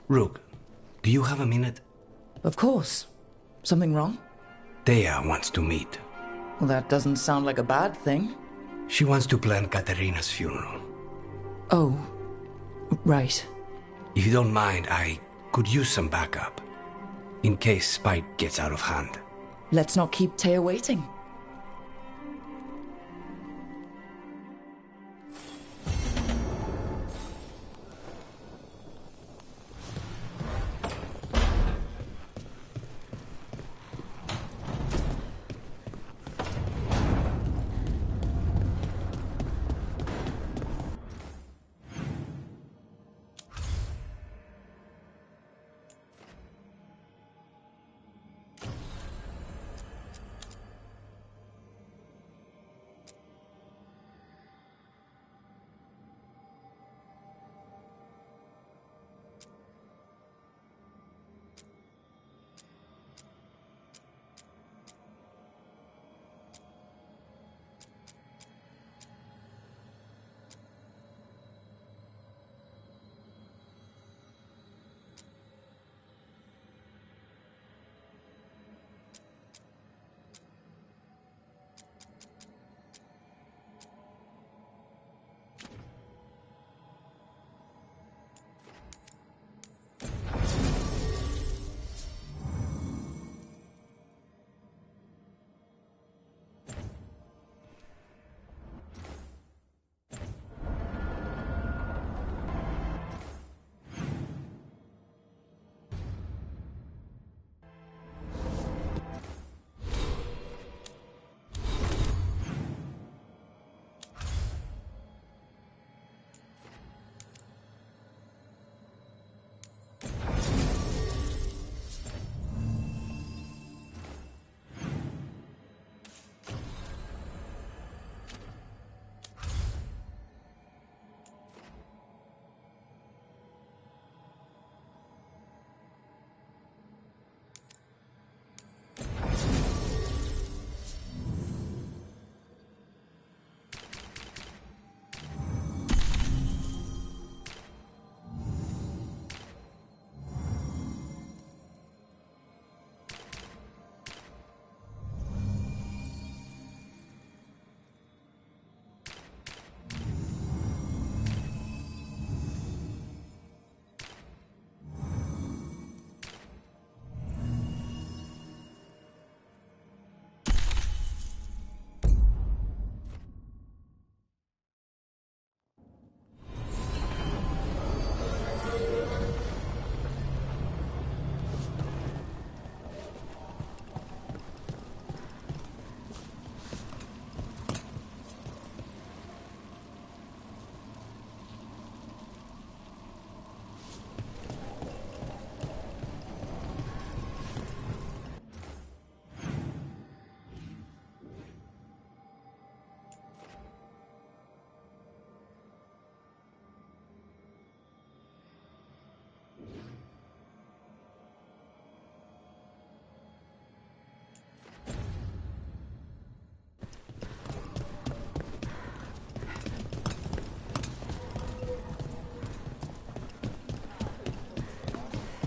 Rook, do you have a minute? Of course. Something wrong? Thea wants to meet. Well, that doesn't sound like a bad thing. She wants to plan Katerina's funeral. Oh, right. If you don't mind, I could use some backup. In case Spike gets out of hand. Let's not keep Taya waiting.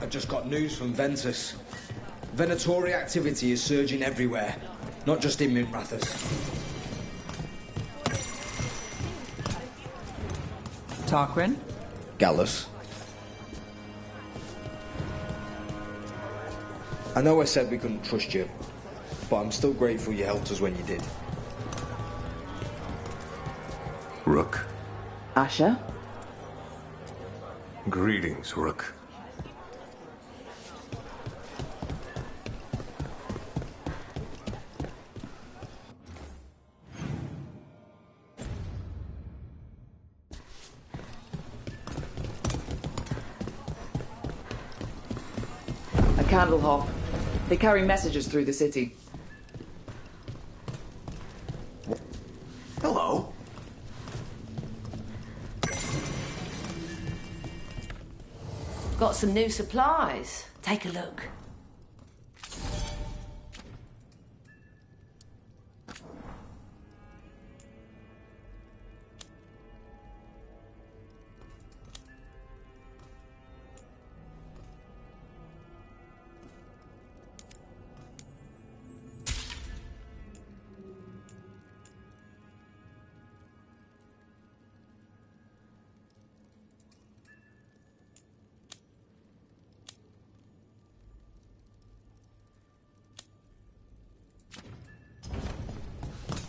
Just got news from Ventus. Venatori activity is surging everywhere, not just in Minrathous. Tarquin? Gallus. I know I said we couldn't trust you, but I'm still grateful you helped us when you did. Rook. Asher? Greetings, Rook. Candle hop. They carry messages through the city. Hello. Got some new supplies. Take a look.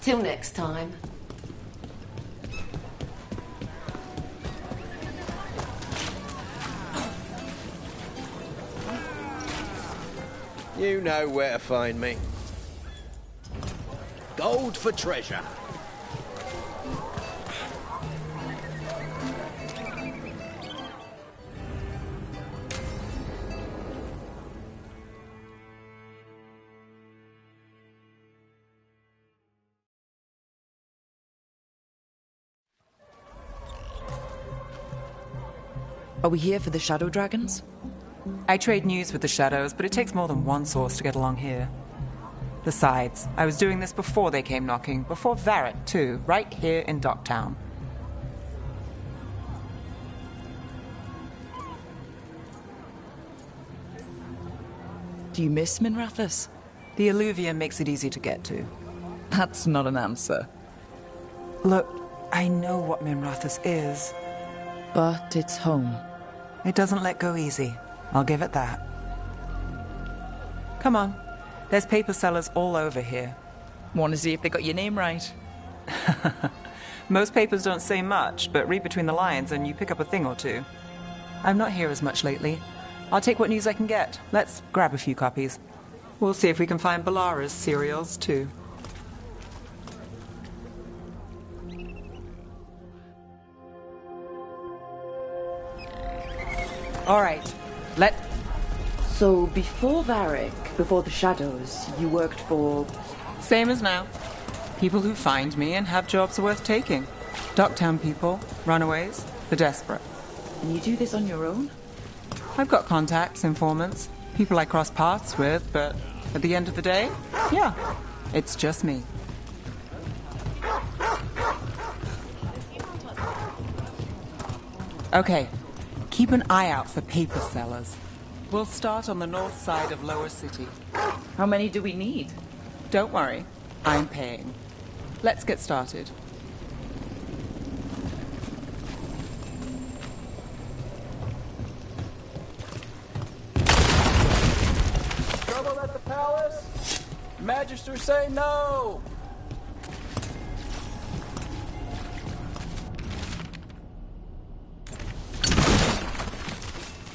Till next time. You know where to find me. Gold for treasure. Are we here for the Shadow Dragons? I trade news with the Shadows, but it takes more than one source to get along here. Besides, I was doing this before they came knocking, before Varric, too, right here in Docktown. Do you miss Minrathous? The Alluvia makes it easy to get to. That's not an answer. Look, I know what Minrathous is. But it's home. It doesn't let go easy. I'll give it that. Come on. There's paper sellers all over here. Want to see if they got your name right? Most papers don't say much, but read between the lines and you pick up a thing or two. I'm not here as much lately. I'll take what news I can get. Let's grab a few copies. We'll see if we can find Balara's serials, too. All right. So, before Varric, before the Shadows, you worked for... Same as now. People who find me and have jobs worth taking. Docktown people, runaways, the desperate. And you do this on your own? I've got contacts, informants, people I cross paths with, but at the end of the day, yeah, it's just me. Okay, keep an eye out for paper sellers. We'll start on the north side of Lower City. How many do we need? Don't worry, I'm paying. Let's get started. Trouble at the palace? Magisters say no!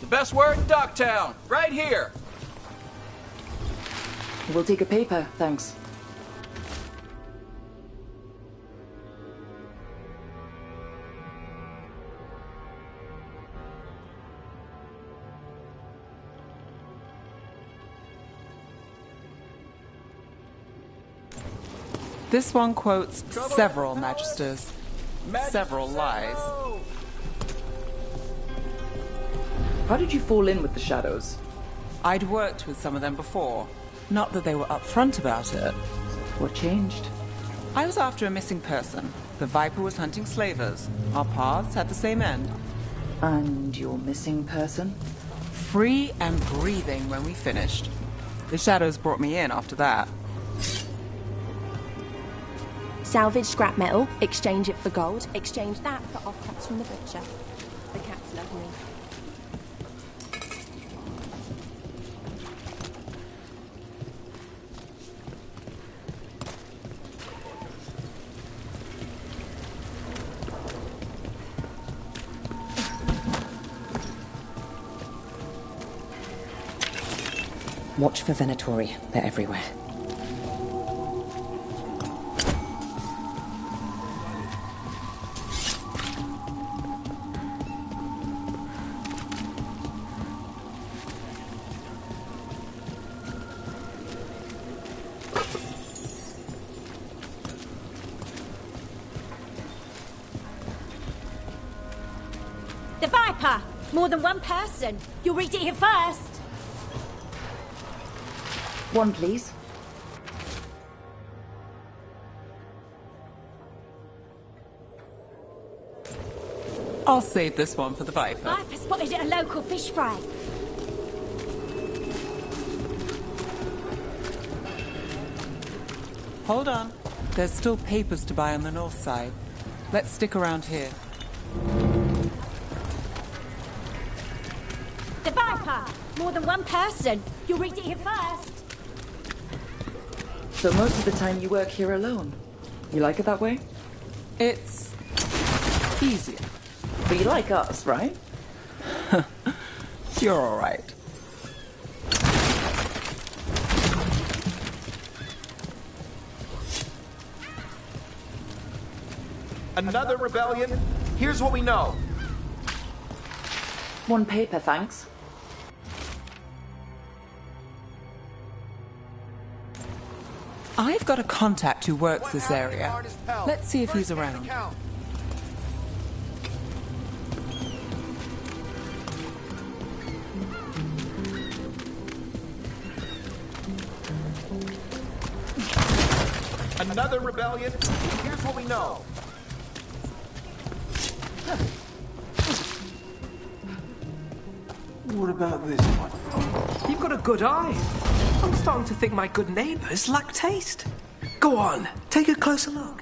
The best word in Docktown, right here! We'll take a paper, thanks. This one quotes several magisters, several lies. How did you fall in with the Shadows? I'd worked with some of them before. Not that they were upfront about it. What changed? I was after a missing person. The Viper was hunting slavers. Our paths had the same end. And your missing person? Free and breathing when we finished. The Shadows brought me in after that. Salvage scrap metal, exchange it for gold, exchange that for offcuts from the butcher. The cats love me. Watch for Venatori. They're everywhere. The Viper! More than one person. You'll read it here first. One, please. I'll save this one for the Viper. Viper spotted at a local fish fry. Hold on. There's still papers to buy on the north side. Let's stick around here. The Viper! More than one person. You'll read it here first. So most of the time you work here alone? You like it that way? It's easier. But you like us, right? You're all right. Another rebellion? Here's what we know. One paper, thanks. I've got a contact who works this area. Let's see if he's around. Another rebellion? Here's what we know. What about this one? You've got a good eye. I'm starting to think my good neighbours lack taste. Go on, take a closer look.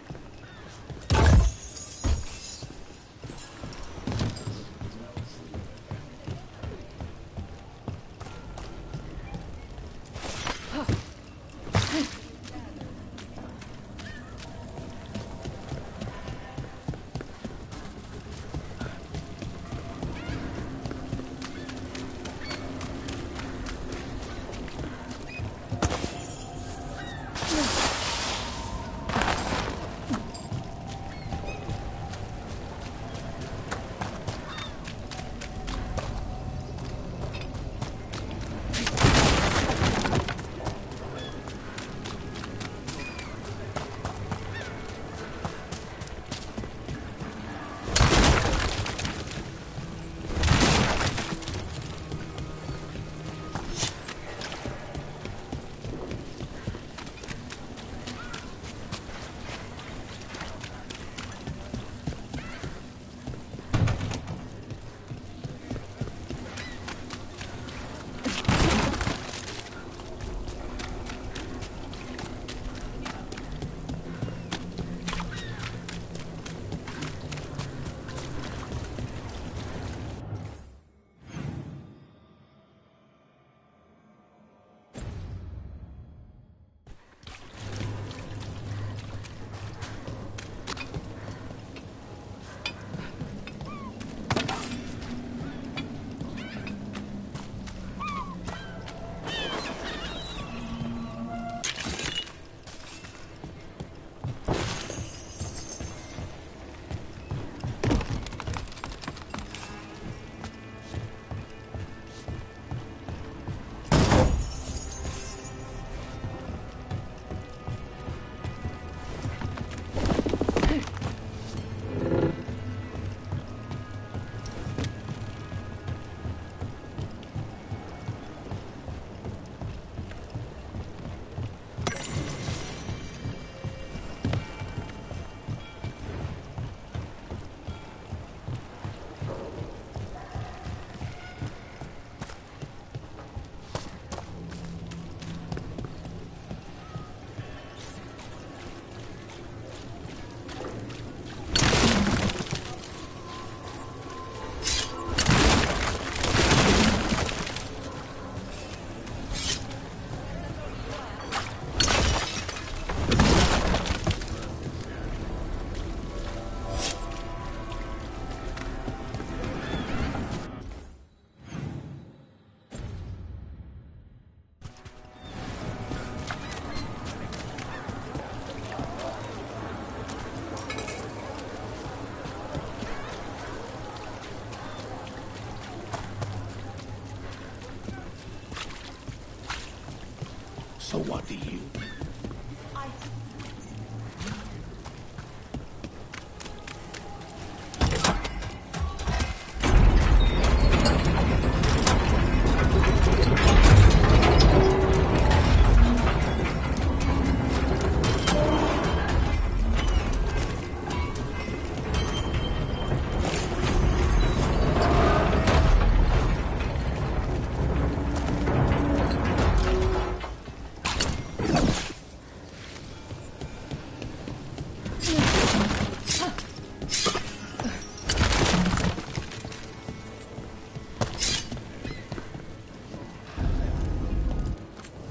So what do you?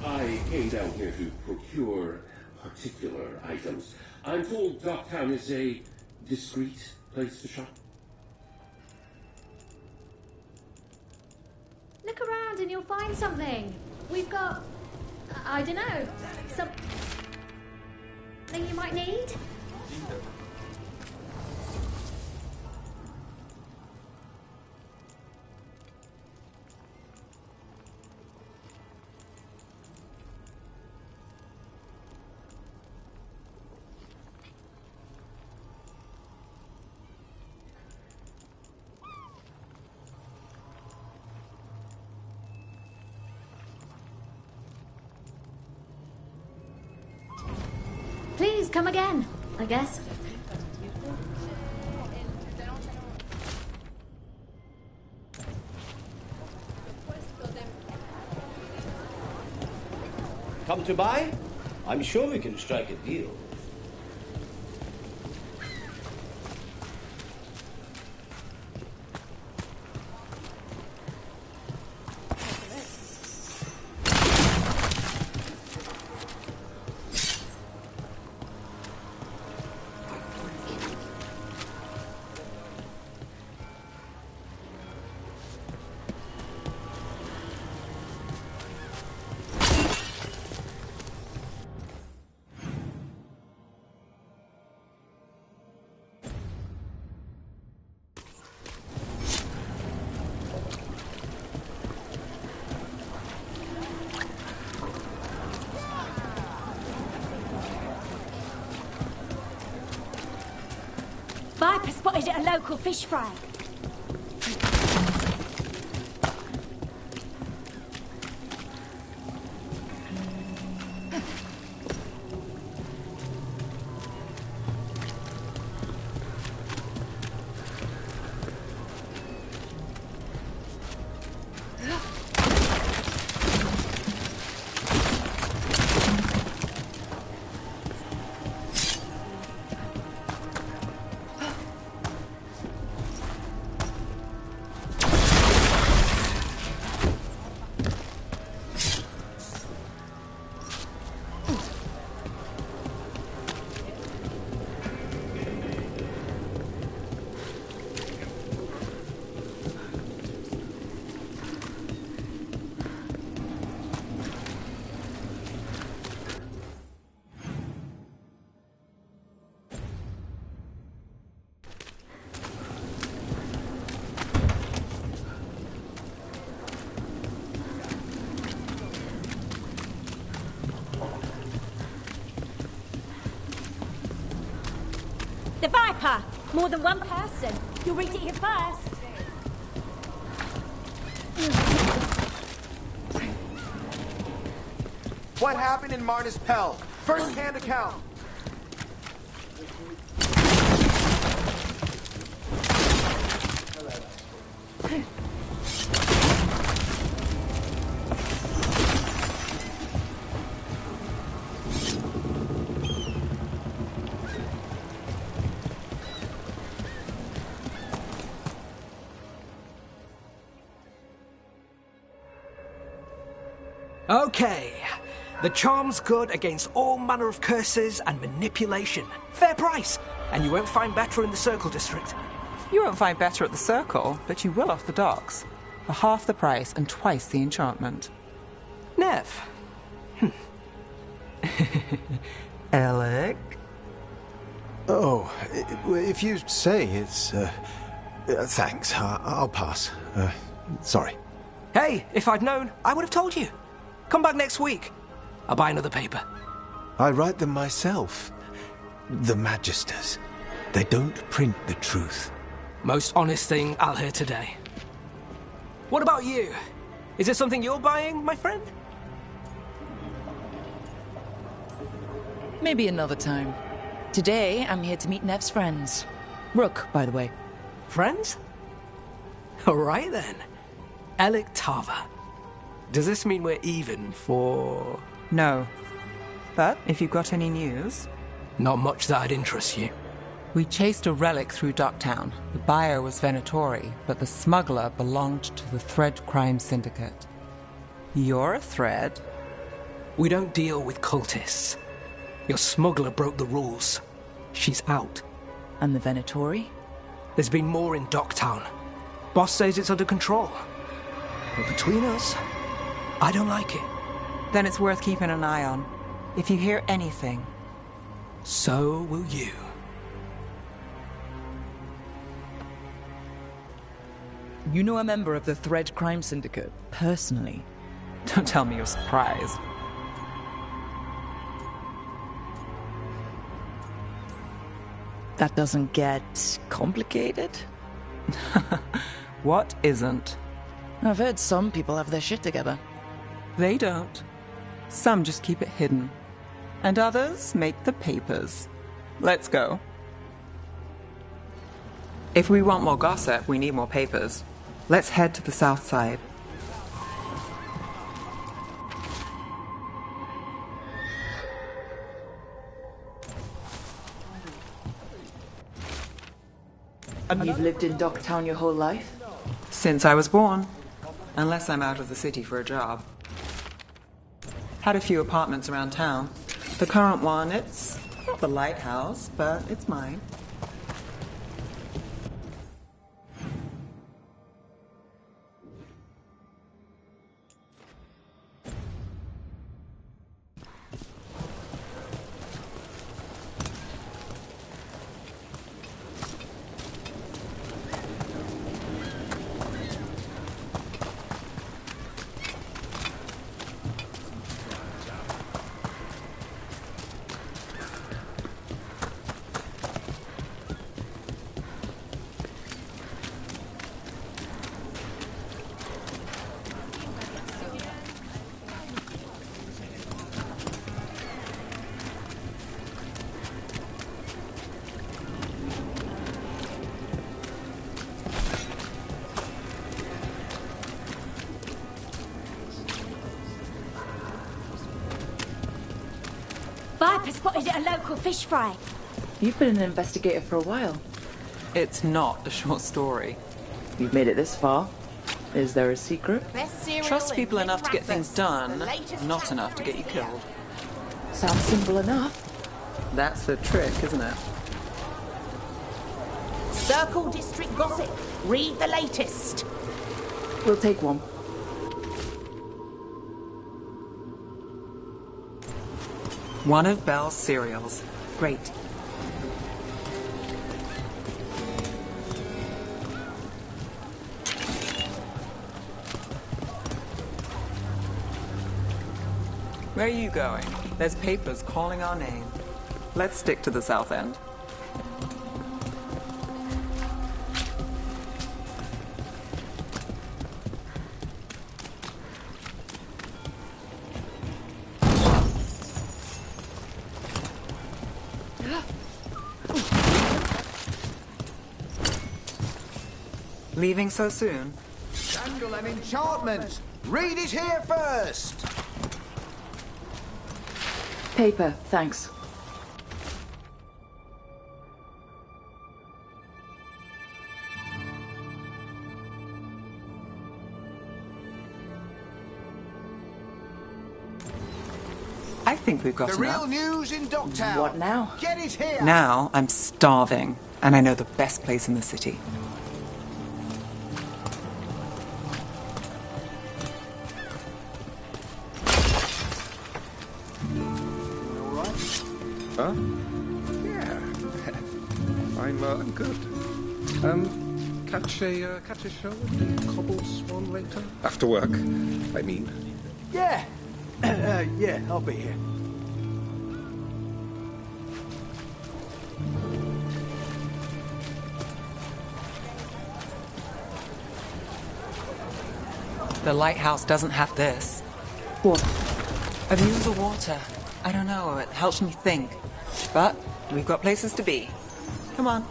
I came down here to procure particular items. I'm told Docktown is a discreet place to shop. Look around and you'll find something. We've got, I don't know, something you might need. Please come again, I guess. Come to buy? I'm sure we can strike a deal. Viper spotted at a local fish fry. The Viper! More than one person. You'll read it here first. What happened in Marnus Pell? First-hand account. Okay. The charm's good against all manner of curses and manipulation. Fair price. And you won't find better in the Circle District. You won't find better at the Circle, but you will off the docks. For half the price and twice the enchantment. Nev. Alec? Oh, if you say it's... thanks, I'll pass. Sorry. Hey, if I'd known, I would have told you. Come back next week. I'll buy another paper. I write them myself. The Magisters. They don't print the truth. Most honest thing I'll hear today. What about you? Is there something you're buying, my friend? Maybe another time. Today, I'm here to meet Nev's friends. Rook, by the way. Friends? All right, then. Alec Tava. Does this mean we're even for... No. But if you've got any news... Not much that'd interest you. We chased a relic through Docktown. The buyer was Venatori, but the smuggler belonged to the Thread Crime Syndicate. You're a Thread? We don't deal with cultists. Your smuggler broke the rules. She's out. And the Venatori? There's been more in Docktown. Boss says it's under control. But between us, I don't like it. Then it's worth keeping an eye on. If you hear anything... So will you. You know a member of the Thread Crime Syndicate, personally? Don't tell me you're surprised. That doesn't get complicated? What isn't? I've heard some people have their shit together. They don't. Some just keep it hidden. And others make the papers. Let's go. If we want more gossip, we need more papers. Let's head to the south side. You've lived in Docktown your whole life? Since I was born. Unless I'm out of the city for a job. Had a few apartments around town. The current one, it's not the lighthouse, but it's mine. Viper spotted at a local fish fry. You've been an investigator for a while. It's not a short story. You've made it this far. Is there a secret? Trust people enough to get things done, not enough to get you killed. Sounds simple enough. That's the trick, isn't it? Circle District Gossip. Read the latest. We'll take one. One of Belle's cereals. Great. Where are you going? There's papers calling our name. Let's stick to the south end. Leaving so soon? Jungle and enchantment! Read it here first! Paper, thanks. I think we've got The enough. real news in Docktown. What now? Get it here! Now I'm starving, and I know the best place in the city. Huh? Yeah. I'm good. Catch a show at the Cobble Swan later? After work, I mean. Yeah. Yeah, I'll be here. The lighthouse doesn't have this. What? A view of the water. I don't know, it helps me think. But we've got places to be. Come on.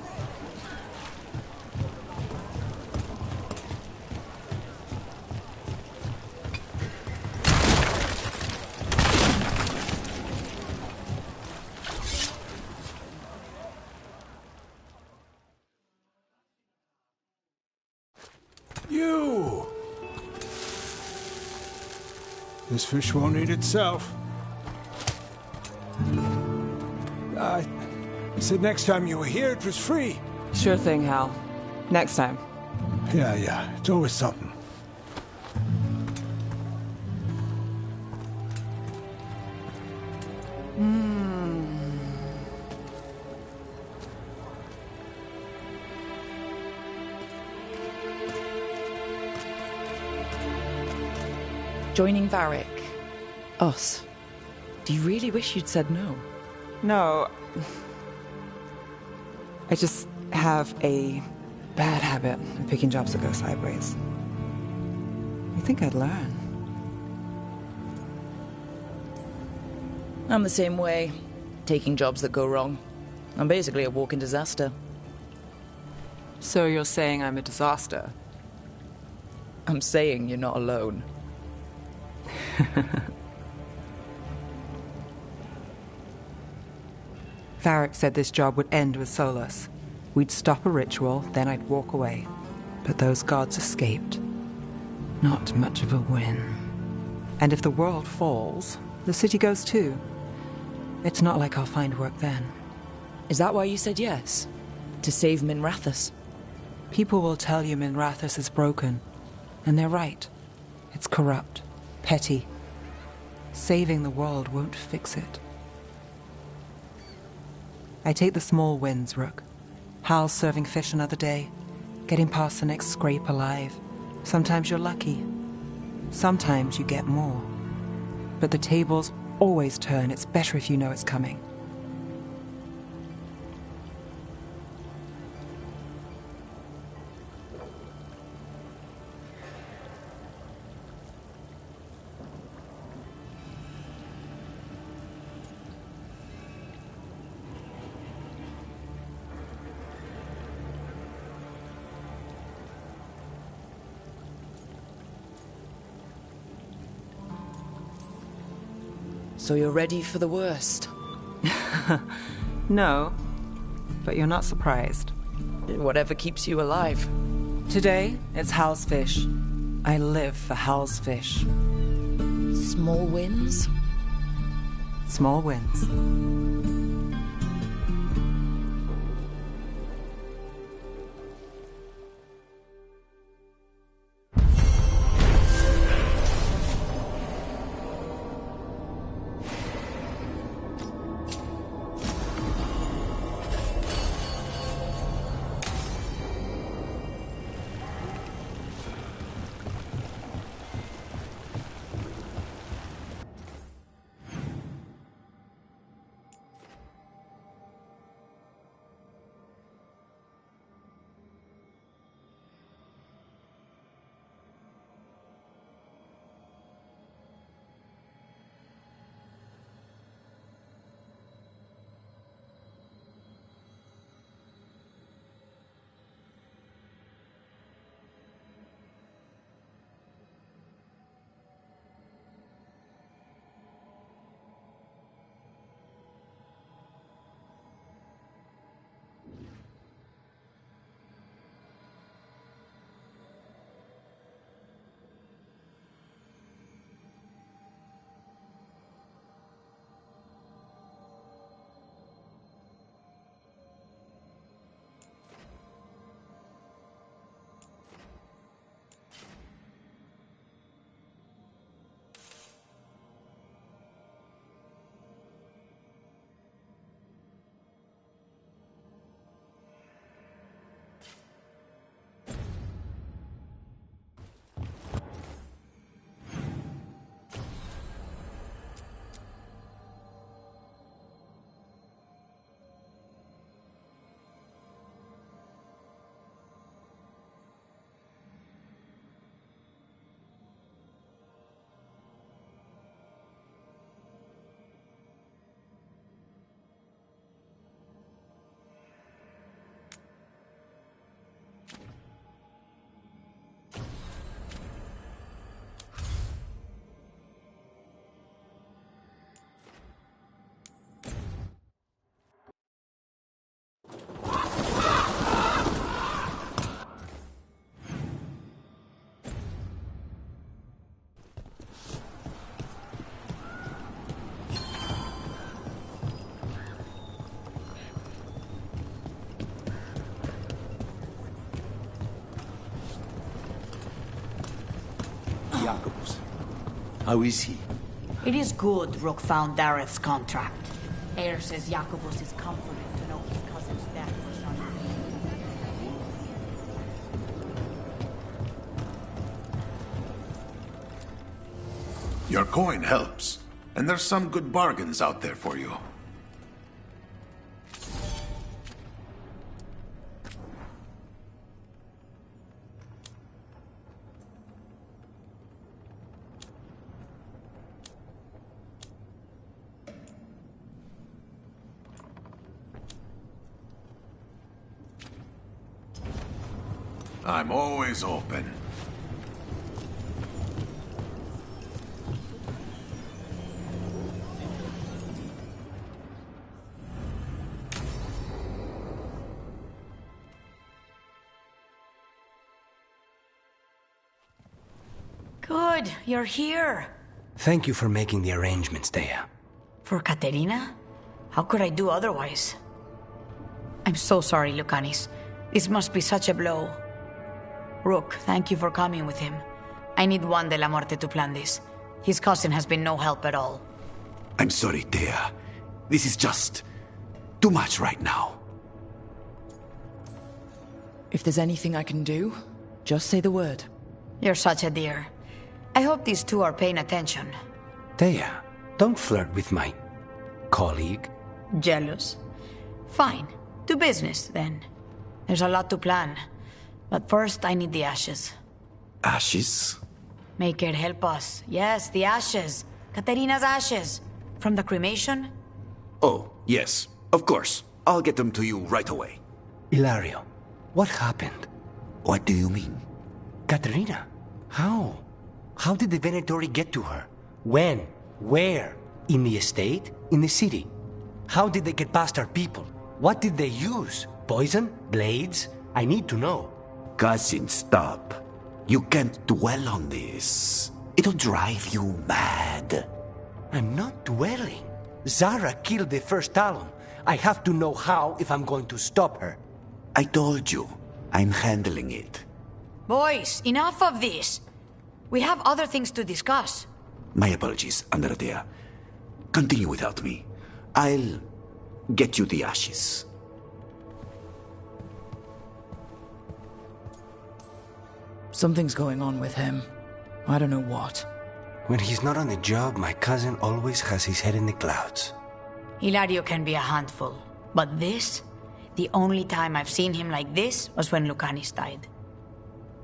You! This fish won't eat itself. Said next time you were here, it was free. Sure thing, Hal. Next time. Yeah. It's always something. Joining Varric. Us. Do you really wish you'd said no? No. I just have a bad habit of picking jobs that go sideways. You think I'd learn? I'm the same way. Taking jobs that go wrong. I'm basically a walking disaster. So you're saying I'm a disaster? I'm saying you're not alone. Varric said this job would end with Solus. We'd stop a ritual, then I'd walk away. But those gods escaped. Not much of a win. And if the world falls, the city goes too. It's not like I'll find work then. Is that why you said yes? To save Minrathous? People will tell you Minrathous is broken. And they're right. It's corrupt. Petty. Saving the world won't fix it. I take the small wins, Rook. Hal's serving fish another day. Getting past the next scrape alive. Sometimes you're lucky. Sometimes you get more. But the tables always turn. It's better if you know it's coming. So you're ready for the worst? No, but you're not surprised. Whatever keeps you alive. Today, it's Hal's fish. I live for Hal's fish. Small wins? Small wins. Jacobus. How is he? It is good Rook found Dareth's contract. Eyre says Jacobus is comforted to know his cousin's death was not in vain. Your coin helps, and there's some good bargains out there for you. I'm always open. Good, you're here. Thank you for making the arrangements, Dea. For Katerina? How could I do otherwise? I'm so sorry, Lucanis. This must be such a blow. Rook, thank you for coming with him. I need Juan de la Muerte to plan this. His cousin has been no help at all. I'm sorry, Dea. This is just too much right now. If there's anything I can do, just say the word. You're such a dear. I hope these two are paying attention. Dea, don't flirt with my colleague. Jealous? Fine. To business, then. There's a lot to plan. But first, I need the ashes. Ashes? Make it help us. Yes, the ashes. Katerina's ashes. From the cremation? Oh, yes. Of course. I'll get them to you right away. Ilario, what happened? What do you mean? Katerina, how? How did the Venatori get to her? When? Where? In the estate? In the city? How did they get past our people? What did they use? Poison? Blades? I need to know. Cousin, stop. You can't dwell on this. It'll drive you mad. I'm not dwelling. Zara killed the first Talon. I have to know how if I'm going to stop her. I told you. I'm handling it. Boys, enough of this. We have other things to discuss. My apologies, Andradea. Continue without me. I'll get you the ashes. Something's going on with him. I don't know what. When he's not on the job, my cousin always has his head in the clouds. Hilario can be a handful. But this? The only time I've seen him like this was when Lucanis died.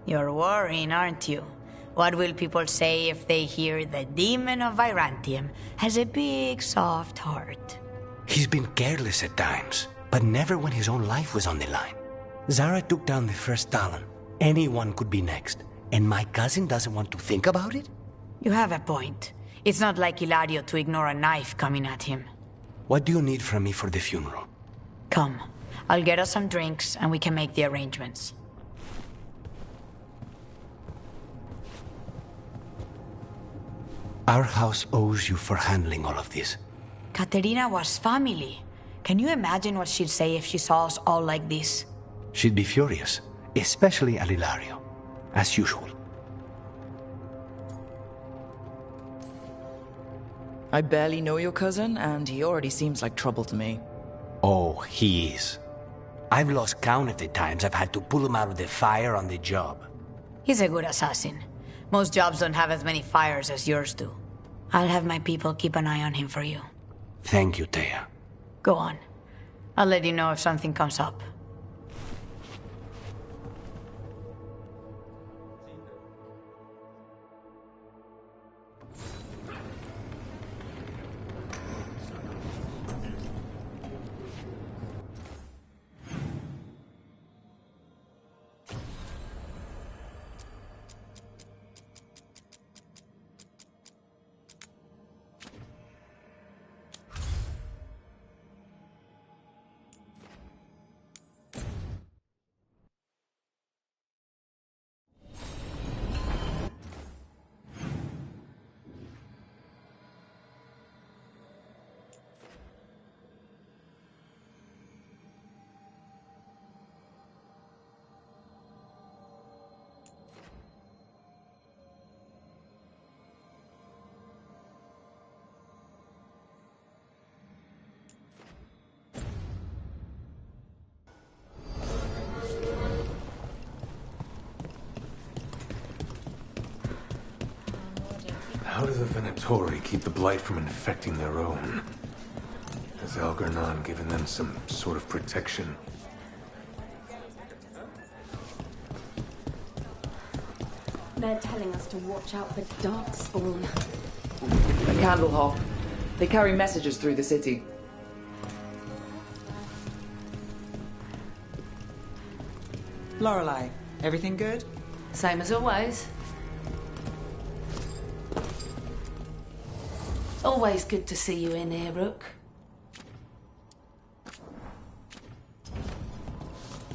You're worrying, aren't you? What will people say if they hear the demon of Vyrantium has a big, soft heart? He's been careless at times, but never when his own life was on the line. Zara took down the first Talon. Anyone could be next. And my cousin doesn't want to think about it? You have a point. It's not like Hilario to ignore a knife coming at him. What do you need from me for the funeral? Come. I'll get us some drinks and we can make the arrangements. Our house owes you for handling all of this. Katerina was family. Can you imagine what she'd say if she saw us all like this? She'd be furious, especially at Hilario, as usual. I barely know your cousin, and he already seems like trouble to me. Oh, he is. I've lost count of the times I've had to pull him out of the fire on the job. He's a good assassin. Most jobs don't have as many fires as yours do. I'll have my people keep an eye on him for you. Thank you, Taya. Go on. I'll let you know if something comes up. How do the Venatori keep the Blight from infecting their own? Has Algernon given them some sort of protection? They're telling us to watch out for Darkspawn. A candle hop. They carry messages through the city. Lorelei, everything good? Same as always. Always good to see you in here, Rook.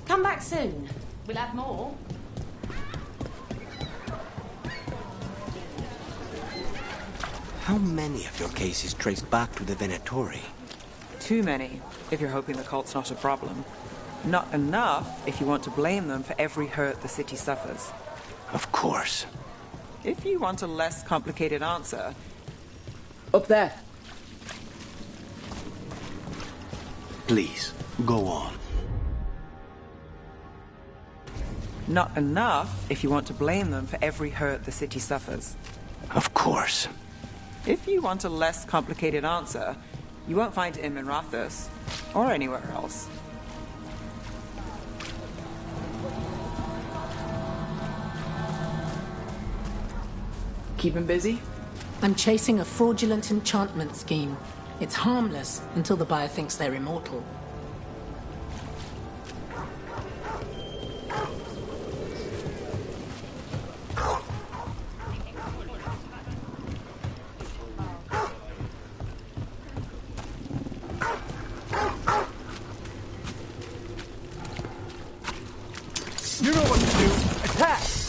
Come back soon. We'll have more. How many of your cases trace back to the Venatori? Too many, if you're hoping the cult's not a problem. Not enough if you want to blame them for every hurt the city suffers. Of course. If you want a less complicated answer... Up there. Please, go on. Not enough if you want to blame them for every hurt the city suffers. Of course. If you want a less complicated answer, you won't find him in Rathus, or anywhere else. Keep him busy? I'm chasing a fraudulent enchantment scheme. It's harmless until the buyer thinks they're immortal. You know what to do. Attack!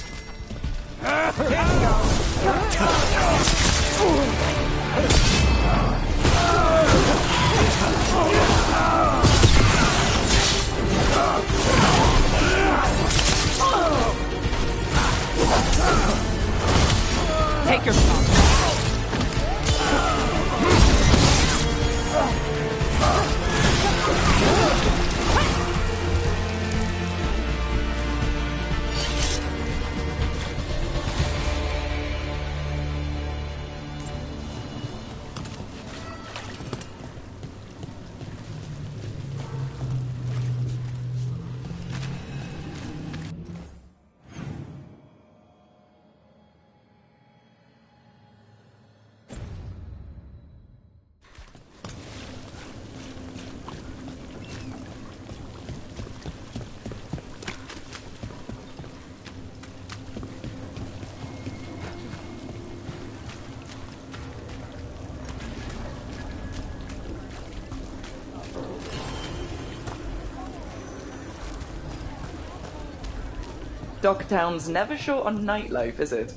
Take your shot. Dogtown's never short on nightlife, is it?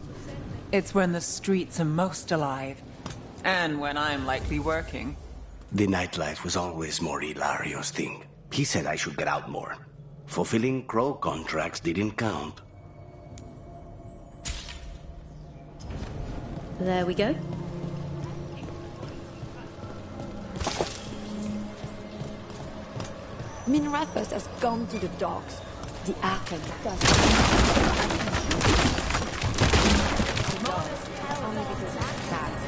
It's when the streets are most alive. And when I'm likely working. The nightlife was always more Hilario's thing. He said I should get out more. Fulfilling crow contracts didn't count. There we go. Minrathus has gone to the dogs. The Arkham does only because it's bad.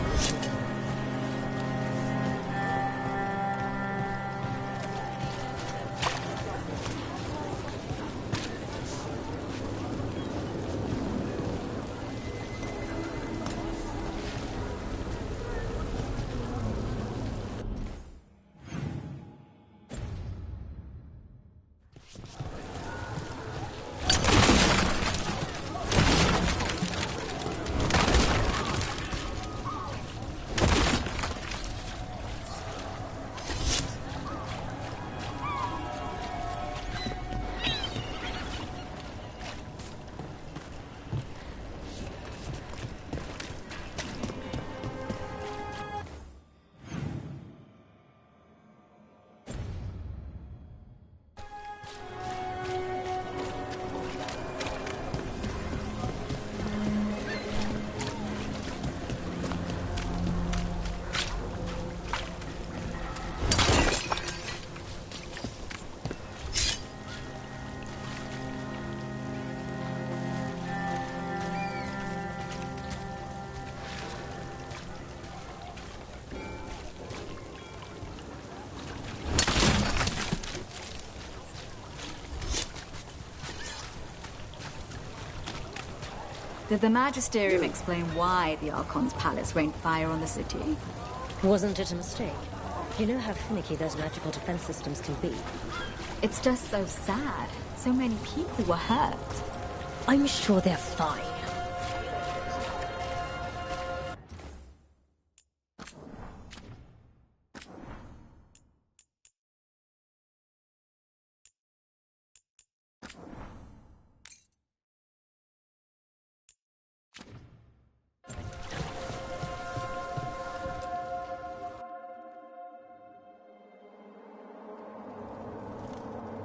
Did the Magisterium explain why the Archon's palace rained fire on the city? Wasn't it a mistake? You know how finicky those magical defense systems can be. It's just so sad. So many people were hurt. I'm sure they're fine.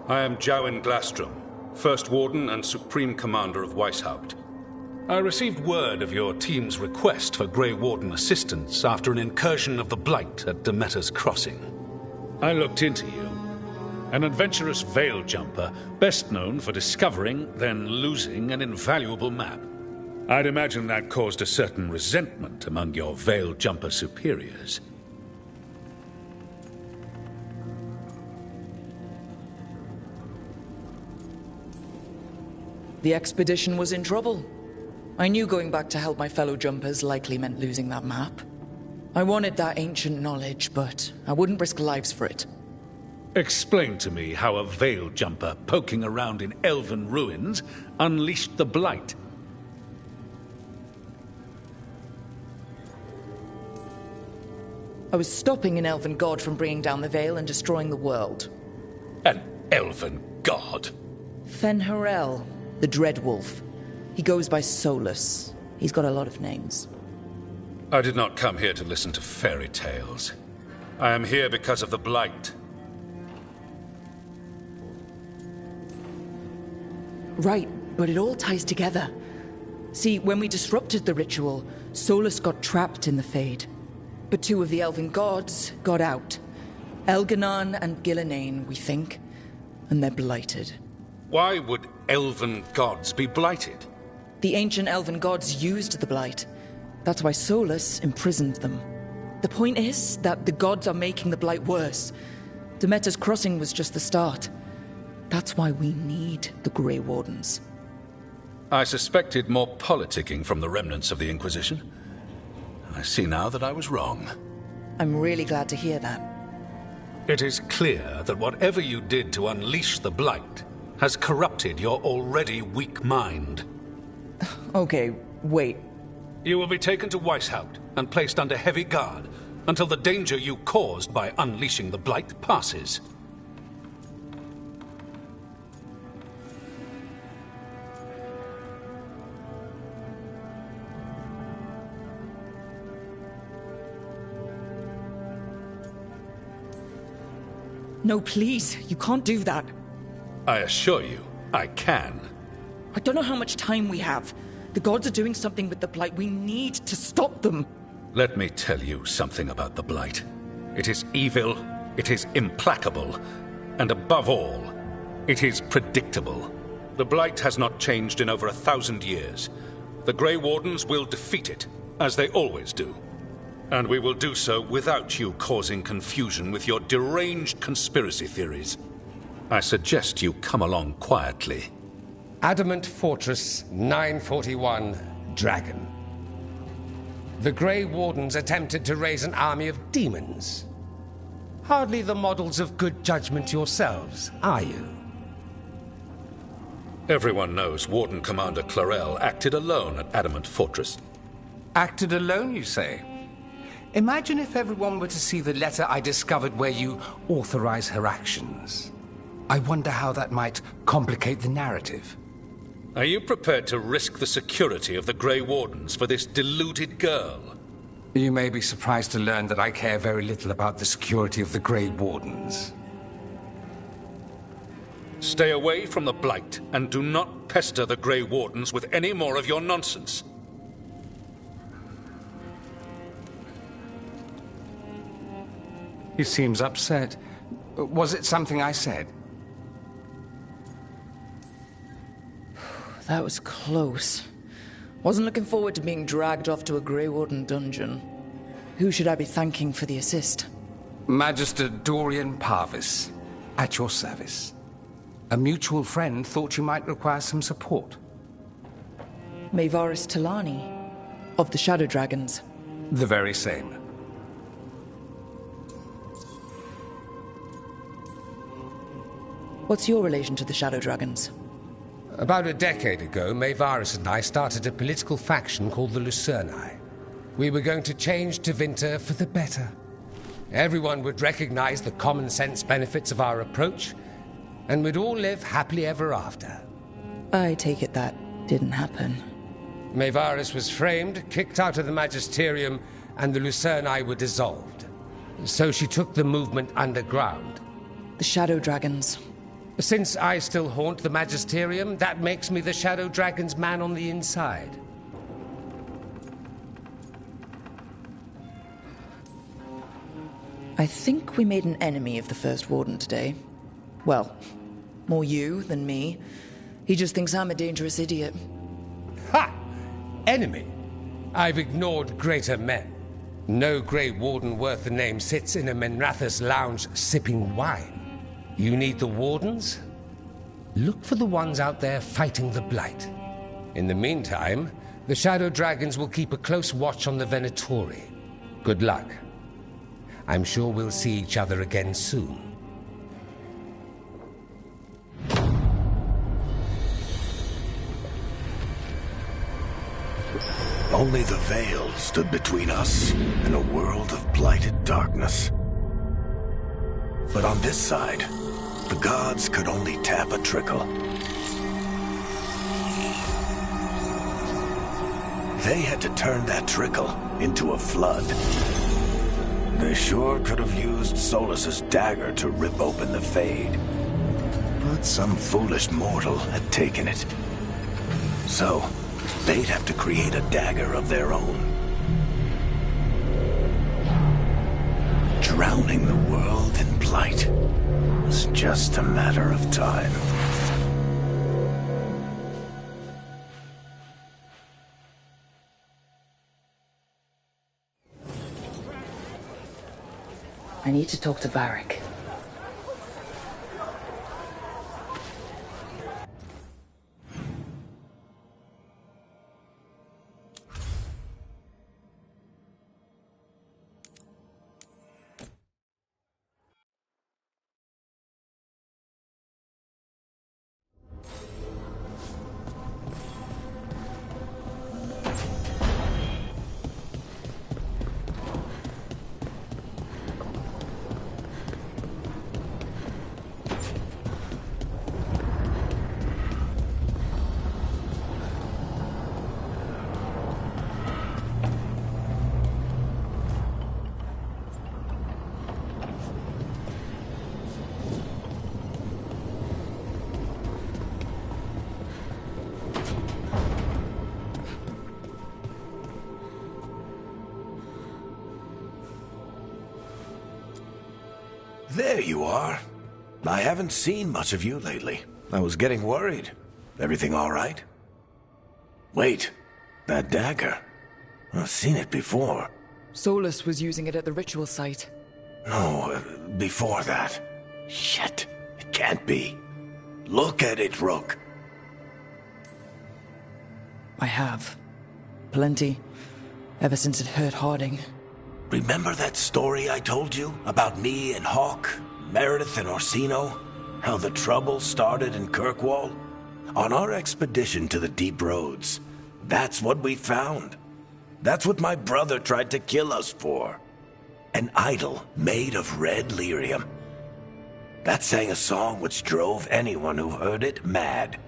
I am Jowen Glastrom, First Warden and Supreme Commander of Weishaupt. I received word of your team's request for Grey Warden assistance after an incursion of the Blight at Demeter's Crossing. I looked into you. An adventurous veil jumper, best known for discovering, then losing an invaluable map. I'd imagine that caused a certain resentment among your veil jumper superiors. The expedition was in trouble. I knew going back to help my fellow jumpers likely meant losing that map. I wanted that ancient knowledge, but I wouldn't risk lives for it. Explain to me how a veil jumper poking around in elven ruins unleashed the Blight. I was stopping an elven god from bringing down the veil and destroying the world. An elven god? Fen'Harel, the Dreadwolf. He goes by Solus. He's got a lot of names. I did not come here to listen to fairy tales. I am here because of the Blight. Right, but it all ties together. See, when we disrupted the ritual, Solus got trapped in the Fade. But two of the elven gods got out. Elganon and Ghilanane, we think. And they're blighted. Why would elven gods be blighted? The ancient elven gods used the Blight. That's why Solus imprisoned them. The point is that the gods are making the Blight worse. Demeter's Crossing was just the start. That's why we need the Grey Wardens. I suspected more politicking from the remnants of the Inquisition. I see now that I was wrong. I'm really glad to hear that. It is clear that whatever you did to unleash the Blight has corrupted your already weak mind. Okay, wait. You will be taken to Weishaupt and placed under heavy guard until the danger you caused by unleashing the Blight passes. No, please, you can't do that. I assure you, I can. I don't know how much time we have. The gods are doing something with the Blight. We need to stop them. Let me tell you something about the Blight. It is evil, it is implacable, and above all, it is predictable. The Blight has not changed in over 1,000 years. The Grey Wardens will defeat it, as they always do. And we will do so without you causing confusion with your deranged conspiracy theories. I suggest you come along quietly. Adamant Fortress 941, Dragon. The Grey Wardens attempted to raise an army of demons. Hardly the models of good judgment yourselves, are you? Everyone knows Warden Commander Clarel acted alone at Adamant Fortress. Acted alone, you say? Imagine if everyone were to see the letter I discovered where you authorize her actions. I wonder how that might complicate the narrative. Are you prepared to risk the security of the Grey Wardens for this deluded girl? You may be surprised to learn that I care very little about the security of the Grey Wardens. Stay away from the Blight, and do not pester the Grey Wardens with any more of your nonsense. He seems upset. Was it something I said? That was close. Wasn't looking forward to being dragged off to a Grey Warden dungeon. Who should I be thanking for the assist? Magister Dorian Parvis, at your service. A mutual friend thought you might require some support. Maevaris Talani, of the Shadow Dragons. The very same. What's your relation to the Shadow Dragons? About a decade ago, Maevaris and I started a political faction called the Lucerni. We were going to change Tevinter for the better. Everyone would recognize the common sense benefits of our approach, and we'd all live happily ever after. I take it that didn't happen. Maevaris was framed, kicked out of the Magisterium, and the Lucerni were dissolved. So she took the movement underground. The Shadow Dragons. Since I still haunt the Magisterium, that makes me the Shadow Dragon's man on the inside. I think we made an enemy of the First Warden today. Well, more you than me. He just thinks I'm a dangerous idiot. Ha! Enemy? I've ignored greater men. No Grey Warden worth the name sits in a Menrathus lounge sipping wine. You need the Wardens? Look for the ones out there fighting the Blight. In the meantime, the Shadow Dragons will keep a close watch on the Venatori. Good luck. I'm sure we'll see each other again soon. Only the veil stood between us and a world of blighted darkness. But on this side, the gods could only tap a trickle. They had to turn that trickle into a flood. They sure could have used Solus's dagger to rip open the Fade. But some foolish mortal had taken it. So, they'd have to create a dagger of their own. Drowning the world in blight was just a matter of time. I need to talk to Varric. There you are. I haven't seen much of you lately. I was getting worried. Everything all right? Wait, that dagger. I've seen it before. Solus was using it at the ritual site. No, before that. Shit, it can't be. Look at it, Rook. I have. Plenty. Ever since it hurt Harding. Remember that story I told you about me and Hawk, Meredith and Orsino? How the trouble started in Kirkwall? On our expedition to the Deep Roads, that's what we found. That's what my brother tried to kill us for. An idol made of red lyrium. That sang a song which drove anyone who heard it mad.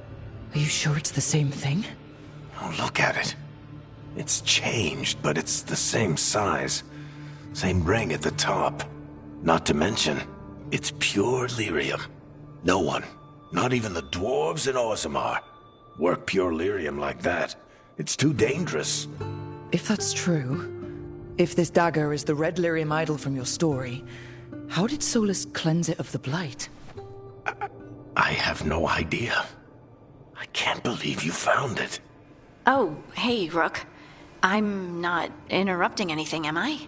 Are you sure it's the same thing? Oh, look at it. It's changed, but it's the same size. Same ring at the top. Not to mention, it's pure lyrium. No one, not even the dwarves in Orzammar, work pure lyrium like that. It's too dangerous. If that's true, if this dagger is the red lyrium idol from your story, how did Solus cleanse it of the blight? I have no idea. I can't believe you found it. Oh, hey, Rook. I'm not interrupting anything, am I?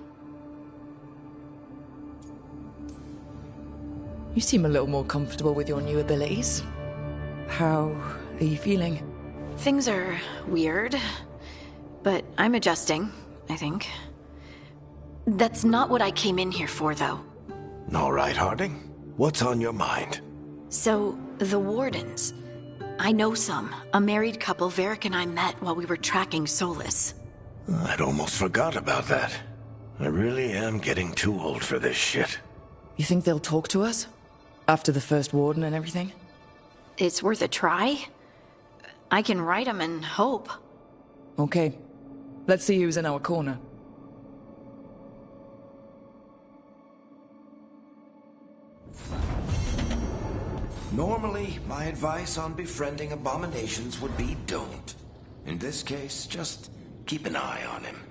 You seem a little more comfortable with your new abilities. How are you feeling? Things are weird, but I'm adjusting, I think. That's not what I came in here for, though. All right, Harding. What's on your mind? So, the Wardens. I know some. A married couple Varric and I met while we were tracking Solus. I'd almost forgot about that. I really am getting too old for this shit. You think they'll talk to us? After the first Warden and everything? It's worth a try. I can write them and hope. Okay. Let's see who's in our corner. Normally, my advice on befriending abominations would be don't. In this case, just keep an eye on him.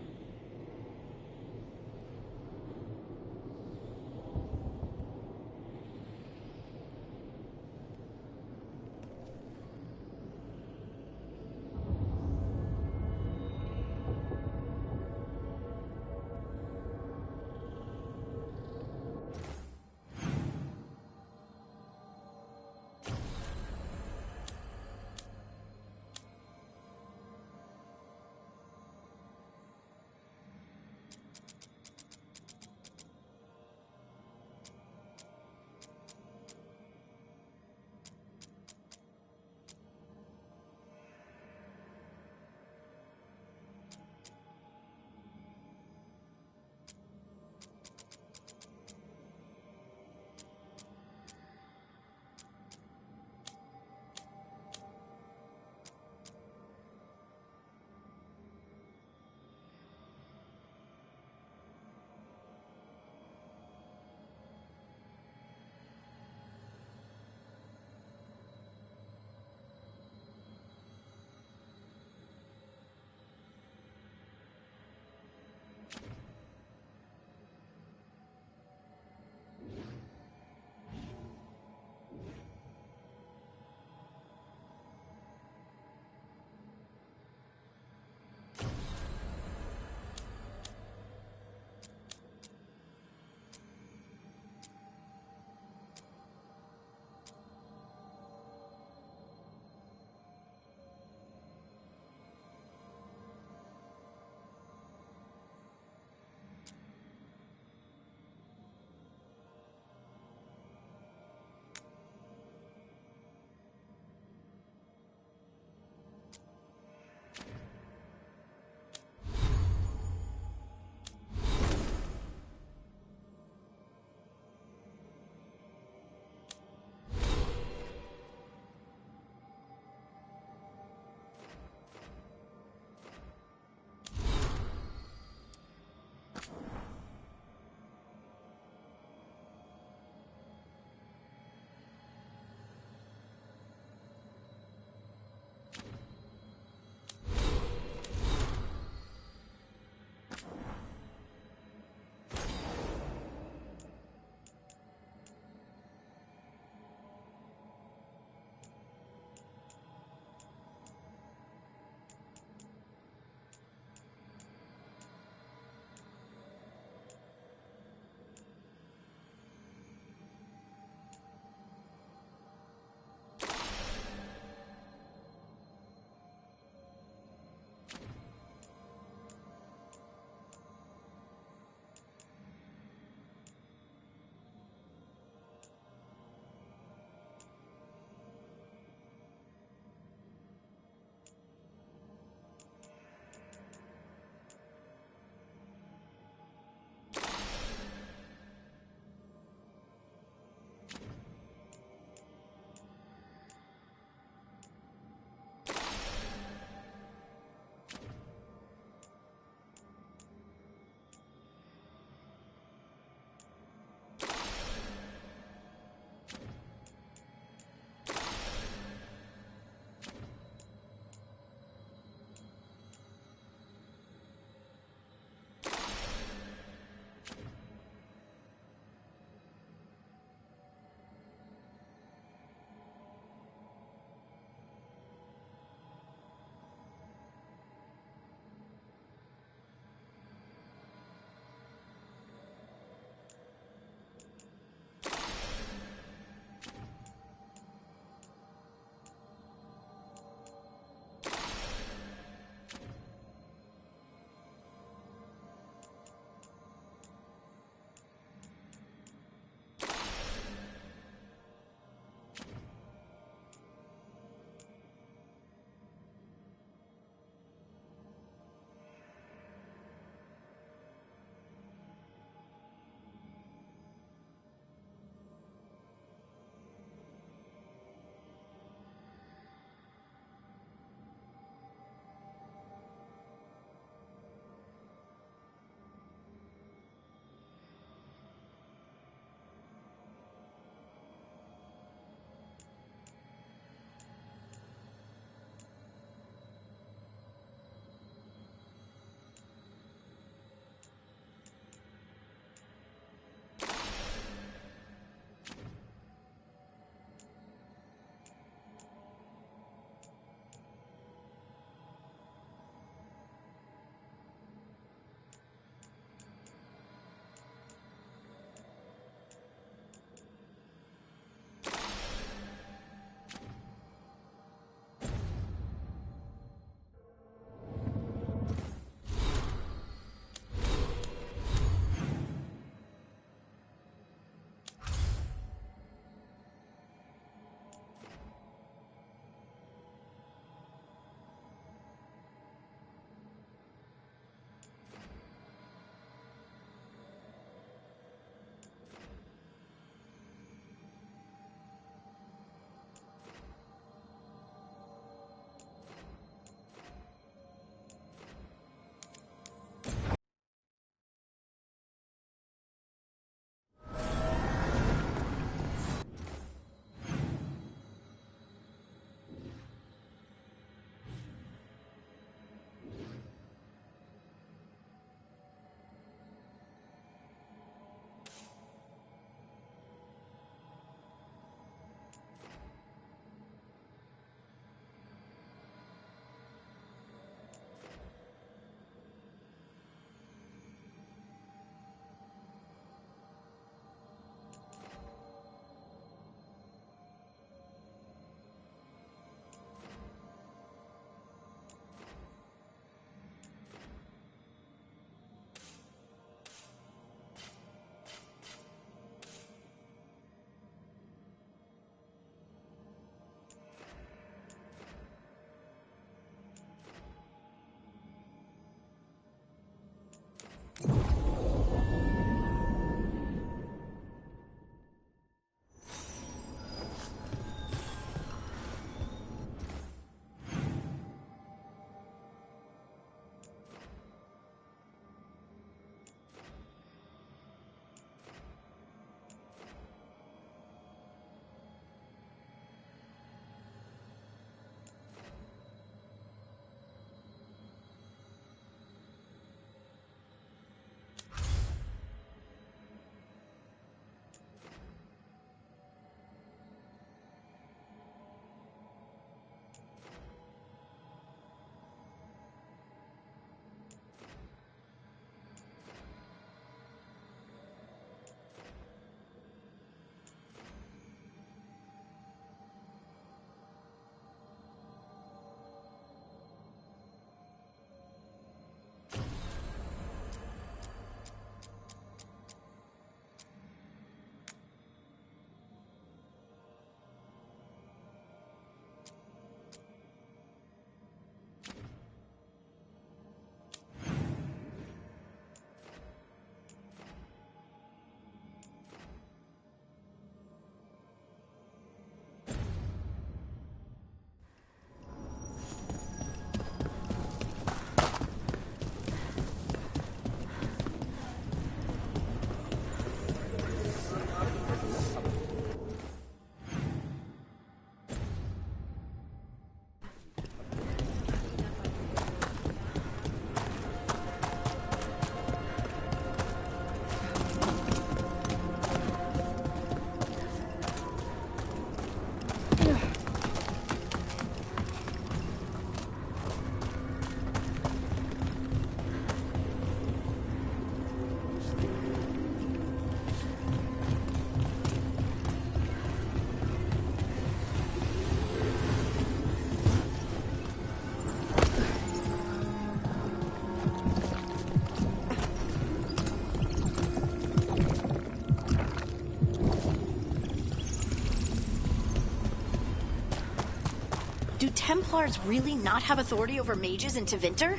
Templars really not have authority over mages in Tevinter?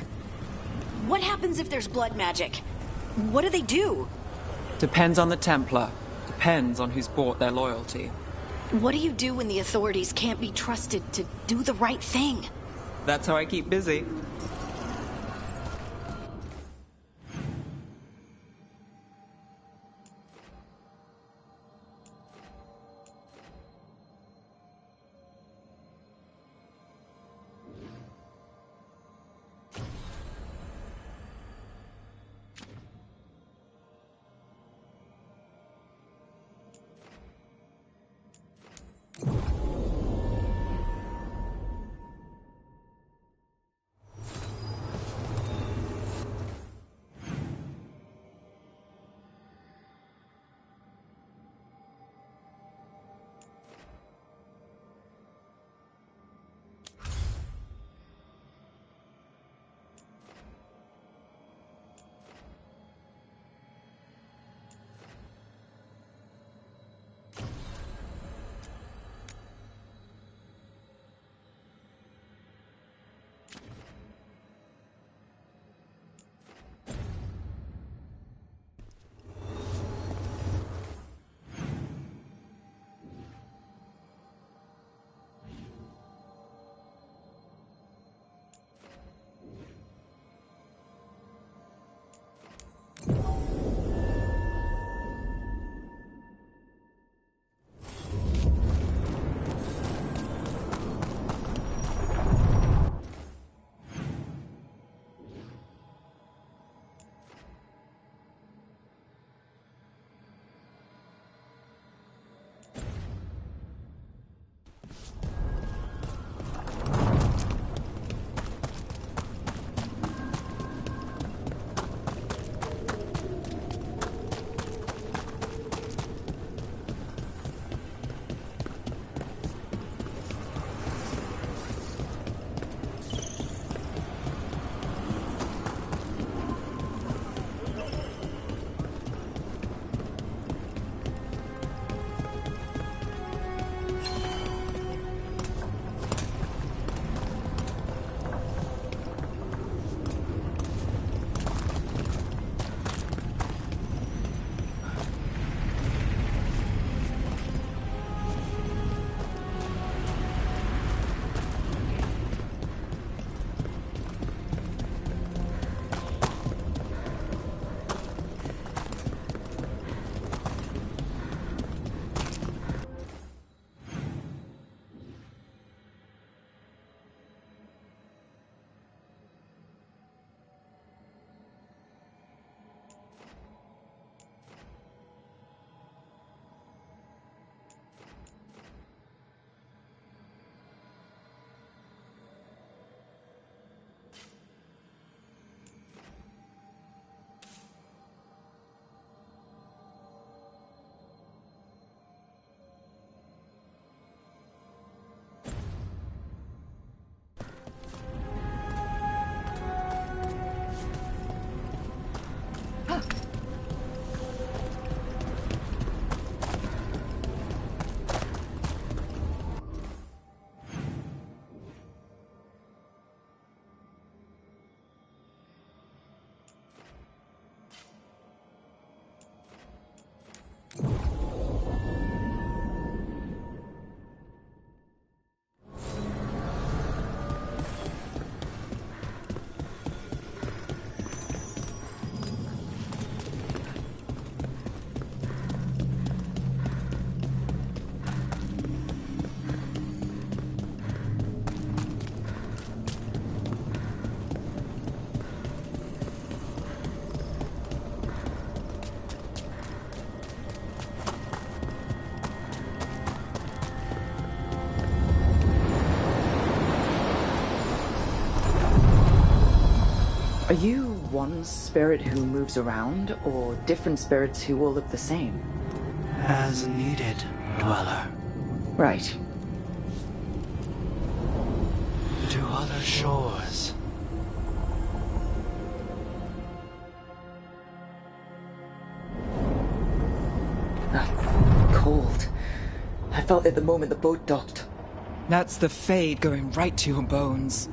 What happens if there's blood magic? What do they do? Depends on the Templar. Depends on who's bought their loyalty. What do you do when the authorities can't be trusted to do the right thing? That's how I keep busy. Are you one spirit who moves around, or different spirits who all look the same? As needed, Dweller. Right. To other shores. Cold. I felt it the moment the boat docked. That's the Fade going right to your bones.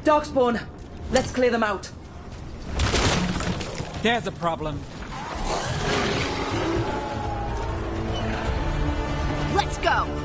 Darkspawn! Let's clear them out. There's a problem. Let's go!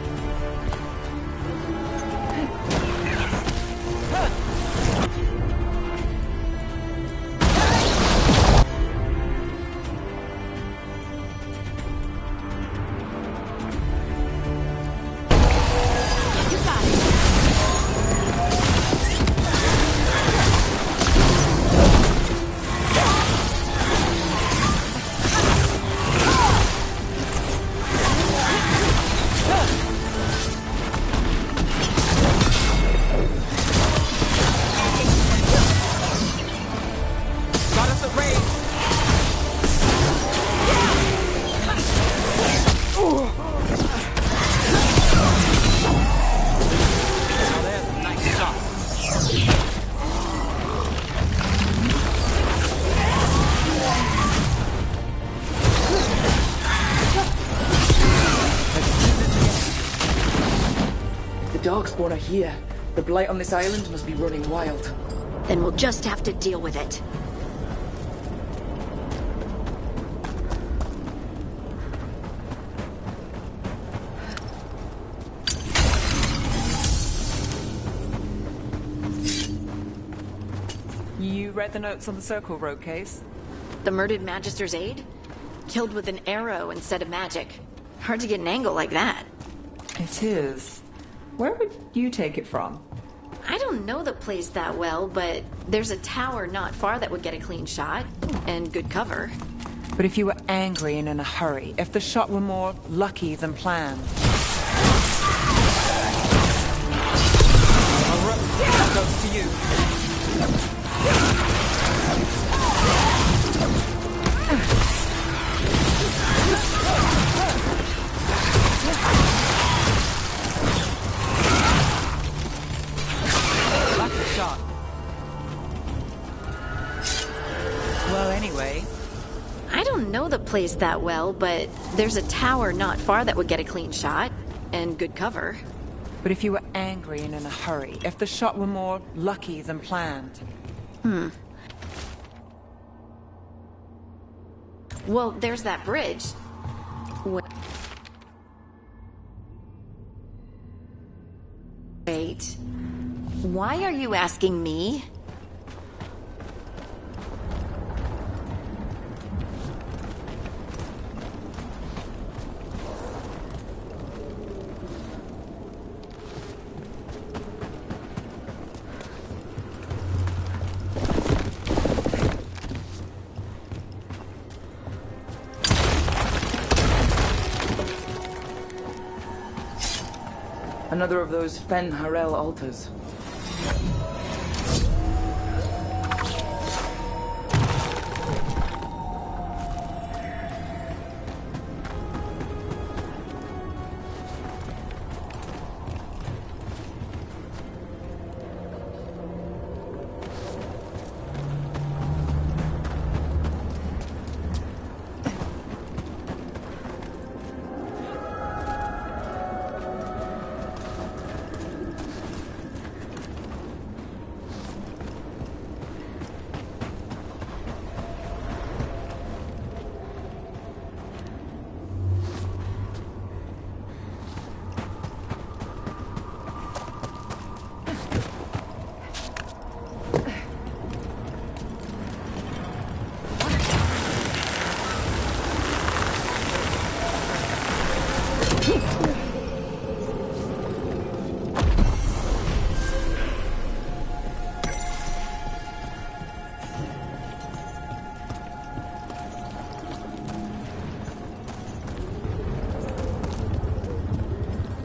Darkspawn are here. The blight on this island must be running wild. Then we'll just have to deal with it. You read the notes on the Circle Road case? The murdered Magister's aide? Killed with an arrow instead of magic. Hard to get an angle like that. It is. Where would you take it from? I don't know the place that well, but there's a tower not far that would get a clean shot. And good cover. But if you were angry and in a hurry, if the shot were more lucky than planned. That goes to you. Shot. Well, anyway. I don't know the place that well, but there's a tower not far that would get a clean shot. And good cover. But if you were angry and in a hurry, if the shot were more lucky than planned. Well, there's that bridge. Wait. Why are you asking me? Another of those Fen Harel altars.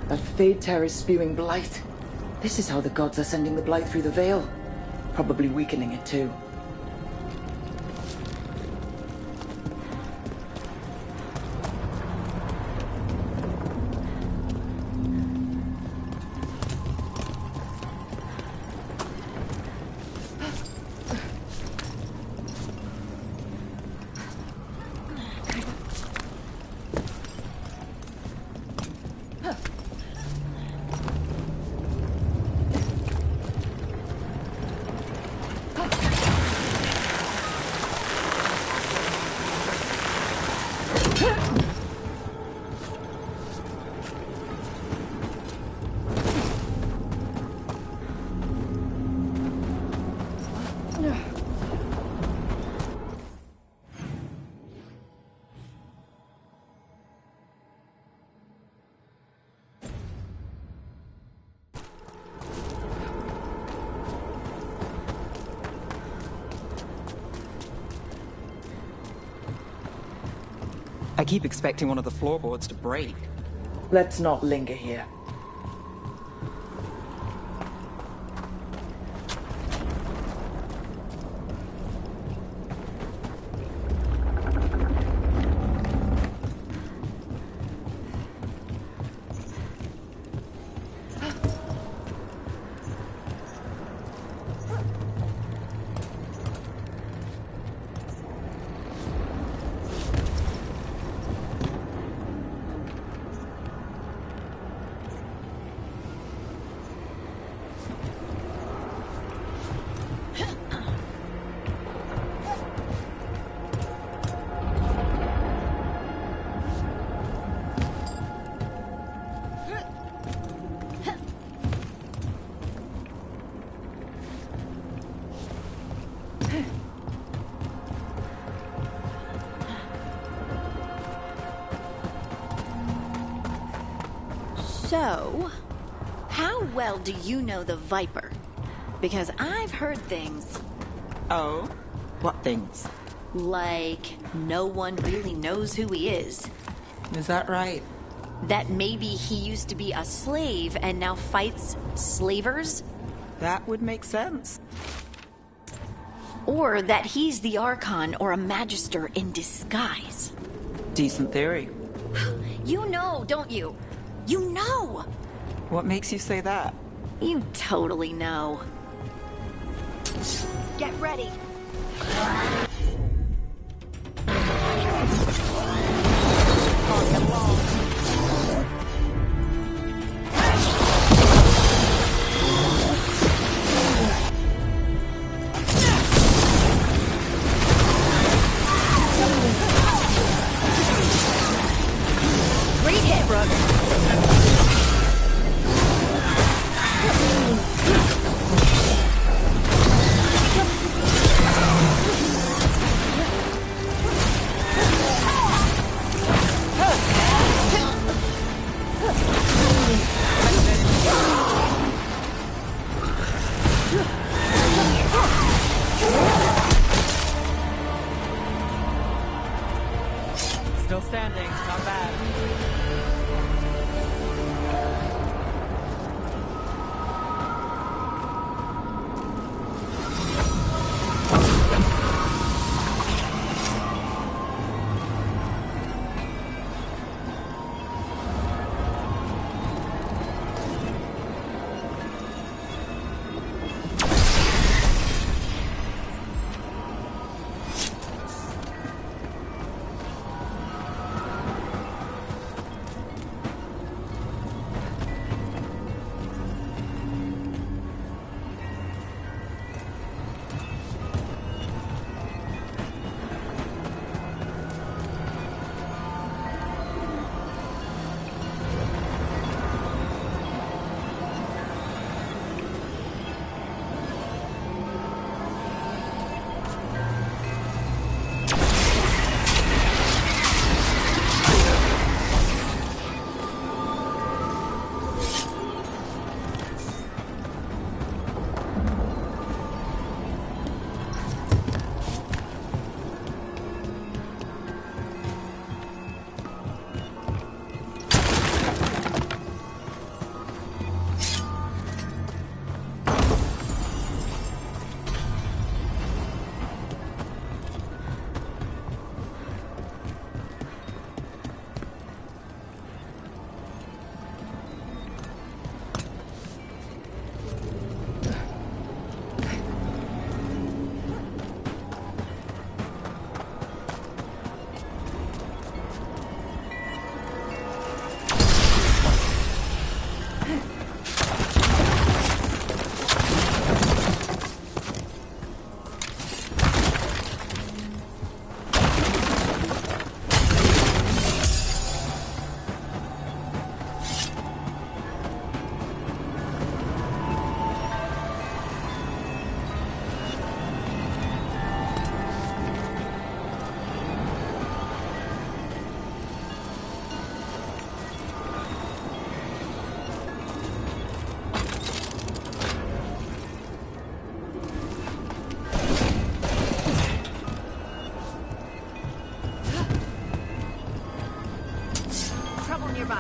That Fade Tear is spewing blight. This is how the gods are sending the blight through the veil. Probably weakening it too. I keep expecting one of the floorboards to break. Let's not linger here. So, how well do you know the Viper? Because I've heard things. Oh? What things? Like, no one really knows who he is. Is that right? That maybe he used to be a slave and now fights slavers? That would make sense. Or that he's the Archon or a Magister in disguise. Decent theory. You know, don't you? You know! What makes you say that? You totally know. Get ready. Great hit, brother. Still standing, not bad.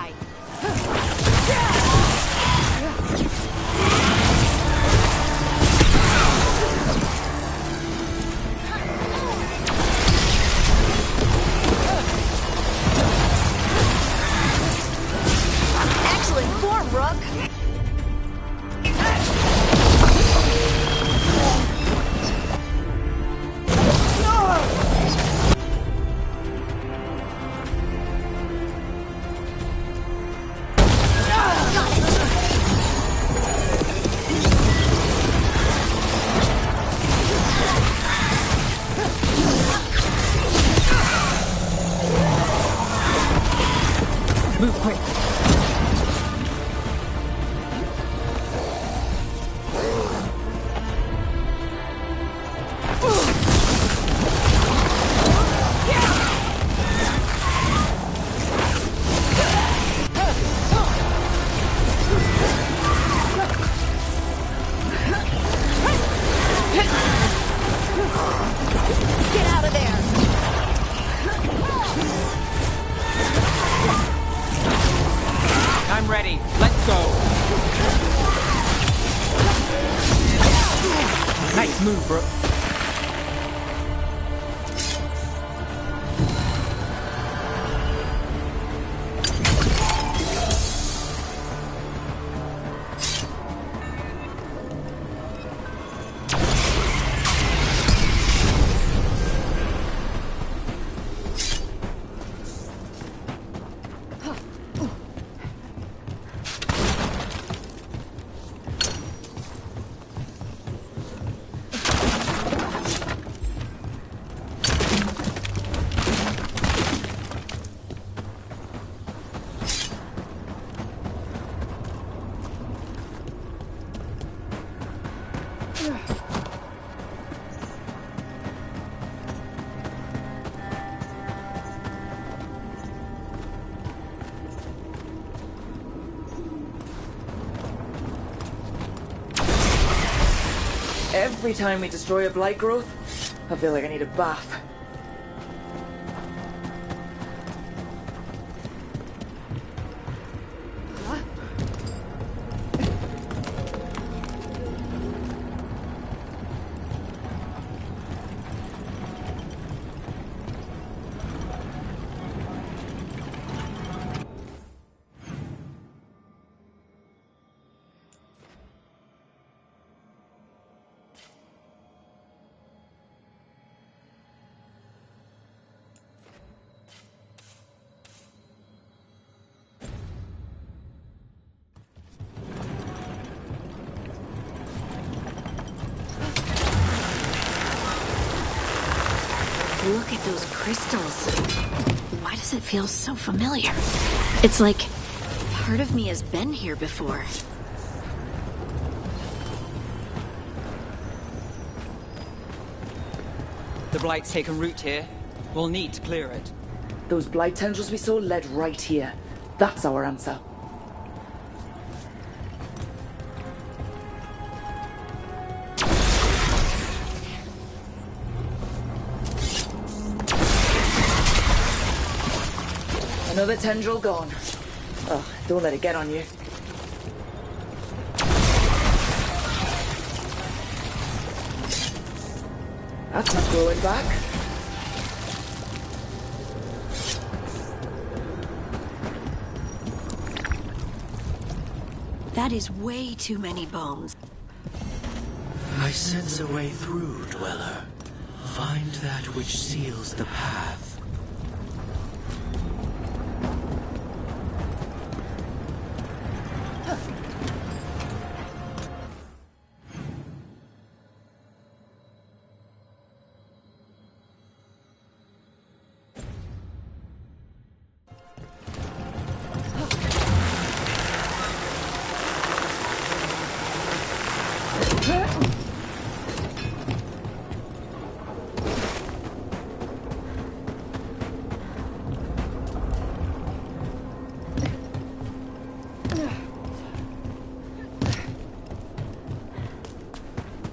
die. Excellent form, Rook. Move quick. Get out of there. I'm ready. Let's go. Nice move, bro. Every time we destroy a blight growth, I feel like I need a bath. Look at those crystals. Why does it feel so familiar? It's like part of me has been here before. The Blight's taken root here. We'll need to clear it. Those blight tendrils we saw led right here. That's our answer. Another tendril gone. Oh, don't let it get on you. That's not growing back. That is way too many bones. I sense a way through, Dweller. Find that which seals the path.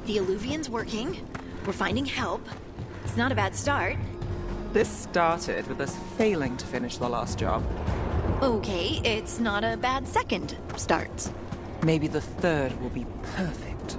The Alluvian's working. We're finding help. It's not a bad start. This started with us failing to finish the last job. Okay, it's not a bad second start. Maybe the third will be perfect.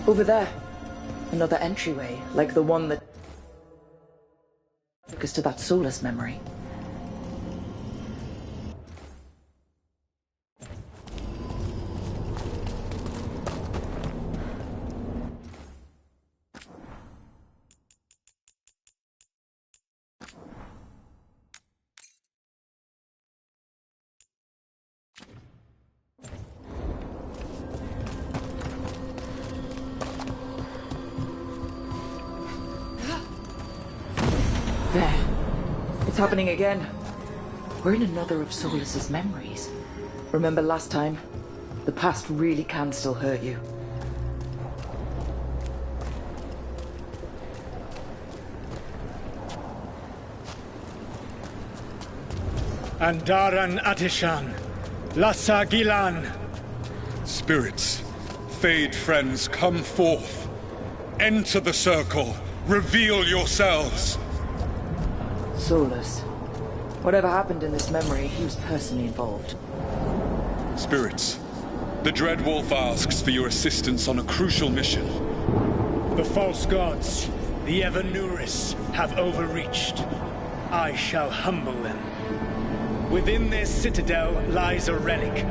Over there. Another entryway, like the one that took us to that Solus memory. There. It's happening again. We're in another of Solus's memories. Remember last time? The past really can still hurt you. Andaran Atishan, Lassa Gilan. Spirits, Fade friends, come forth. Enter the circle. Reveal yourselves. Solus. Whatever happened in this memory, he was personally involved. Spirits, the Dread Wolf asks for your assistance on a crucial mission. The false gods, the Evanuris, have overreached. I shall humble them. Within their citadel lies a relic,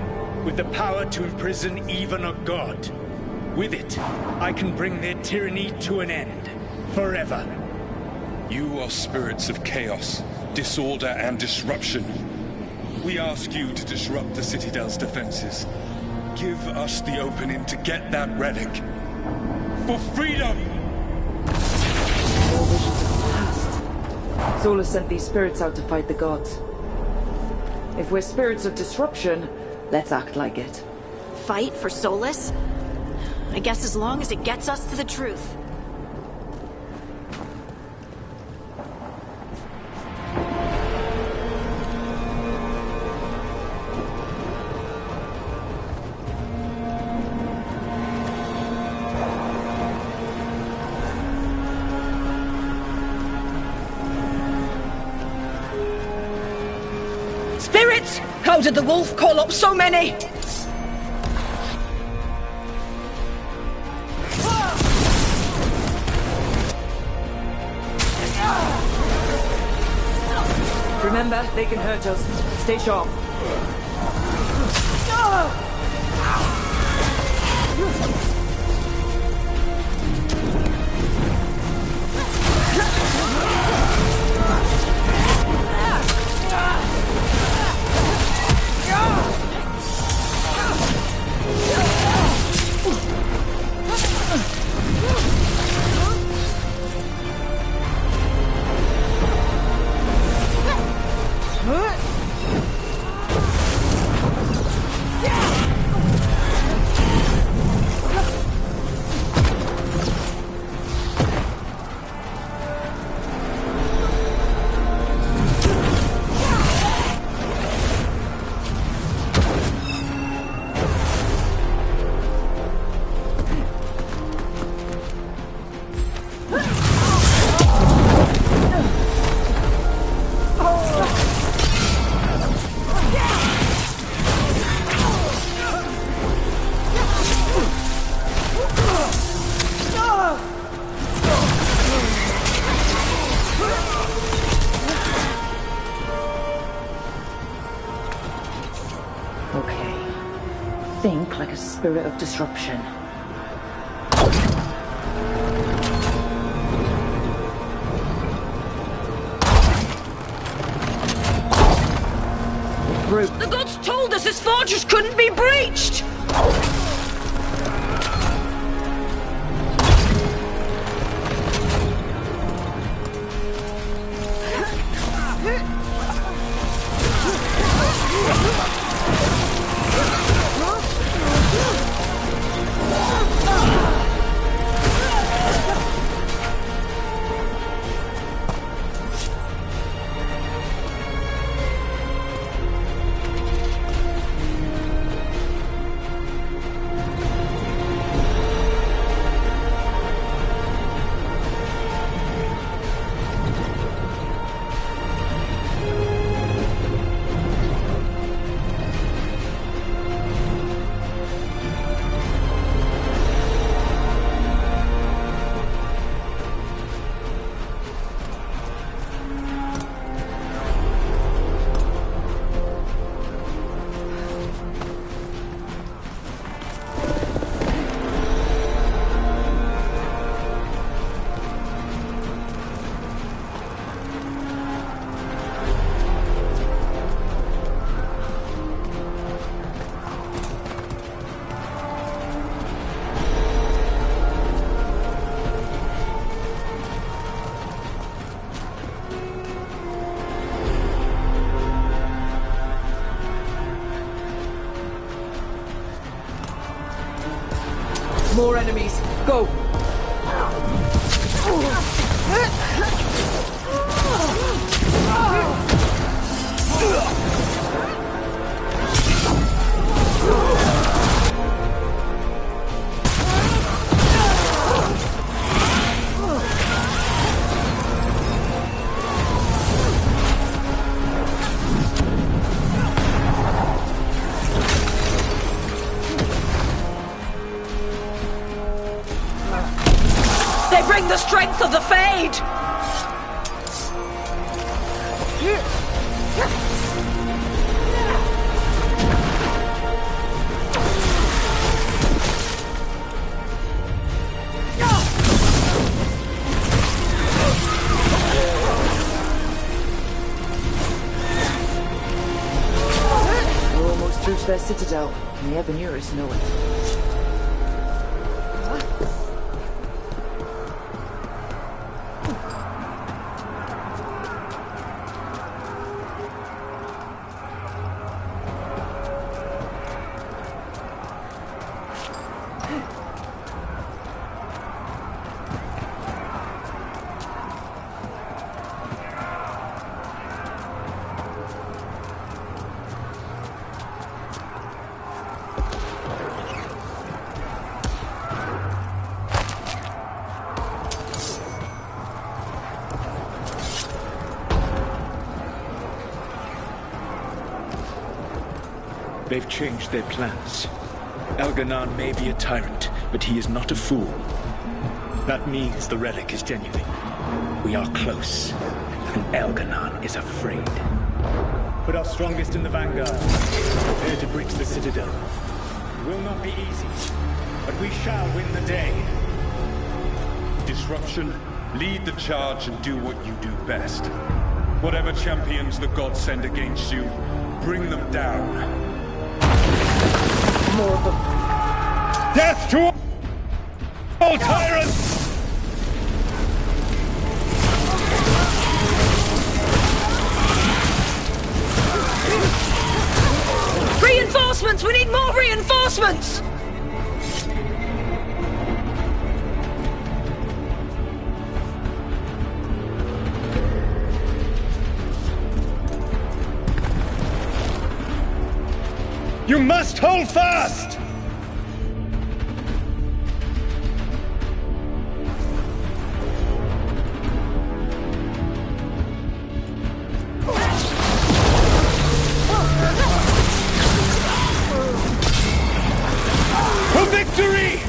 with the power to imprison even a god. With it, I can bring their tyranny to an end, forever. You are spirits of chaos, disorder, and disruption. We ask you to disrupt the Citadel's defenses. Give us the opening to get that relic. For freedom! More visions of the past. Solus sent these spirits out to fight the gods. If we're spirits of disruption, let's act like it. Fight for Solus? I guess as long as it gets us to the truth. Spirits! How did the wolf call up so many? Remember, they can hurt us. Stay sharp. Think like a spirit of disruption. The gods told us this fortress couldn't be breached! More enemies. Go! They bring the strength of the Fade! We're almost through to their citadel, and the Evanurus know it. They've changed their plans. Elganon may be a tyrant, but he is not a fool. That means the relic is genuine. We are close, and Elganon is afraid. Put our strongest in the vanguard. Prepare to breach the citadel. It will not be easy, but we shall win the day. Disruption, lead the charge and do what you do best. Whatever champions the gods send against you, bring them down. More of them. Death to all tyrants! Reinforcements! We need more reinforcements! You must hold fast! For victory!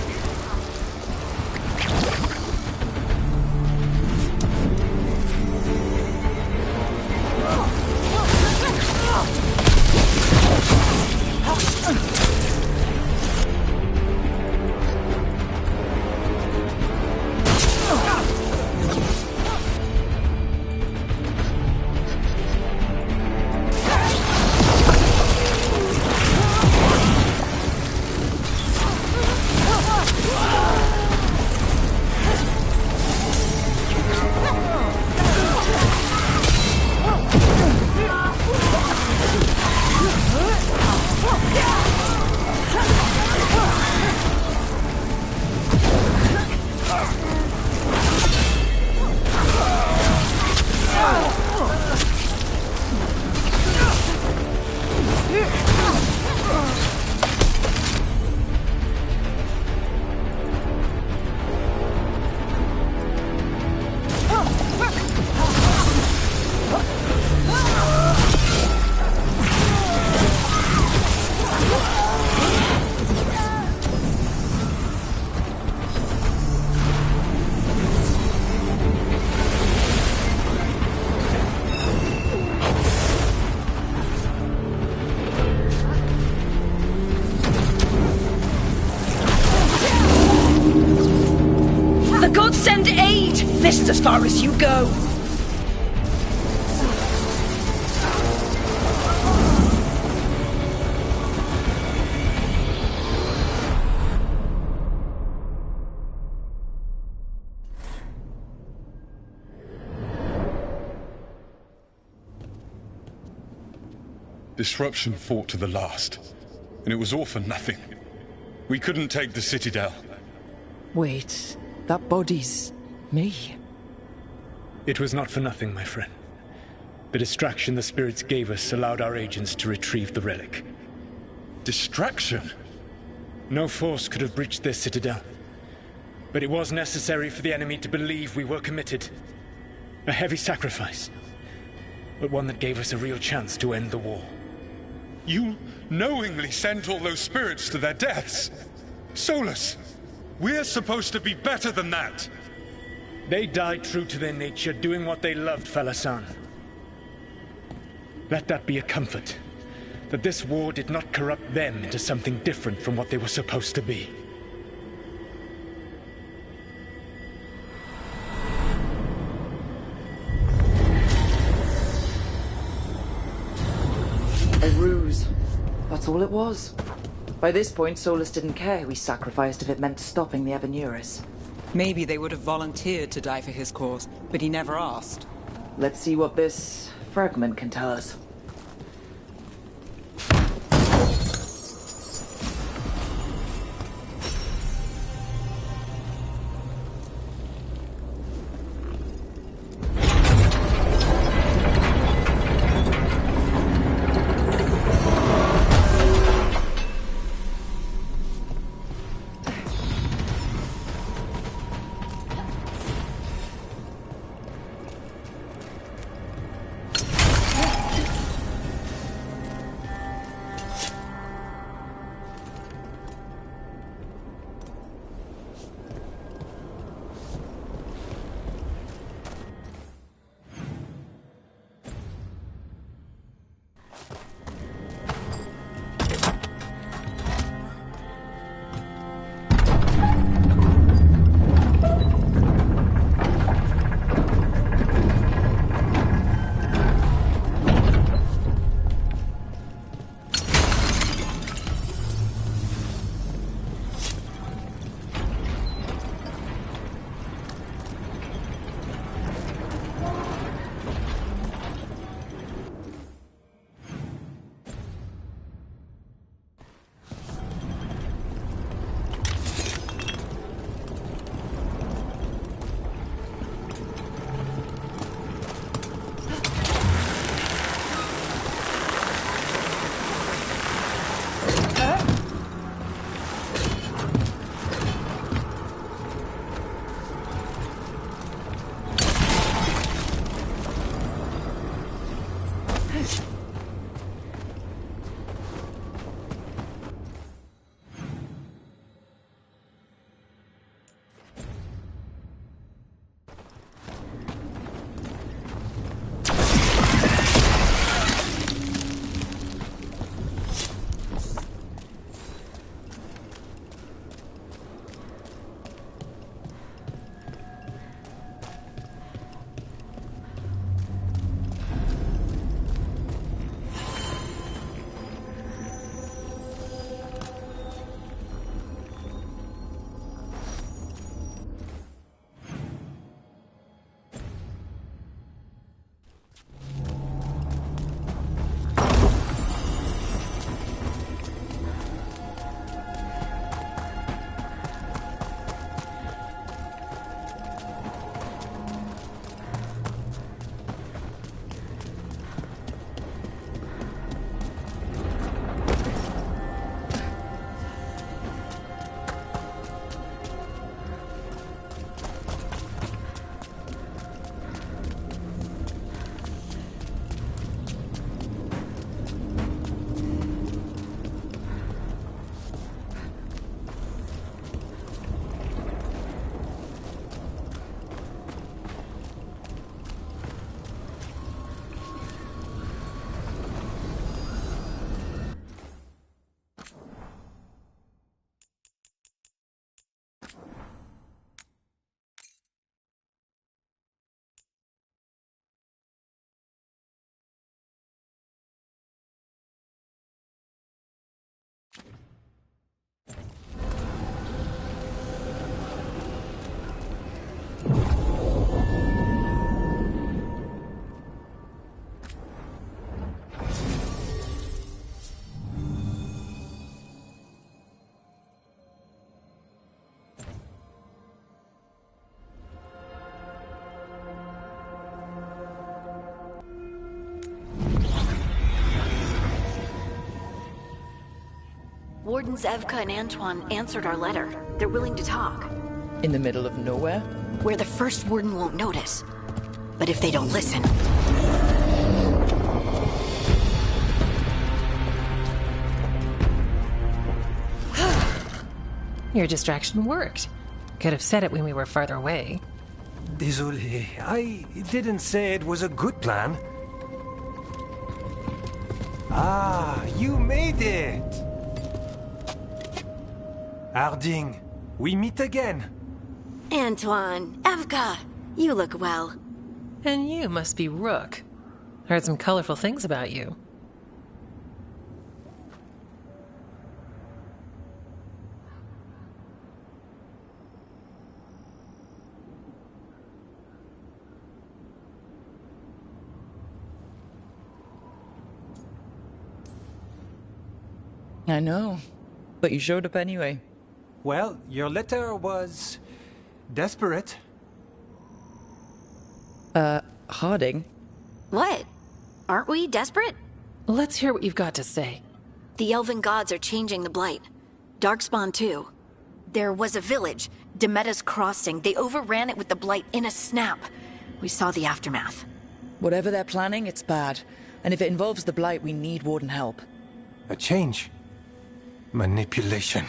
Send aid! This is as far as you go! Disruption fought to the last, and it was all for nothing. We couldn't take the Citadel. Wait, that body's me. It was not for nothing, my friend. The distraction the spirits gave us allowed our agents to retrieve the relic. Distraction? No force could have breached this citadel. But it was necessary for the enemy to believe we were committed. A heavy sacrifice, but one that gave us a real chance to end the war. You knowingly sent all those spirits to their deaths? Solus, we're supposed to be better than that! They died true to their nature, doing what they loved, Falasan. Let that be a comfort, that this war did not corrupt them into something different from what they were supposed to be. A ruse. That's all it was. By this point, Solus didn't care who he sacrificed if it meant stopping the Evanurus. Maybe they would have volunteered to die for his cause, but he never asked. Let's see what this fragment can tell us. Wardens Evka and Antoine answered our letter. They're willing to talk. In the middle of nowhere? Where the first warden won't notice. But if they don't listen... Your distraction worked. Could have said it when we were farther away. Désolé, I didn't say it was a good plan. Ah, you made it! Harding, we meet again. Antoine, Evka, you look well. And you must be Rook. Heard some colorful things about you. I know, but you showed up anyway. Well, your letter was... desperate. Harding? What? Aren't we desperate? Let's hear what you've got to say. The elven gods are changing the Blight. Darkspawn too. There was a village, Demeta's Crossing. They overran it with the Blight in a snap. We saw the aftermath. Whatever they're planning, it's bad. And if it involves the Blight, we need Warden help. A change. Manipulation.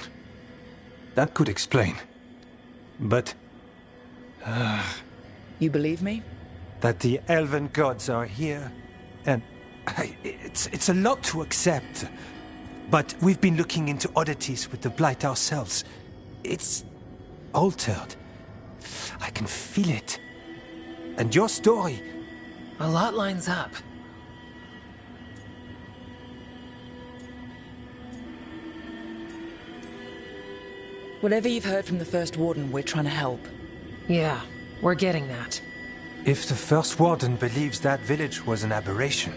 That could explain. But... You believe me? That the elven gods are here, and... It's a lot to accept. But we've been looking into oddities with the Blight ourselves. It's... altered. I can feel it. And your story... A lot lines up. Whatever you've heard from the First Warden, we're trying to help. Yeah, we're getting that. If the First Warden believes that village was an aberration,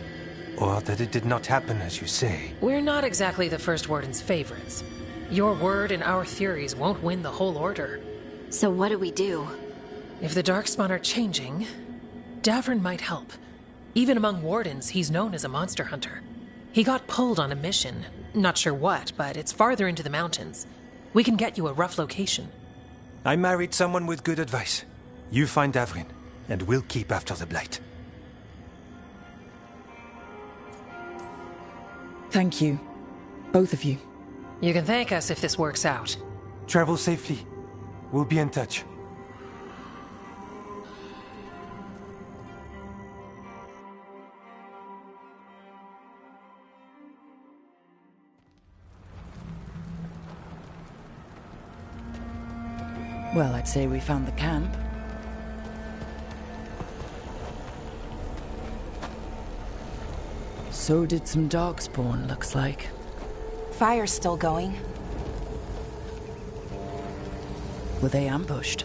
or that it did not happen as you say... We're not exactly the First Warden's favorites. Your word and our theories won't win the whole order. So what do we do? If the Darkspawn are changing, Davrin might help. Even among Wardens, he's known as a monster hunter. He got pulled on a mission. Not sure what, but it's farther into the mountains. We can get you a rough location. I married someone with good advice. You find Davrin, and we'll keep after the Blight. Thank you. Both of you. You can thank us if this works out. Travel safely. We'll be in touch. Well, I'd say we found the camp. So did some Darkspawn, looks like. Fire's still going. Were they ambushed?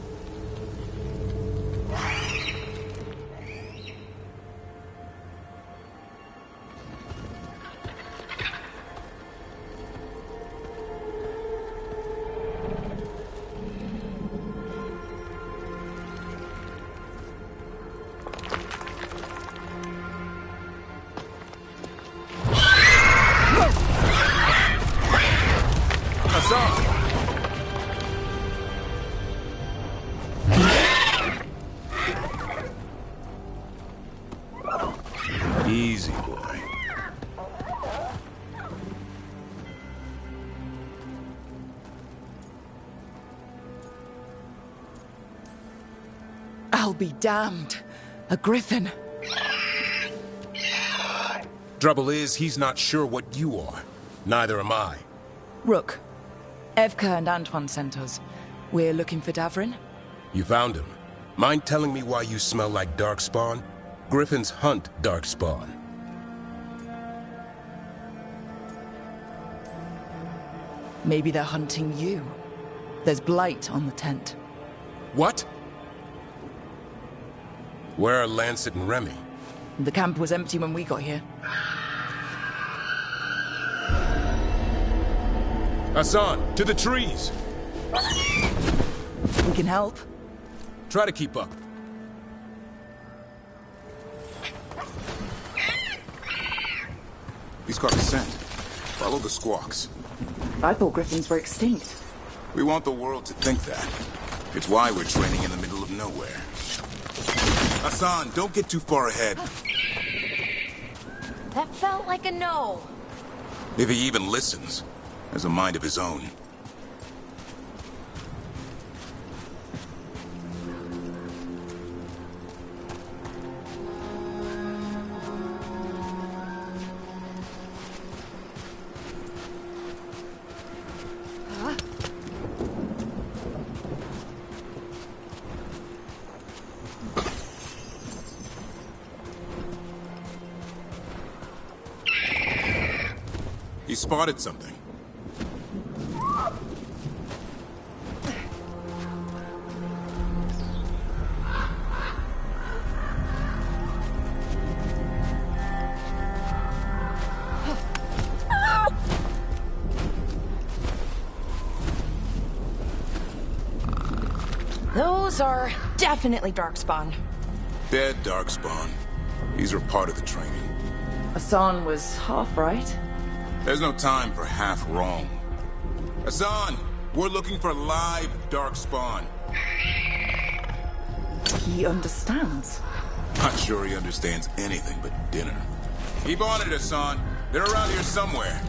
Easy, boy. I'll be damned. A griffin. Trouble is, he's not sure what you are. Neither am I. Rook. Evka and Antoine sent us. We're looking for Davrin. You found him. Mind telling me why you smell like Darkspawn? Griffins hunt Darkspawn. Maybe they're hunting you. There's Blight on the tent. What? Where are Lancet and Remy? The camp was empty when we got here. Hassan, to the trees! We can help. Try to keep up. He's got a scent. Follow the squawks. I thought griffins were extinct. We want the world to think that. It's why we're training in the middle of nowhere. Hassan, don't get too far ahead. That felt like a no. If he even listens, has a mind of his own. He spotted something. Those are definitely Darkspawn. Dead Darkspawn. These are part of the training. Hassan was half right. There's no time for half wrong. Hassan, we're looking for live Darkspawn. He understands. Not sure he understands anything but dinner. Keep on it, Hassan. They're around here somewhere.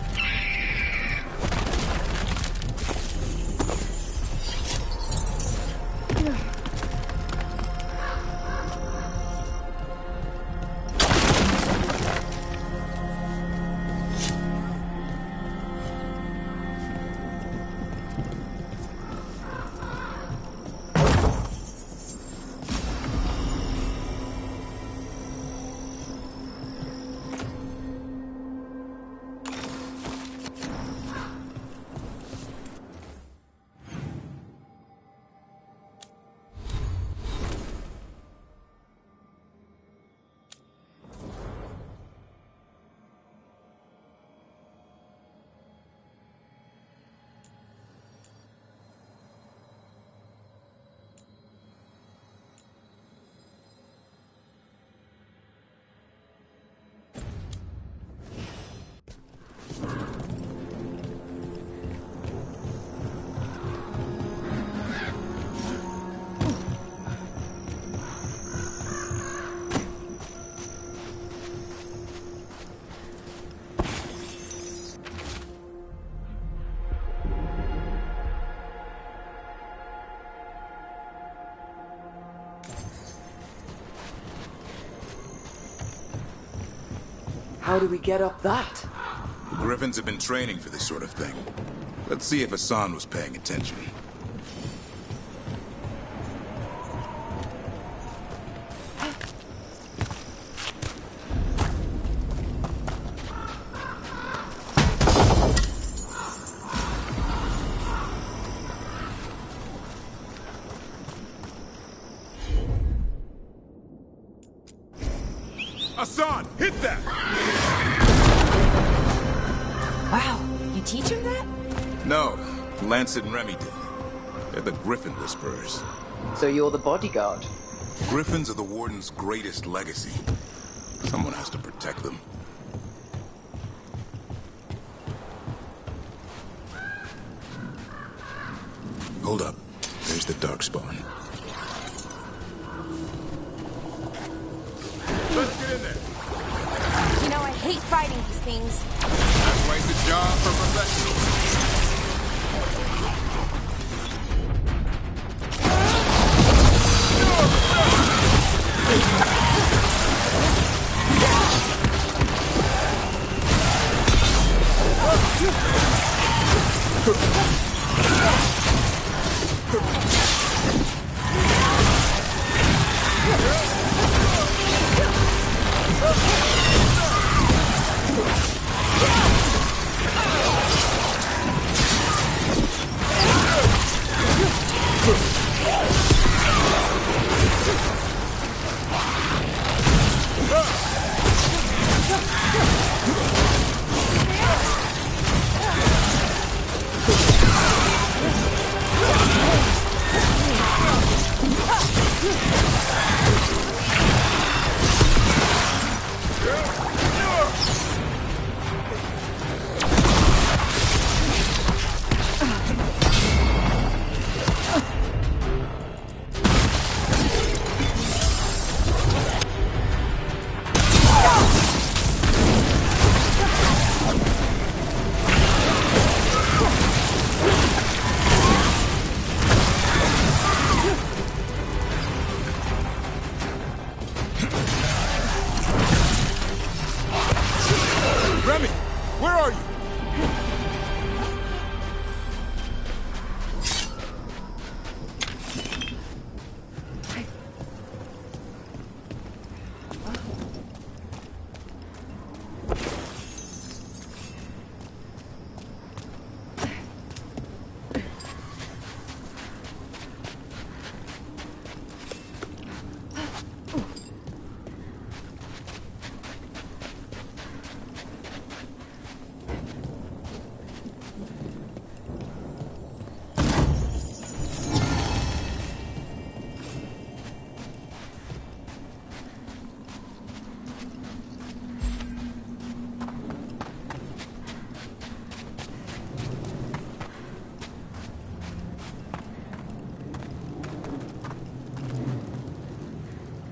How do we get up that? The Griffins have been training for this sort of thing. Let's see if Hassan was paying attention. Hassan, hit that! Wow, you teach him that? No, Lancet and Remy did. They're the Griffin Whisperers. So you're the bodyguard? Griffins are the Warden's greatest legacy. Someone has to protect them. Hold up. There's the Darkspawn. Let's get in there. You know, I hate fighting these things. That's why it's a job for professionals.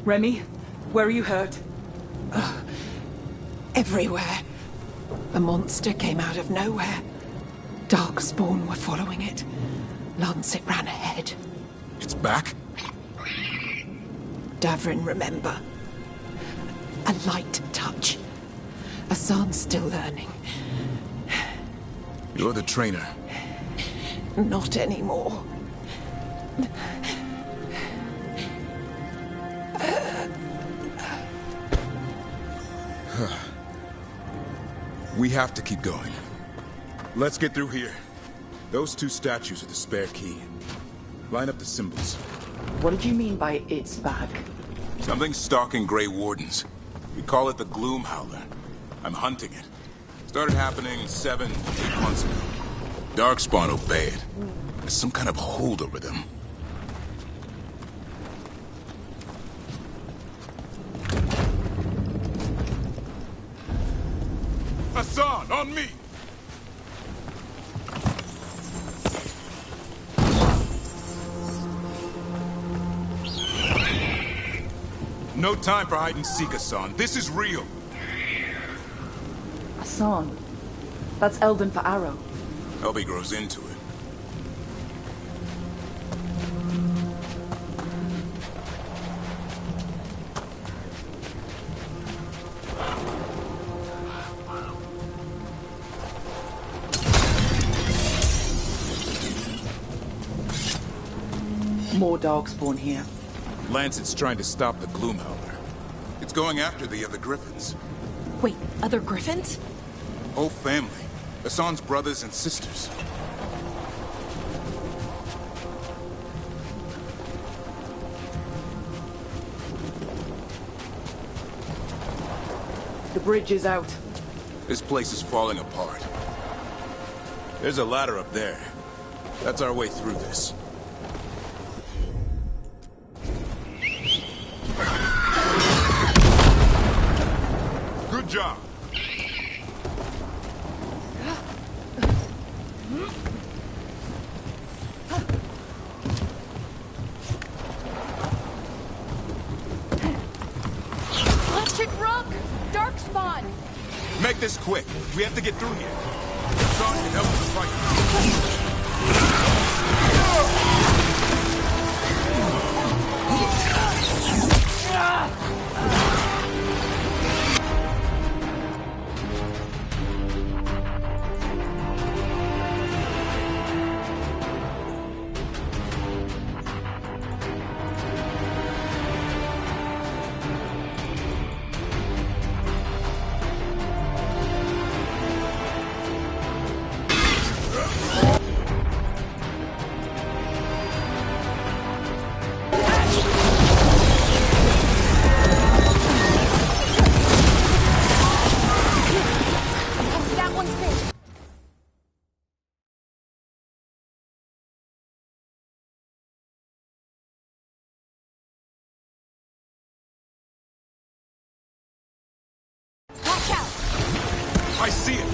Remy, where are you hurt? Everywhere. The monster came out of nowhere. Darkspawn were following it. Lancet ran ahead. It's back? Davrin, remember. A light touch. Hassan's still learning. You're the trainer. Not anymore. We have to keep going. Let's get through here. Those two statues are the spare key. Line up the symbols. What did you mean by it's back? Something's stalking Grey Wardens. We call it the Gloom Howler. I'm hunting it. Started happening 7, 8 months ago. Darkspawn obey it. There's some kind of hold over them. Hassan, on me! No time for hide and seek, Hassan. This is real. Hassan. That's Elven for arrow. Elby grows into it. More Darkspawn here. Lancet's trying to stop the Gloom Howler. It's going after the other Griffins. Wait, other Griffins? Whole family. Hassan's brothers and sisters. The bridge is out. This place is falling apart. There's a ladder up there. That's our way through this. Good job. Electric Rock! Darkspawn! Make this quick. We have to get through here. Hassan can help us fight. I see it!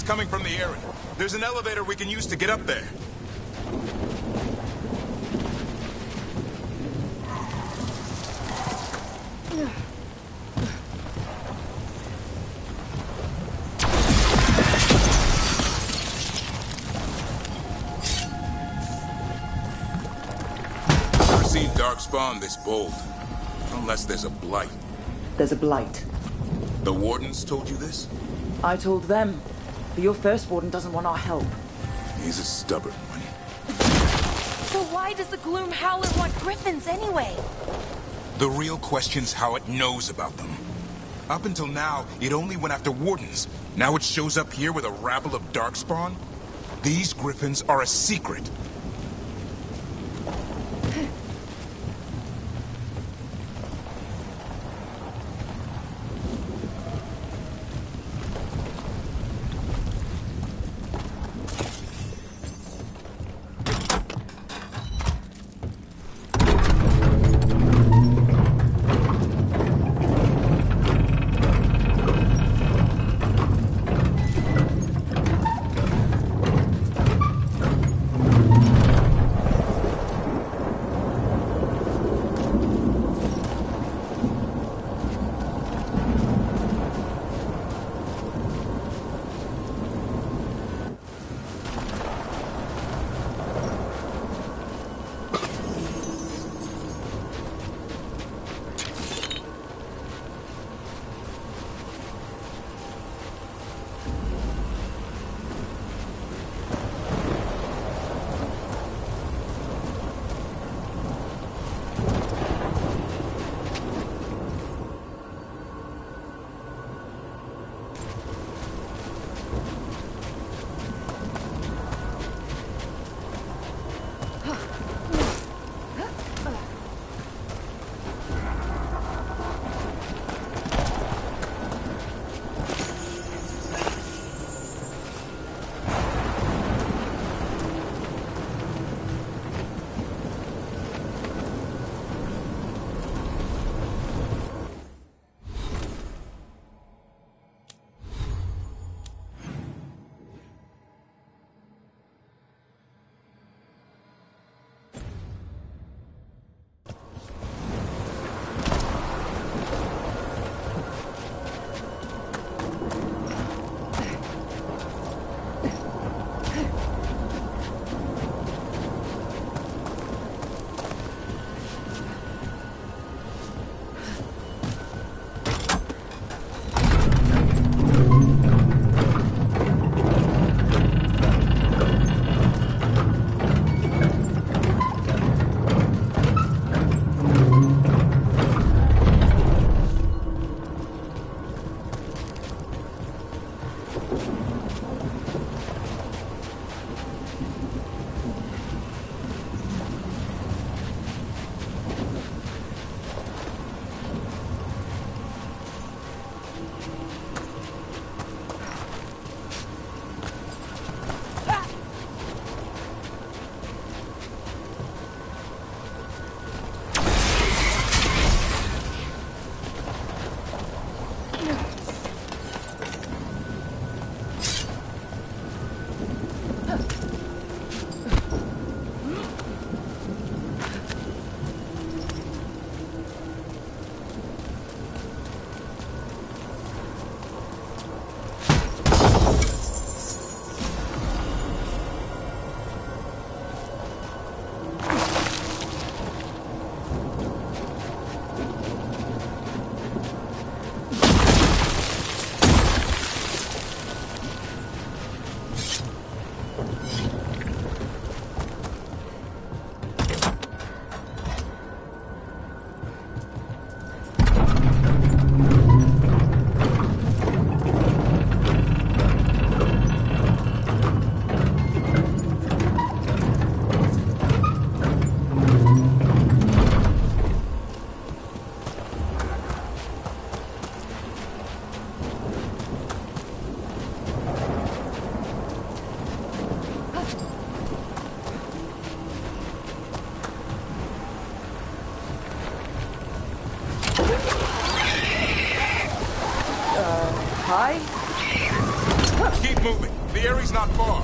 It's coming from the Aaron. There's an elevator we can use to get up there. Never seen Darkspawn this bold. Unless there's a Blight. There's a Blight. The Wardens told you this? I told them. But your first Warden doesn't want our help. He's a stubborn one. So why does the Gloom Howler want Griffins anyway? The real question's how it knows about them. Up until now, it only went after Wardens. Now it shows up here with a rabble of Darkspawn? These Griffins are a secret. The area's not far.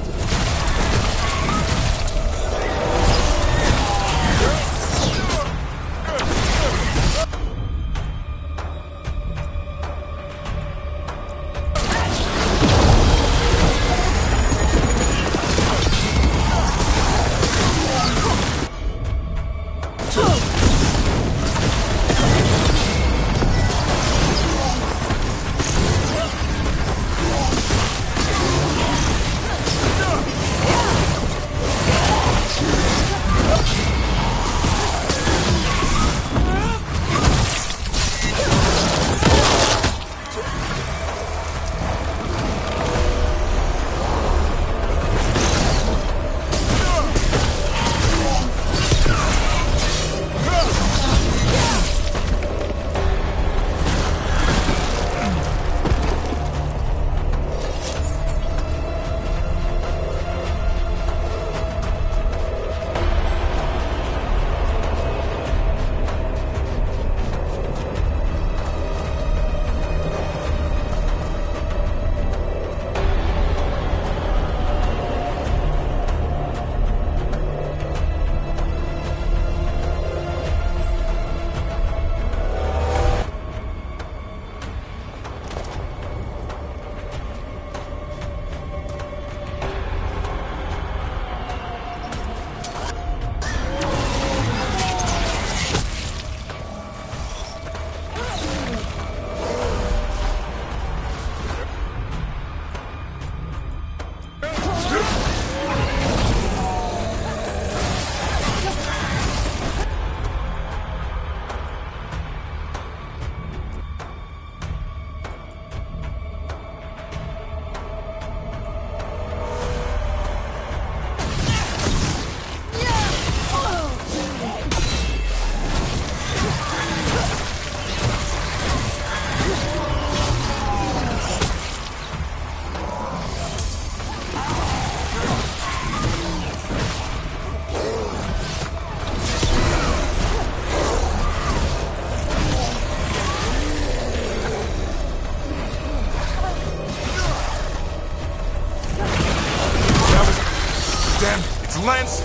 Lance,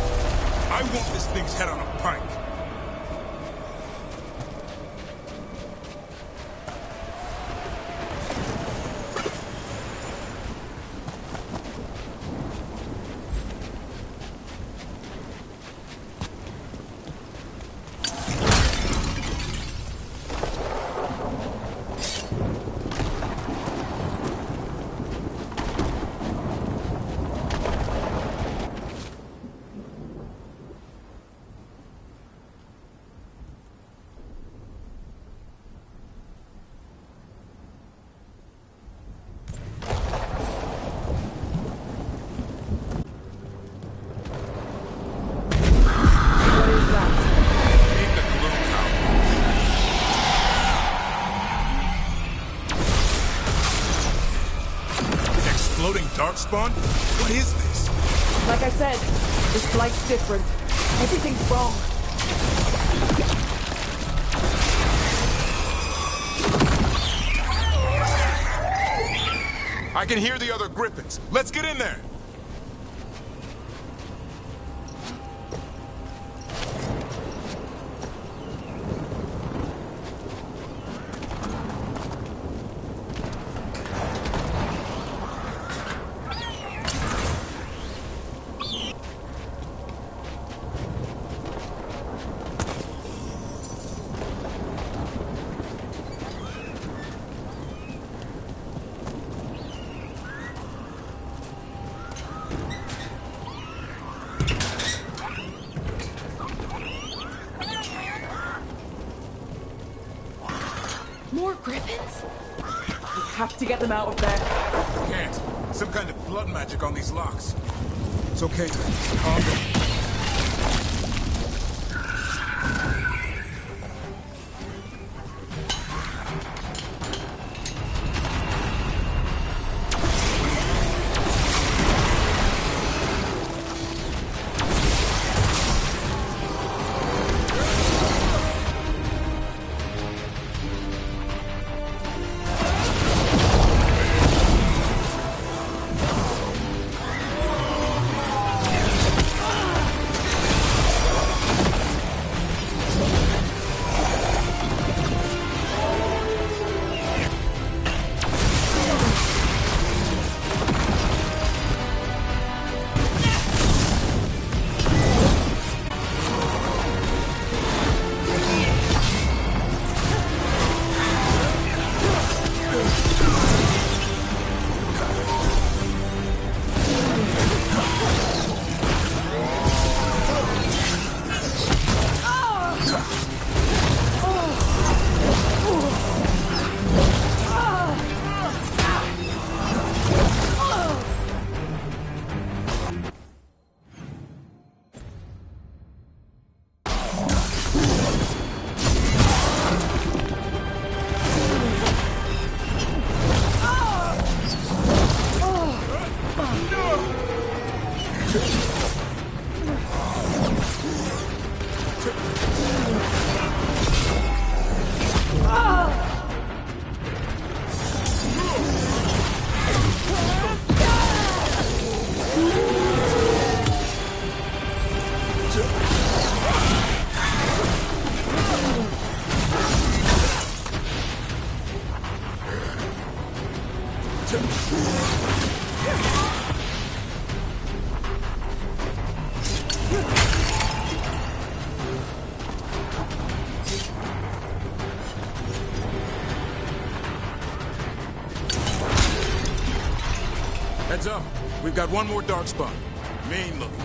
I want this thing's head on a pike. Darkspawn? What is this? Like I said, this blight's different. Everything's wrong. I can hear the other griffins. Let's get in there. More griffins? We have to get them out of there. Can't. Some kind of blood magic on these locks. It's okay. Calm down. Heads up. We've got one more dark spot. Main looking.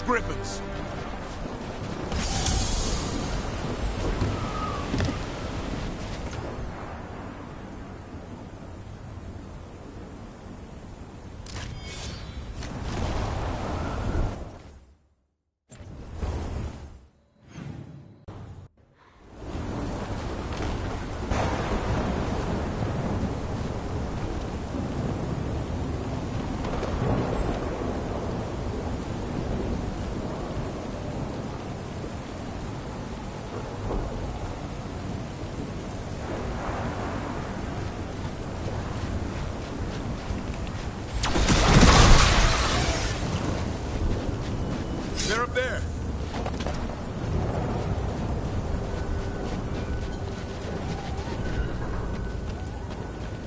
Griffins. They're up there.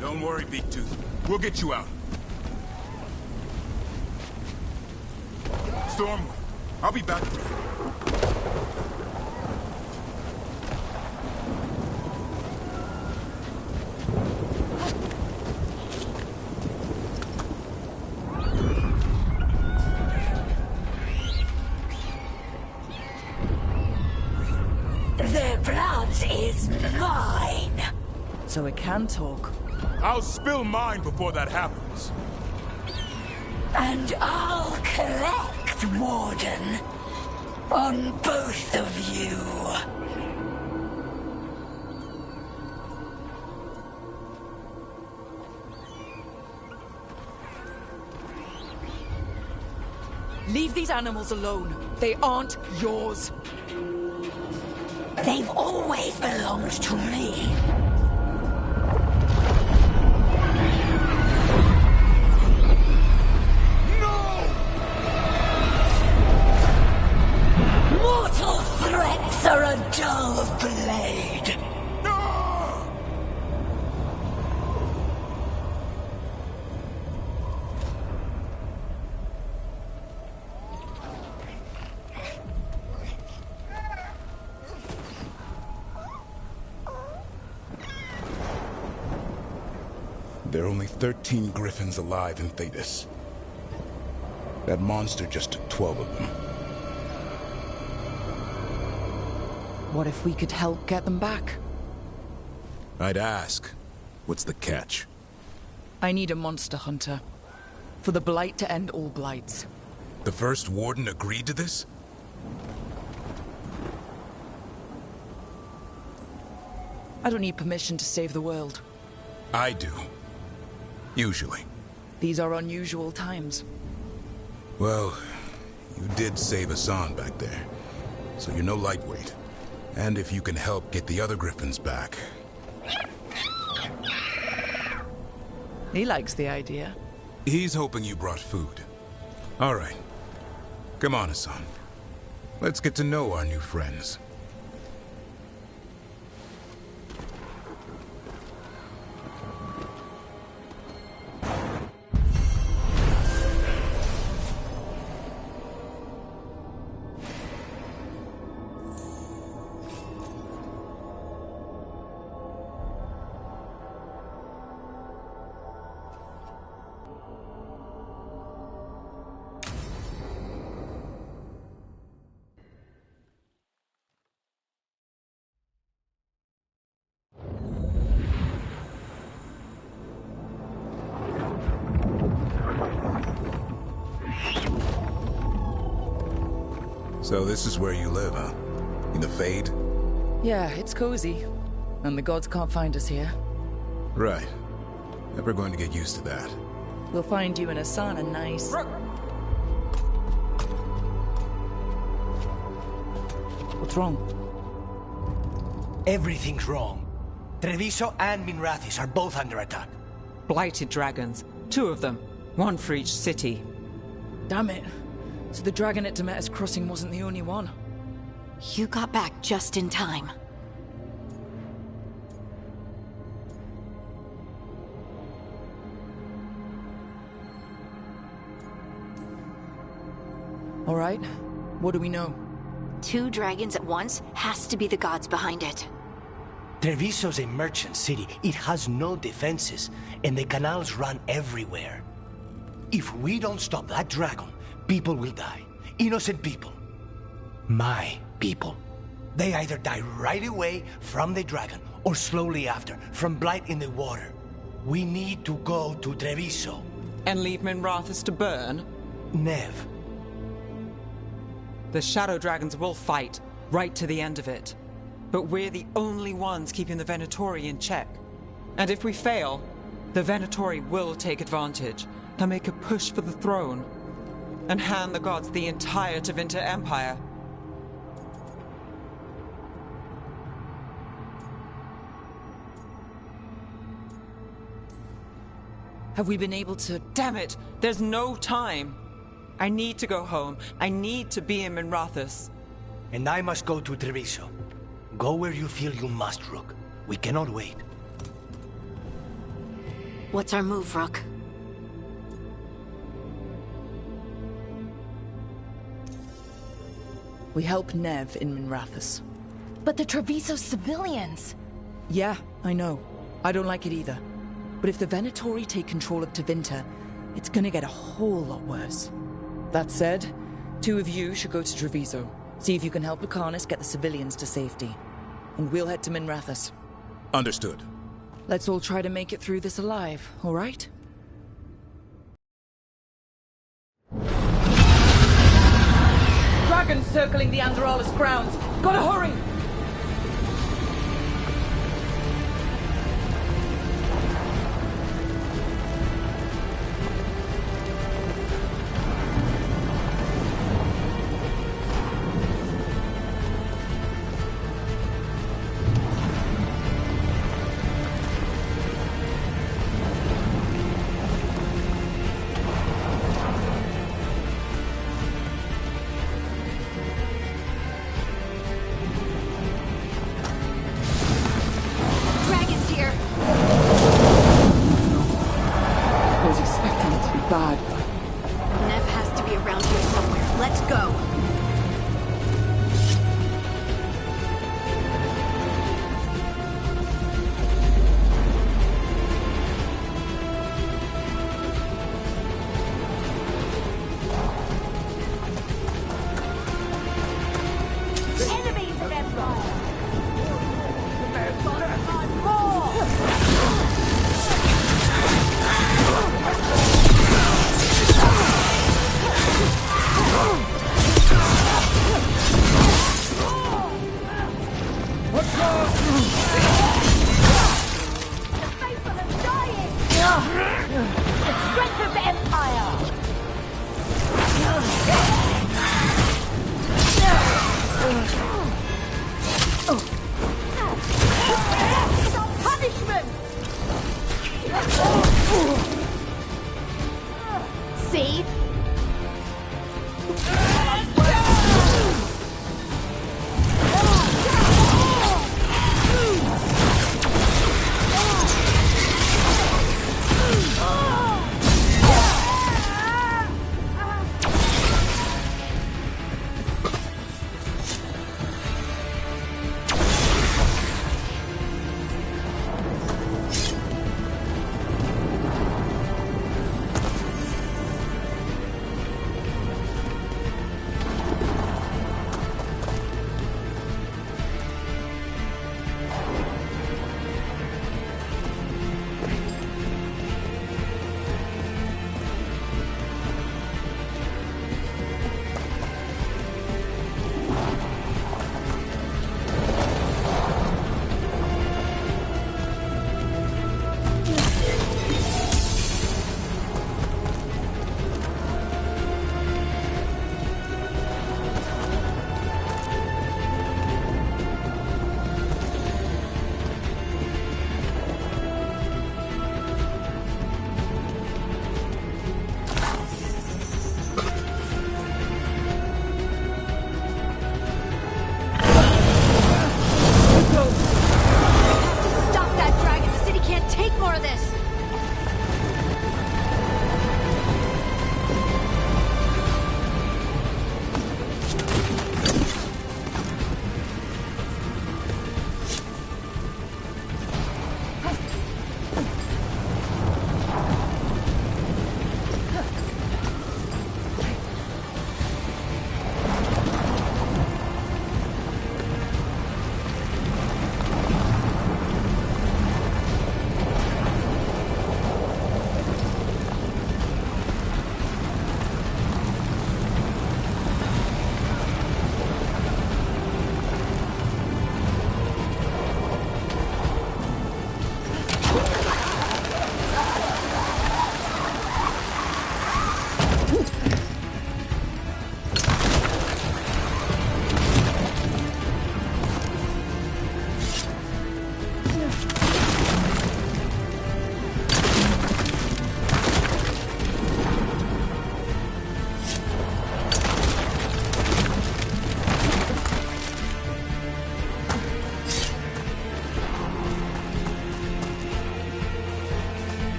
Don't worry, Big Tooth. We'll get you out. Storm, I'll be back for you. The blood is mine. So it can talk. I'll spill mine before that happens. And I'll collect, Warden, on both of you. Leave these animals alone. They aren't yours. They've always belonged to me. Mortal threats are a dull blade. There are only 13 Griffins alive in Thetis. That monster just took 12 of them. What if we could help get them back? I'd ask. What's the catch? I need a monster hunter. For the Blight to end all blights. The first warden agreed to this? I don't need permission to save the world. I do. Usually. These are unusual times. Well, you did save Hassan back there, so you're no lightweight. And if you can help get the other Griffins back... He likes the idea. He's hoping you brought food. All right. Come on, Hassan. Let's get to know our new friends. So this is where you live, huh? In the Fade? Yeah, it's cozy. And the gods can't find us here. Right. Never going to get used to that. We'll find you and Hassan a nice... What's wrong? Everything's wrong. Treviso and Minrathis are both under attack. Blighted dragons. 2 of them. 1 for each city. Damn it. So the dragon at Demeter's Crossing wasn't the only one. You got back just in time. All right. What do we know? 2 dragons at once has to be the gods behind it. Treviso's a merchant city. It has no defenses, and the canals run everywhere. If we don't stop that dragon, people will die. Innocent people. My people. They either die right away from the dragon, or slowly after, from blight in the water. We need to go to Treviso. And leave Minrathis to burn? Nev. The Shadow Dragons will fight, right to the end of it. But we're the only ones keeping the Venatori in check. And if we fail, the Venatori will take advantage. They'll make a push for the throne. And hand the gods the entire Tevinter Empire. Have we been able to... Damn it! There's no time! I need to go home. I need to be in Minrathis. And I must go to Treviso. Go where you feel you must, Rook. We cannot wait. What's our move, Rook? We help Nev in Minrathis. But the Treviso civilians... Yeah, I know. I don't like it either. But if the Venatori take control of Tevinter, it's gonna get a whole lot worse. That said, 2 of you should go to Treviso. See if you can help Lucanus get the civilians to safety. And we'll head to Minrathis. Understood. Let's all try to make it through this alive, all right? Dragons circling the Androlis grounds! Gotta hurry! faithful are dying! The strength of the Empire! It's our punishment! See?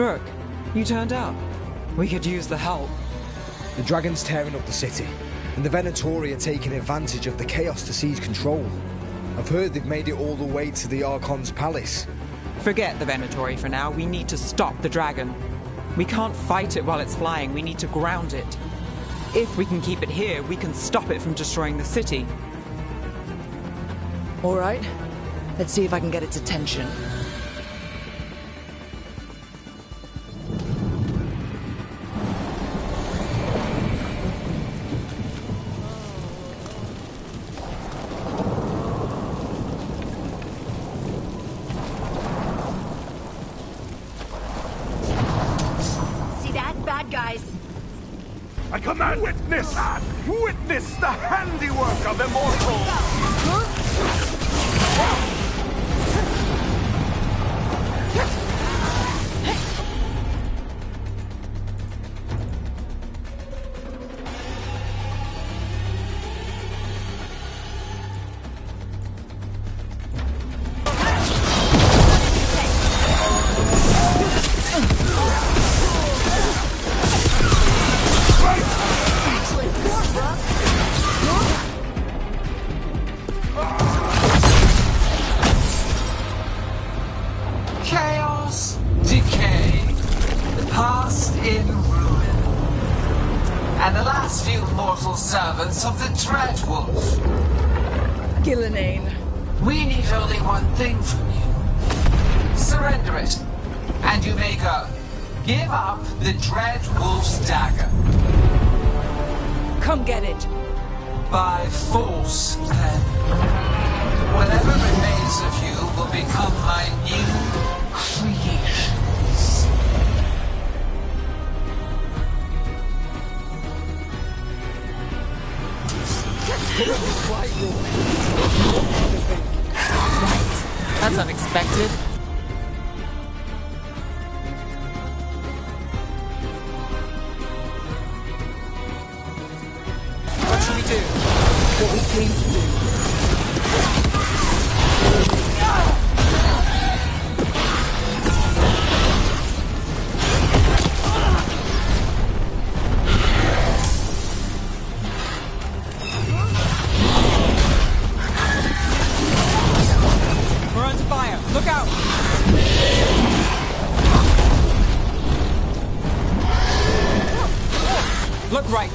Brooke, you turned up. We could use the help. The dragon's tearing up the city, and the Venatori are taking advantage of the chaos to seize control. I've heard they've made it all the way to the Archon's palace. Forget the Venatori for now. We need to stop the dragon. We can't fight it while it's flying. We need to ground it. If we can keep it here, we can stop it from destroying the city. All right. Let's see if I can get its attention. I command witness! Witness the handiwork of immortals! mortal servants of the Dreadwolf. Gillenane. We need only one thing from you. Surrender it, and you may go. Give up the Dreadwolf's dagger. Come get it. By force, then. Whatever remains of you will become my new creations. That's unexpected. What should we do? What we came to do. We're under fire. Look out! Look right.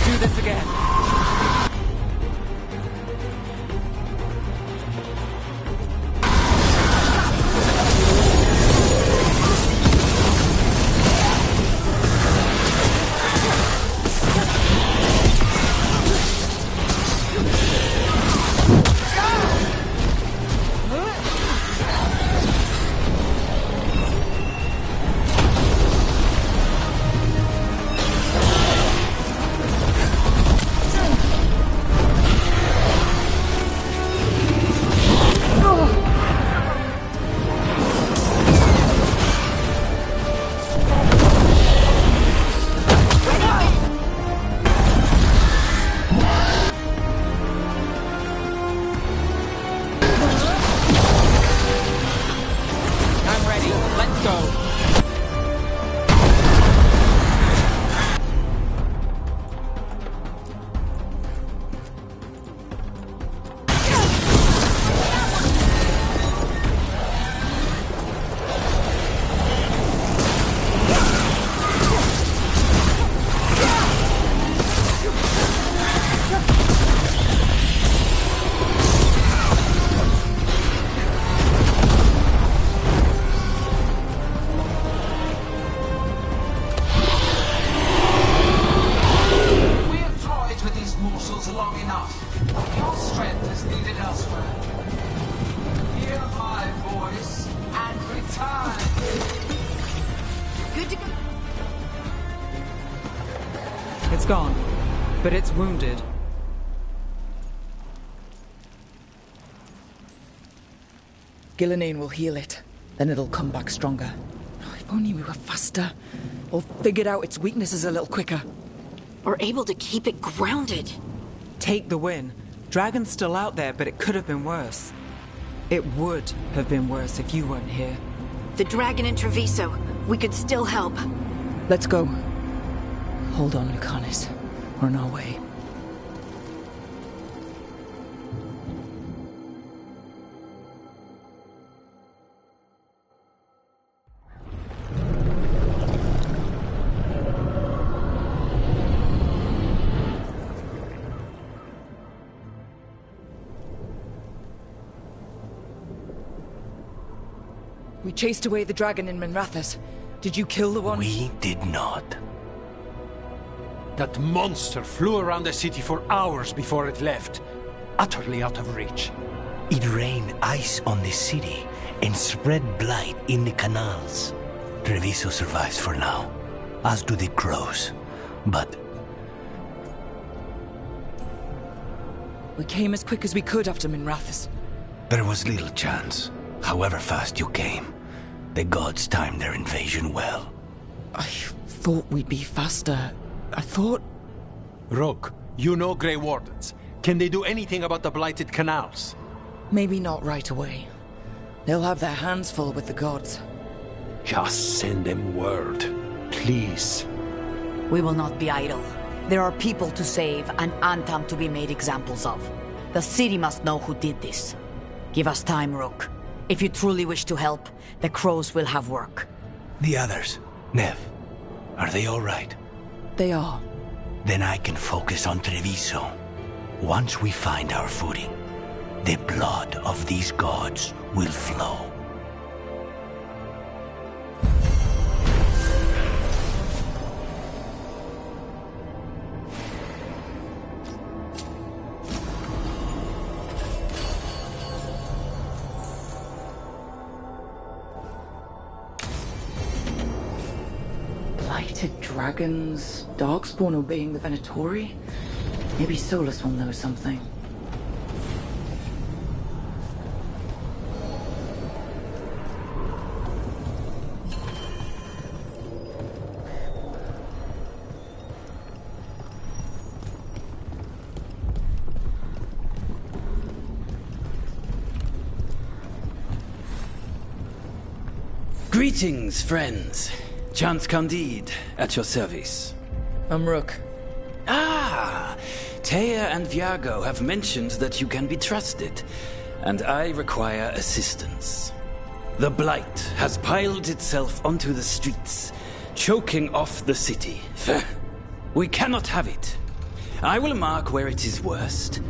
Do this again. I'm ready. Let's go. We have toyed with these morsels long enough. Your strength is needed elsewhere. Hear my voice and return. Good to go. It's gone, but it's wounded. Gillenane will heal it. Then it'll come back stronger. Oh, if only we were faster. Or figured out its weaknesses a little quicker. Or able to keep it grounded. Take the win. Dragon's still out there, but it could have been worse. It would have been worse if you weren't here. The dragon in Treviso. We could still help. Let's go. Hold on, Lucanis. We're on our way. We chased away the dragon in Minrathous. Did you kill the one? We did not. That monster flew around the city for hours before it left, utterly out of reach. It rained ice on the city and spread blight in the canals. Treviso survives for now, as do the crows. But we came as quick as we could after Minrathous. there was little chance. However fast you came, the gods timed their invasion well. I thought we'd be faster. I thought... Rogue, you know Grey Wardens. Can they do anything about the blighted canals? Maybe not right away. They'll have their hands full with the gods. Just send them word. Please. We will not be idle. There are people to save and Antam to be made examples of. The city must know who did this. Give us time, Rook. If you truly wish to help, the crows will have work. The others, Nev, are they all right? They are. Then I can focus on Treviso. Once we find our footing, the blood of these gods will flow. Blighted dragons, darkspawn obeying the Venatori? Maybe Solus will know something. Greetings, friends. Chance Candide, at your service. I'm Rook. Ah! Taya and Viago have mentioned that you can be trusted, and I require assistance. The Blight has piled itself onto the streets, choking off the city. We cannot have it. I will mark where it is worst.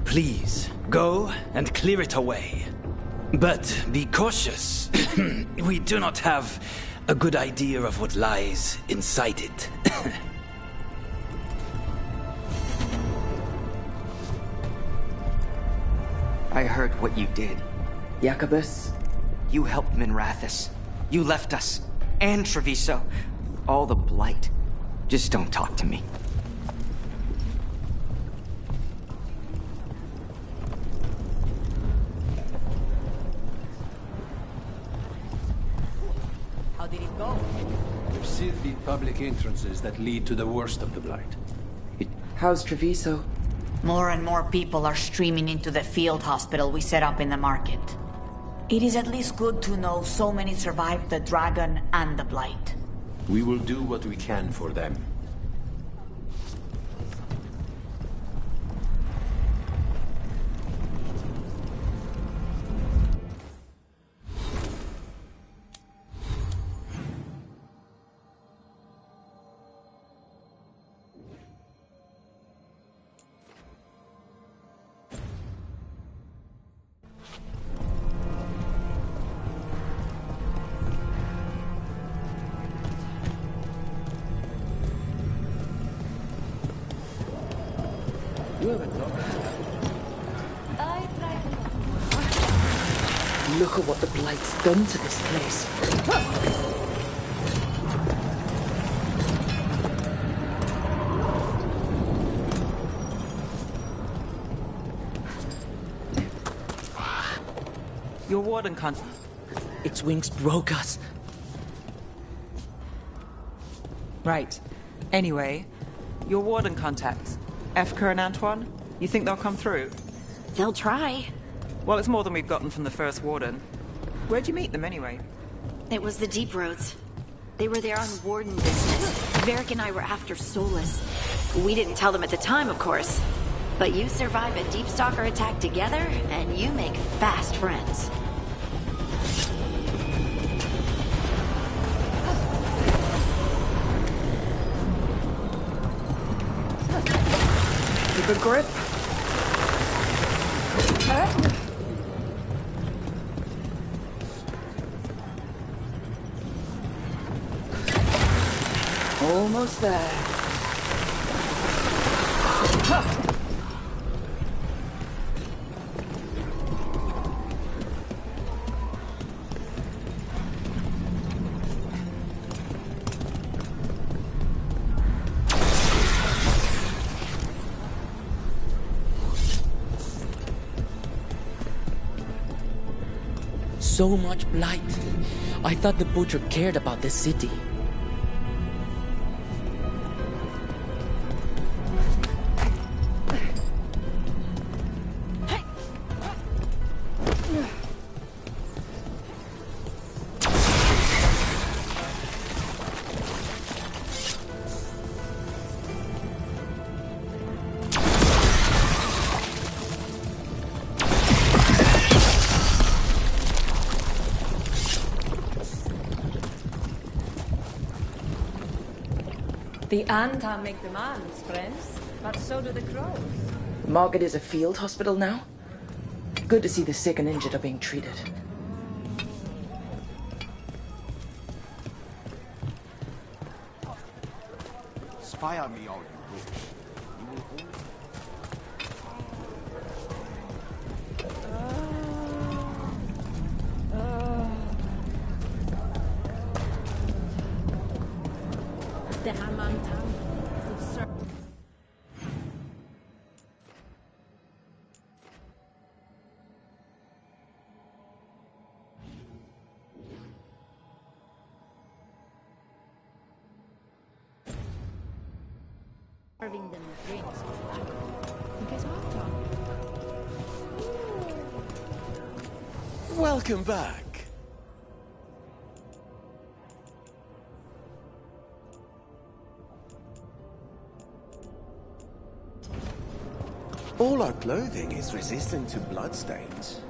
Please, go and clear it away. But be cautious. We do not have a good idea of what lies inside it. I heard what you did. Jacobus? You helped Minrathus. You left us. And Treviso. All the Blight. Just don't talk to me. How did it go? We've sealed the public entrances that lead to the worst of the Blight. How's Treviso? More and more people are streaming into the field hospital we set up in the market. It is at least good to know so many survived the dragon and the Blight. We will do what we can for them. Look at what the Blight's done to this place. Your warden can't... Its wings broke us. Right. Anyway, your warden contacts, Efka and Antoine, you think they'll come through? They'll try. Well, it's more than we've gotten from the first warden. Where'd you meet them anyway? It was the Deep Roads. They were there on warden business. Varric and I were after Solus. We didn't tell them at the time, of course. But you survive a Deep Stalker attack together, and you make fast friends. Keep a grip. Almost there. So much blight. I thought the Butcher cared about this city. The Anta make demands, friends, but so do the crows. The market is a field hospital now. Good to see the sick and injured are being treated. Spy on me all you wish. You will always... The Hammam town. Serving them drinks in case of talk. Welcome back. All our clothing is resistant to bloodstains.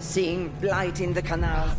Seeing blight in the canal.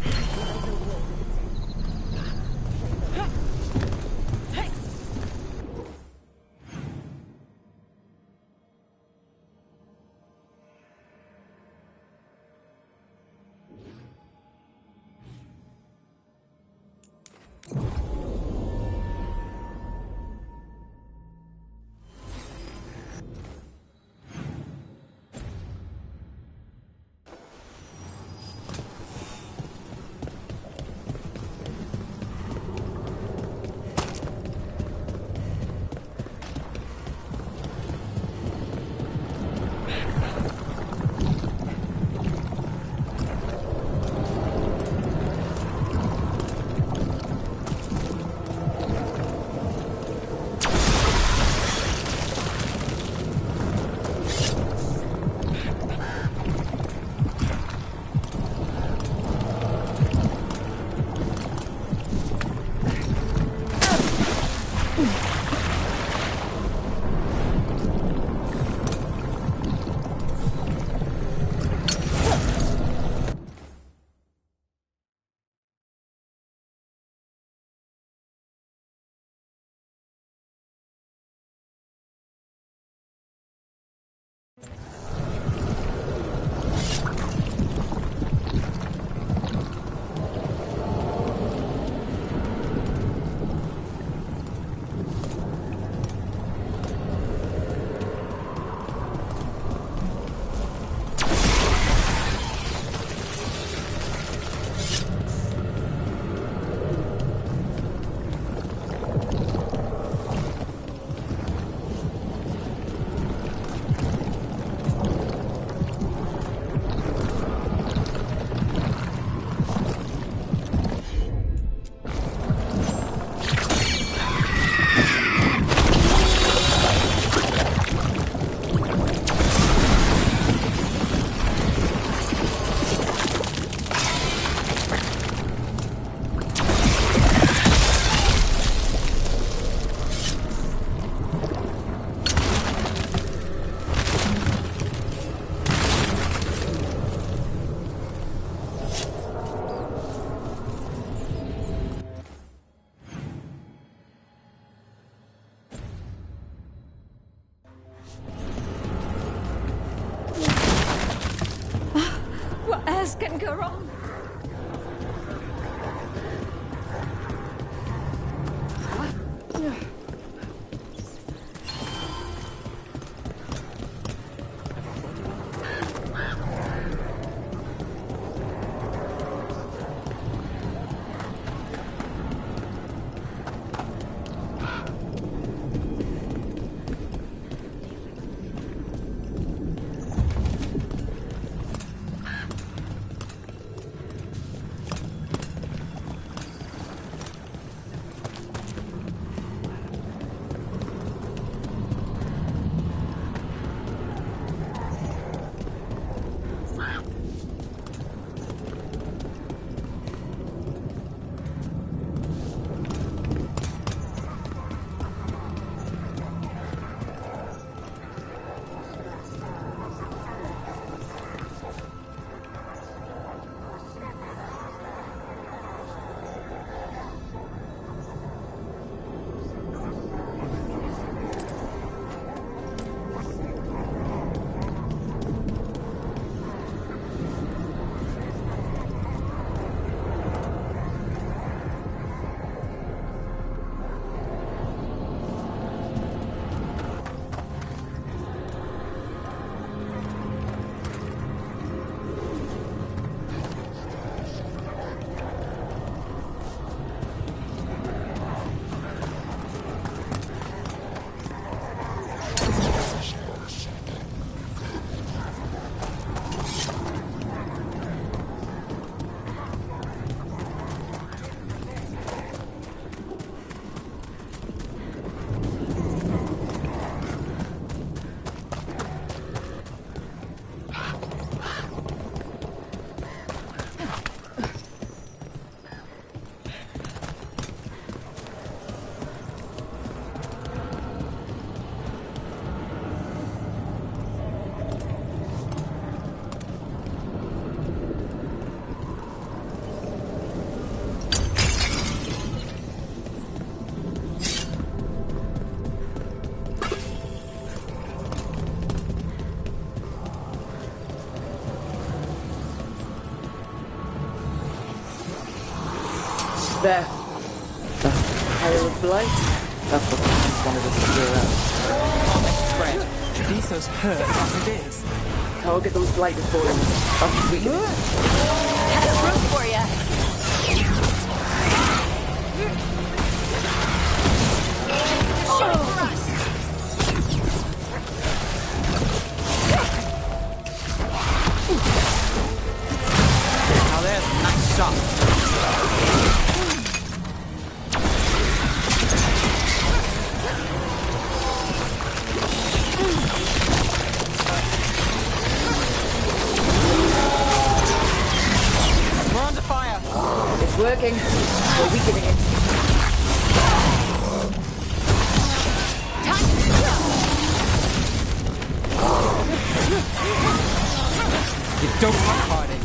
worse can go wrong? There. The Hail of Blight? That's what I wanted us to clear out. I'll make it spread. Treviso's hurt as it is. Target those Blighted boys. That's weak. Has room for ya. Now there's a nice shot. It's working. We're weakening it. You don't like hiding.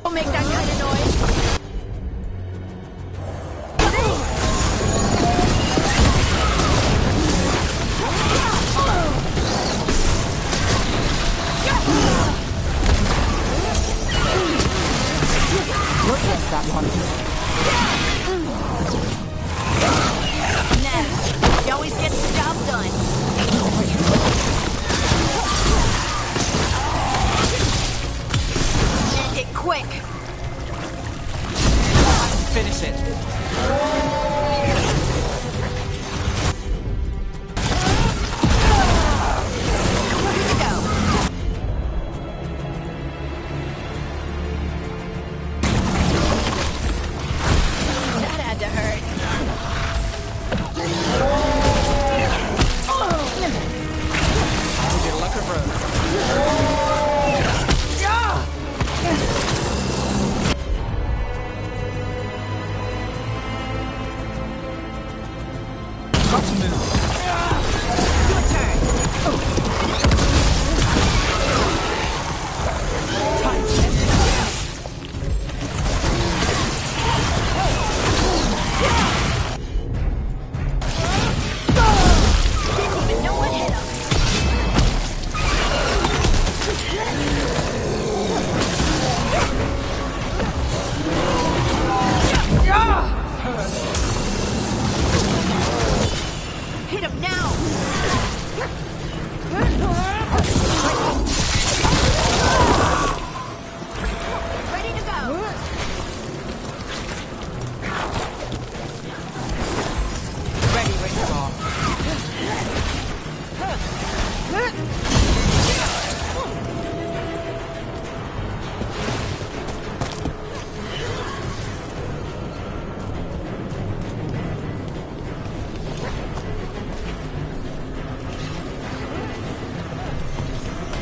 Don't make that kind of noise.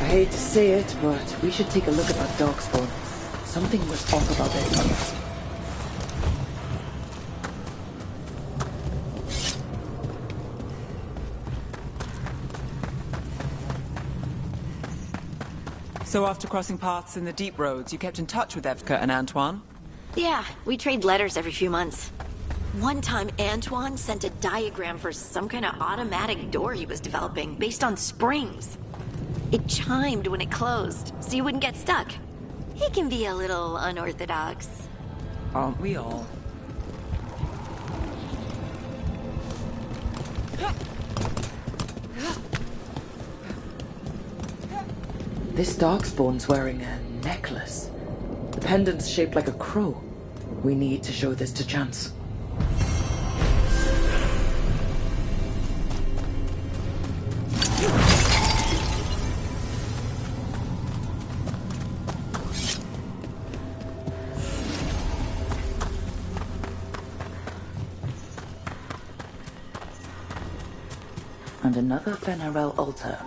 hate to say it, but we should take a look at that darkspawn. Something was off about their guns. So after crossing paths in the deep roads, you kept in touch with Evka and Antoine? Yeah, we trade letters every few months. One time, Antoine sent a diagram for some kind of automatic door he was developing, based on springs. It chimed when it closed, so you wouldn't get stuck. He can be a little unorthodox. Aren't we all? This darkspawn's wearing a necklace. The pendant's shaped like a crow. We need to show this to Chance. And another Fenarel altar.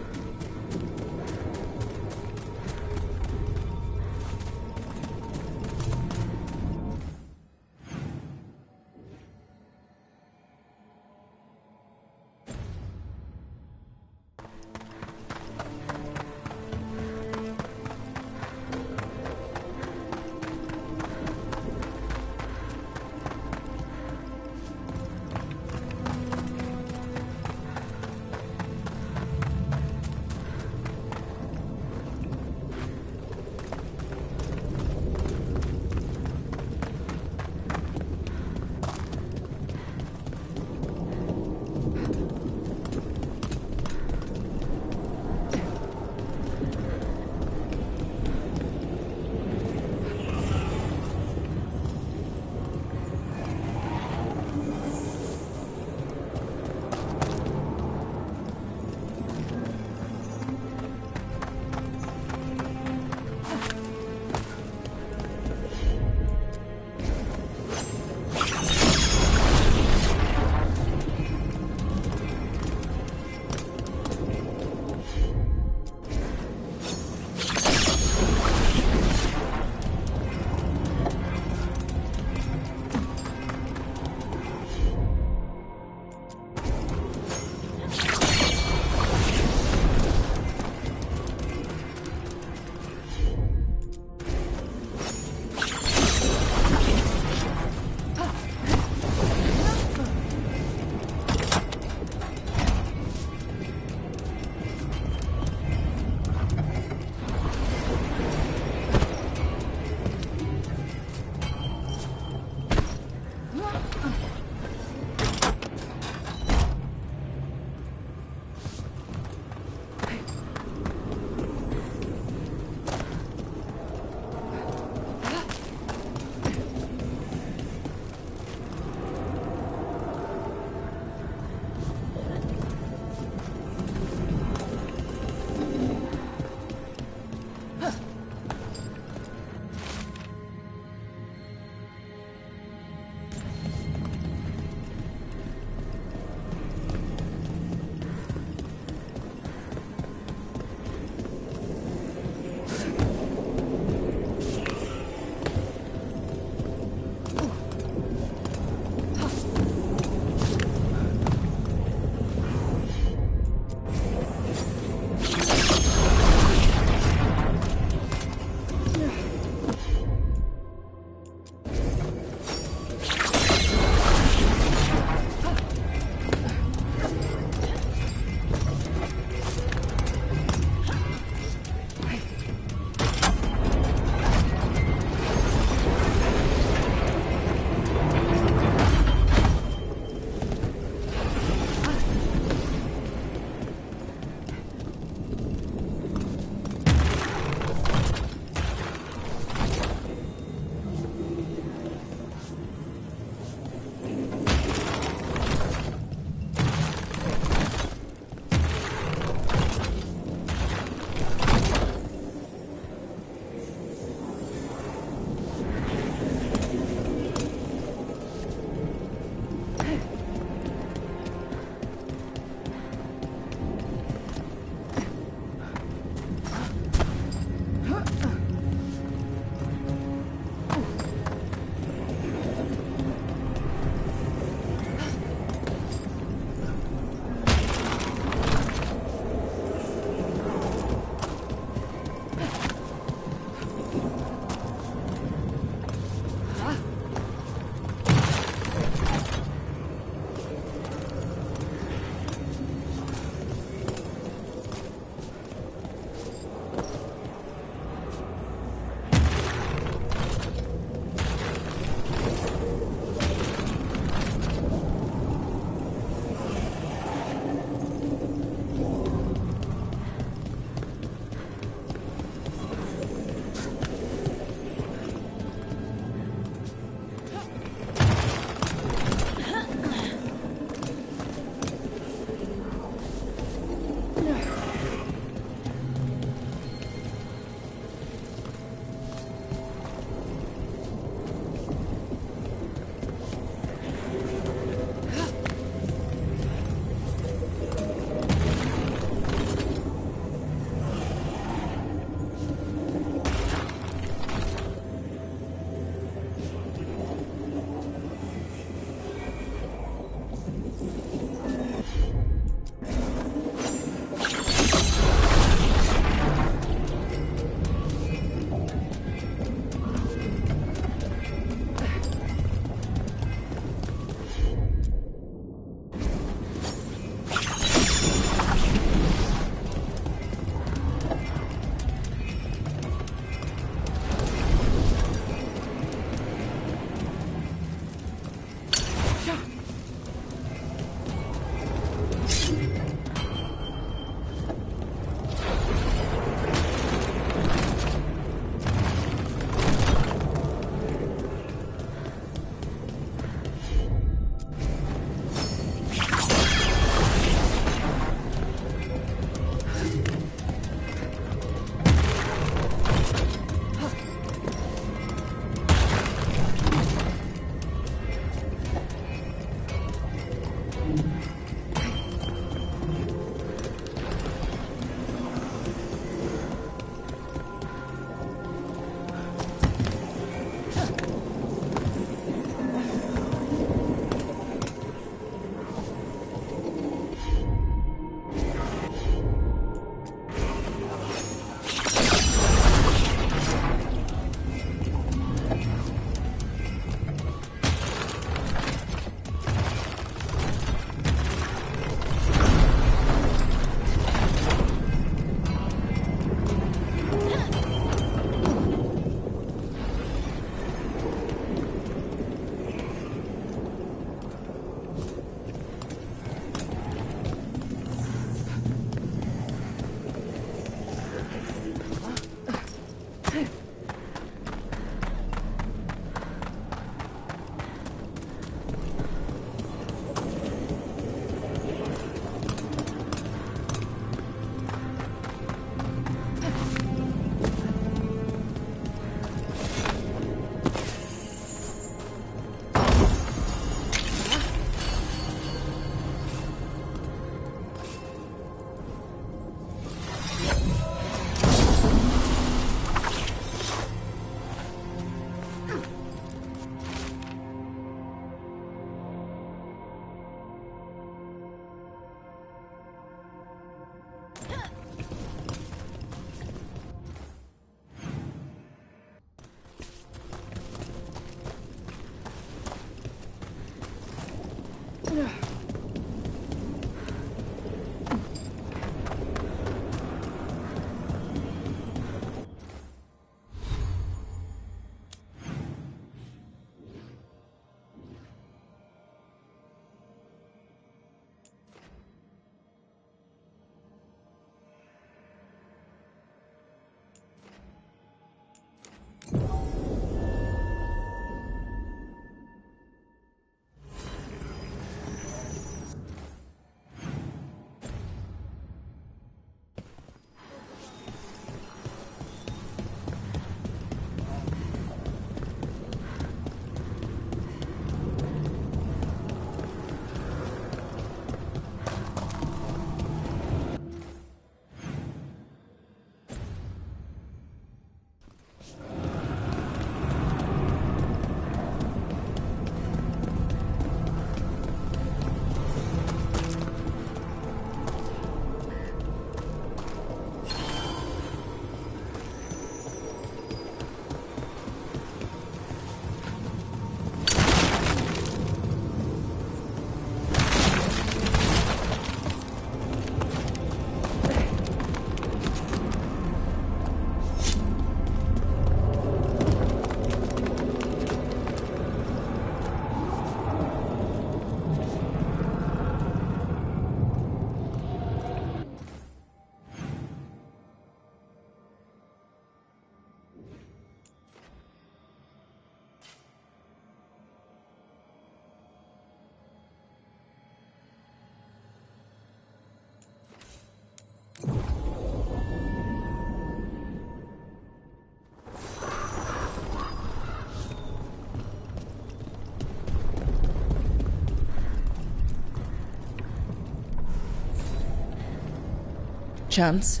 Chance.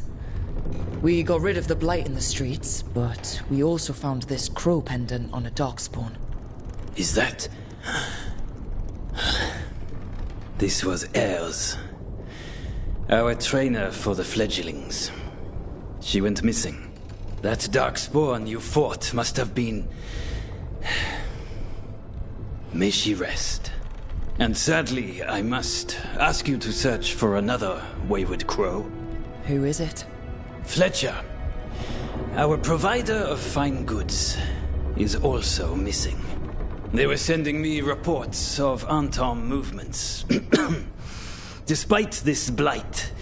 We got rid of the Blight in the streets, but we also found this crow pendant on a darkspawn. Is that... This was Ayres, our trainer for the fledglings. She went missing. That darkspawn you fought must have been... May she rest. And sadly, I must ask you to search for another wayward crow. Who is it? Fletcher, our provider of fine goods, is also missing. They were sending me reports of Anton movements. Despite this blight,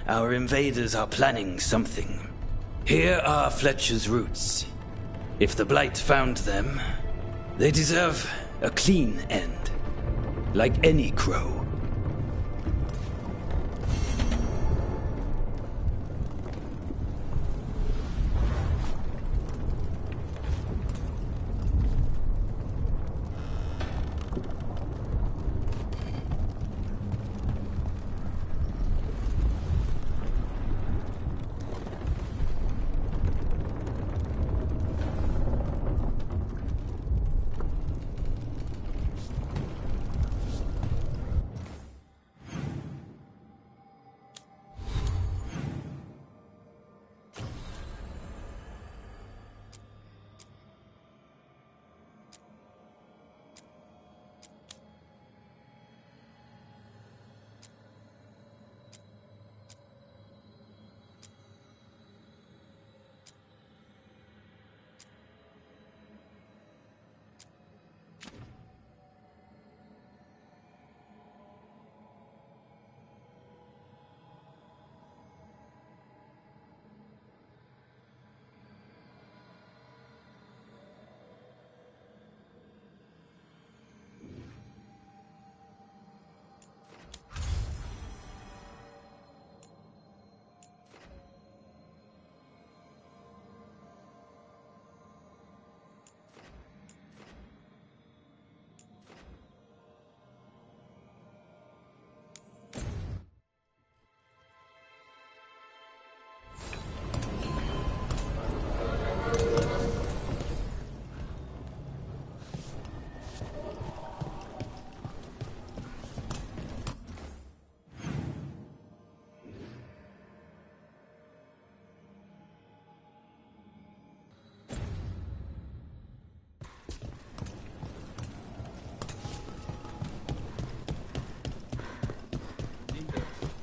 our invaders are planning something. Here are Fletcher's roots. If the blight found them, they deserve a clean end, like any crow.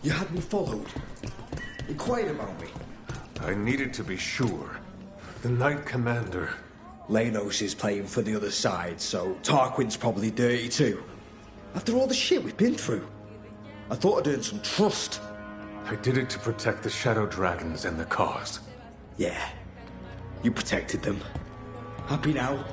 You had me followed. Inquired about me. I needed to be sure. The Knight Commander... Lanos is playing for the other side, so Tarquin's probably dirty too. After all the shit we've been through. I thought I'd earned some trust. I did it to protect the Shadow Dragons and the cause. Yeah. You protected them. Happy now?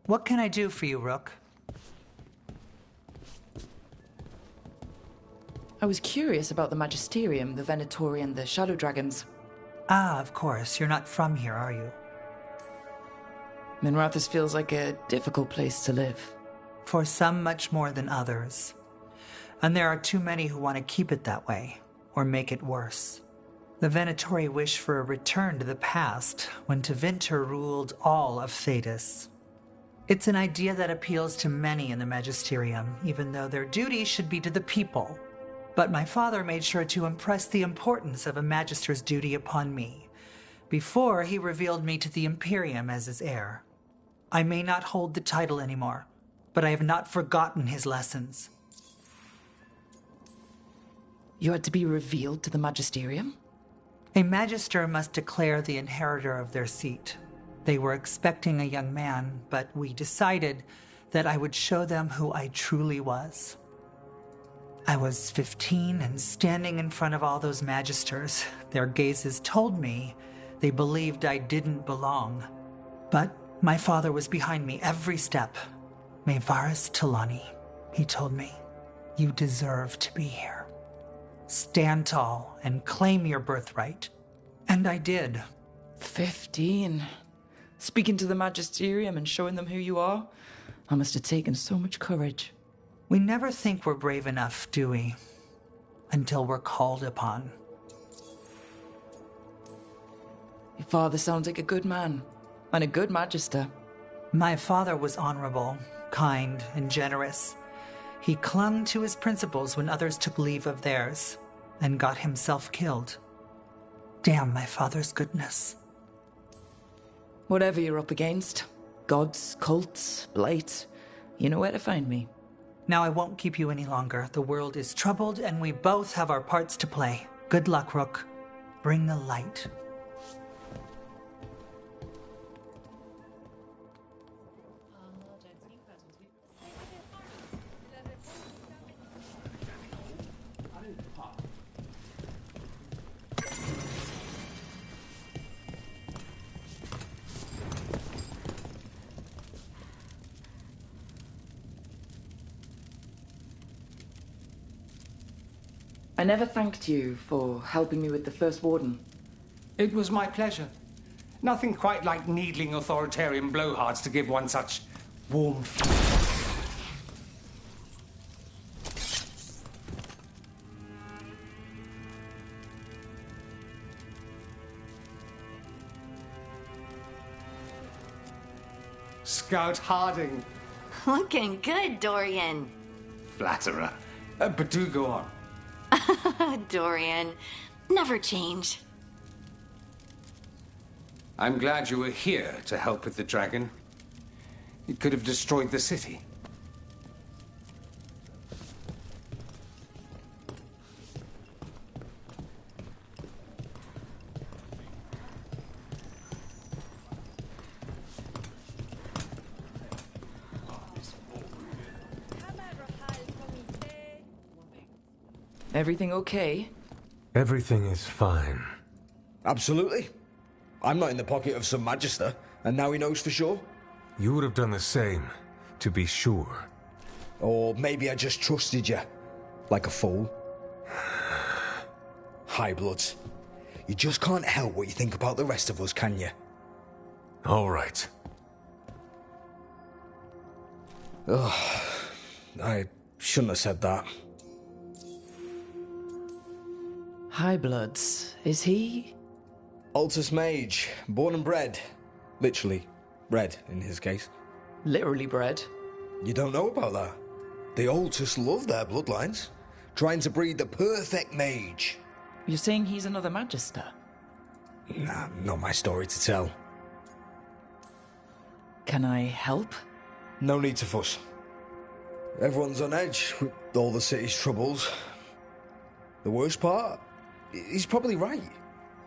What can I do for you, Rook? I was curious about the Magisterium, the Venatori, and the Shadow Dragons. Ah, of course. You're not from here, are you? Minrathous feels like a difficult place to live. For some, much more than others. And there are too many who want to keep it that way, or make it worse. The Venatori wish for a return to the past, when Tevinter ruled all of Thedas. It's an idea that appeals to many in the Magisterium, even though their duty should be to the people. But my father made sure to impress the importance of a Magister's duty upon me, before he revealed me to the Imperium as his heir. I may not hold the title anymore, but I have not forgotten his lessons. You had to be revealed to the Magisterium? A Magister must declare the inheritor of their seat. They were expecting a young man, but we decided that I would show them who I truly was. I was 15 and standing in front of all those Magisters. Their gazes told me they believed I didn't belong. But my father was behind me every step. Me Varus Talani, he told me. You deserve to be here. Stand tall and claim your birthright. And I did. 15. Speaking to the Magisterium and showing them who you are? I must have taken so much courage. We never think we're brave enough, do we? Until we're called upon. Your father sounds like a good man, and a good Magister. My father was honorable, kind, and generous. He clung to his principles when others took leave of theirs, and got himself killed. Damn my father's goodness. Whatever you're up against, gods, cults, blight, you know where to find me. Now I won't keep you any longer. The world is troubled, and we both have our parts to play. Good luck, Rook. Bring the light. I never thanked you for helping me with the first Warden. It was my pleasure. Nothing quite like needling authoritarian blowhards to give one such warmth. Scout Harding. Looking good, Dorian. Flatterer. But do go on. Dorian, never change. I'm glad you were here to help with the dragon. It could have destroyed the city. Everything okay? Everything is fine. Absolutely. I'm not in the pocket of some Magister, and now he knows for sure. You would have done the same, to be sure. Or maybe I just trusted you, like a fool. High Bloods. You just can't help what you think about the rest of us, can you? All right. Ugh, I shouldn't have said that. High Bloods, is he? Altus Mage, born and bred. Literally, bred in his case. Literally bred? You don't know about that? The Altus love their bloodlines, trying to breed the perfect mage. You're saying he's another Magister? Nah, not my story to tell. Can I help? No need to fuss. Everyone's on edge with all the city's troubles. The worst part? He's probably right.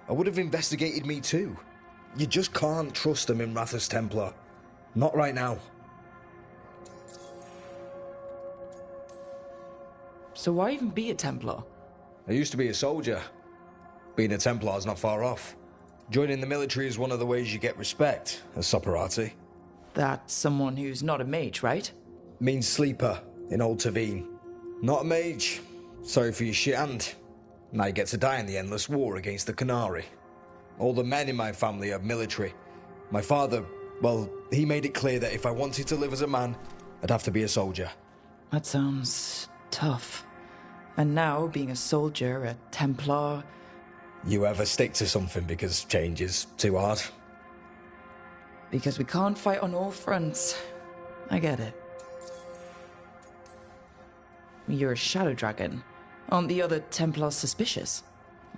I would have investigated me too. You just can't trust them in Rathus Templar. Not right now. So why even be a Templar? I used to be a soldier. Being a Templar's not far off. Joining the military is one of the ways you get respect, as Soperati. That's someone who's not a mage, right? Means sleeper in Old Tavine. Not a mage. Sorry for your shit hand. Now you get to die in the endless war against the Canary. All the men in my family are military. My father, well, he made it clear that if I wanted to live as a man, I'd have to be a soldier. That sounds tough. And now, being a soldier, a Templar... You ever stick to something because change is too hard? Because we can't fight on all fronts. I get it. You're a shadow dragon. Aren't the other Templars suspicious?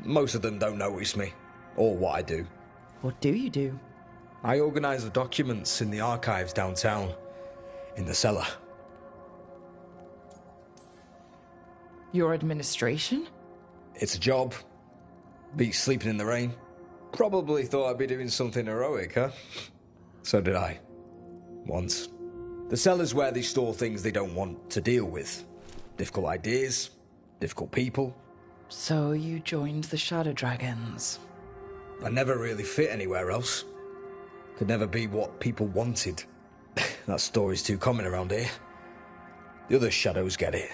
Most of them don't notice me, or what I do. What do you do? I organise the documents in the archives downtown, in the cellar. Your administration? It's a job. Beats sleeping in the rain. Probably thought I'd be doing something heroic, huh? So did I. Once. The cellar's where they store things they don't want to deal with. Difficult ideas, difficult people. So you joined the Shadow Dragons. I never really fit anywhere else. Could never be what people wanted. That story's too common around here. The other shadows get it.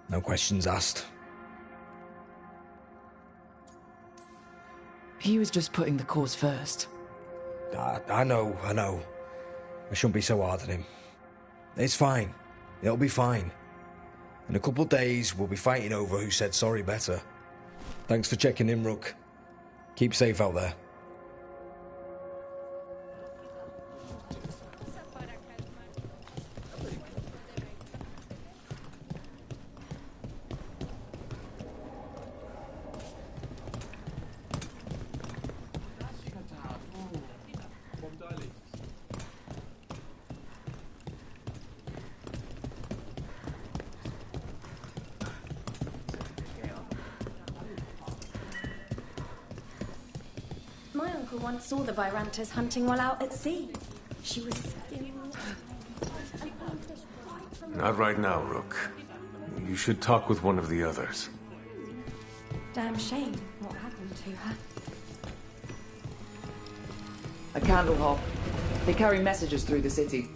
No questions asked. He was just putting the cause first. I know. I shouldn't be so hard on him. It's fine. It'll be fine. In a couple of days, we'll be fighting over who said sorry better. Thanks for checking in, Rook. Keep safe out there. My uncle once saw the Vyrantus hunting while out at sea. She was skinning... Not right now, Rook. You should talk with one of the others. Damn shame what happened to her. A candle hop. They carry messages through the city.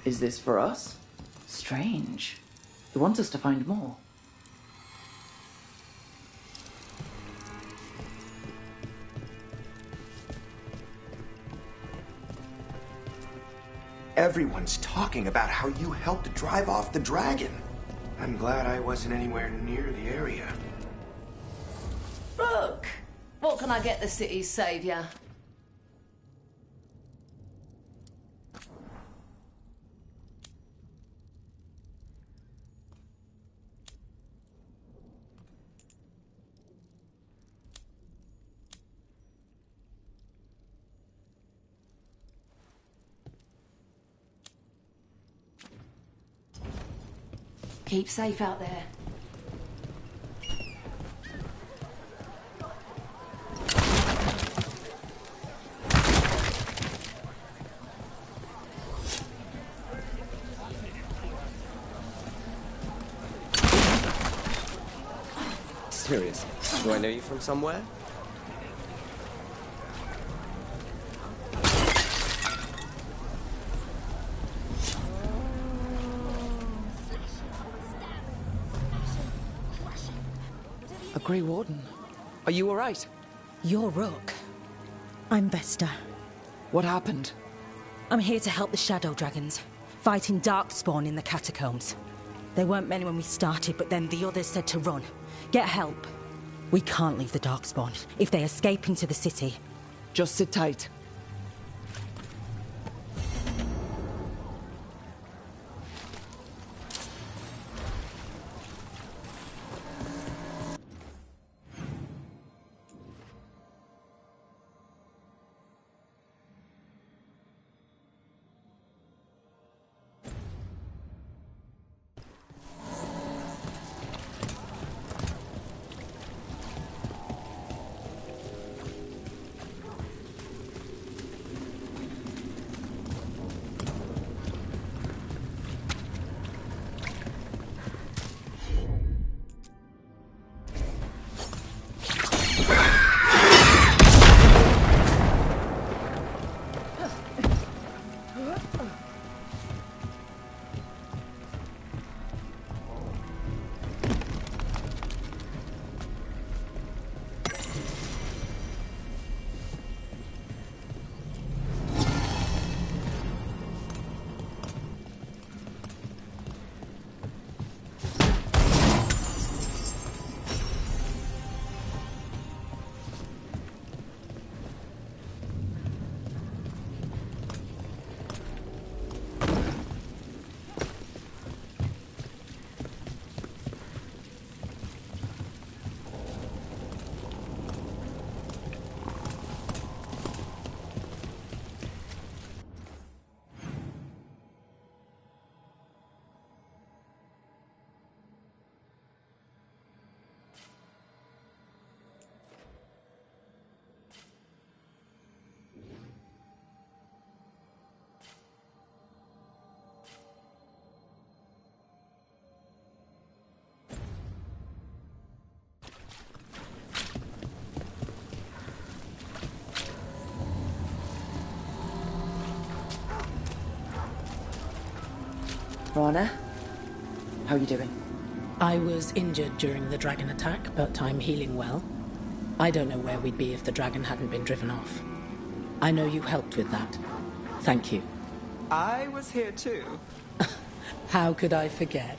Is this for us? Strange. They want us to find more. Everyone's talking about how you helped drive off the dragon. I'm glad I wasn't anywhere near the area. Look! What can I get the city's saviour? Keep safe out there. Seriously, do I know you from somewhere? A Grey Warden. Are you all right? You're Rook. I'm Vesta. What happened? I'm here to help the Shadow Dragons, fighting Darkspawn in the catacombs. There weren't many when we started, but then the others said to run. Get help. We can't leave the Darkspawn. If they escape into the city... Just sit tight. Rana, how are you doing? I was injured during the dragon attack, but I'm healing well. I don't know where we'd be if the dragon hadn't been driven off. I know you helped with that. Thank you. I was here too. How could I forget?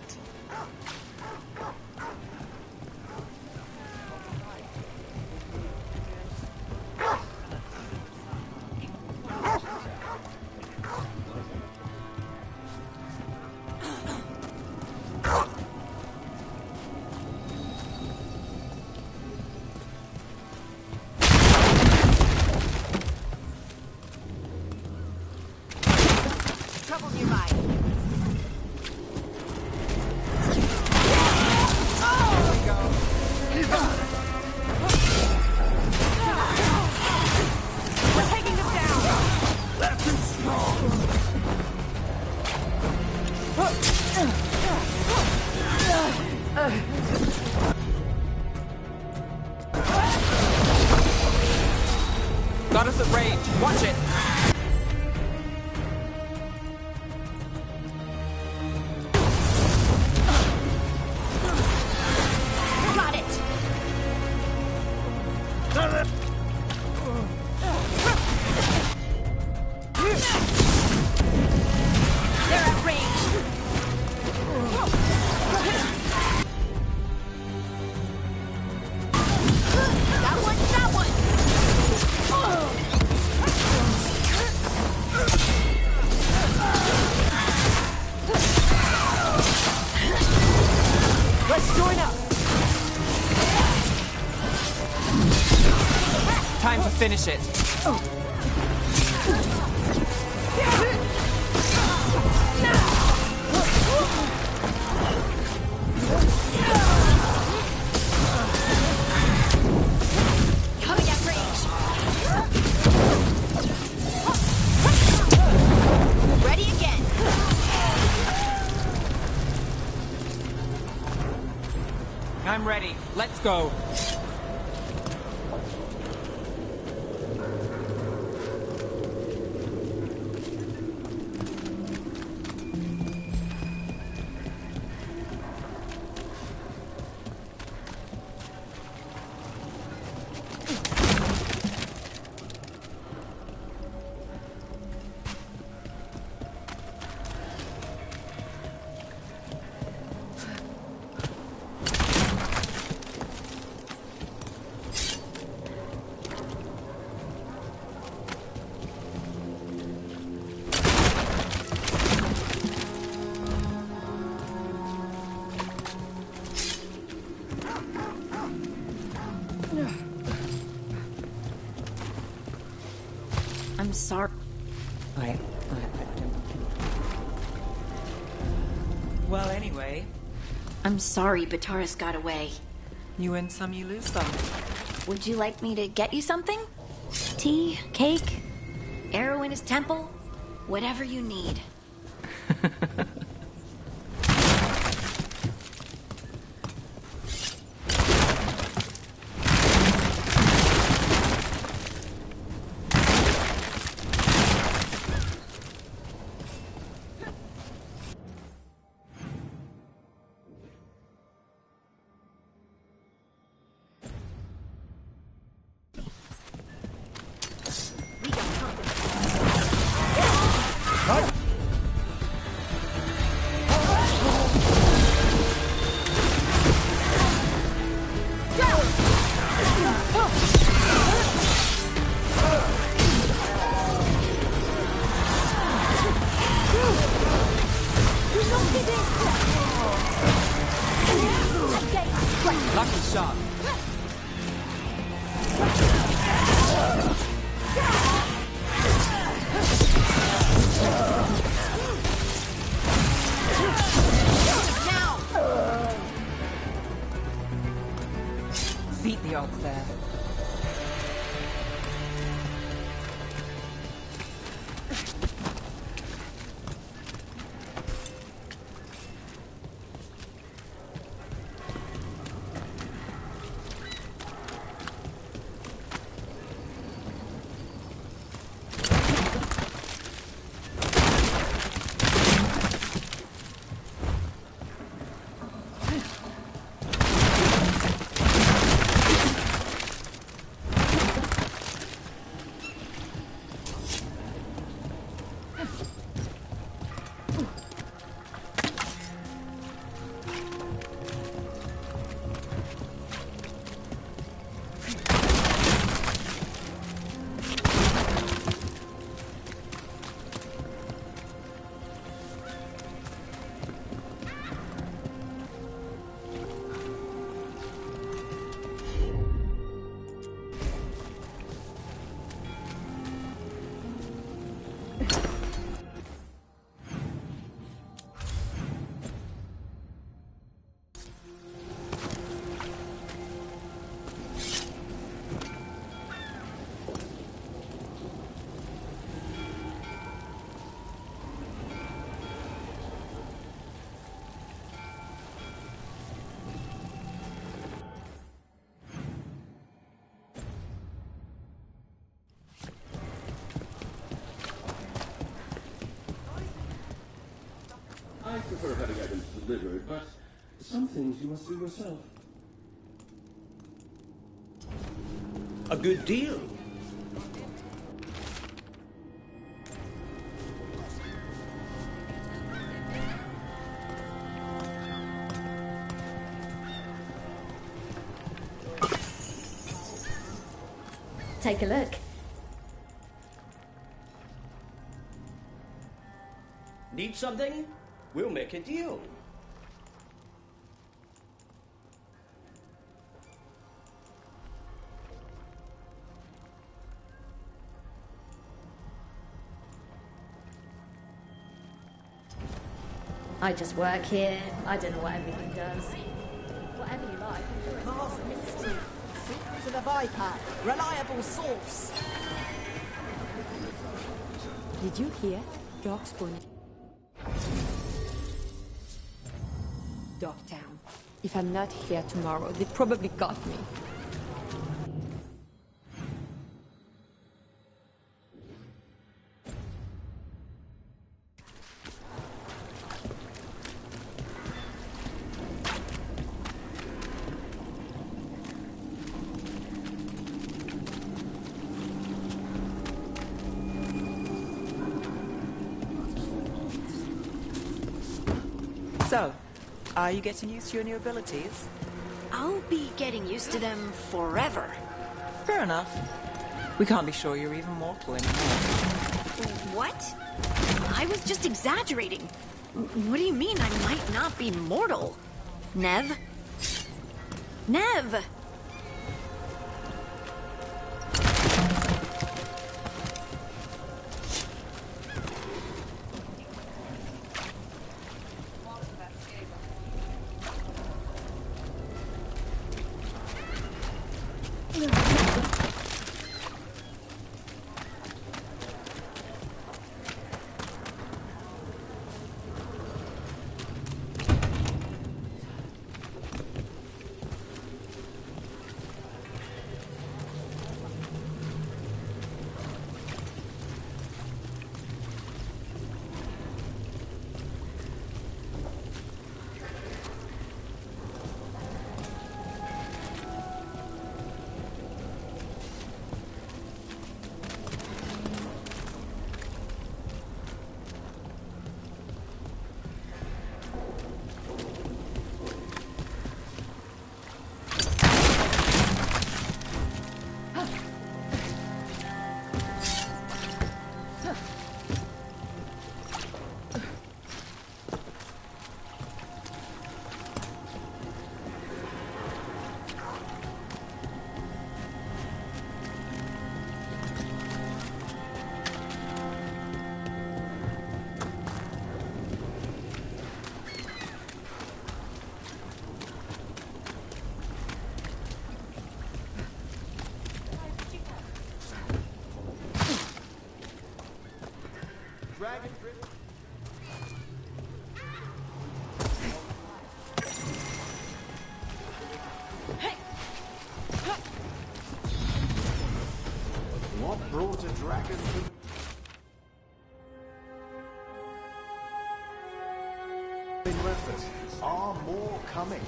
Got us at range. Watch it. Got it! They're at range. That one! Let's join up. Time to finish it. Coming at range. Ready again. I'm ready. Let's go. I'm sorry. Well, anyway. I'm sorry Bataris got away. You win some, you lose some. Would you like me to get you something? Tea? Cake? Arrow in his temple? Whatever you need. Lucky shot. Beat the odds there. but some things you must do yourself. A good deal. Take a look. Need something? We'll make a deal. I just work here. I don't know what everything does. Whatever you like. Vast mystery. Secret to the Viper. Reliable source. Did you hear? Darkspawn. Dogtown. If I'm not here tomorrow, they probably got me. So, are you getting used to your new abilities? I'll be getting used to them forever. Fair enough. We can't be sure you're even mortal anymore. What? I was just exaggerating. What do you mean I might not be mortal? Nev? Nev! What brought a dragon to... In reference, are more coming?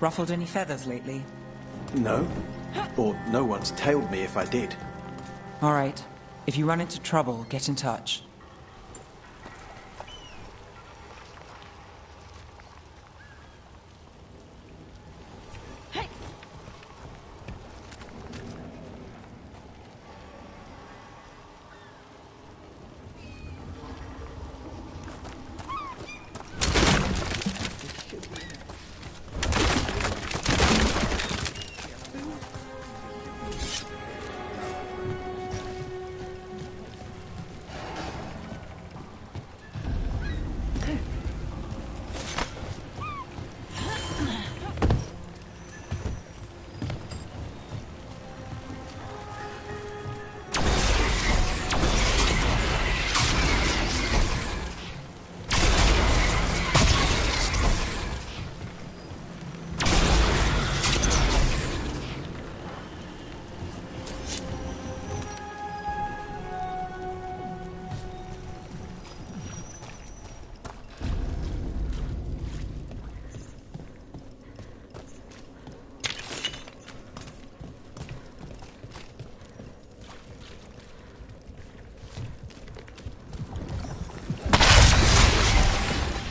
Ruffled any feathers lately? No. Or no one's tailed me if I did. All right. If you run into trouble, get in touch.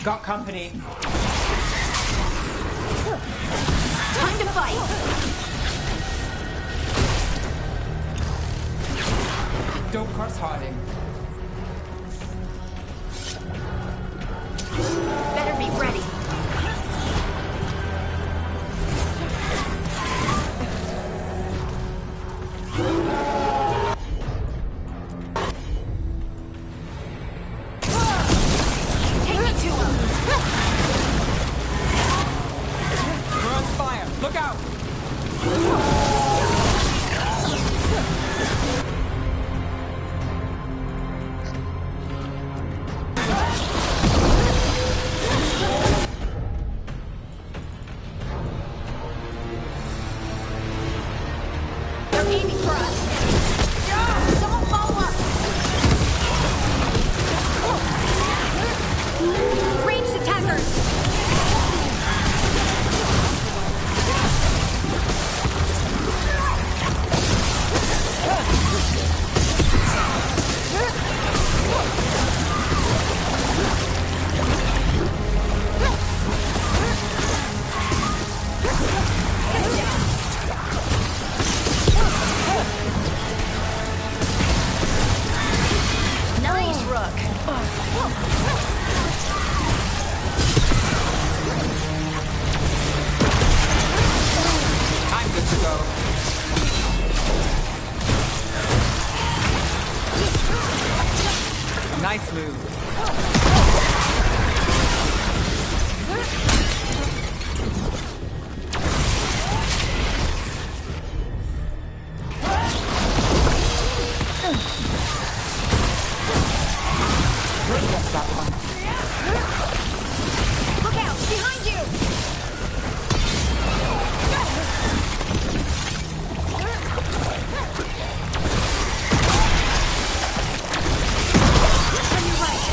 Got company. Time to fight! Don't cross Harding. Better be ready. Take me to him! We're on fire! Look out! They're aiming for us! Someone follow us! Ranged attackers! Nice, Rook! I'm good to go. Nice move. That's that one. Look out! Behind you! On your right!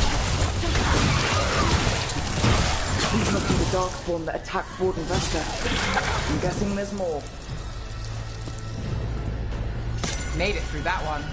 These must be the Darkspawn that attacked WARDEN'S. I'm guessing there's more. Made it through that one.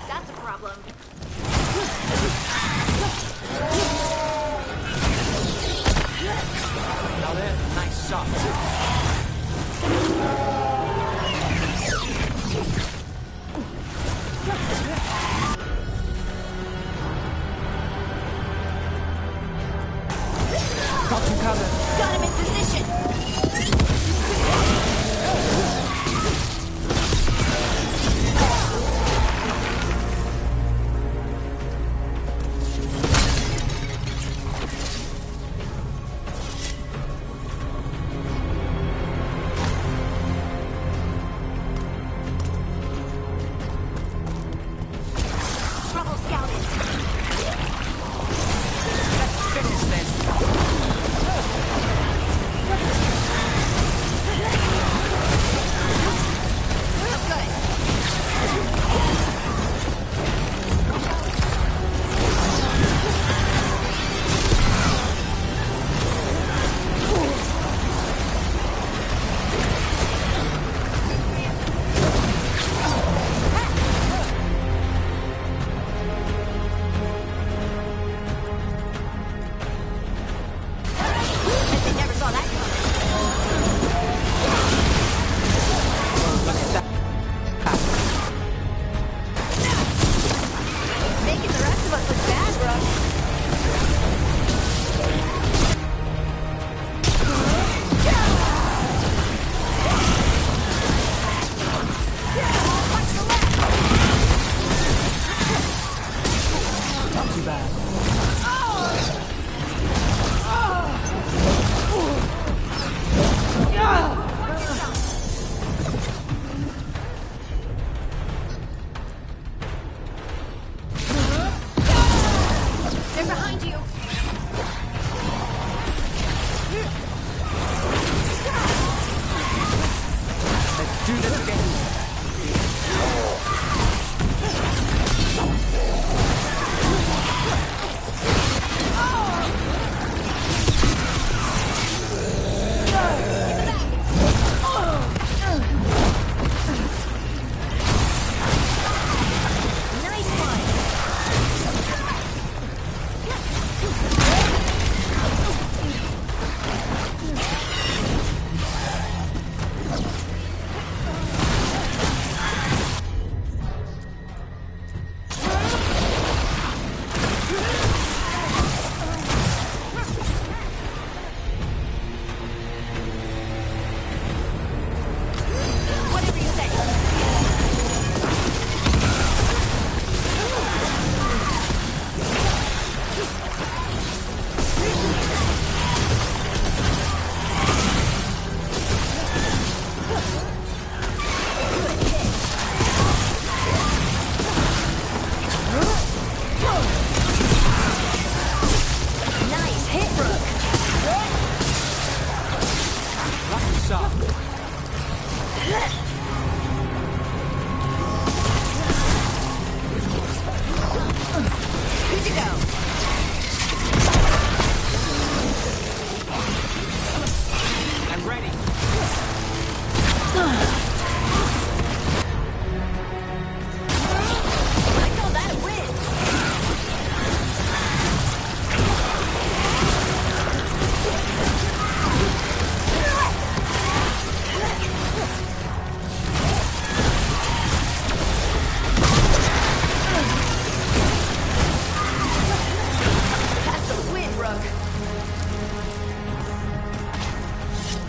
That's a problem. Now there's a nice shot. Got him covered. Got him in position. Trouble scouted. Let's finish this.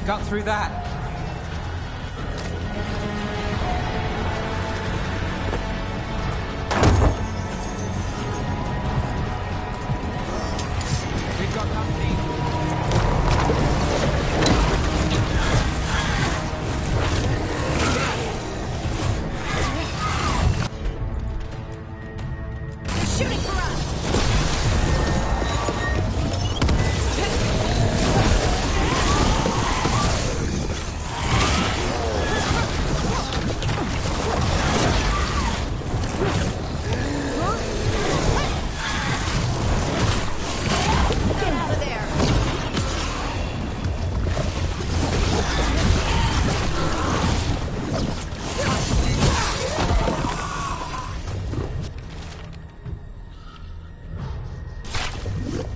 got through that. We've got company. Shooting for us! Get out of there!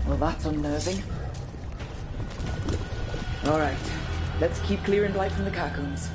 Well, that's unnerving. Alright, let's keep clearing Blight from the catacombs.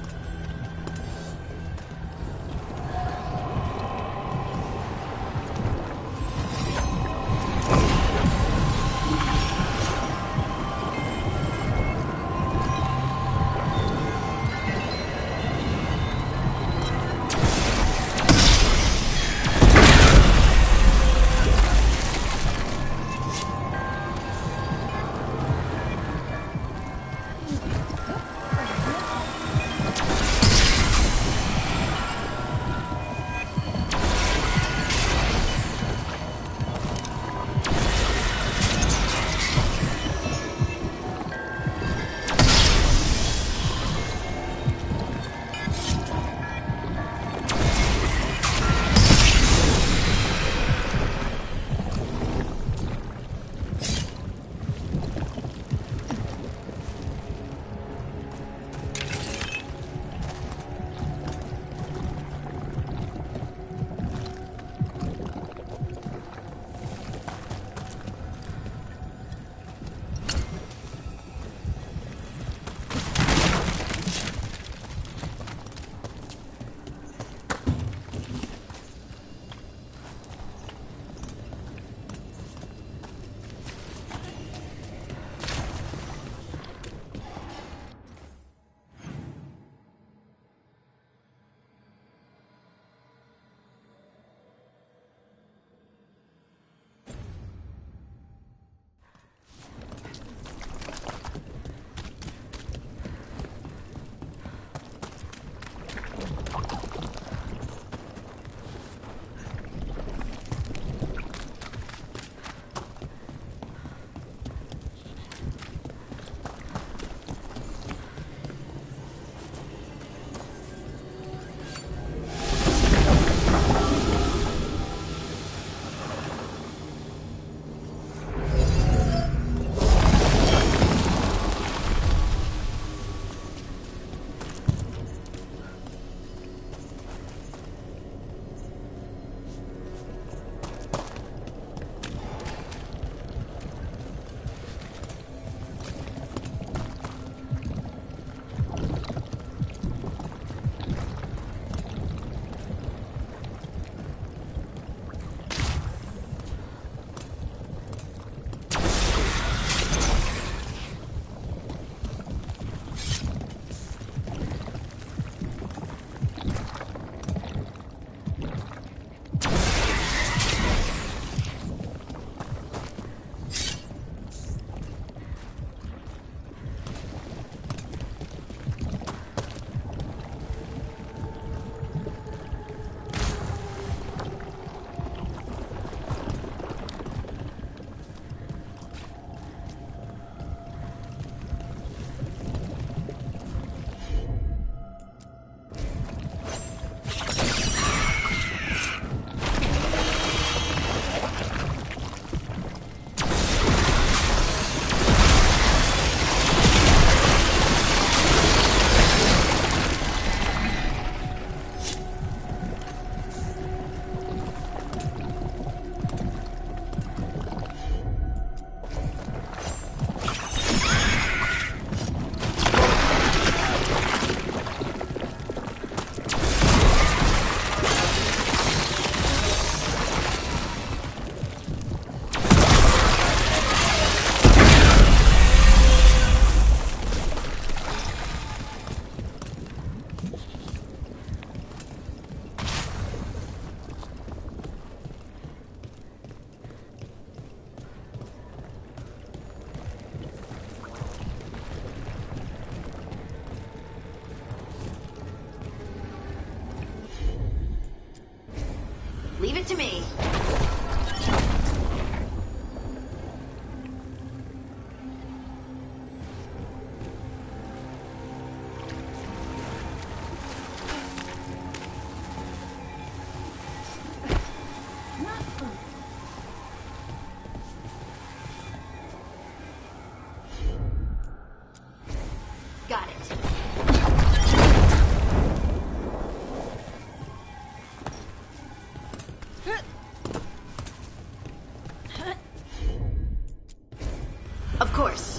Of course.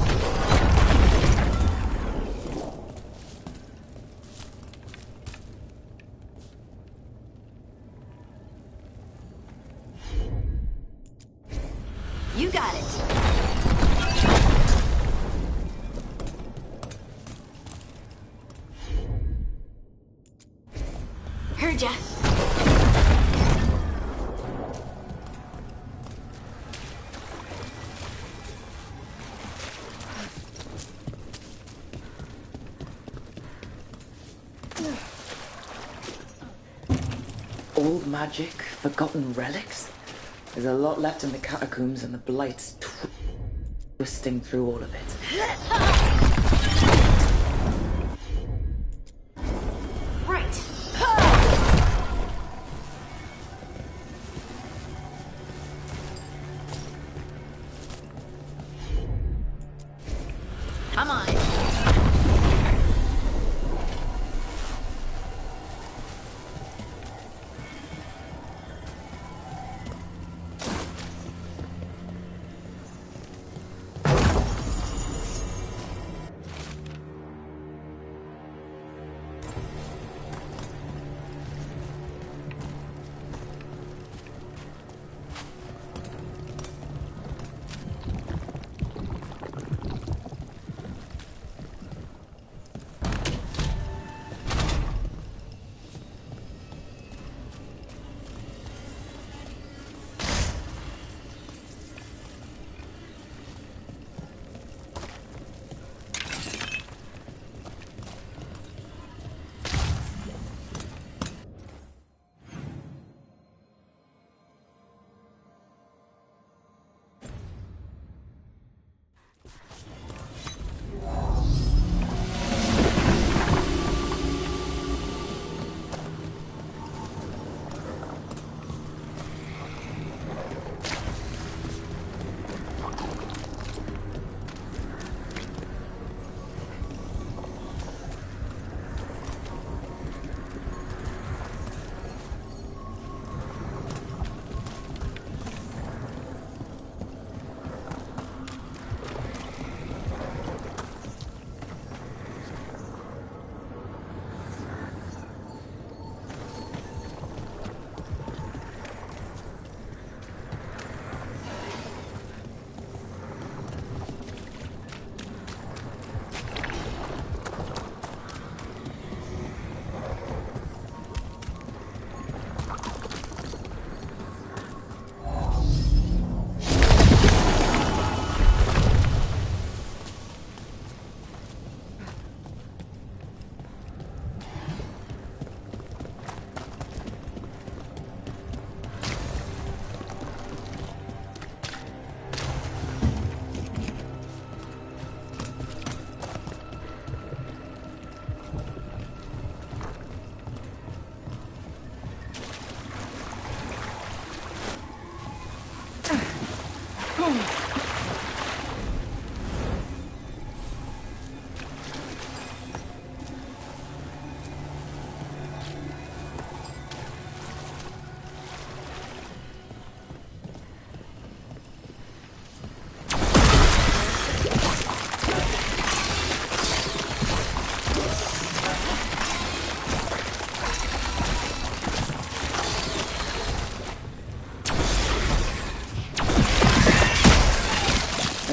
You got it. Heard ya. Old magic, forgotten relics? There's a lot left in the catacombs and the Blight's twisting through all of it. Right. Come on.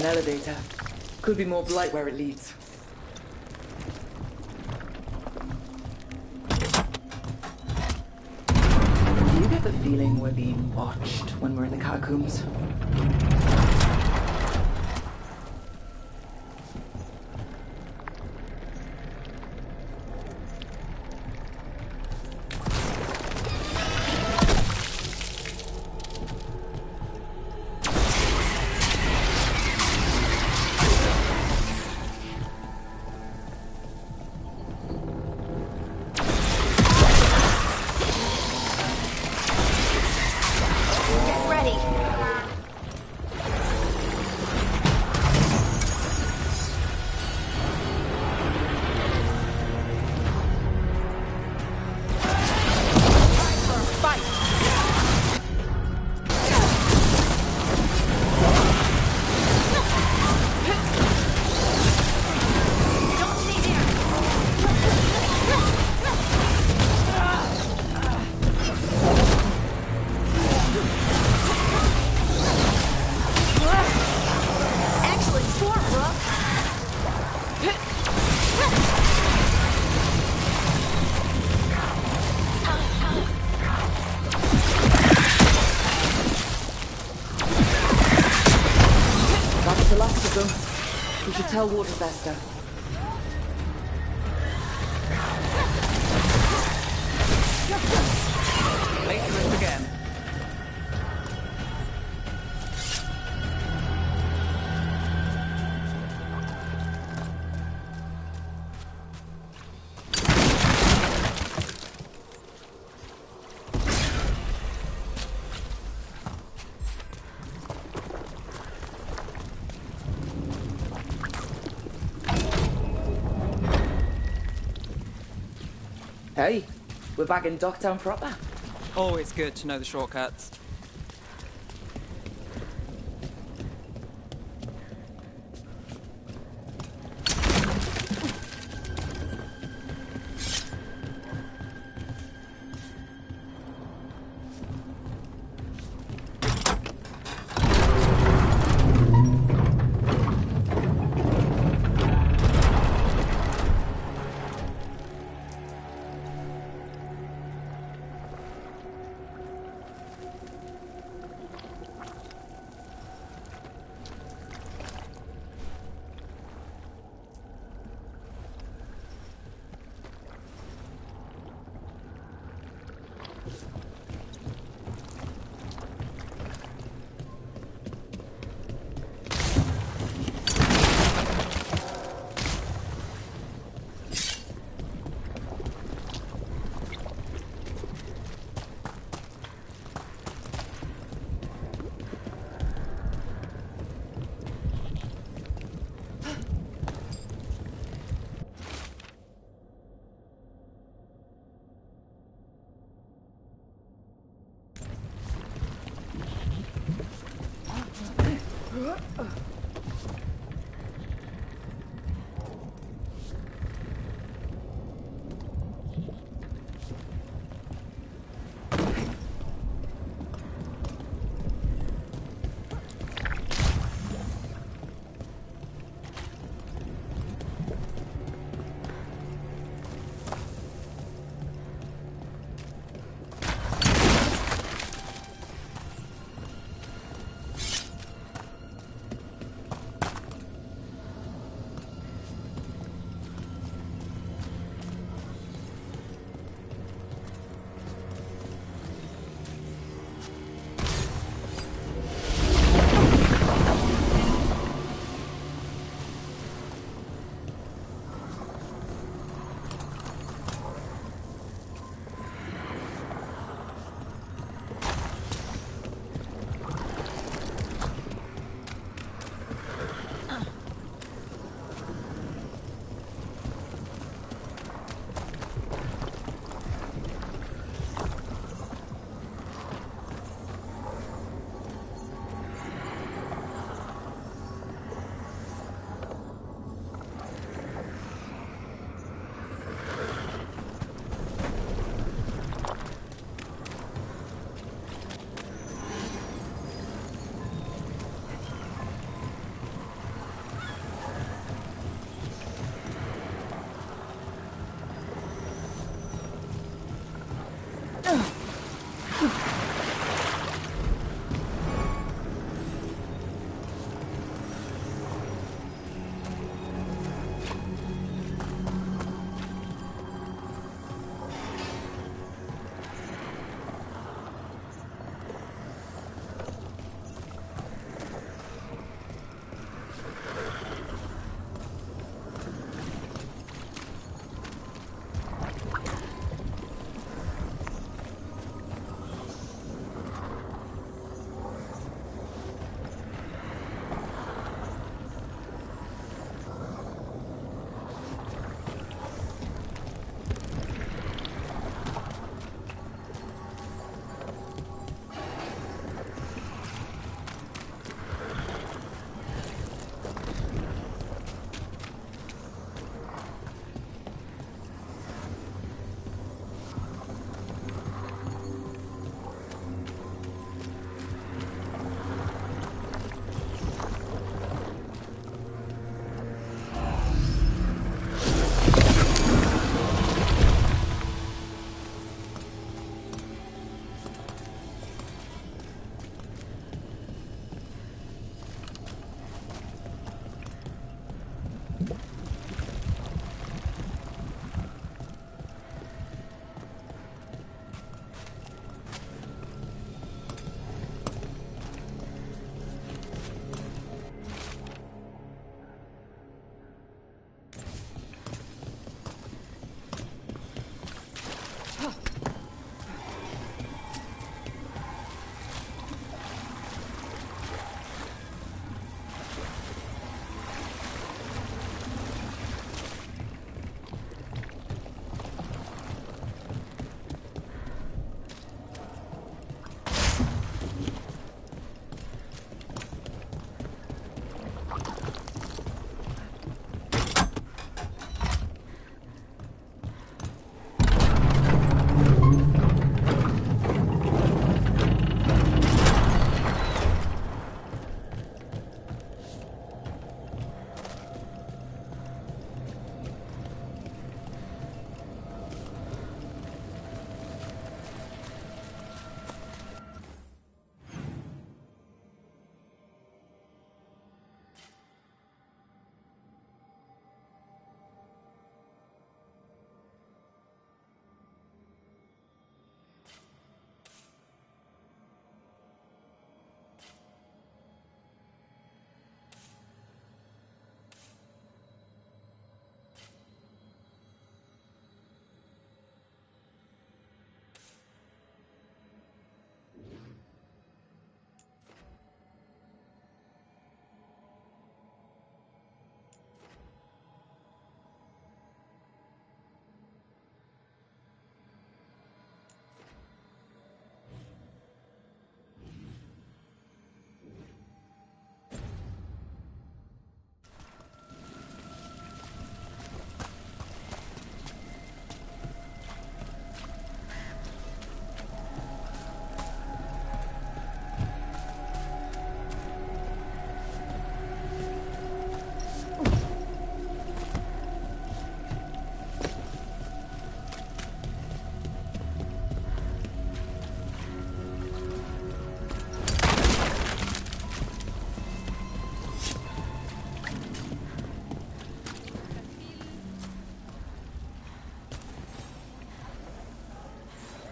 Elevator. Could be more blight where it leads. Do you get the feeling we're being watched when we're in the catacombs? We should tell Warden's Esther. Late for us again. Hey, we're back in Docktown proper. Always good to know the shortcuts.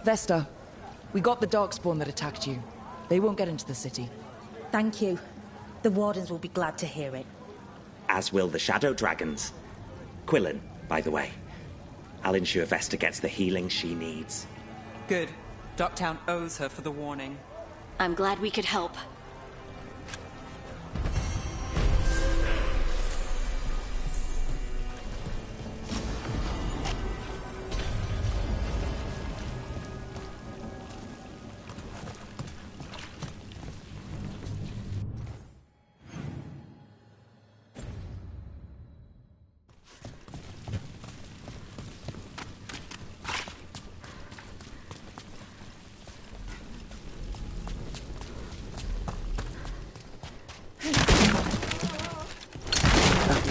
Vesta, we got the Darkspawn that attacked you. They won't get into the city. Thank you. The Wardens will be glad to hear it. As will the Shadow Dragons. Quillen, by the way. I'll ensure Vesta gets the healing she needs. Good. Docktown owes her for the warning. I'm glad we could help.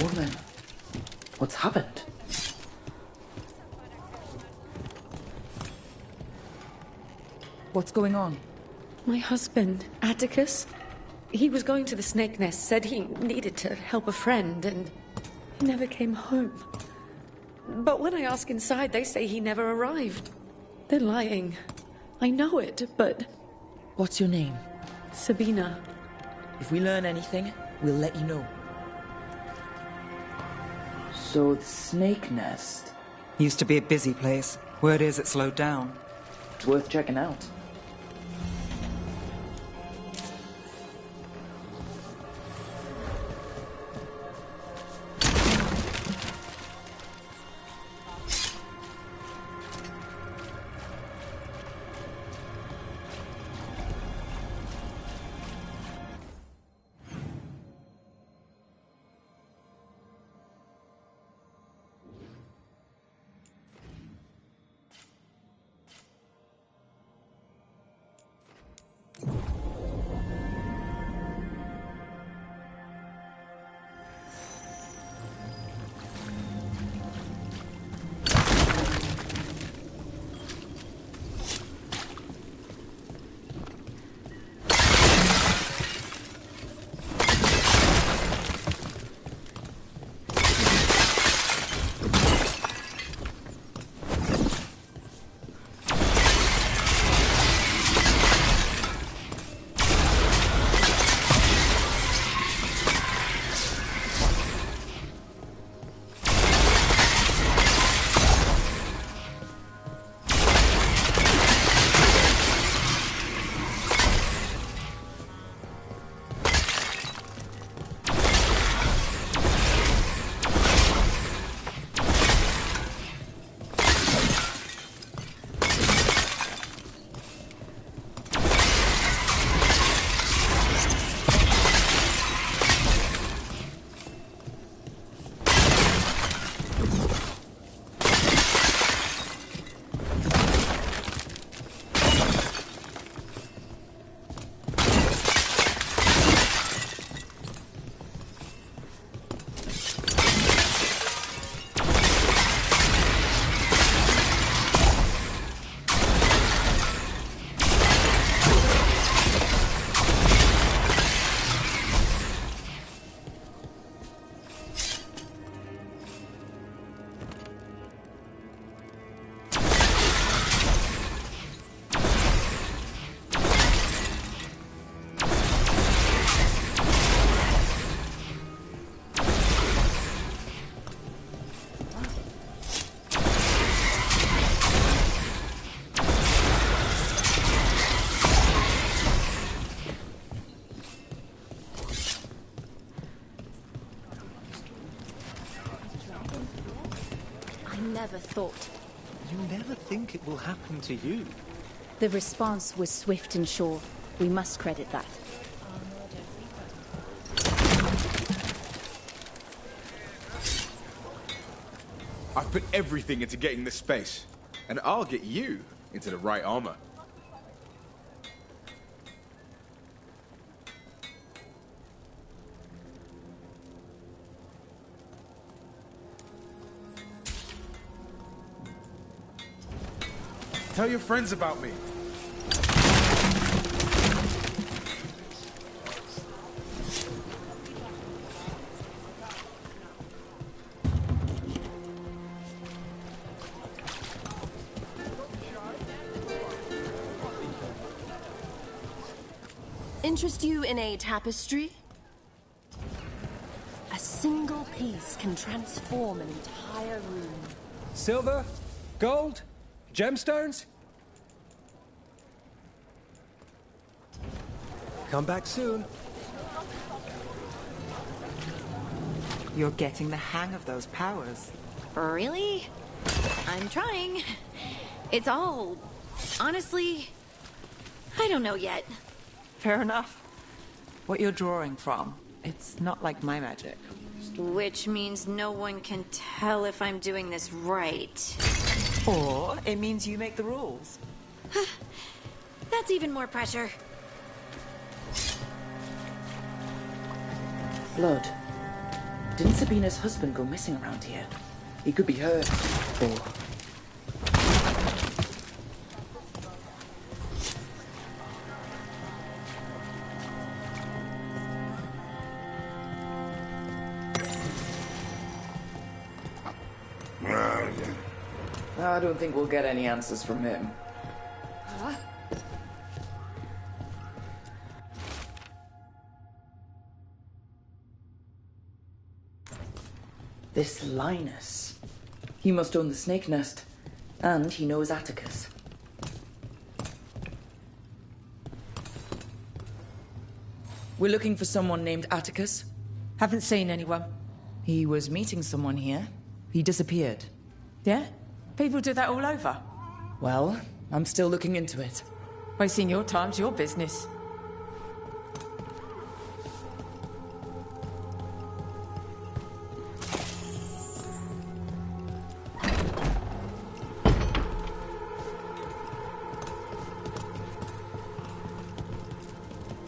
Woman, what's happened? What's going on? My husband, Atticus, he was going to the Snake Nest, said he needed to help a friend, and he never came home. But when I ask inside, they say he never arrived. They're lying. I know it, but... What's your name? Sabina. If we learn anything, we'll let you know. So, the Snake Nest... Used to be a busy place. Word is it slowed down. It's worth checking out. Never thought. You never think it will happen to you. The response was swift and sure. We must credit that. I've put everything into getting this space, and I'll get you into the right armor. Tell your friends about me. Interest you in a tapestry? A single piece can transform an entire room. Silver? Gold? Gemstones? Come back soon. You're getting the hang of those powers. Really? I'm trying. It's all... honestly... I don't know yet. Fair enough. What you're drawing from, it's not like my magic. Which means no one can tell if I'm doing this right. Or it means you make the rules. That's even more pressure. Blood. Didn't Sabina's husband go missing around here? He could be her, or... I don't think we'll get any answers from him. Huh? This Linus. He must own the snake nest. And he knows Atticus. We're looking for someone named Atticus. Haven't seen anyone. He was meeting someone here. He disappeared. Yeah? People do that all over. Well, I'm still looking into it. Wasting your time's your business.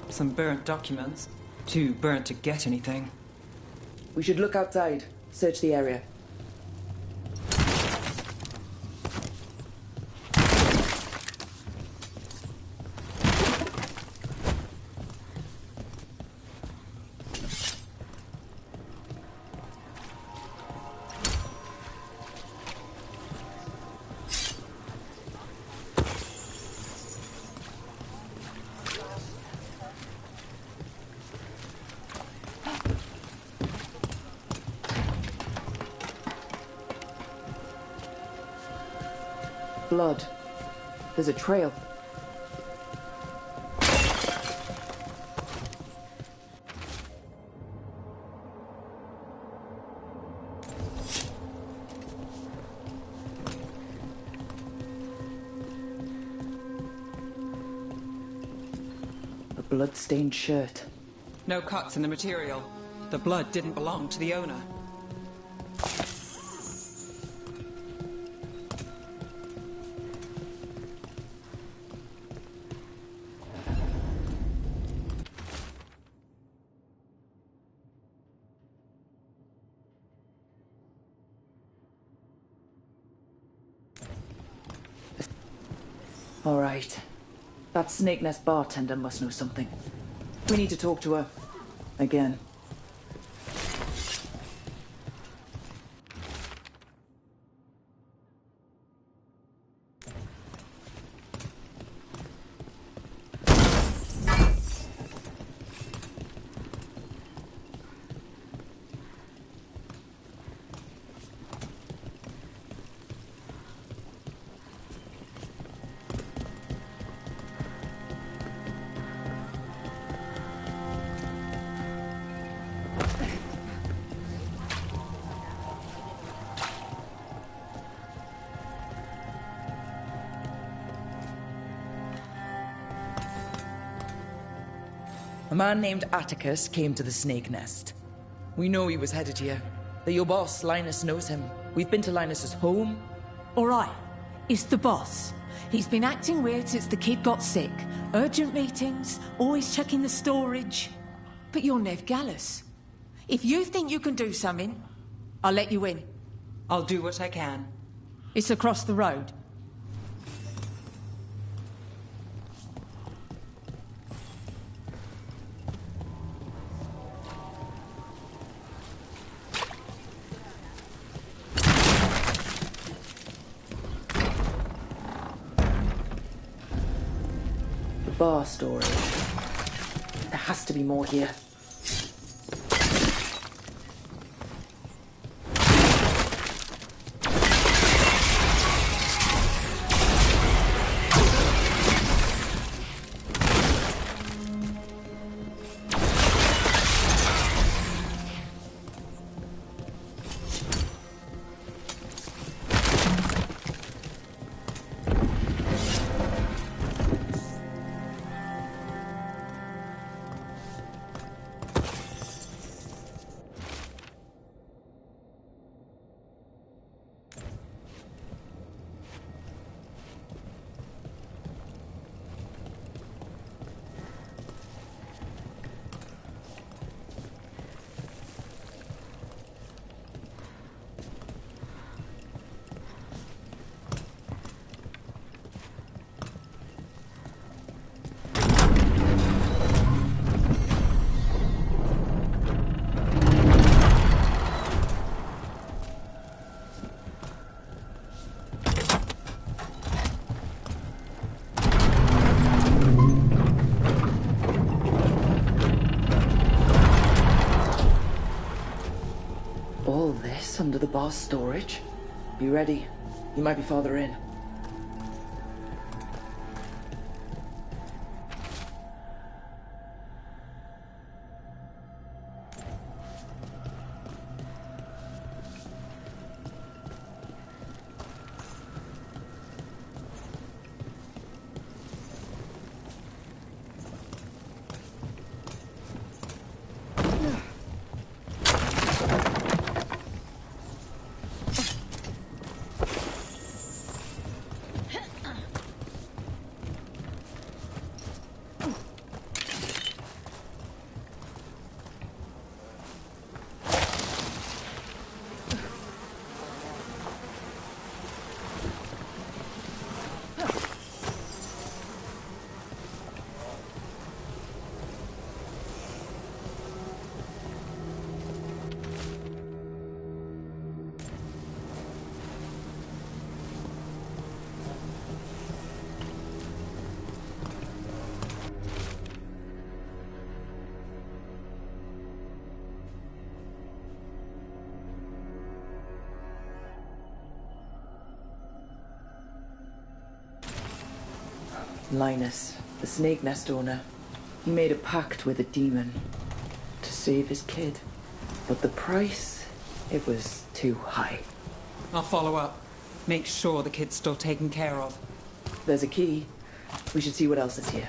Some burnt documents. Too burnt to get anything. We should look outside. Search the area. Blood. There's a trail. A blood-stained shirt. No cuts in the material. The blood didn't belong to the owner. All right. That Snake Nest bartender must know something. We need to talk to her. Again. A man named Atticus came to the Snake Nest. We know he was headed here. That your boss, Linus, knows him. We've been to Linus's home. All right. It's the boss. He's been acting weird since the kid got sick. Urgent meetings, always checking the storage. But you're Nev Gallus. If you think you can do something, I'll let you in. I'll do what I can. It's across the road. Bar storage. has to be more here. Under the bar's storage. Be ready. You might be farther in. Linus, the snake nest owner, he made a pact with a demon to save his kid. But the price, it was too high. I'll follow up. Make sure the kid's still taken care of. There's a key. We should see what else is here.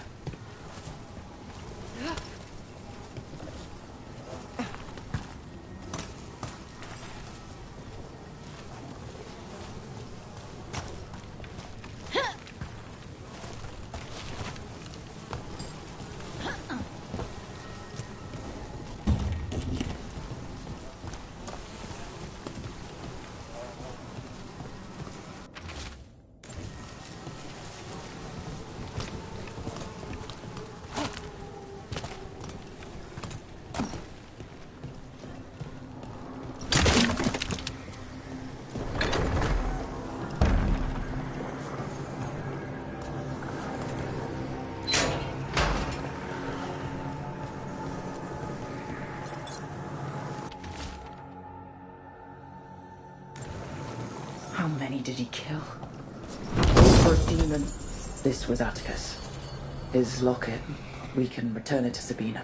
How many did he kill? For a demon, this was Atticus. His locket, we can return it to Sabina.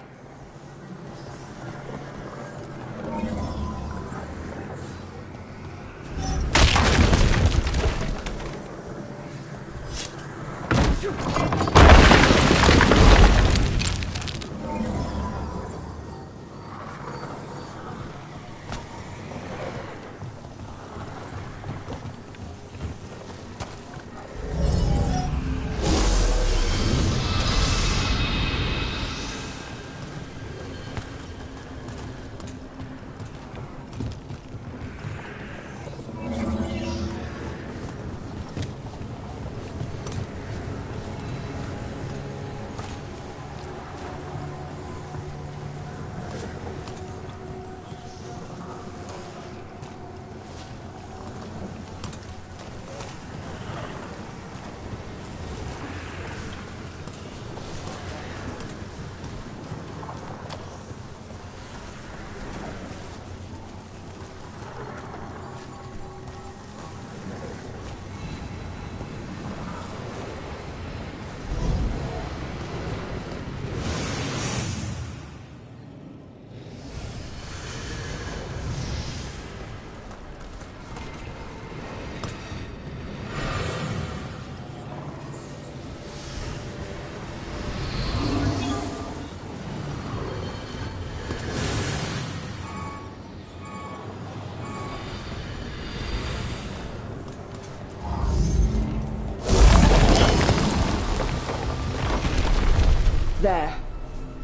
There.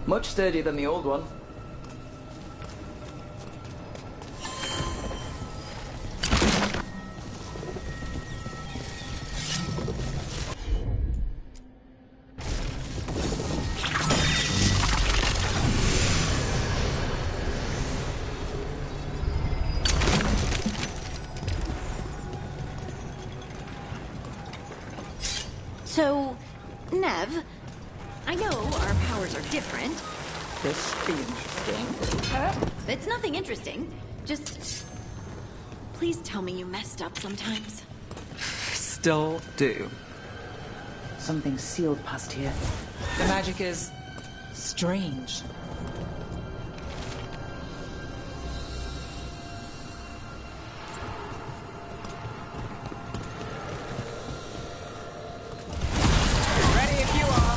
Much sturdier than the old one. So, Nev, I know our powers are different. This be interesting. It's nothing interesting. Just please tell me you messed up sometimes. Still do. Something sealed past here. The magic is strange. Ready if you are.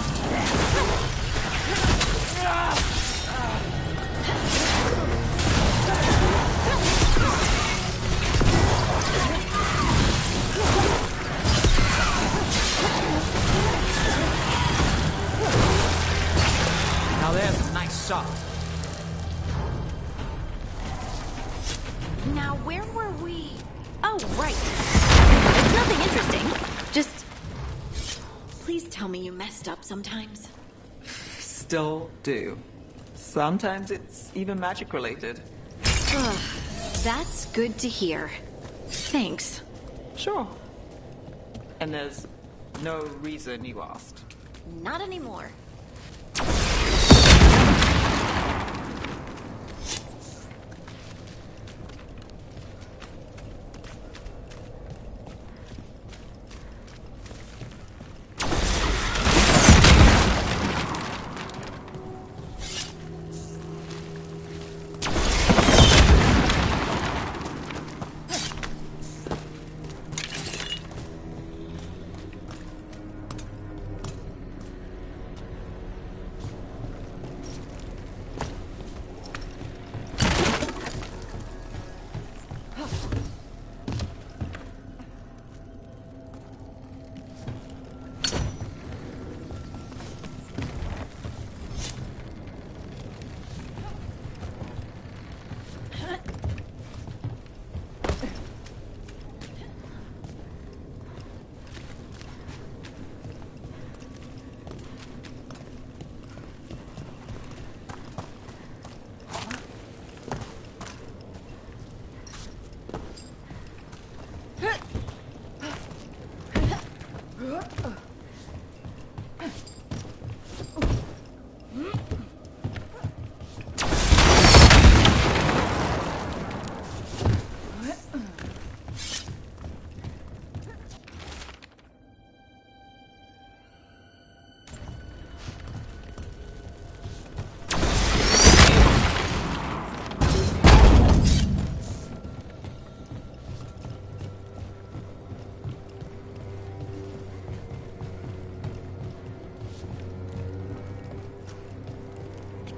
Now there's a nice shot. Now, where were we? Oh, right. It's nothing interesting. Just please tell me you messed up sometimes. Still do. Sometimes it's even magic related. That's good to hear. Thanks. Sure. And there's no reason you asked. Not anymore.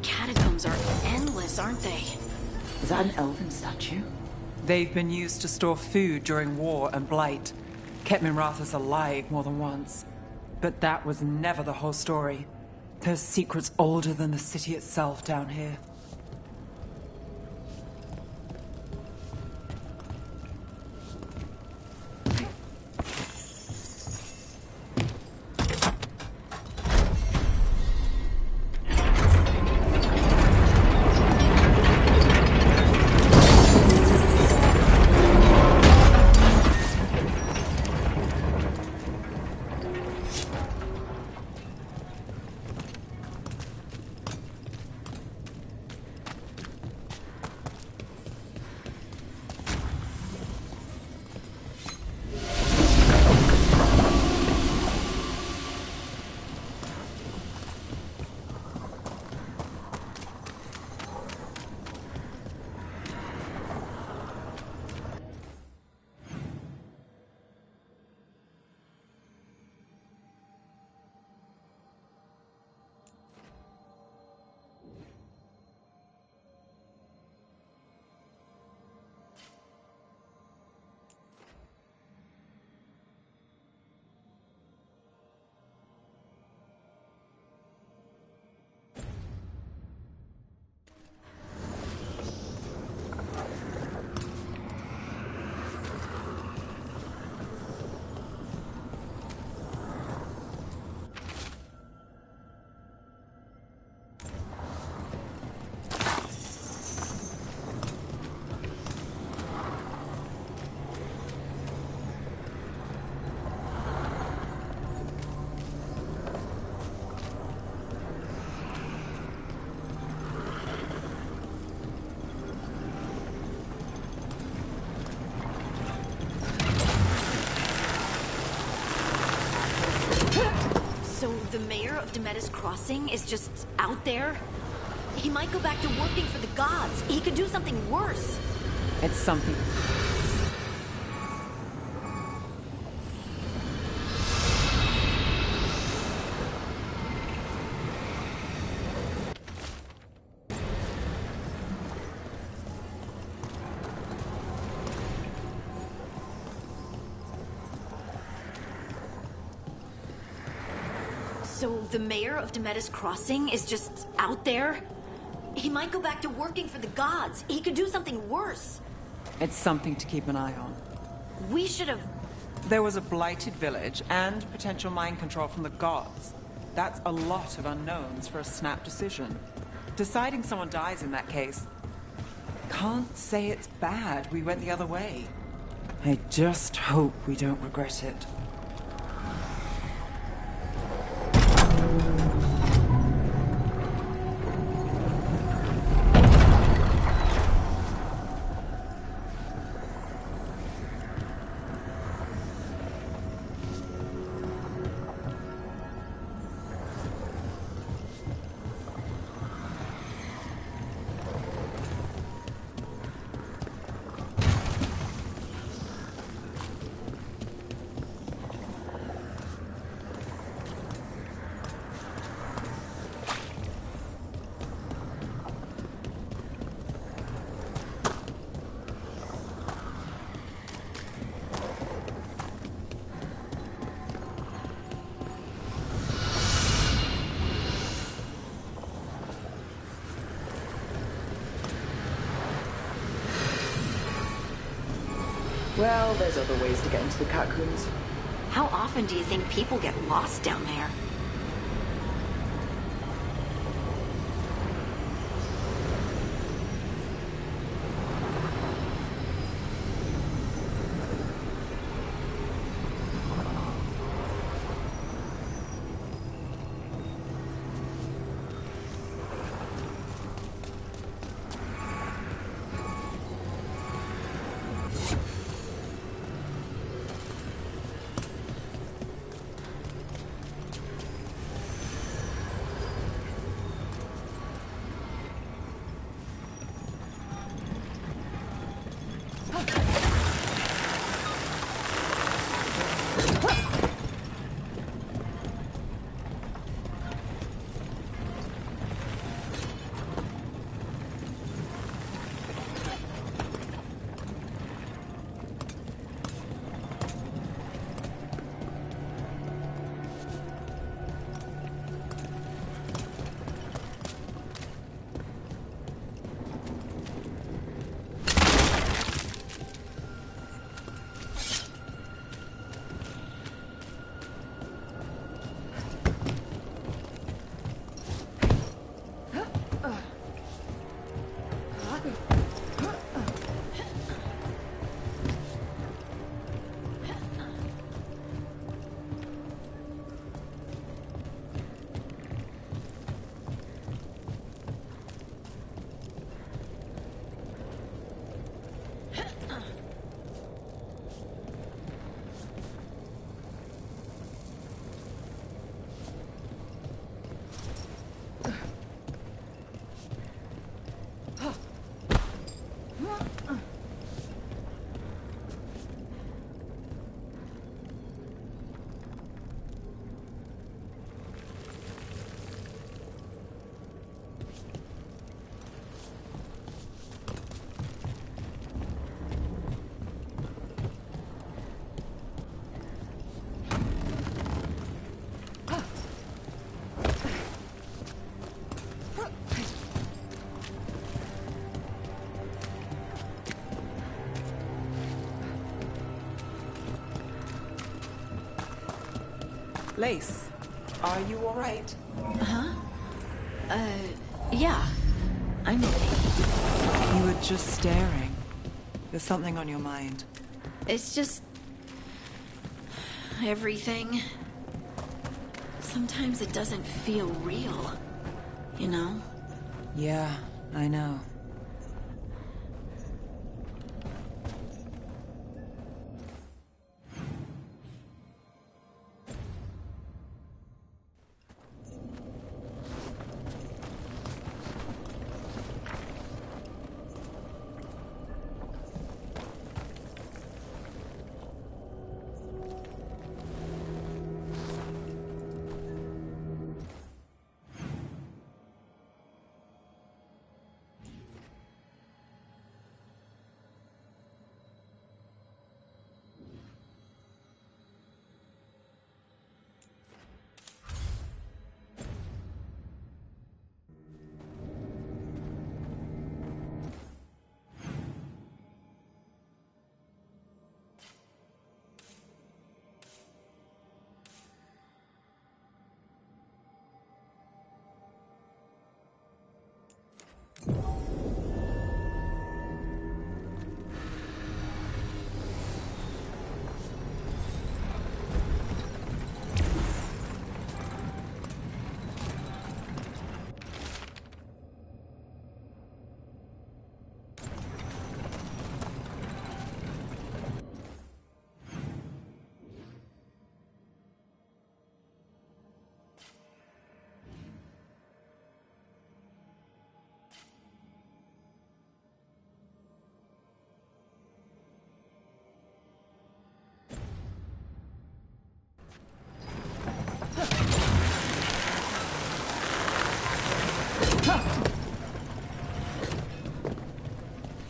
Catacombs are endless, aren't they? Is that an elven statue? They've been used to store food during war and blight. Kept Minrathous alive more than once. But that was never the whole story. There's secrets older than the city itself down here. the mayor of Demetis Crossing is just out there? He might go back to working for the gods. He could do something worse. It's something. So the mayor of Demetis Crossing is just out there? He might go back to working for the gods. He could do something worse. It's something to keep an eye on. We should have... There was a blighted village and potential mind control from the gods. That's a lot of unknowns for a snap decision. Deciding someone dies in that case... Can't say it's bad we went the other way. I just hope we don't regret it. Well, there's other ways to get into the catacombs. How often do you think people get lost down there? Lace, are you all right? Huh? Yeah. I'm okay. You were just staring. There's something on your mind. It's just... everything. Sometimes it doesn't feel real. You know? Yeah, I know.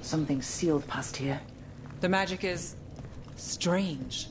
Something sealed past here. The magic is strange.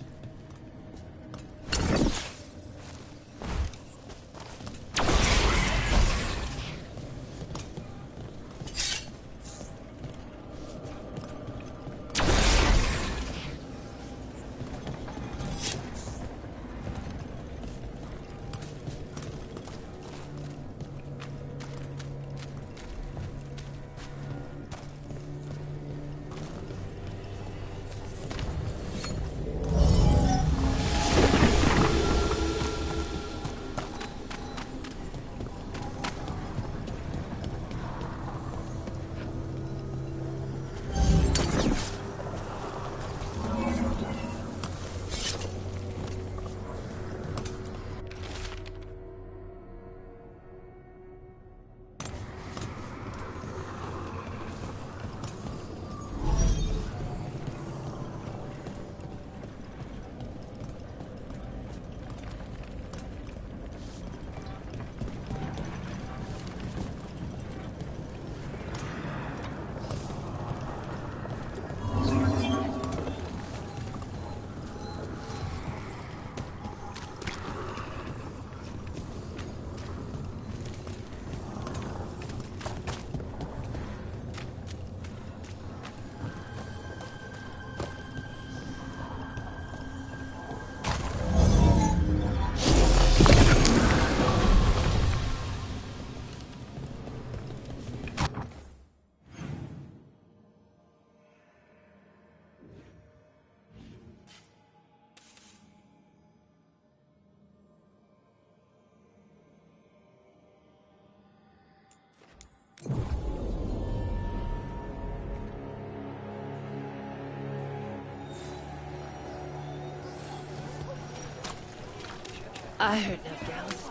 I heard enough gals.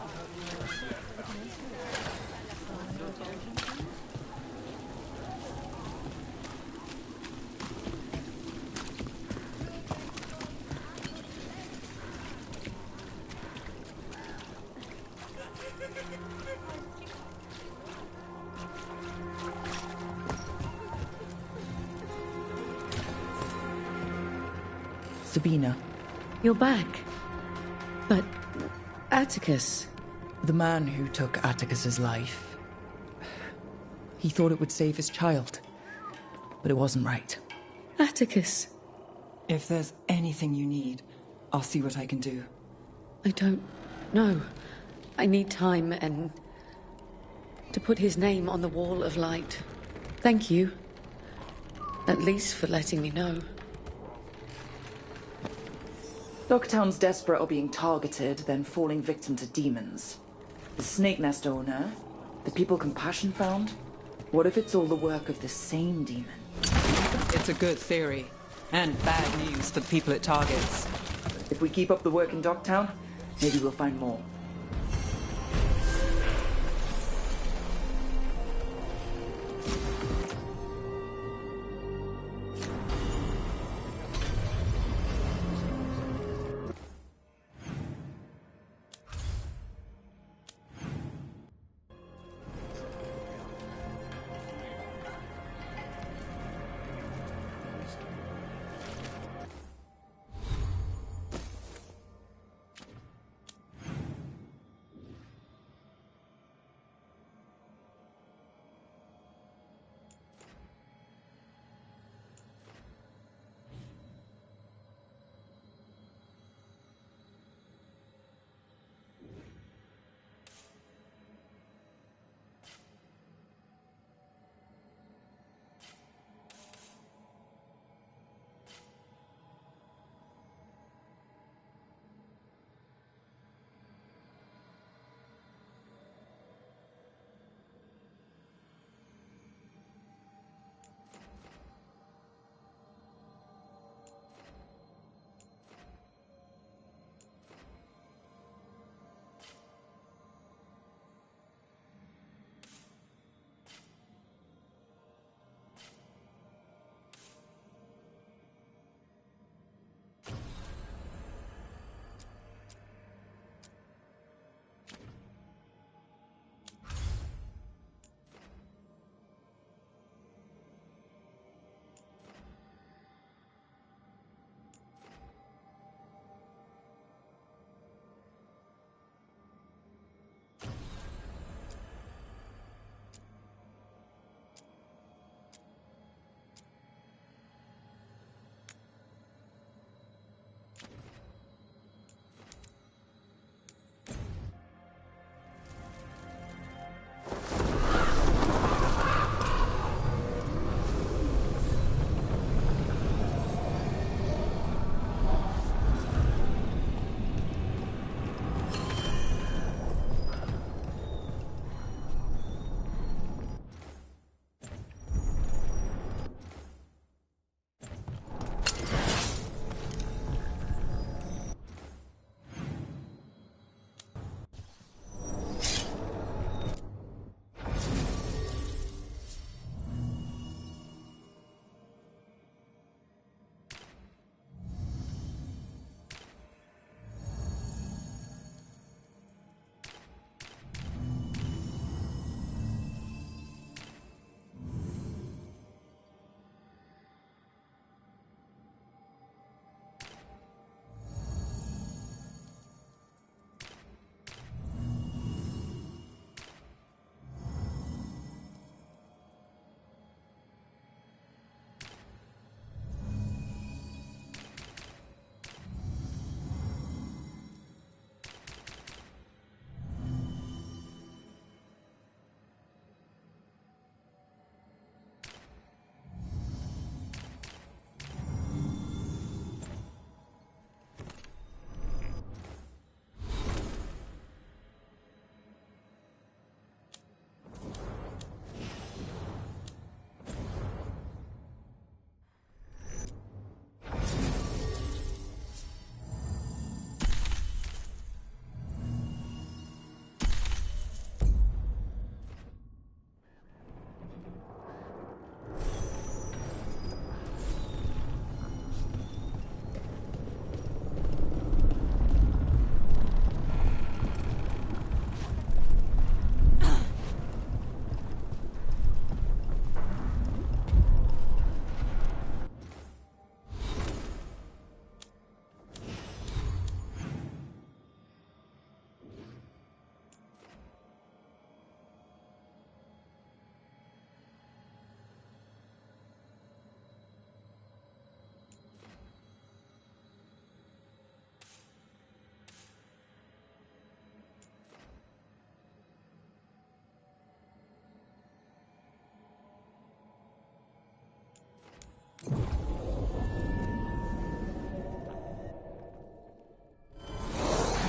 Sabina. You're back. But Atticus. The man who took Atticus's life. He thought it would save his child. But it wasn't right. Atticus. If there's anything you need, I'll see what I can do. I don't know. I need time and to put his name on the wall of light. Thank you. At least for letting me know. Dogtown's desperate or being targeted, then falling victim to demons. The Snake Nest owner, the people Compassion found. What if it's all the work of the same demon? It's a good theory, and bad news for the people it targets. If we keep up the work in Dogtown, maybe we'll find more.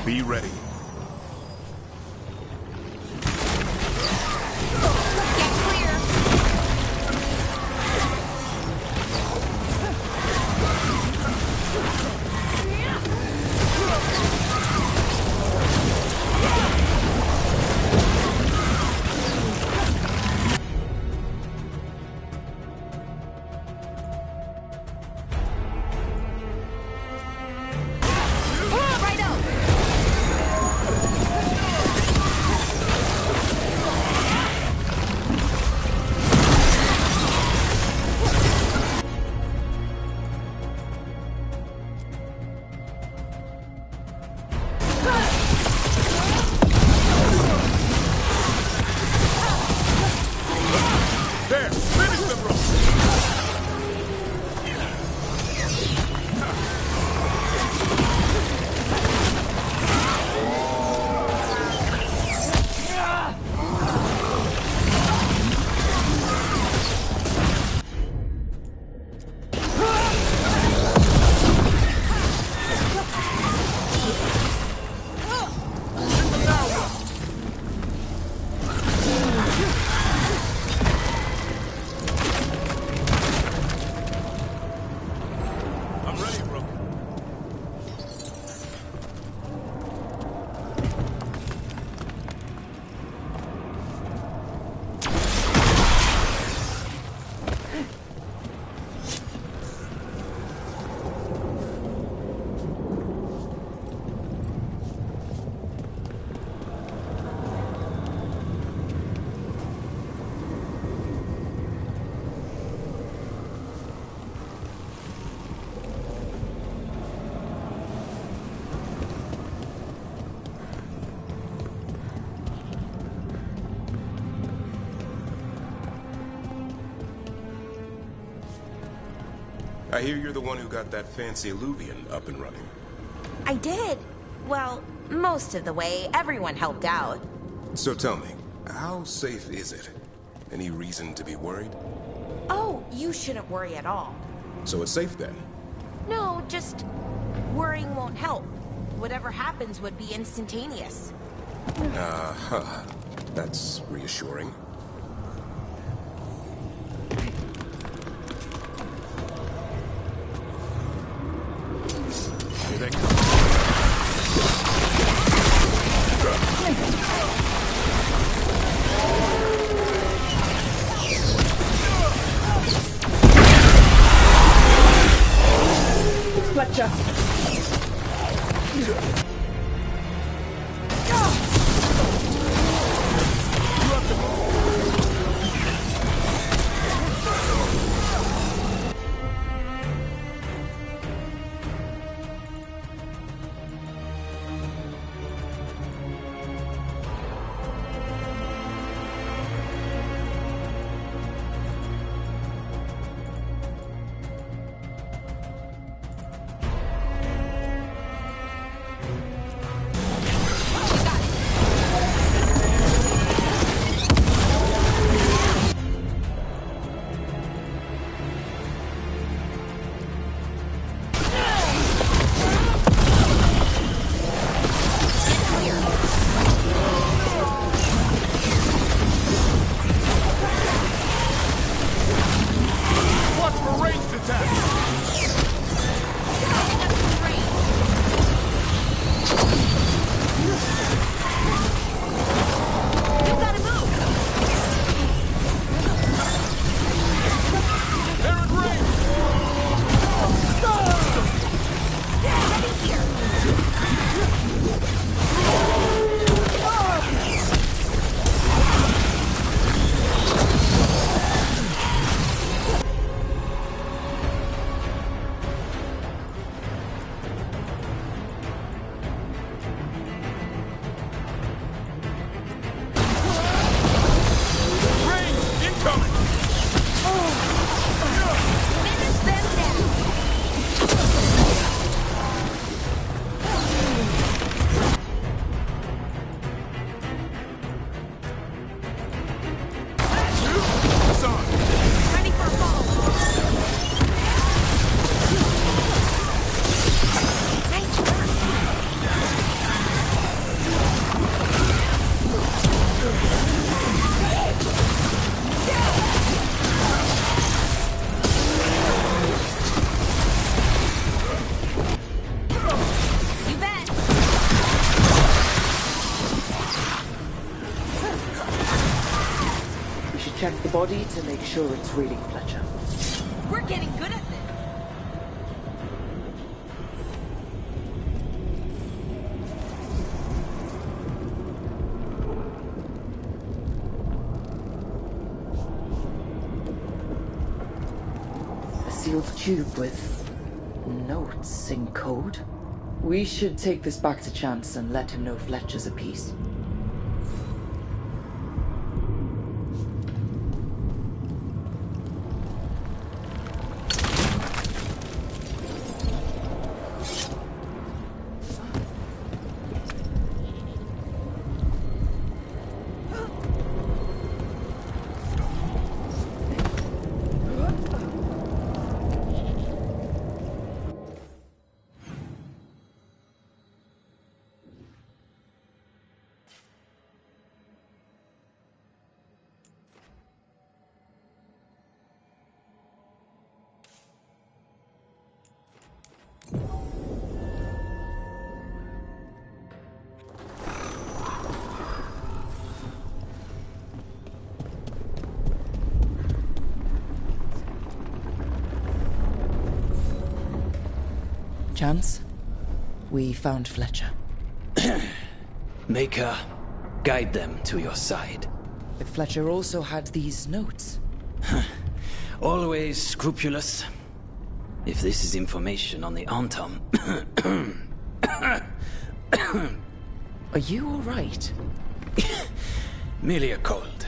Be ready. I hear you're the one who got that fancy Illuvian up and running. I did. Well, most of the way. Everyone helped out. So tell me, how safe is it? Any reason to be worried? Oh, you shouldn't worry at all. So it's safe then? No, just worrying won't help. Whatever happens would be instantaneous. Uh-huh. That's reassuring. Here they come. Fletcher! check the body to make sure it's really Fletcher. We're getting good at this. A sealed tube with notes in code. We should take this back to Chance and let him know Fletcher's a piece. Chance, we found Fletcher. Maker, guide them to your side. But Fletcher also had these notes. Always scrupulous. If this is information on the Antom... Are you all right? Merely a cold.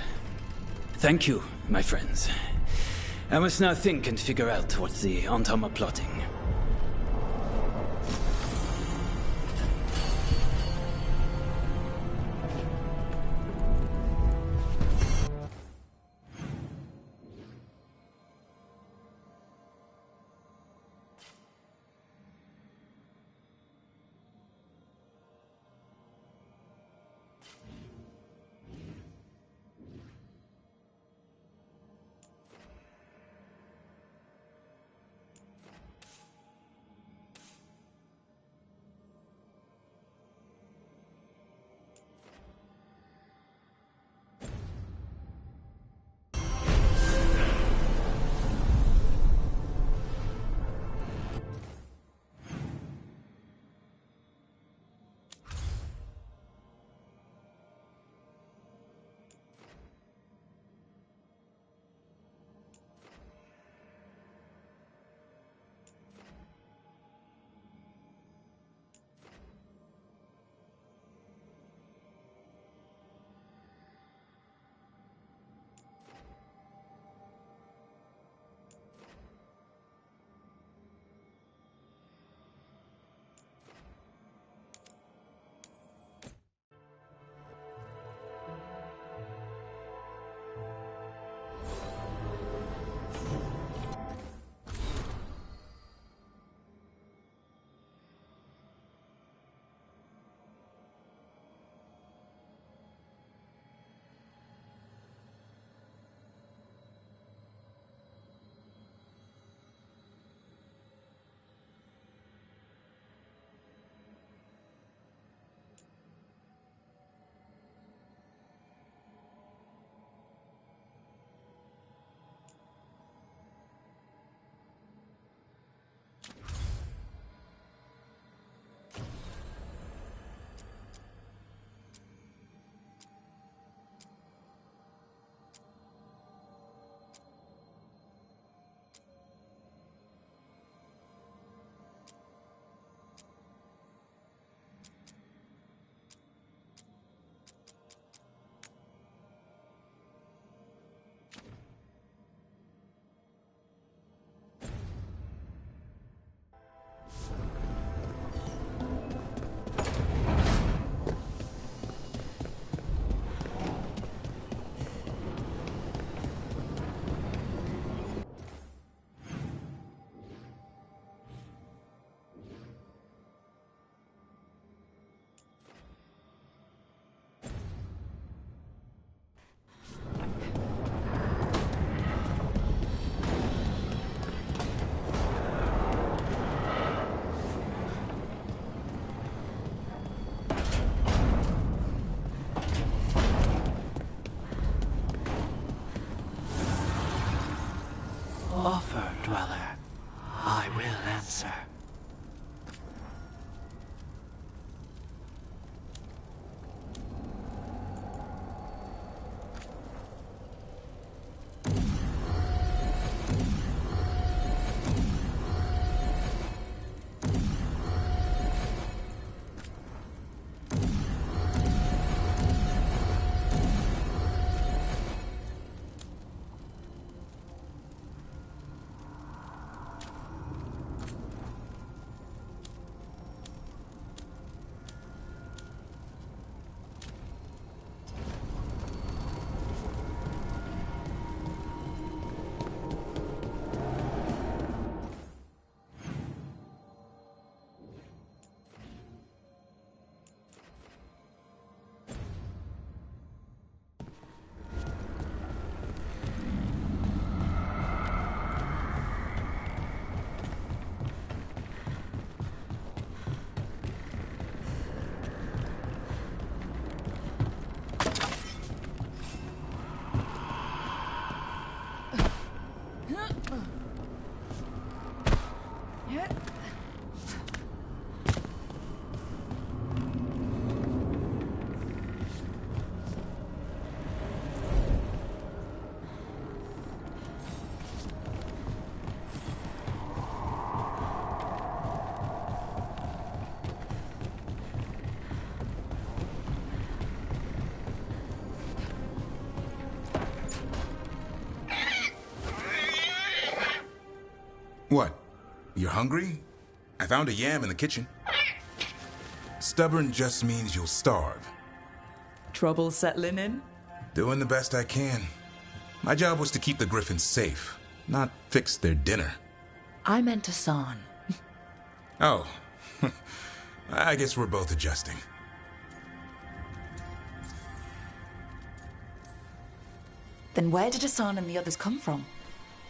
Thank you, my friends. I must now think and figure out what the Antom are plotting. What? You're hungry? I found a yam in the kitchen. Stubborn just means you'll starve. Trouble settling in? Doing the best I can. My job was to keep the Griffins safe, not fix their dinner. I meant Hassan. Oh. I guess we're both adjusting. Then where did Hassan and the others come from?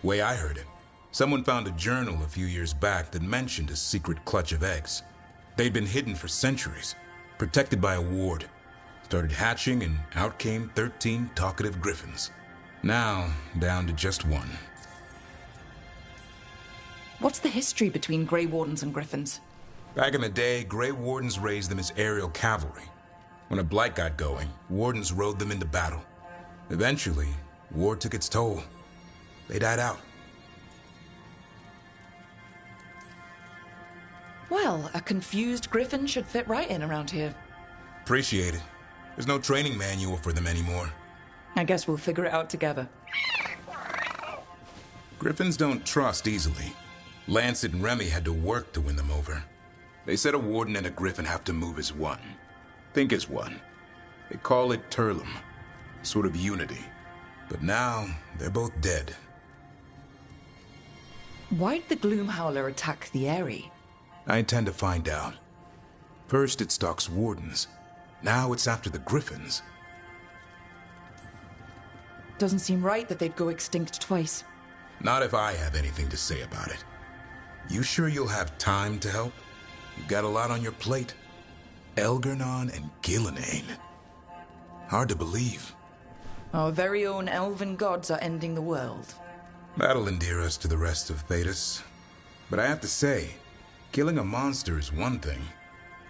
Way I heard it, someone found a journal a few years back that mentioned a secret clutch of eggs. They'd been hidden for centuries, protected by a ward. Started hatching and out came 13 talkative griffins. Now, down to just one. What's the history between Grey Wardens and Griffins? Back in the day, Grey Wardens raised them as aerial cavalry. When a blight got going, Wardens rode them into battle. Eventually, war took its toll. They died out. Well, a confused griffin should fit right in around here. Appreciate it. There's no training manual for them anymore. I guess we'll figure it out together. Griffins don't trust easily. Lancet and Remy had to work to win them over. They said a warden and a griffin have to move as one. Think as one. They call it Turlum. Sort of unity. But now, they're both dead. Why did the Gloom Howler attack the Eyrie? I intend to find out. First it stalks wardens. Now it's after the griffins. Doesn't seem right that they'd go extinct twice. Not if I have anything to say about it. You sure you'll have time to help? You've got a lot on your plate. Elgernon and Gillinane. Hard to believe. Our very own elven gods are ending the world. That'll endear us to the rest of Thedas. But I have to say, killing a monster is one thing.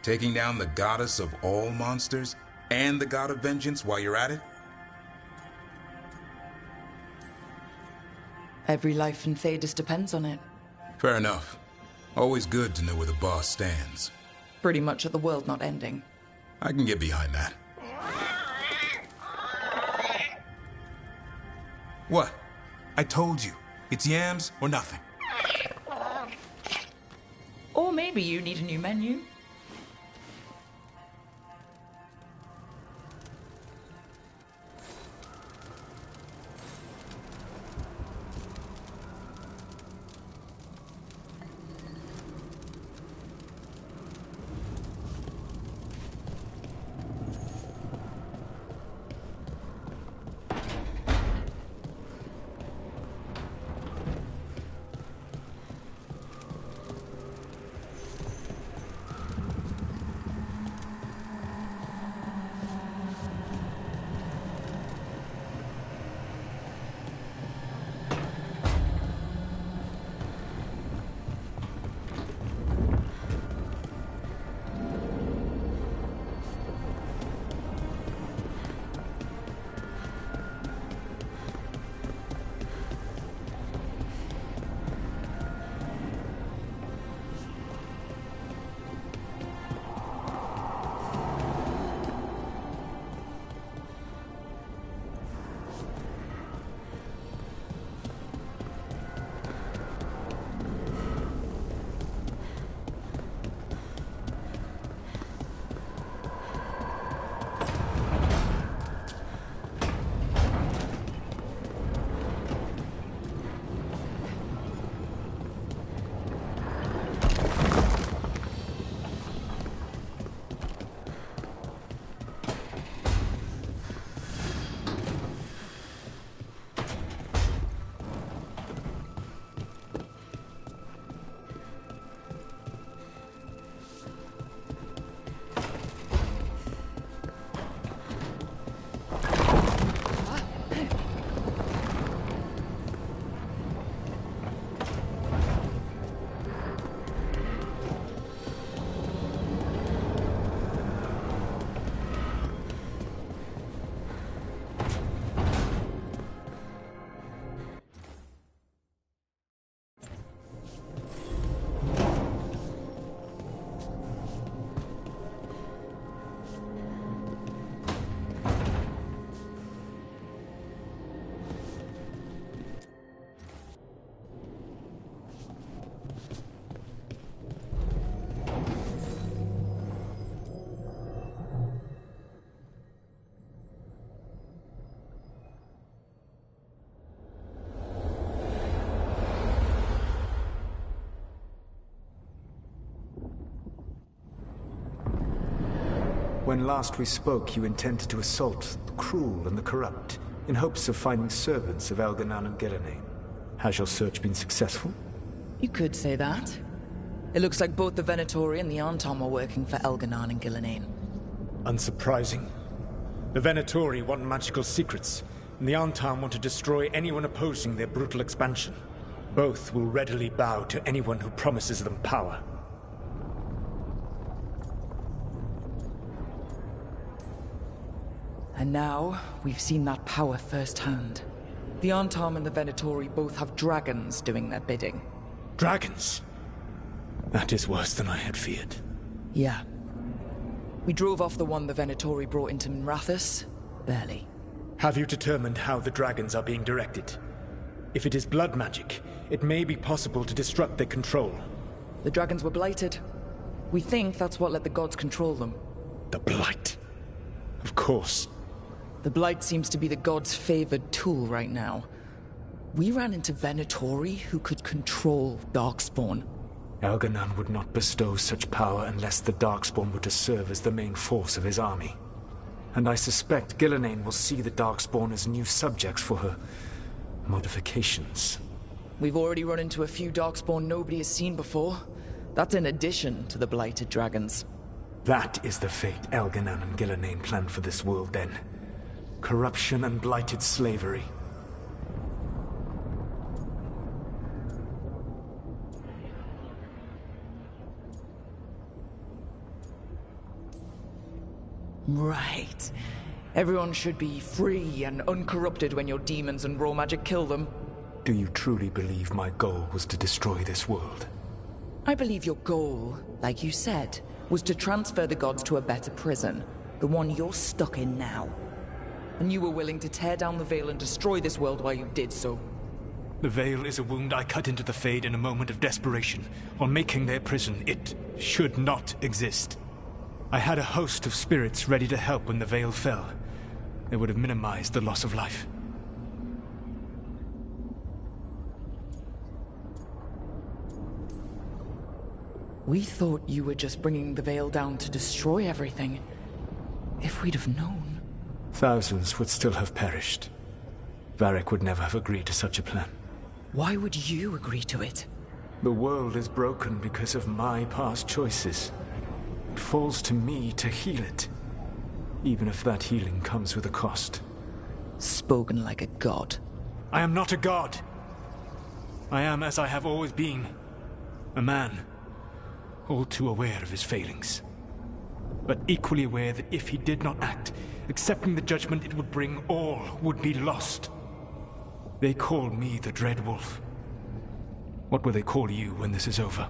Taking down the goddess of all monsters and the god of vengeance while you're at it? Every life in Thedas depends on it. Fair enough. Always good to know where the boss stands. Pretty much at the world not ending. I can get behind that. What? I told you. It's yams or nothing. Or maybe you need a new menu. When last we spoke, you intended to assault the cruel and the corrupt, in hopes of finding servants of Elganan and Gillenane. Has your search been successful? You could say that. It looks like both the Venatori and the Anton were working for Elganan and Gillenane. Unsurprising. The Venatori want magical secrets, and the Anton want to destroy anyone opposing their brutal expansion. Both will readily bow to anyone who promises them power. And now, we've seen that power firsthand. The Anton and the Venatori both have dragons doing their bidding. Dragons? That is worse than I had feared. Yeah. We drove off the one the Venatori brought into Minrathous. Barely. Have you determined how the dragons are being directed? If it is blood magic, it may be possible to disrupt their control. The dragons were blighted. We think that's what let the gods control them. The Blight. Of course. The Blight seems to be the gods' favored tool right now. We ran into Venatori who could control Darkspawn. Elganan would not bestow such power unless the Darkspawn were to serve as the main force of his army. And I suspect Gillenane will see the Darkspawn as new subjects for her modifications. We've already run into a few Darkspawn nobody has seen before. That's in addition to the Blighted Dragons. That is the fate Elganan and Gillenane planned for this world then. Corruption and blighted slavery. Right. Everyone should be free and uncorrupted when your demons and raw magic kill them. Do you truly believe my goal was to destroy this world? I believe your goal, like you said, was to transfer the gods to a better prison. The one you're stuck in now. And you were willing to tear down the Veil and destroy this world while you did so. The Veil is a wound I cut into the Fade in a moment of desperation, while making their prison. It should not exist. I had a host of spirits ready to help when the Veil fell. They would have minimized the loss of life. We thought you were just bringing the Veil down to destroy everything. If we'd have known... Thousands would still have perished. Varric would never have agreed to such a plan. Why would you agree to it? The world is broken because of my past choices. It falls to me to heal it. Even if that healing comes with a cost. Spoken like a god. I am not a god. I am as I have always been. A man. All too aware of his failings. But equally aware that if he did not act, accepting the judgment it would bring, all would be lost. They call me the Dread Wolf. What will they call you when this is over?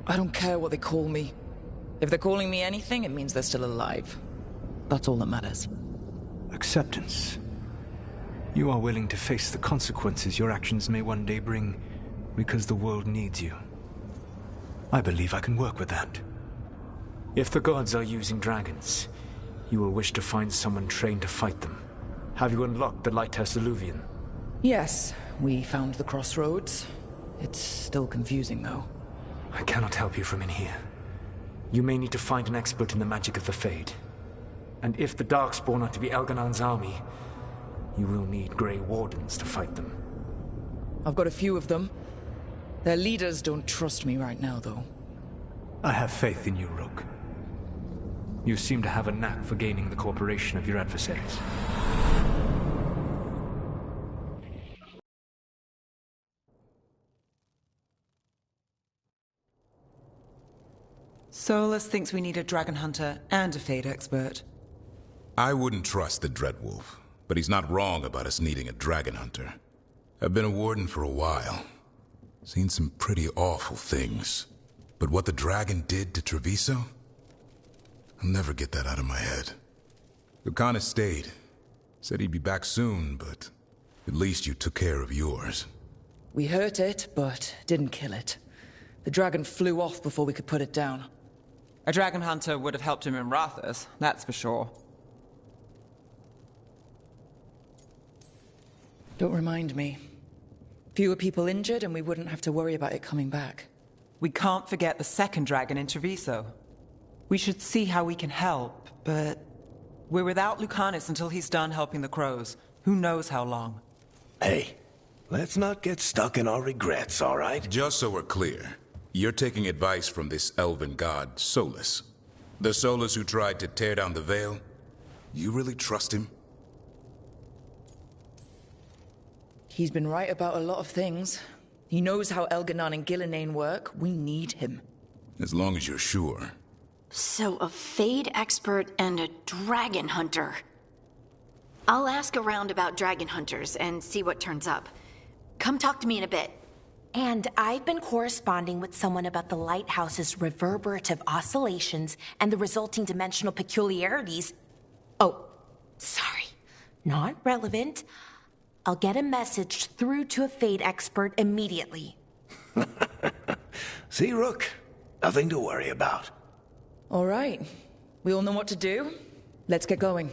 I don't care what they call me. If they're calling me anything, it means they're still alive. That's all that matters. Acceptance. You are willing to face the consequences your actions may one day bring, because the world needs you. I believe I can work with that. If the gods are using dragons, you will wish to find someone trained to fight them. Have you unlocked the Lighthouse Illuvian? Yes, we found the crossroads. It's still confusing, though. I cannot help you from in here. You may need to find an expert in the magic of the Fade. And if the Darkspawn are to be Elganan's army, you will need Grey Wardens to fight them. I've got a few of them. Their leaders don't trust me right now, though. I have faith in you, Rook. You seem to have a knack for gaining the cooperation of your adversaries. Solus thinks we need a dragon hunter and a Fade expert. I wouldn't trust the Dreadwolf, but he's not wrong about us needing a dragon hunter. I've been a warden for a while. Seen some pretty awful things. But what the dragon did to Treviso? I'll never get that out of my head. Lucana stayed. Said he'd be back soon, but at least you took care of yours. We hurt it, but didn't kill it. The dragon flew off before we could put it down. A dragon hunter would have helped him in Rathus, that's for sure. Don't remind me. Fewer people injured and we wouldn't have to worry about it coming back. We can't forget the second dragon in Treviso. We should see how we can help, but we're without Lucanus until he's done helping the crows. Who knows how long? Hey, let's not get stuck in our regrets, all right? Just so we're clear, you're taking advice from this elven god, Solus. The Solus who tried to tear down the Veil? You really trust him? He's been right about a lot of things. He knows how Elganon and Gillinane work. We need him. As long as you're sure. So, a Fade expert and a dragon hunter. I'll ask around about dragon hunters and see what turns up. Come talk to me in a bit. And I've been corresponding with someone about the lighthouse's reverberative oscillations and the resulting dimensional peculiarities. Oh, sorry. Not relevant. I'll get a message through to a Fade expert immediately. See, Rook? Nothing to worry about. All right. We all know what to do. Let's get going.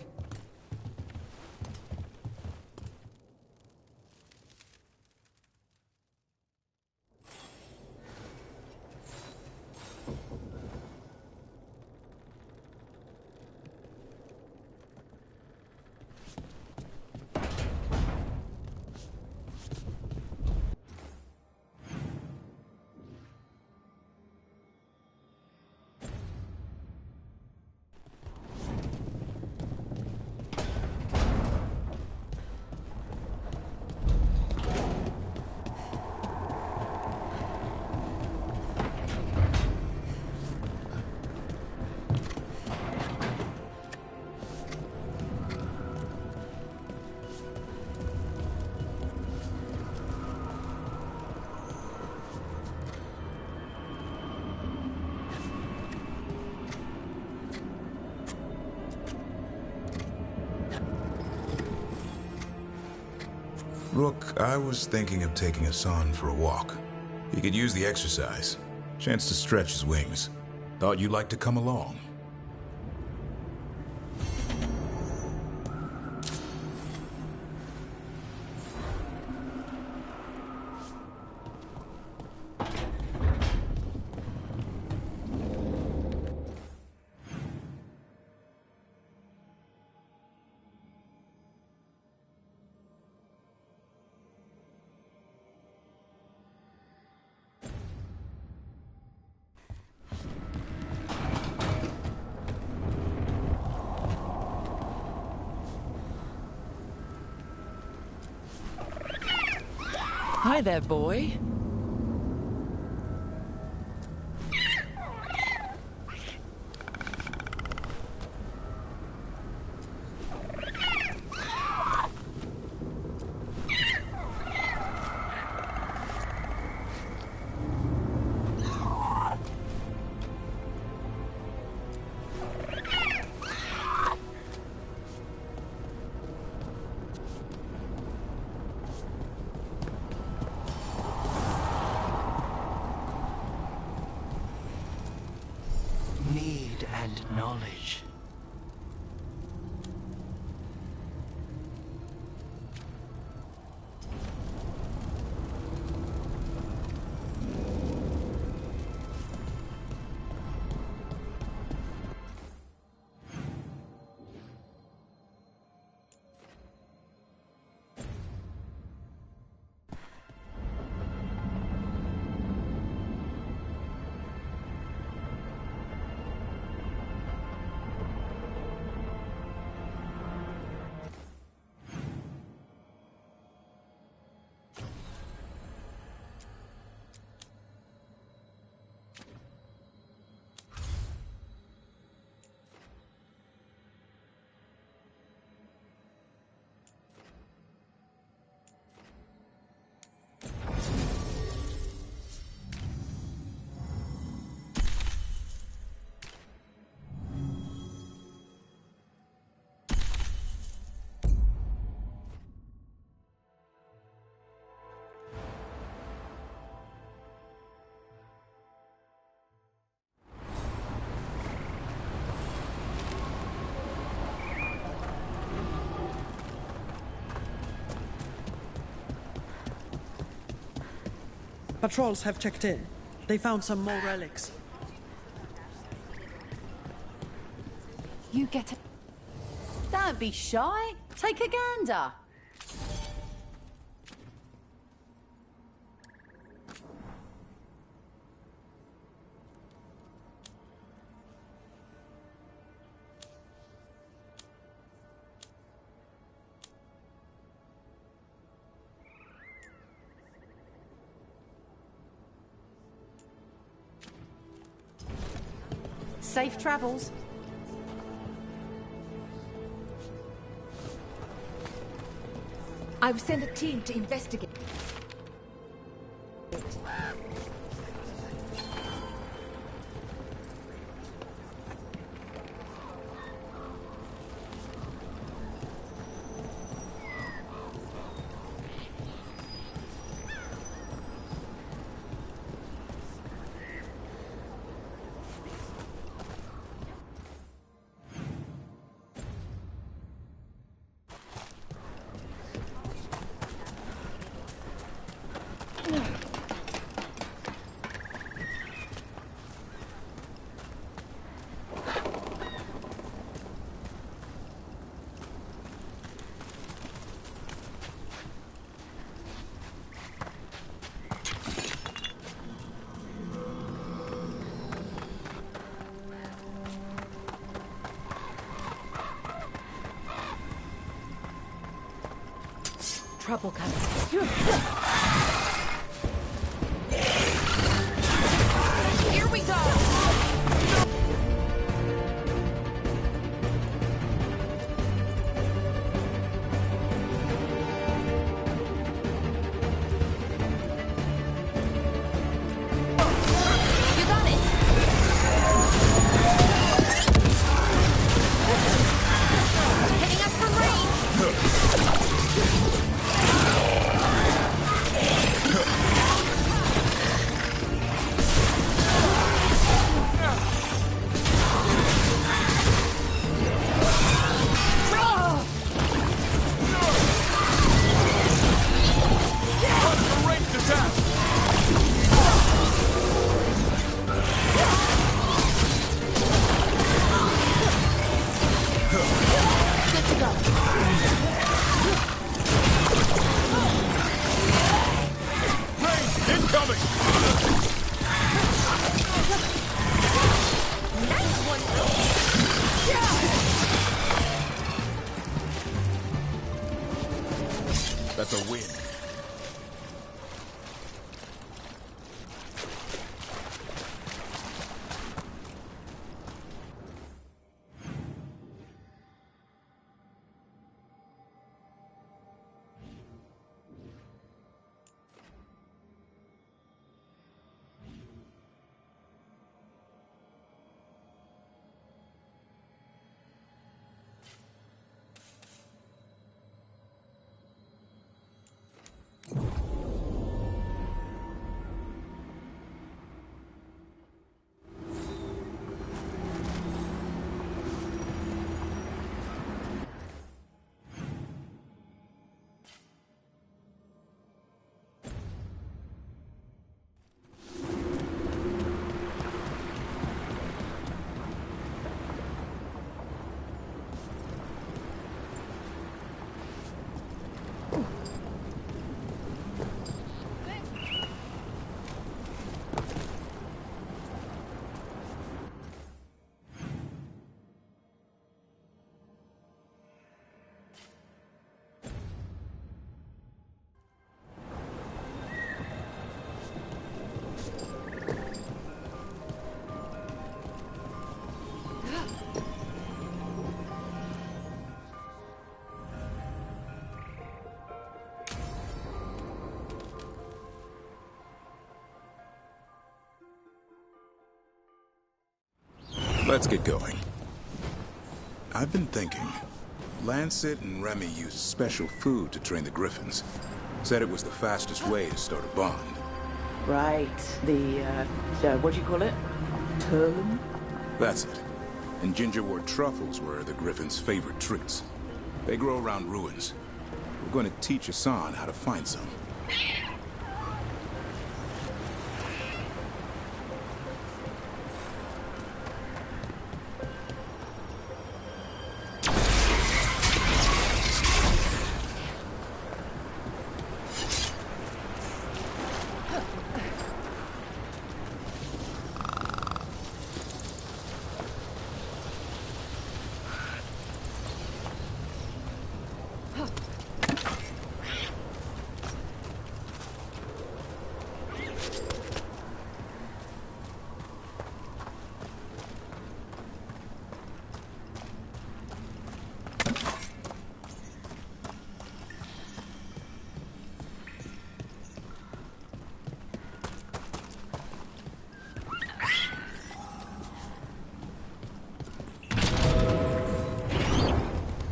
Rook, I was thinking of taking Hassan for a walk. He could use the exercise. Chance to stretch his wings. Thought you'd like to come along. Hi there, boy. Knowledge. Patrols have checked in. They found some more relics. You get it. Don't be shy. Take a gander. Safe travels. I've sent a team to investigate. Trouble coming. Here we go! That's a win. Let's get going. I've been thinking. Lancet and Remy used special food to train the Griffins. Said it was the fastest way to start a bond. Right. What do you call it? Turn? That's it. And gingerwort truffles were the Griffins' favorite treats. They grow around ruins. We're going to teach Hassan how to find some.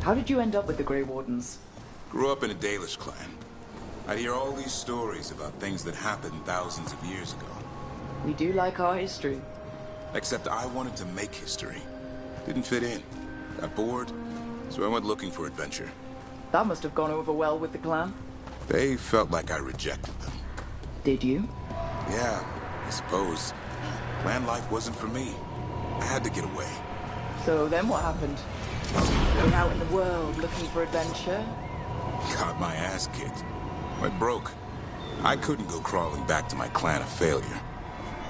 How did you end up with the Grey Wardens? Grew up in a Dalish clan. I'd hear all these stories about things that happened thousands of years ago. We do like our history. Except I wanted to make history. Didn't fit in. Got bored, so I went looking for adventure. That must have gone over well with the clan. They felt like I rejected them. Did you? Yeah, I suppose. Clan life wasn't for me. I had to get away. So then what happened? Going out in the world looking for adventure? Got my ass kicked. Went broke. I couldn't go crawling back to my clan a failure.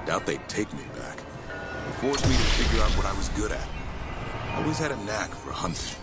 Doubt they'd take me back. It forced me to figure out what I was good at. Always had a knack for hunting.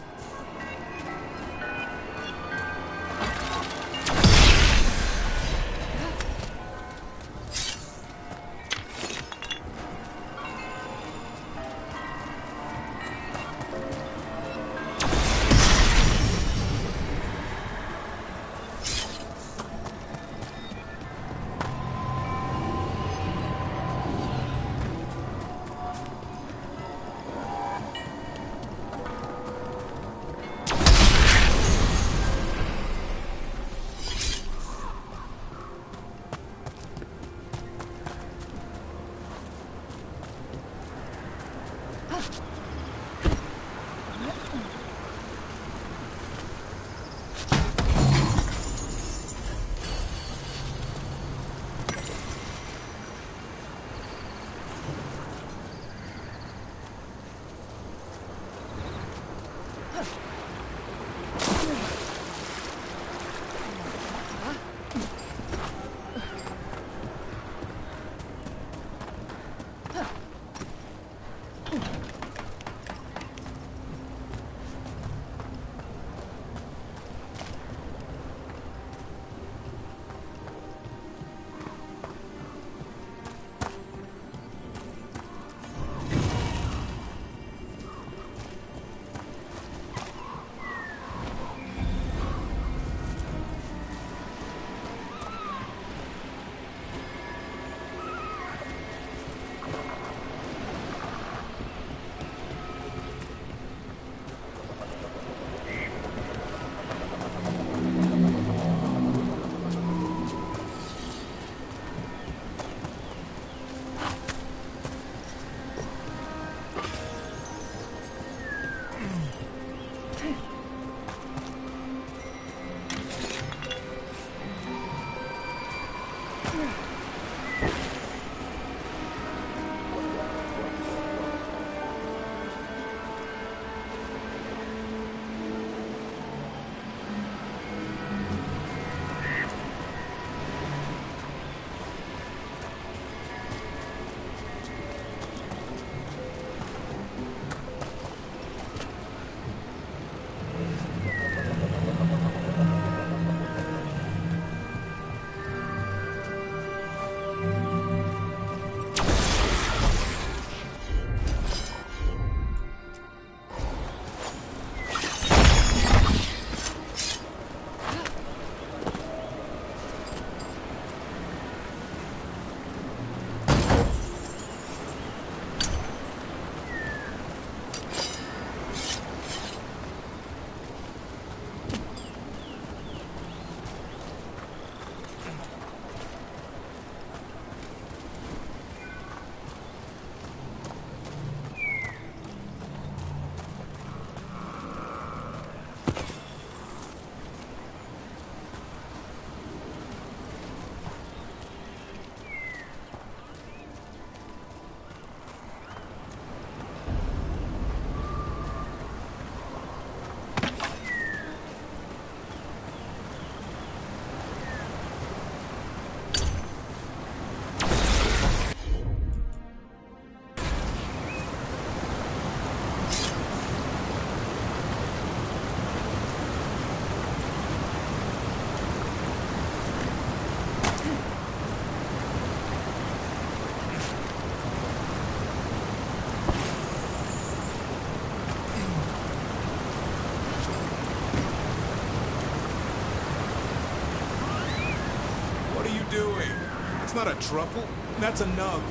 That's not a truffle. That's a nug.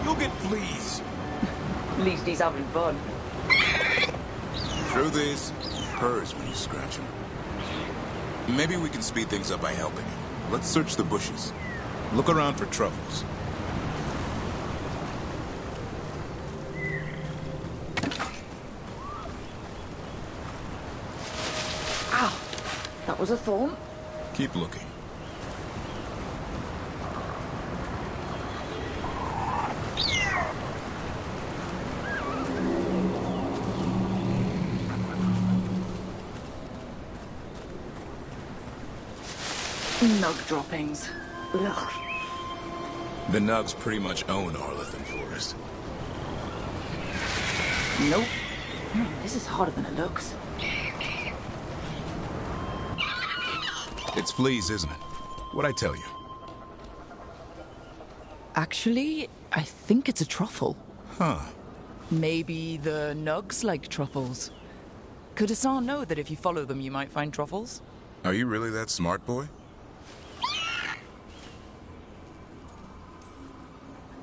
You'll get fleas. At least he's having fun. Truth is, purrs when you scratch him. Maybe we can speed things up by helping him. Let's search the bushes. Look around for truffles. Ow! That was a thorn. Keep looking. Nug droppings. Ugh. The Nugs pretty much own Arlethan Forest. Nope. This is harder than it looks. It's fleas, isn't it? What'd I tell you? Actually, I think it's a truffle. Huh. Maybe the Nugs like truffles. Could Hassan know that if you follow them, you might find truffles? Are you really that smart, boy?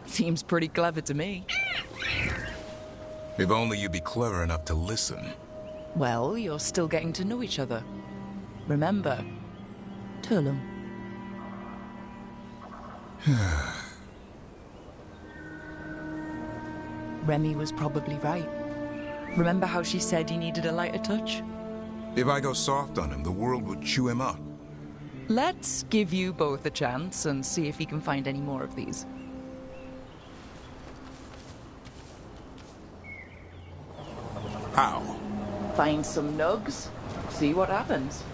Seems pretty clever to me. If only you'd be clever enough to listen. Well, you're still getting to know each other. Remember, Turlum. Remy was probably right. Remember how she said he needed a lighter touch? If I go soft on him, the world would chew him up. Let's give you both a chance and see if he can find any more of these. How? Find some nugs, see what happens.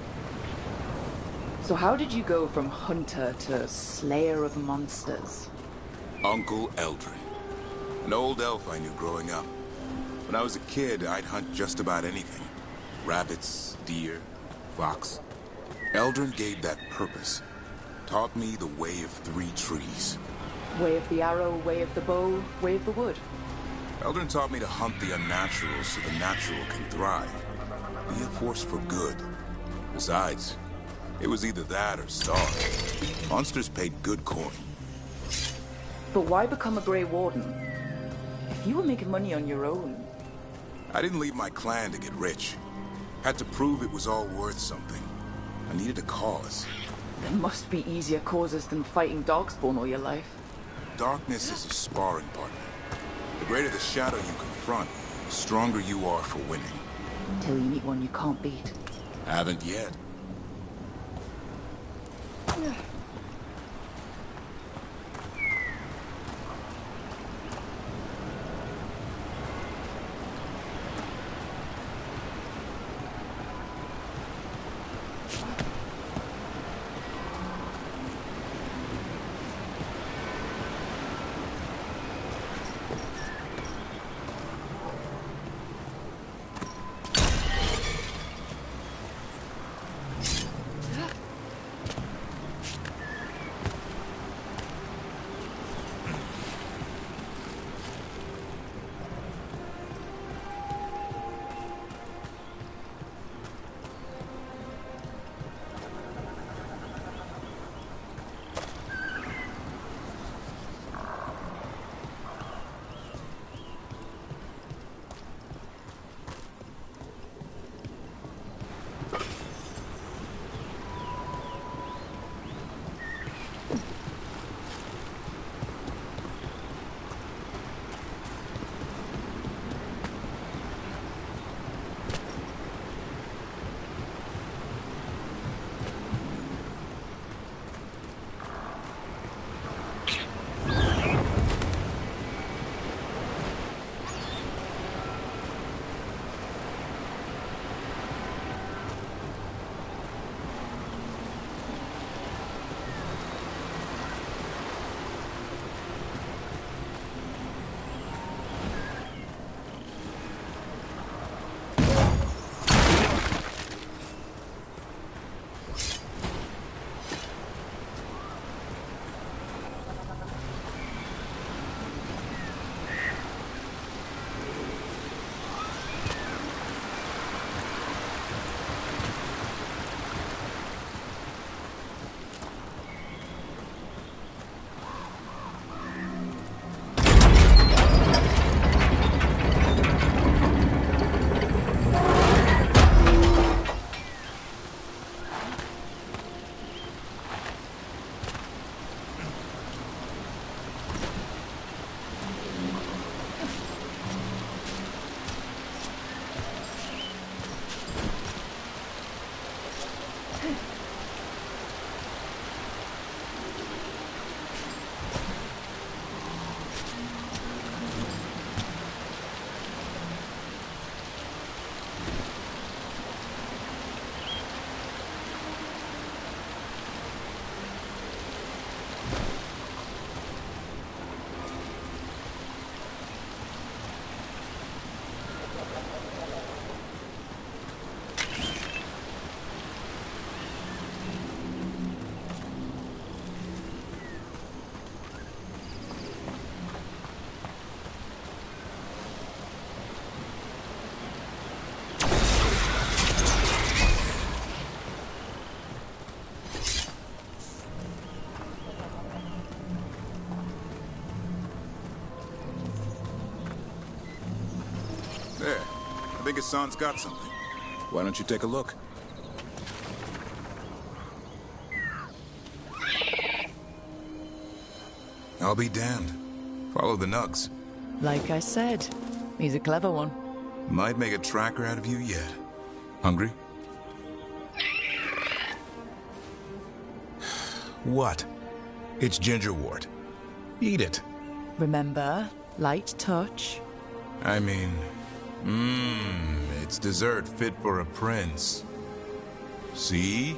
So how did you go from hunter to slayer of monsters? Uncle Eldrin. An old elf I knew growing up. When I was a kid, I'd hunt just about anything. Rabbits, deer, fox. Eldrin gave that purpose. Taught me the way of 3 trees. Way of the arrow, way of the bow, way of the wood. Eldrin taught me to hunt the unnatural so the natural can thrive. Be a force for good. Besides, it was either that or starve. Monsters paid good coin. But why become a Grey Warden? If you were making money on your own... I didn't leave my clan to get rich. Had to prove it was all worth something. I needed a cause. There must be easier causes than fighting Darkspawn all your life. Darkness is a sparring partner. The greater the shadow you confront, the stronger you are for winning. Until you meet one you can't beat. Haven't yet. think Hassan's got something. Why don't you take a look? I'll be damned. Follow the nugs. Like I said, he's a clever one. Might make a tracker out of you yet. Hungry? What? It's gingerwort. Eat it. Remember, light touch. I mean, it's dessert fit for a prince. See?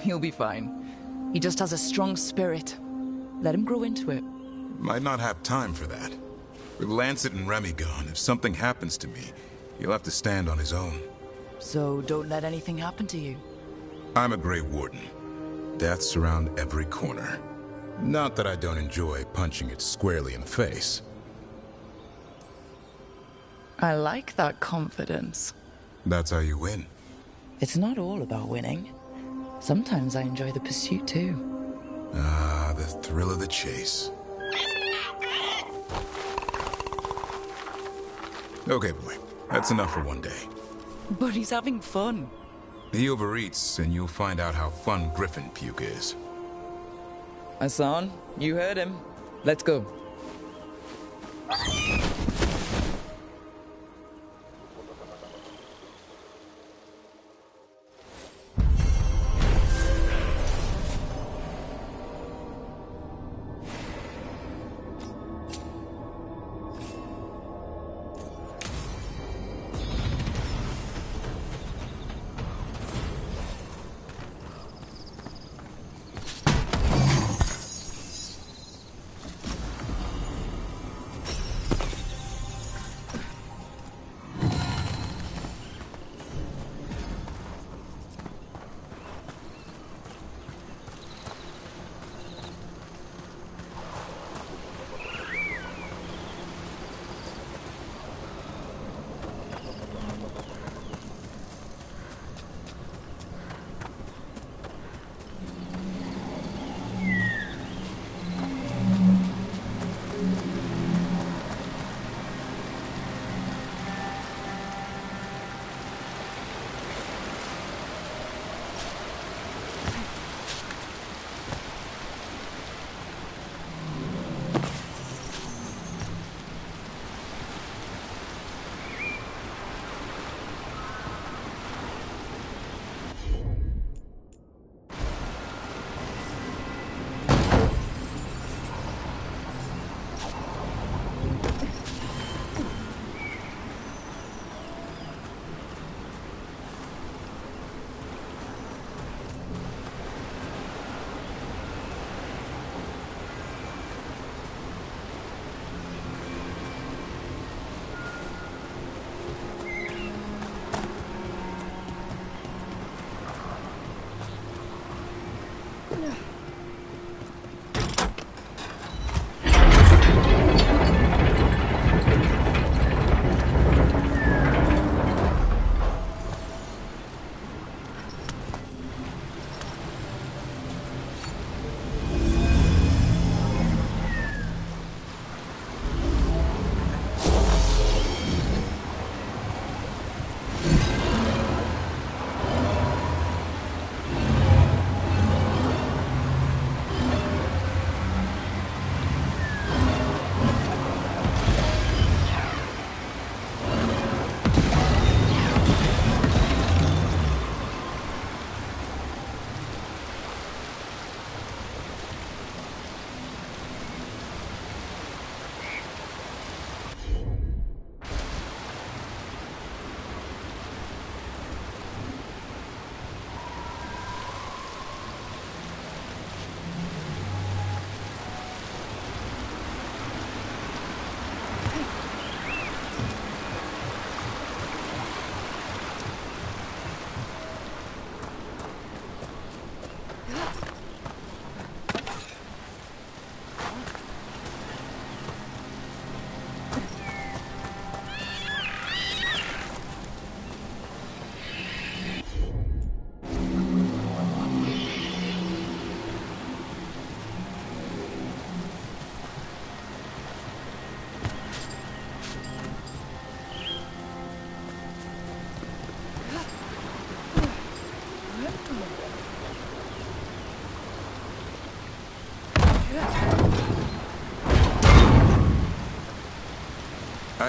He'll be fine. He just has a strong spirit. Let him grow into it. Might not have time for that. With Lancet and Remy gone, if something happens to me, he'll have to stand on his own. So don't let anything happen to you. I'm a Grey Warden. Death's around every corner. Not that I don't enjoy punching it squarely in the face. I like that confidence. That's how you win. It's not all about winning. Sometimes I enjoy the pursuit too. Ah, the thrill of the chase. Okay, boy. That's enough for one day. But he's having fun. He overeats, and you'll find out how fun Griffin puke is. Hassan, you heard him. Let's go.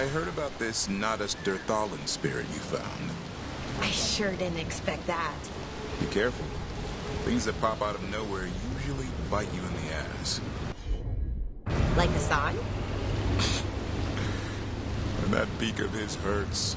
I heard about this Nadas Derthalin spirit you found. I sure didn't expect that. Be careful. Things that pop out of nowhere usually bite you in the ass. Like the sun? And that beak of his hurts.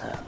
her.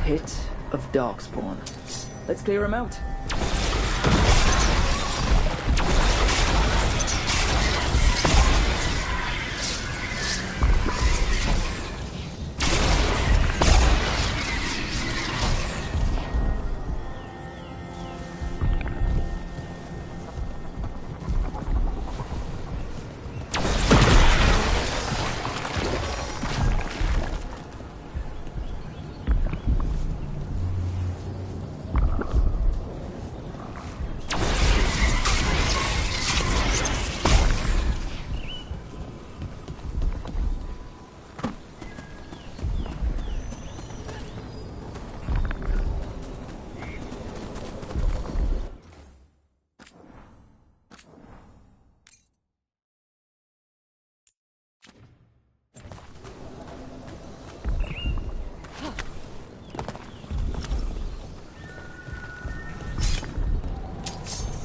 Pit of Darkspawn. Let's clear him out.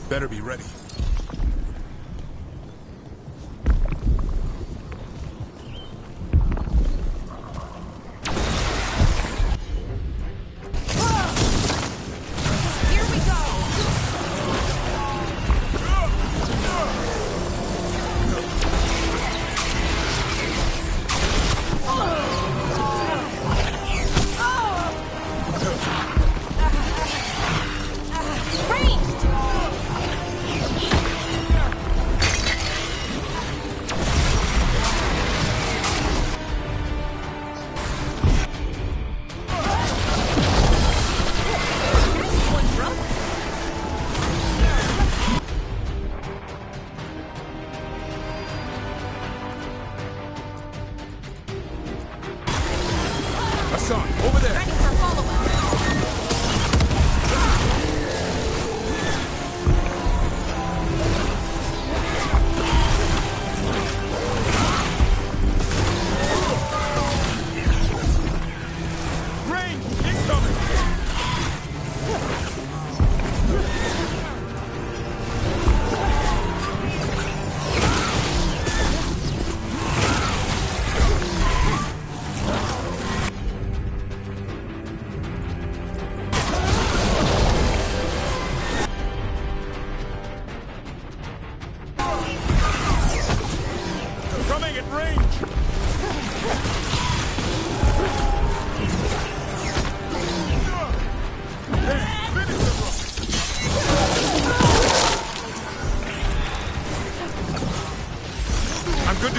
Better be ready.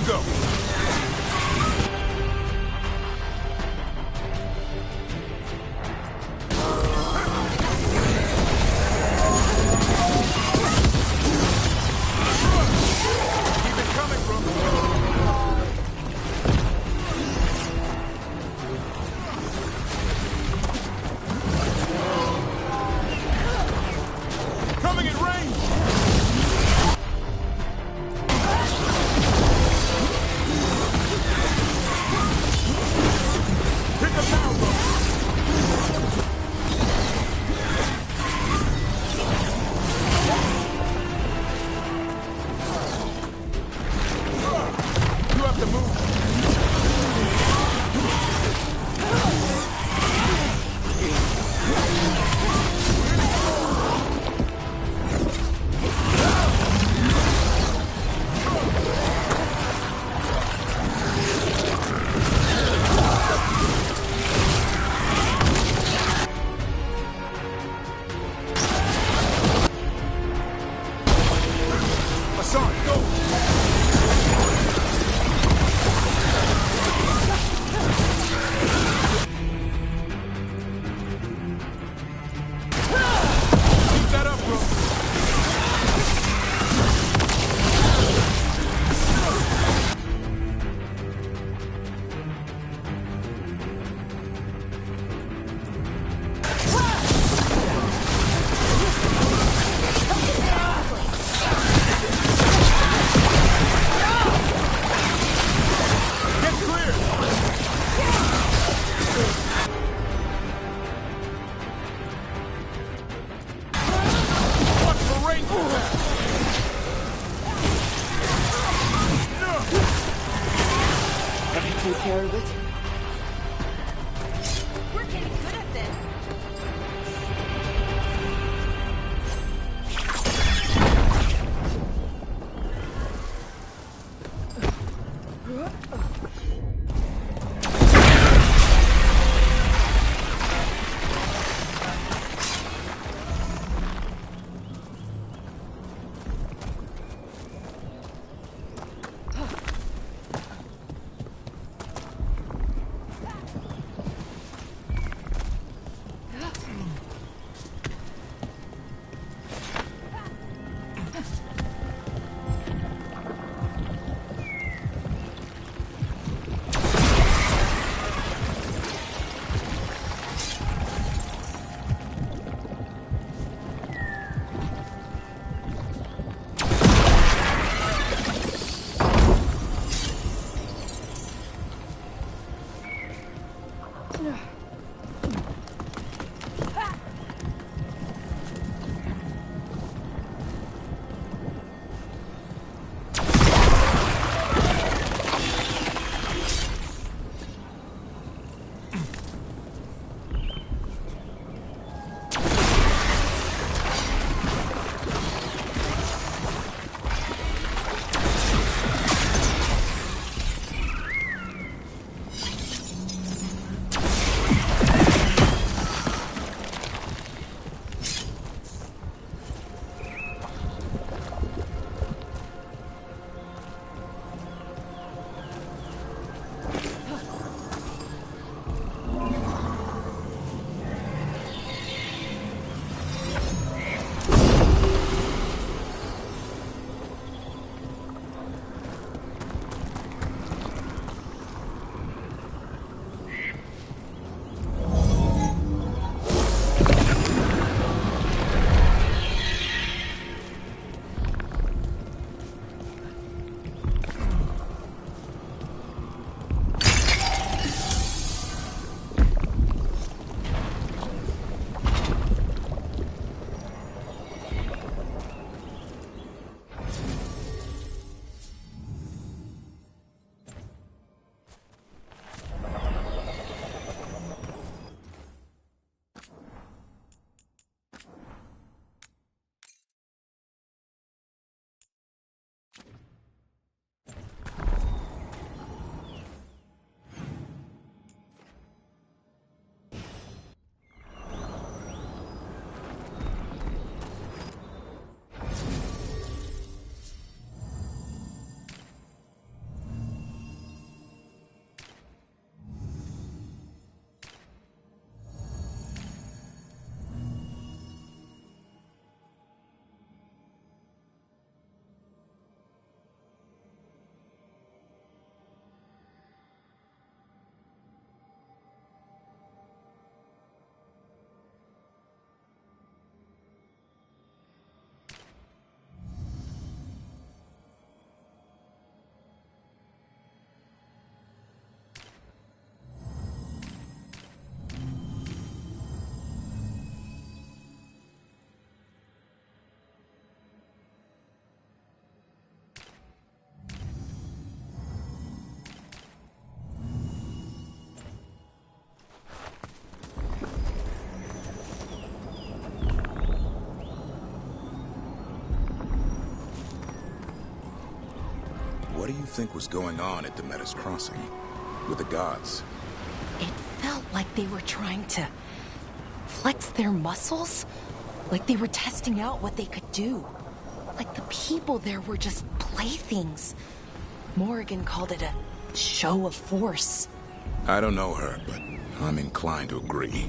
go. Keep it coming, bro. Coming in range! Pick up now, bro! You have to move. Hassan, go! Keep that up, bro. Get clear! Watch the range attack! Let me take care of it. We're getting good at this. What do you think was going on at Demeter's Crossing? With the gods? It felt like they were trying to flex their muscles. Like they were testing out what they could do. Like the people there were just playthings. Morrigan called it a show of force. I don't know her, but I'm inclined to agree.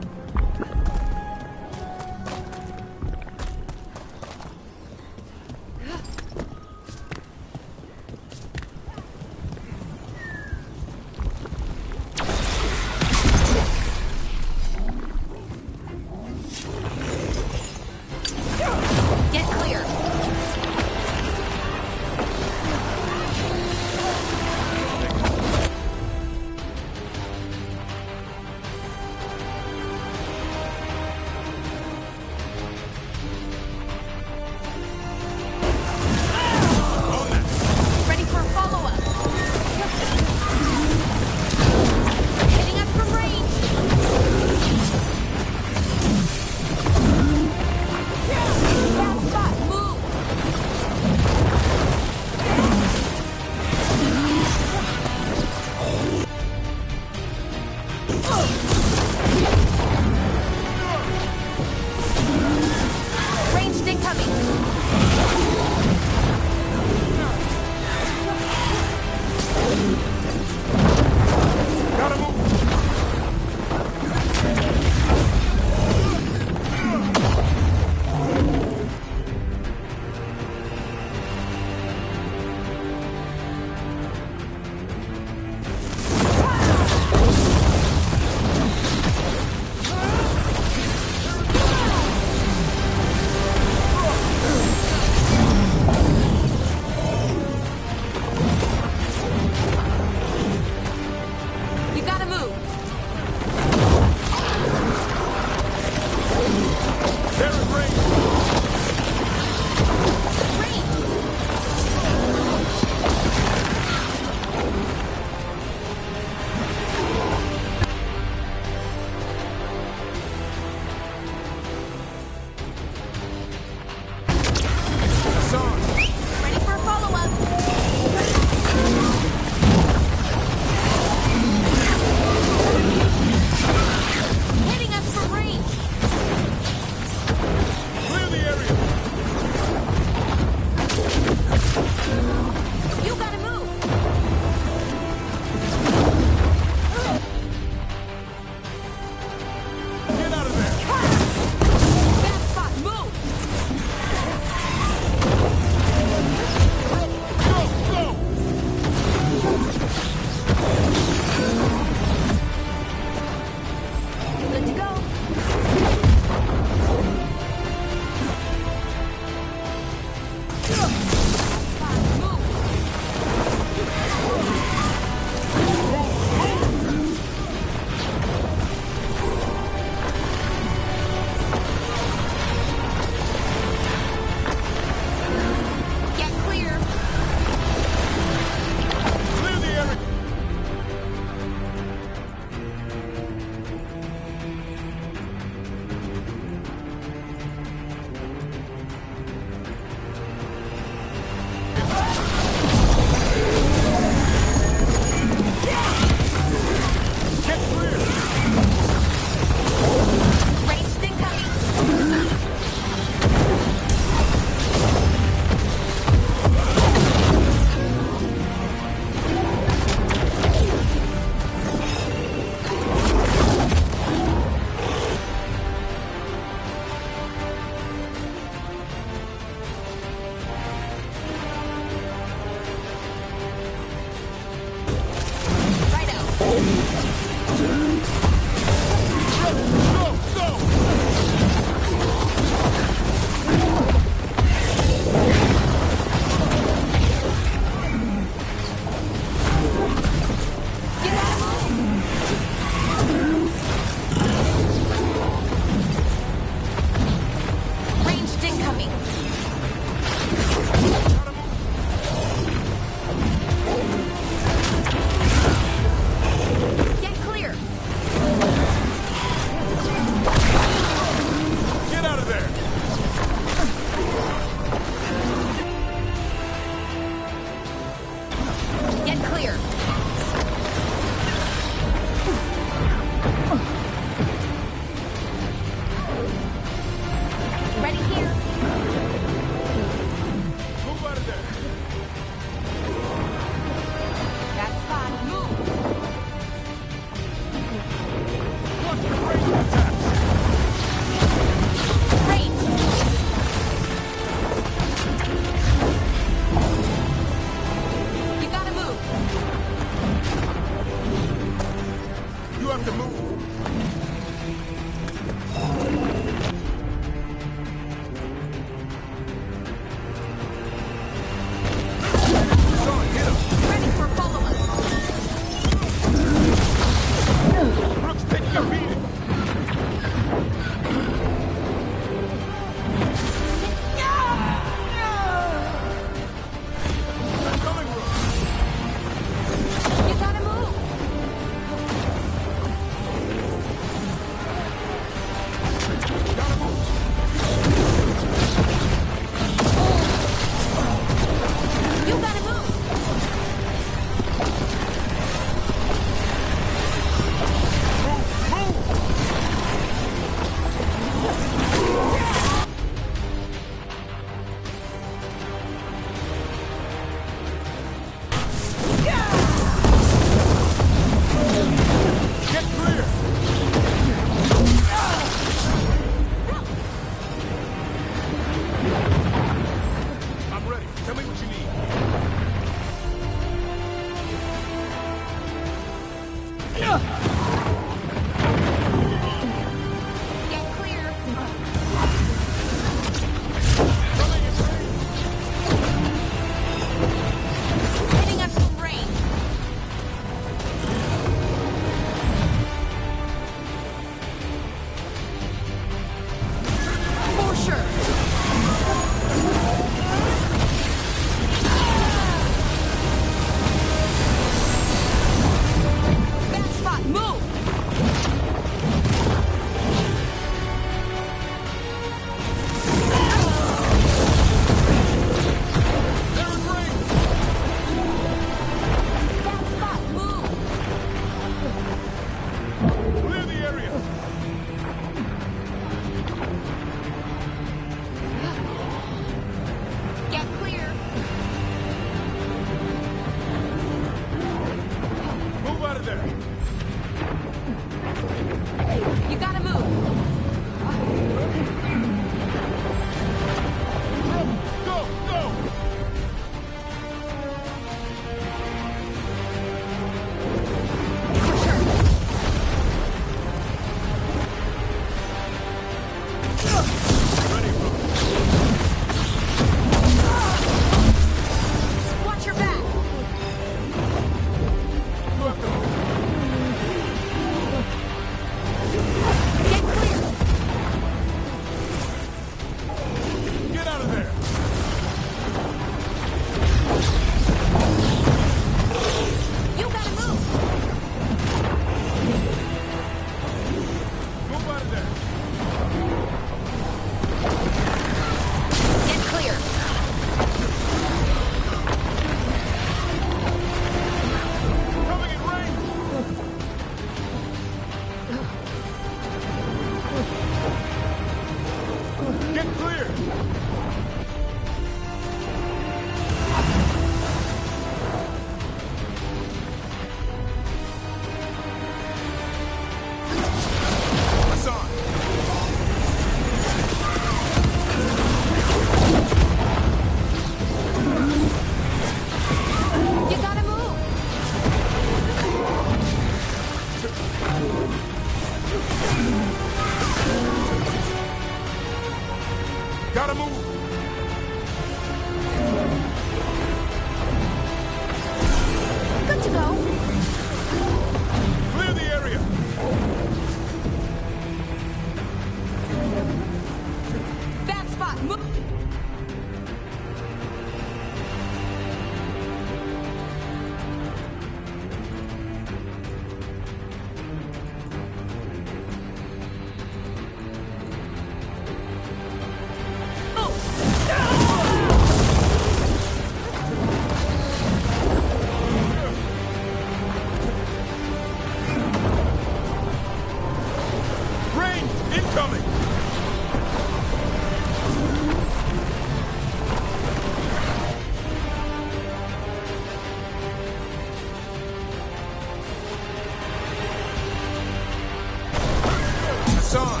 Hassan!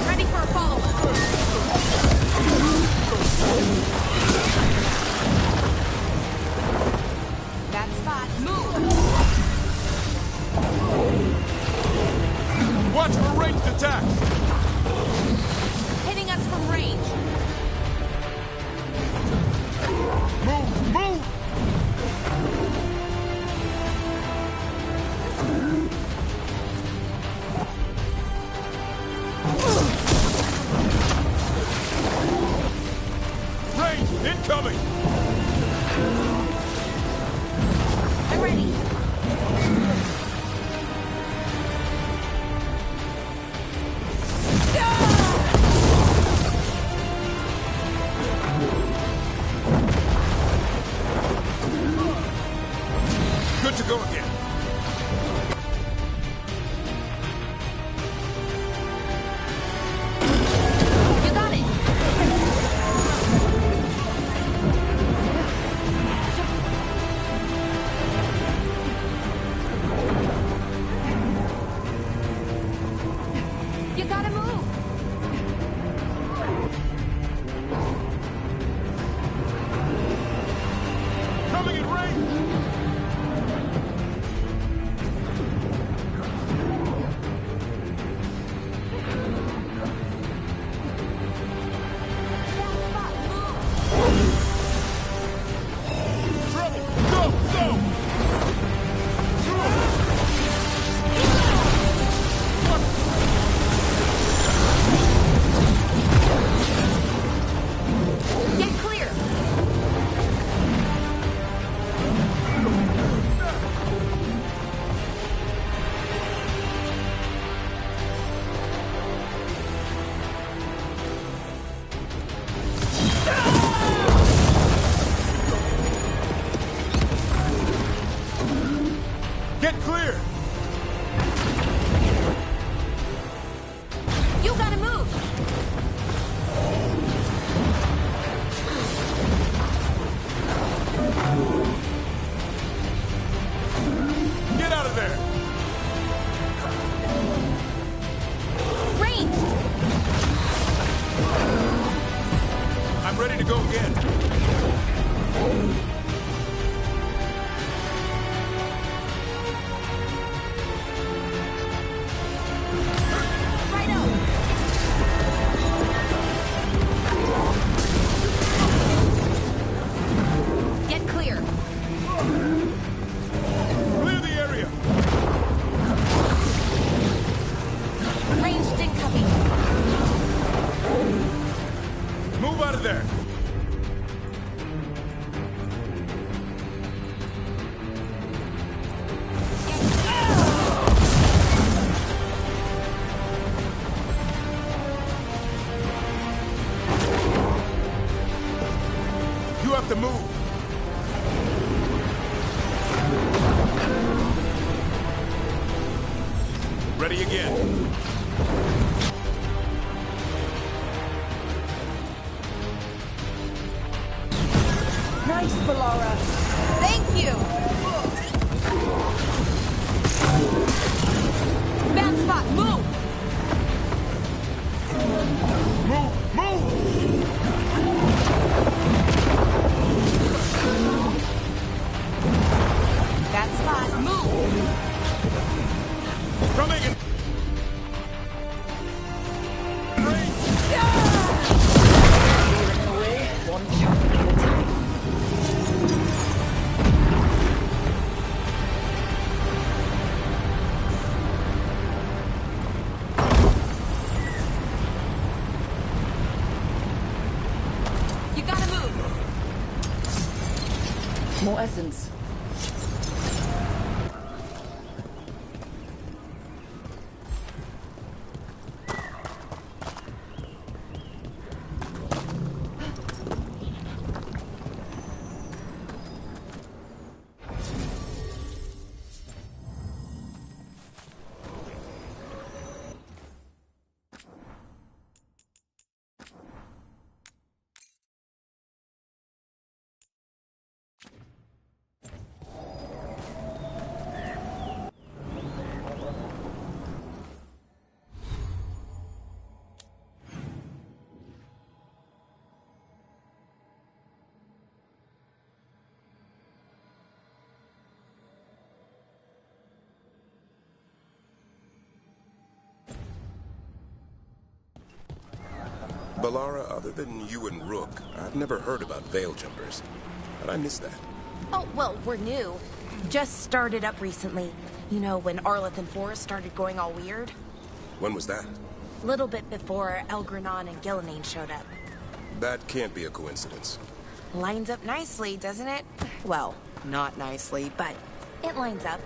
Ready for a follow-up. That spot. Move! Watch for ranged attacks! Hitting us from range. Move! Move! Range incoming! I'm ready. Good to go again. You got it. You gotta move. Coming in range! Get clear. Get clear! You gotta move. Get out of there! Range. I'm ready to go again. Get clear. Clear the area! Ranged incoming. Move out of there! You have to move! Ready again. Nice, Valora. Thank you. Bad spot. Move. Move! Move! Bad spot. Move. Coming in! One chunk at a time. You gotta move. More essence. Balara, other than you and Rook, I've never heard about Veil Jumpers. How'd I miss that? Oh, well, we're new. Just started up recently. You know, when Arleth and Forrest started going all weird? When was that? Little bit before Elgranon and Gillenane showed up. That can't be a coincidence. Lines up nicely, doesn't it? Well, not nicely, but it lines up.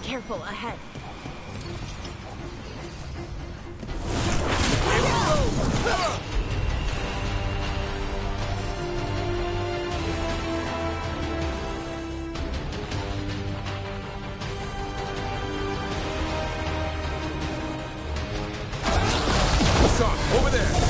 Careful, ahead. Son, over there!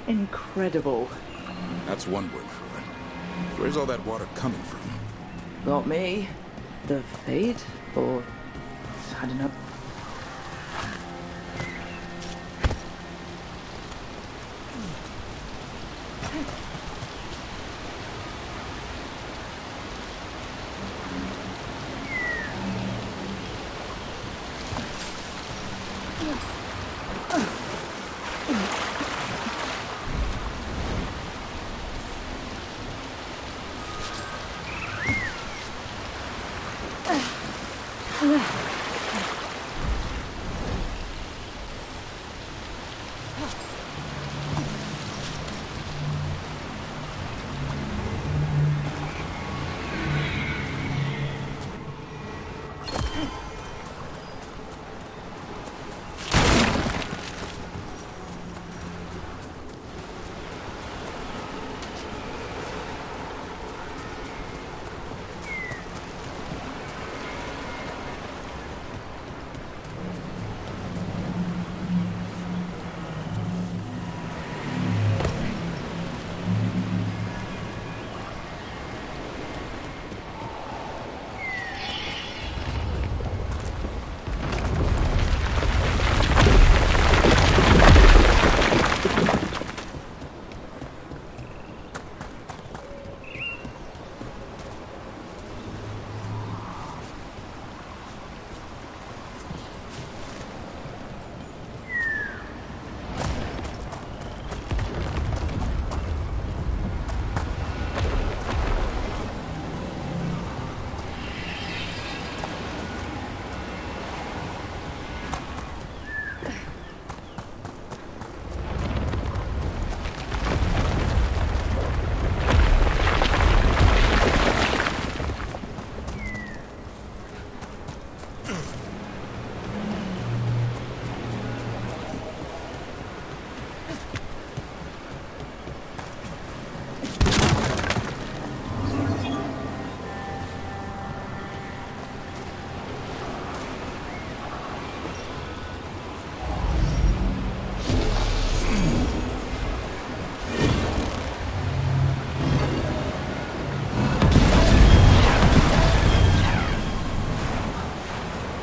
Incredible. That's one word for it. Where's all that water coming from? Got me. The fate? Or... I don't know.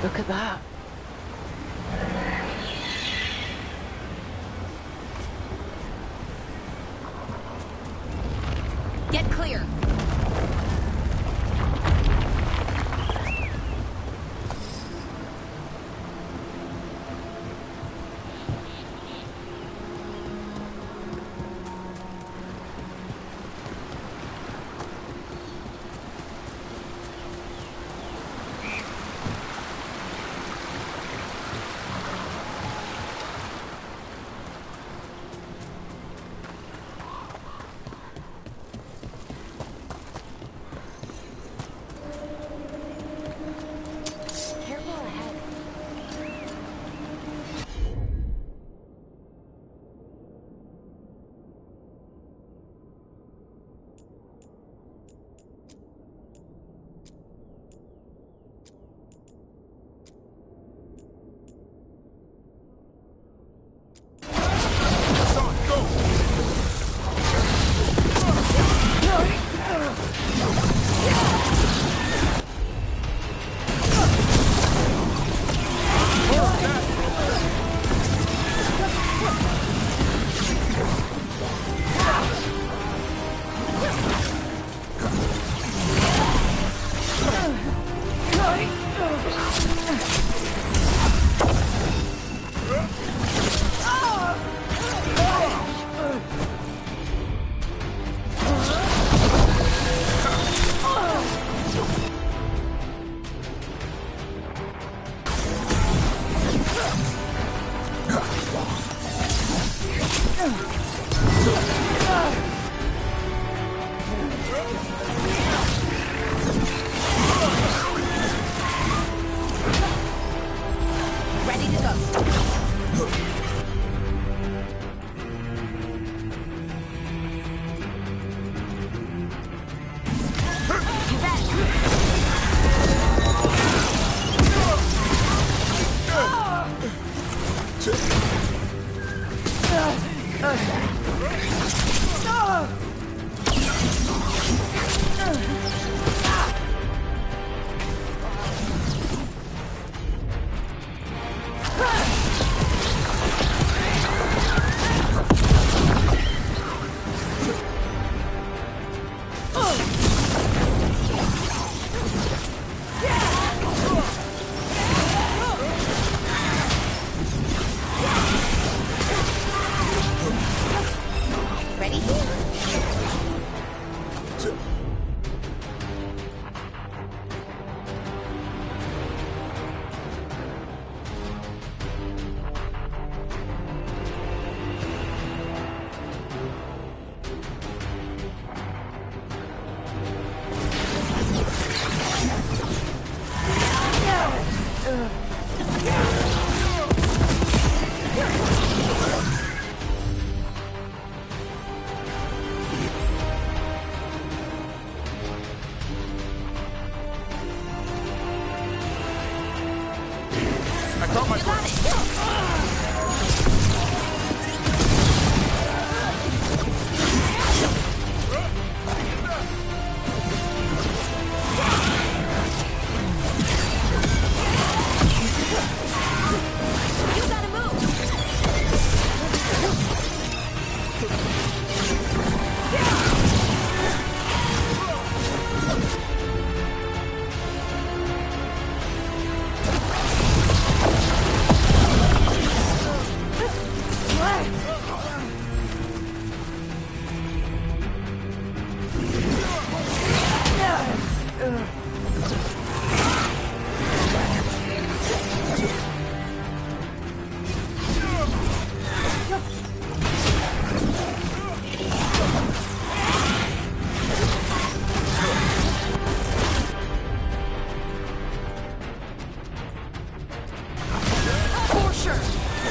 Look at that. Get clear.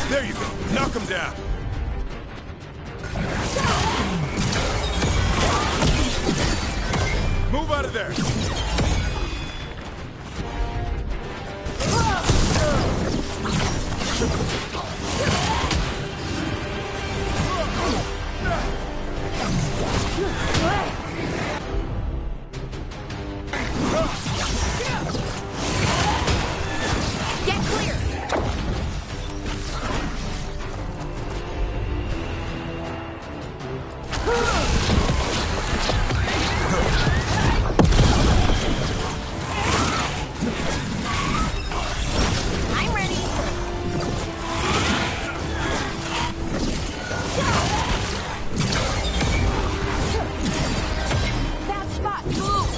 There you go. Knock him down. Move out of there. Get clear. I'm ready. That spot, move.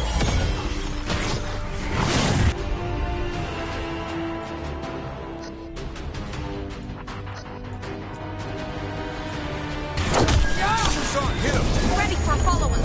Hit him. Ready for follow-up.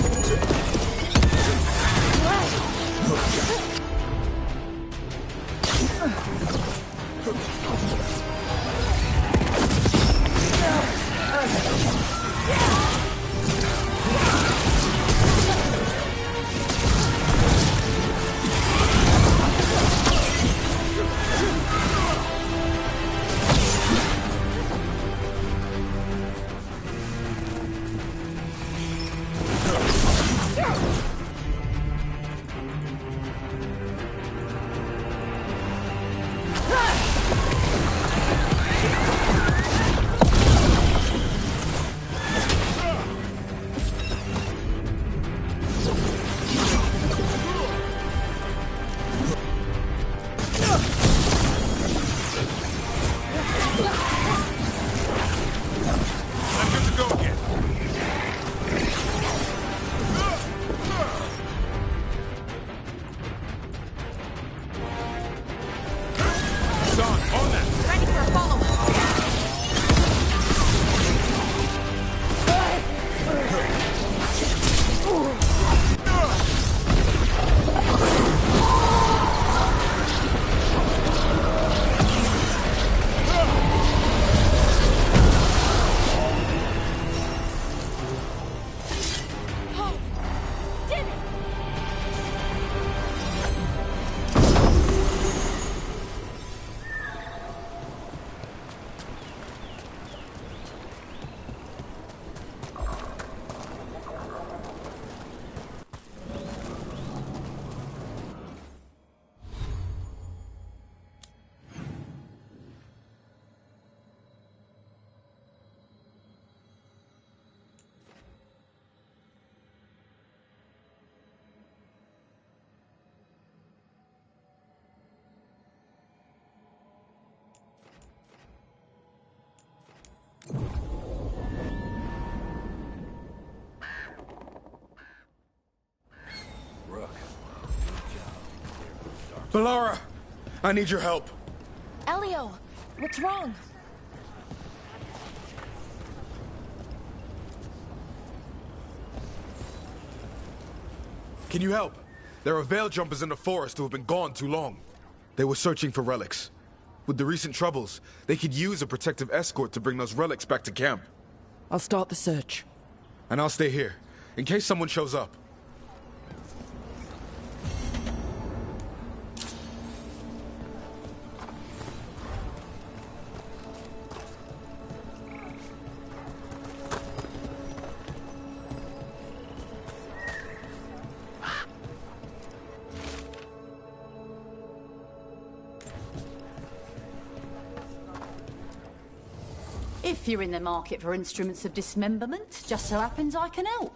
Bellara! I need your help. Elio, what's wrong? Can you help? There are veil jumpers in the forest who have been gone too long. They were searching for relics. With the recent troubles, they could use a protective escort to bring those relics back to camp. I'll start the search. And I'll stay here, in case someone shows up. If you're in the market for instruments of dismemberment, just so happens I can help.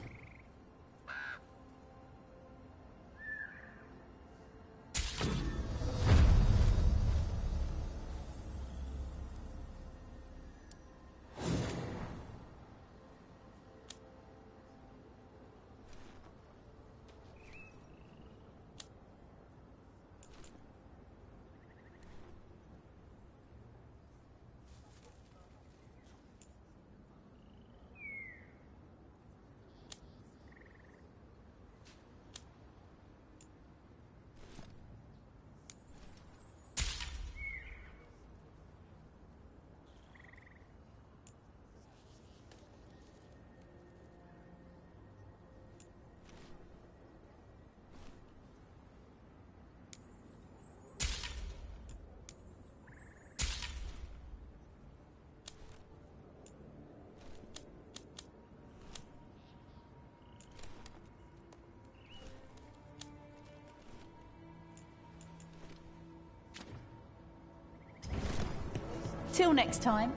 Till next time.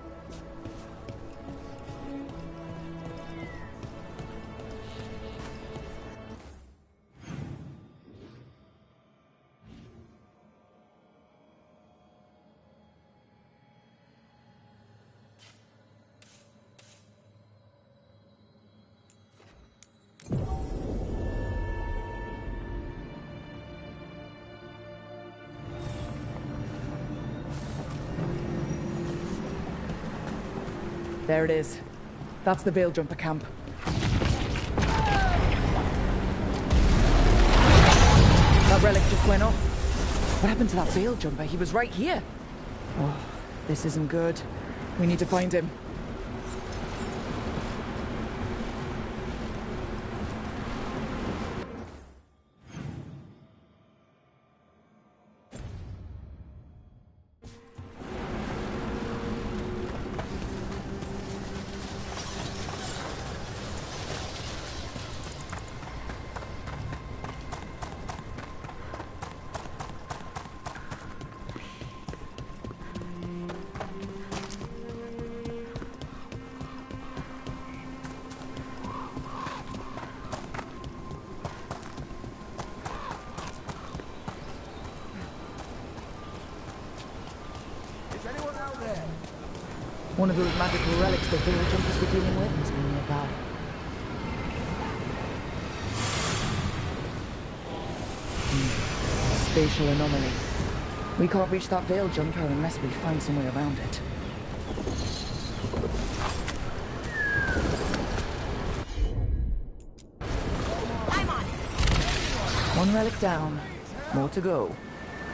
There it is. That's the Veil Jumper camp. That relic just went off. What happened to that Veil Jumper? He was right here. Oh, this isn't good. We need to find him. One of those magical relics the Veil Jumpers were dealing with must be nearby. Spatial anomaly. We can't reach that Veil Jumper unless we find some way around it. I'm on it. One relic down. More to go.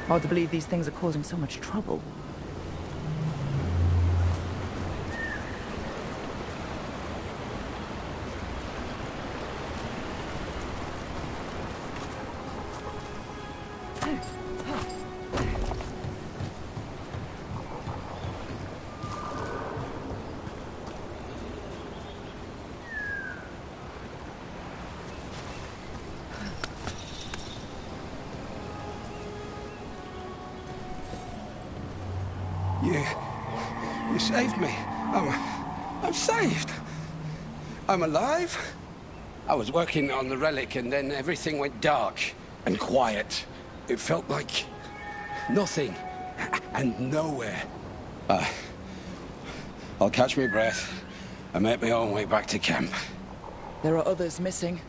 Hard to believe these things are causing so much trouble. You saved me. I'm saved. I'm alive. I was working on the relic and then everything went dark and quiet. It felt like nothing and nowhere. I'll catch my breath and make my own way back to camp. There are others missing.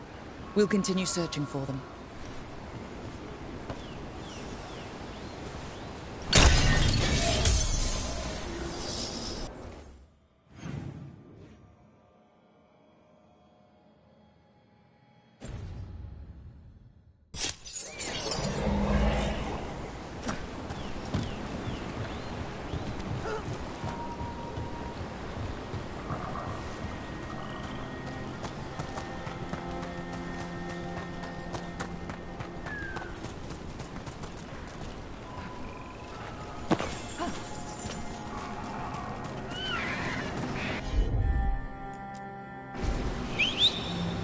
We'll continue searching for them.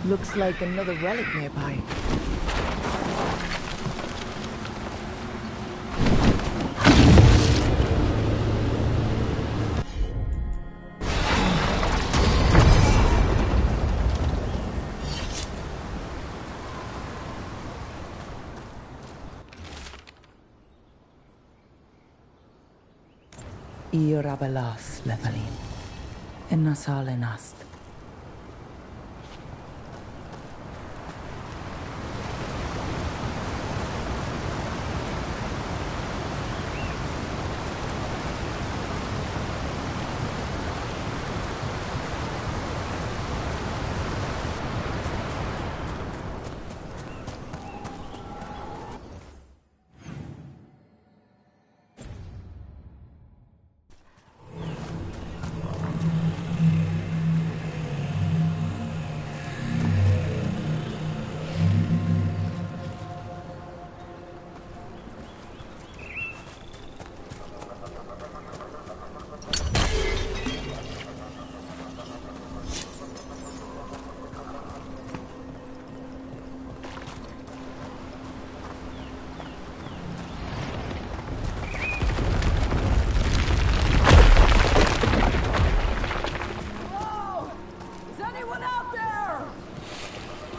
Looks like another relic nearby. Irabelas Lethalin. Ennasalenast.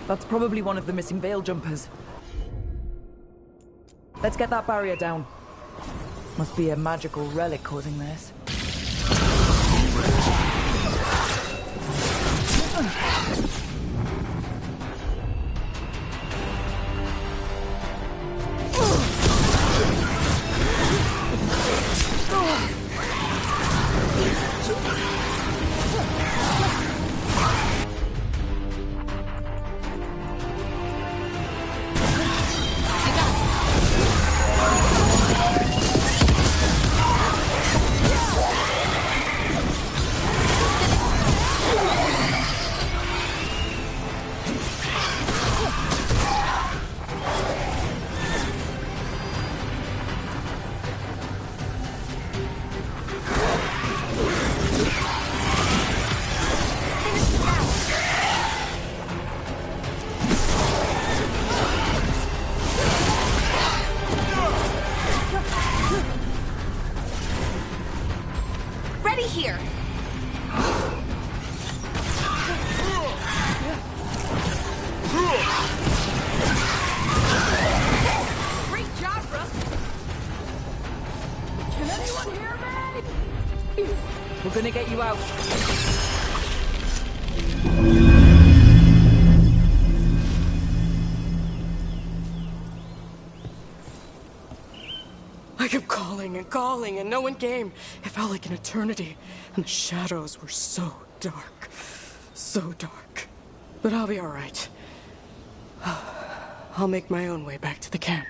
That's probably one of the missing veil jumpers. Let's get that barrier down. Must be a magical relic causing this. We're gonna get you out. I kept calling and calling and no one came. It felt like an eternity. And the shadows were so dark. So dark. But I'll be alright. I'll make my own way back to the camp.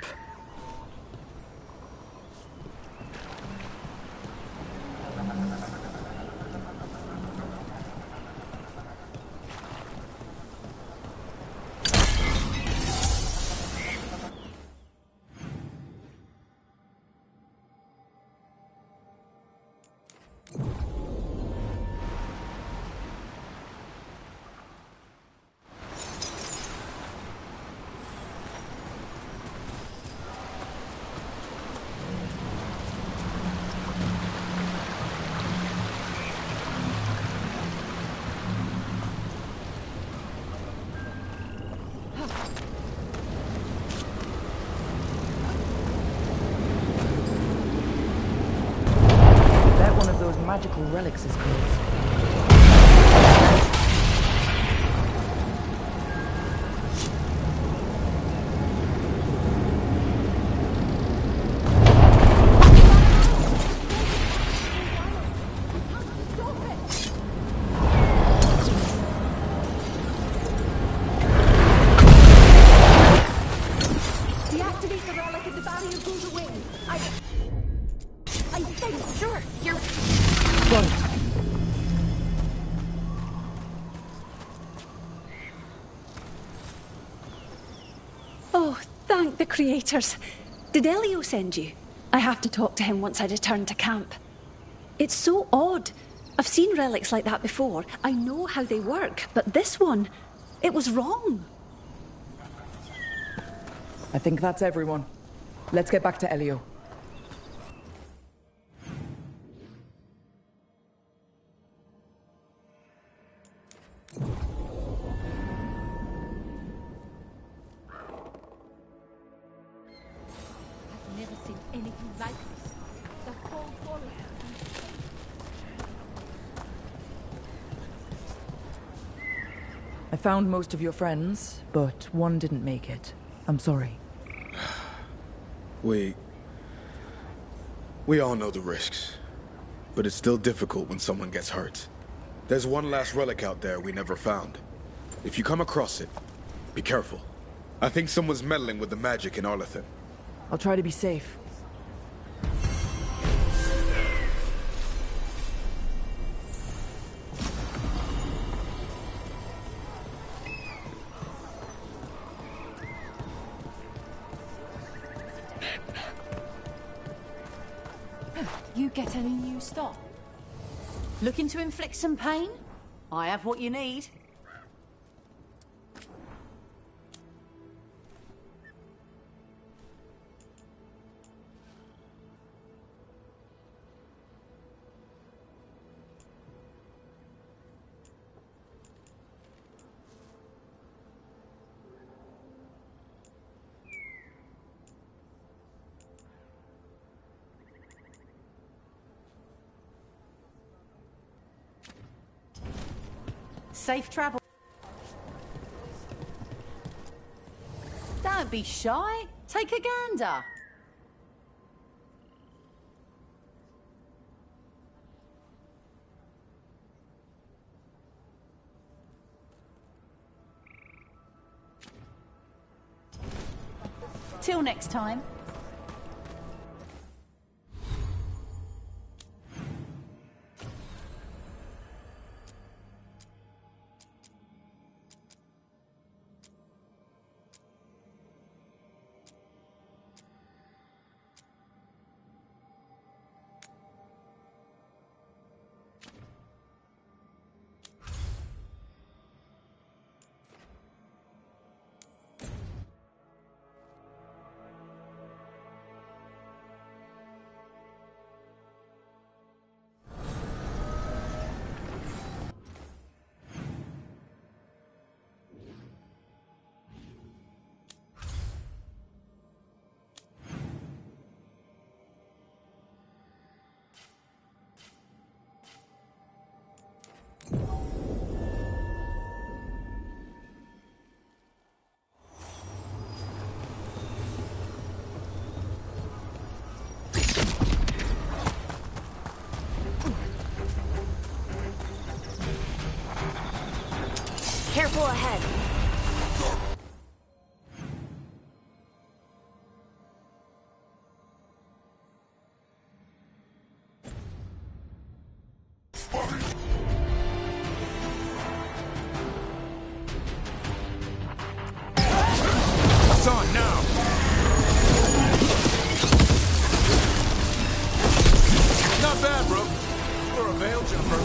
Magical relics is called. Deactivate the relic and the barrier goes away. I think, sure, you're... Oh, thank the creators. Did Elio send you? I have to talk to him once I return to camp. It's so odd. I've seen relics like that before. I know how they work, but this one... It was wrong. I think that's everyone. Let's get back to Elio. I've never seen anything like this. The whole forest. I found most of your friends, but one didn't make it. I'm sorry. We all know the risks, but it's still difficult when someone gets hurt. There's one last relic out there we never found. If you come across it, be careful. I think someone's meddling with the magic in Arlethan. I'll try to be safe. You get any new stock? Looking to inflict some pain? I have what you need. Safe travel. Don't be shy. Take a gander. Till next time. Careful ahead. It's on now. Not bad, bro. For a veil jumper.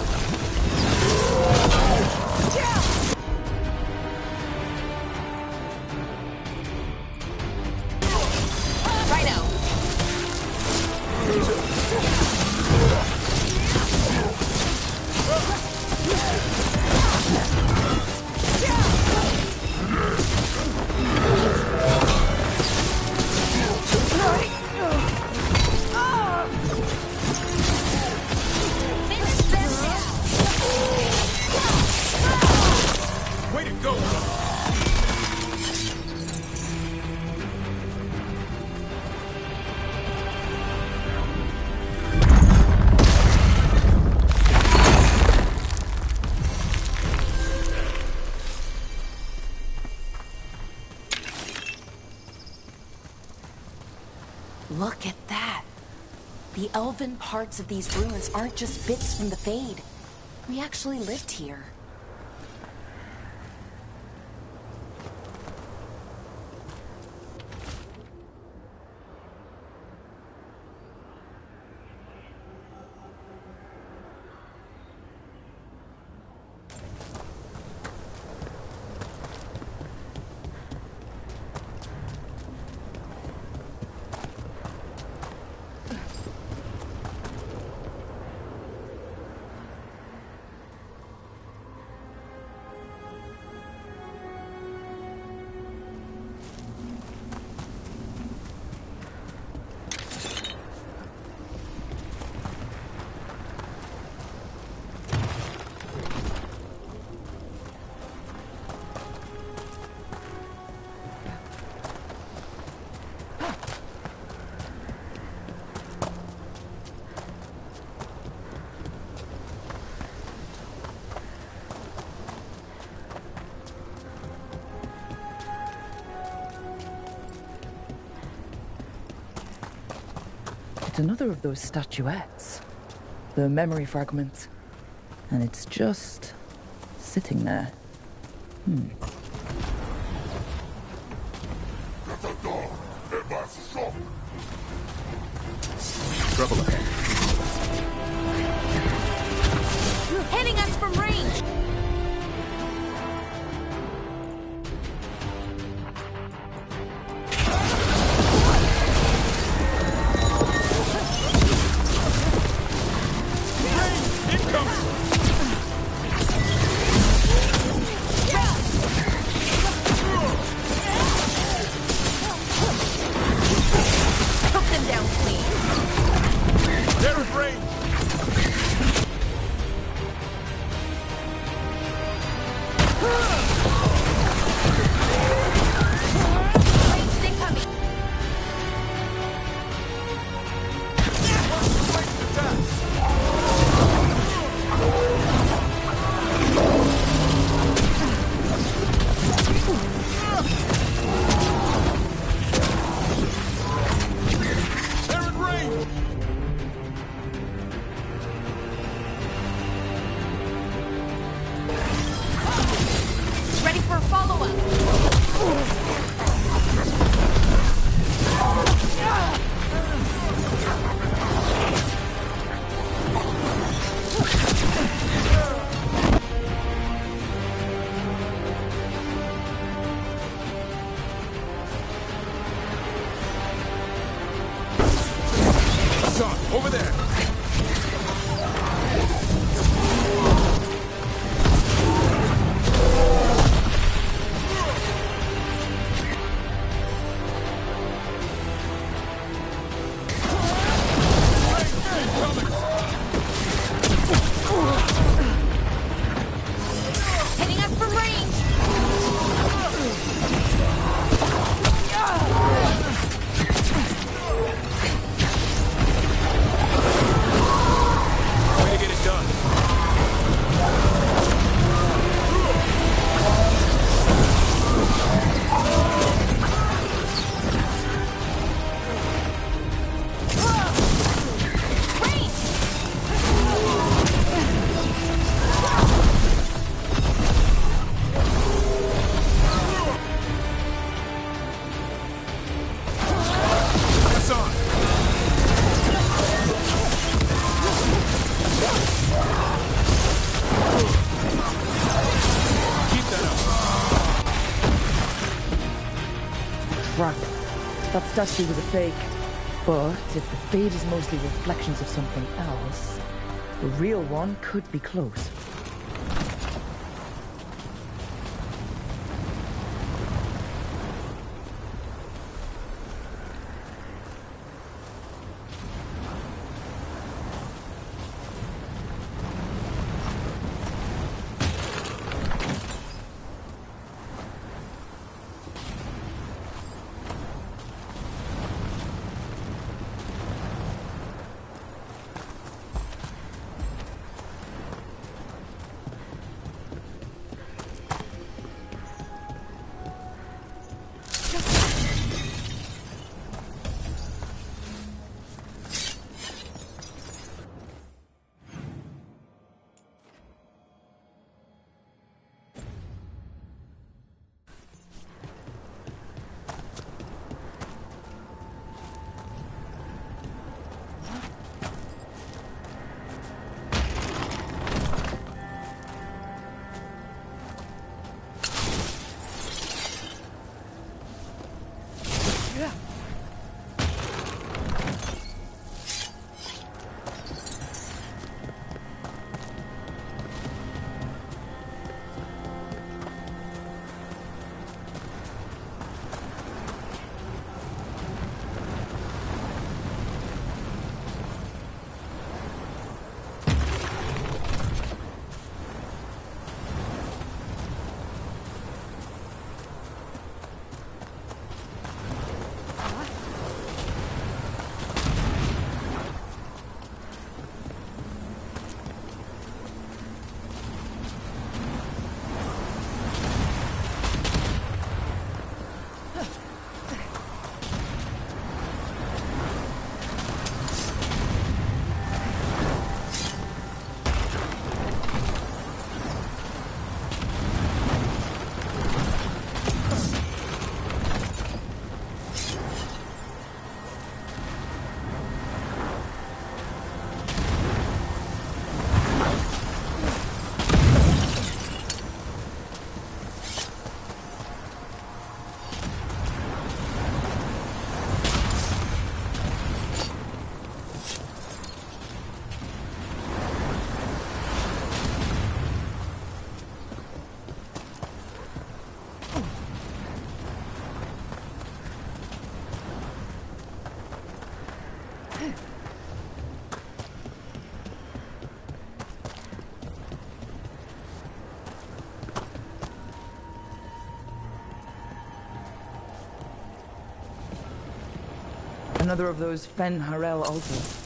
Way to go, bro. Look at that. The elven parts of these ruins aren't just bits from the Fade. We actually lived here. It's another of those statuettes. The memory fragments. And it's just sitting there. Trouble ahead. Hitting us from range! Over there! Hitting us from range! Way to get it done. Press on. Keep that up. Crap. That statue was a fake. But if the fade is mostly reflections of something else, the real one could be close. Another of those Fen Harel altars.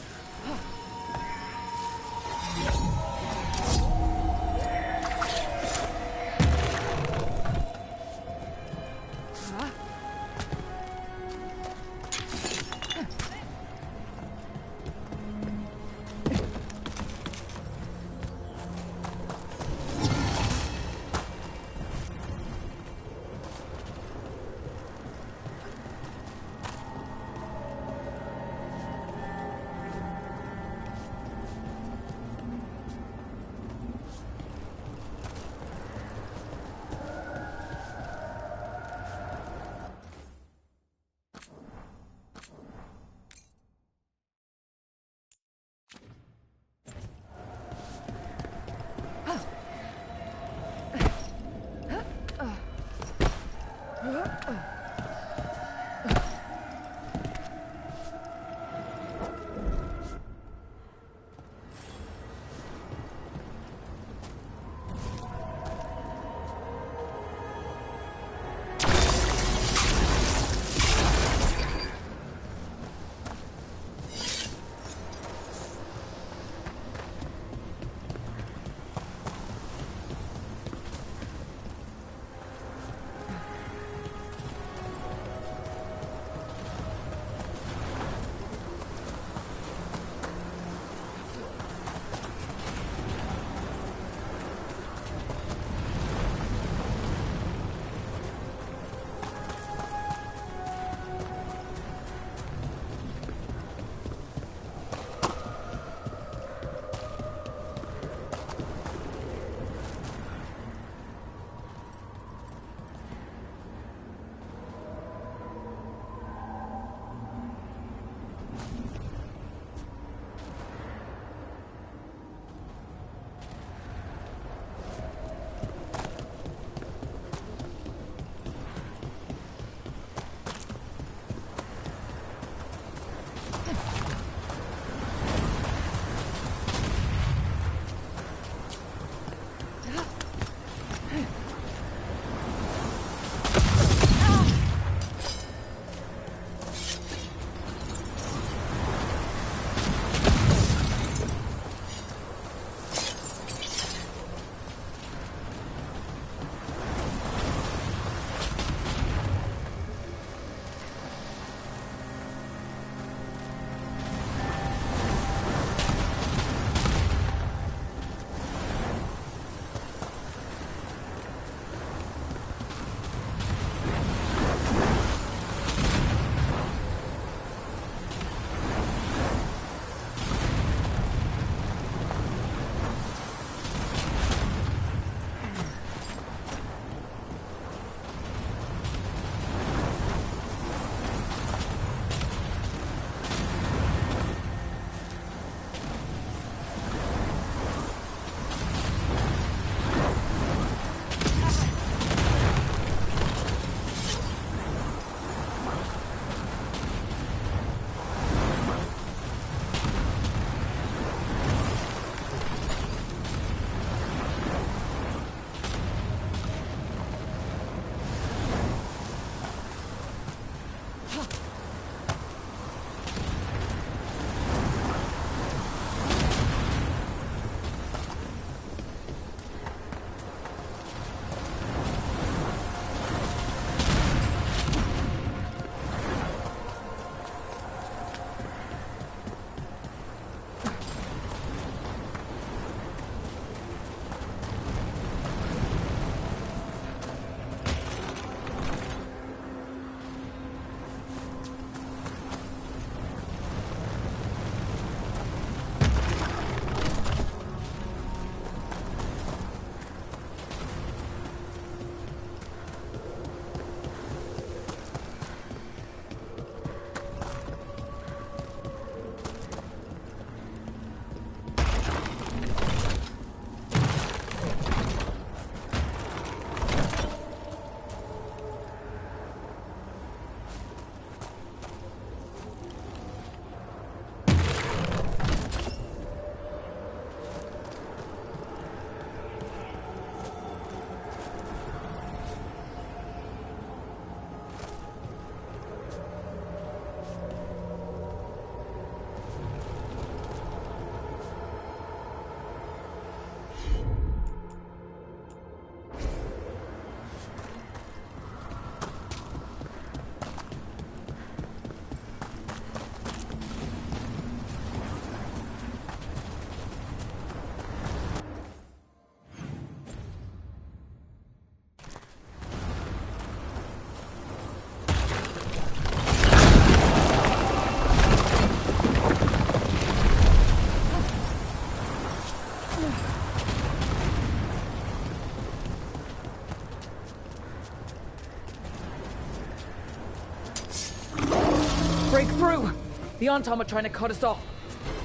break through! The Antom are trying to cut us off.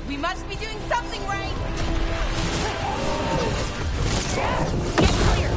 We must be doing something right! Get clear!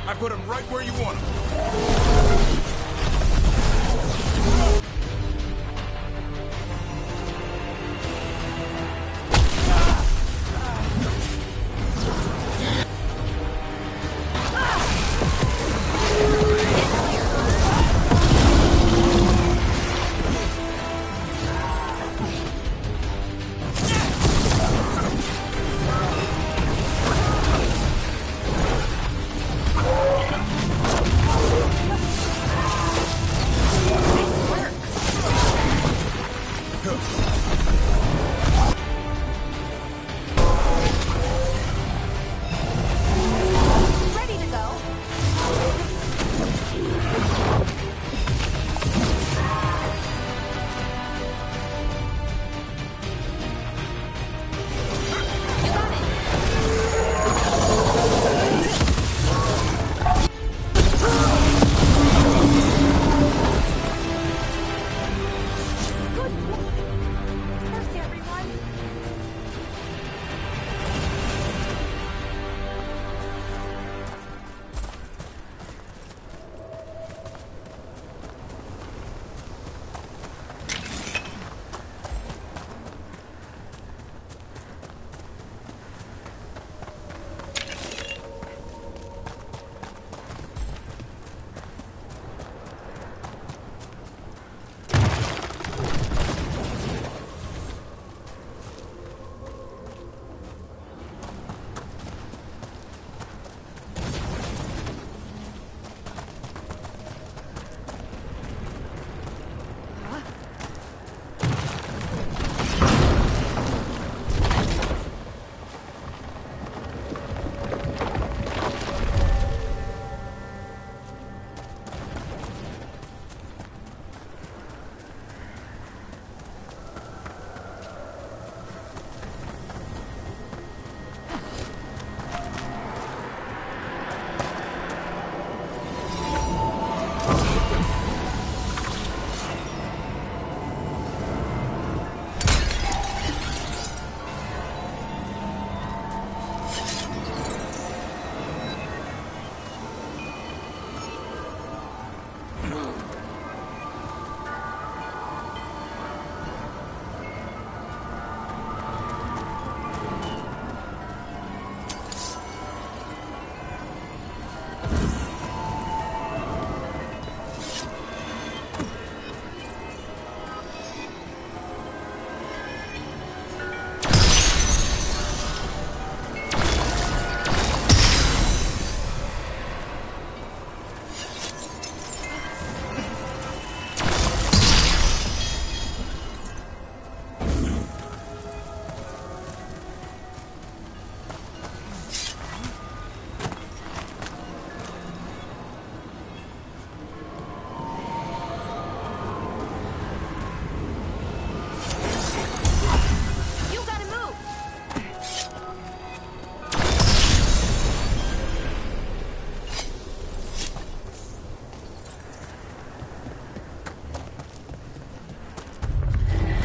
I put him right where you want him.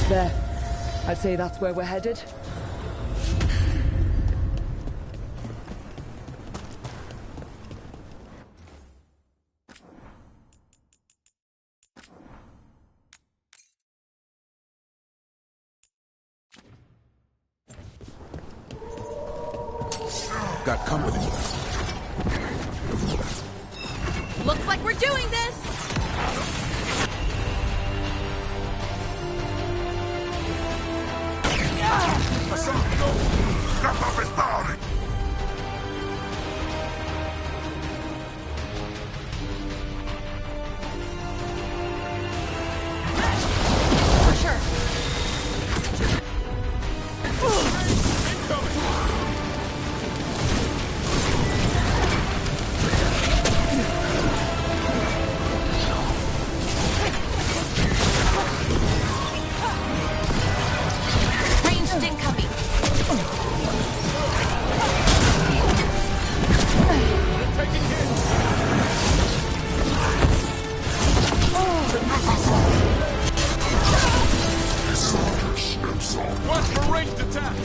There. I'd say that's where we're headed. Got company. Looks like we're doing this! For sure. Ranged incoming. Watch for ranged attack!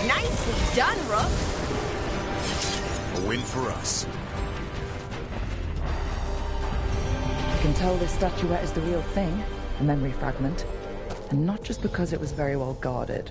Nicely done, Rook. A win for us. You can tell this statuette is the real thing, a memory fragment. And not just because it was very well guarded.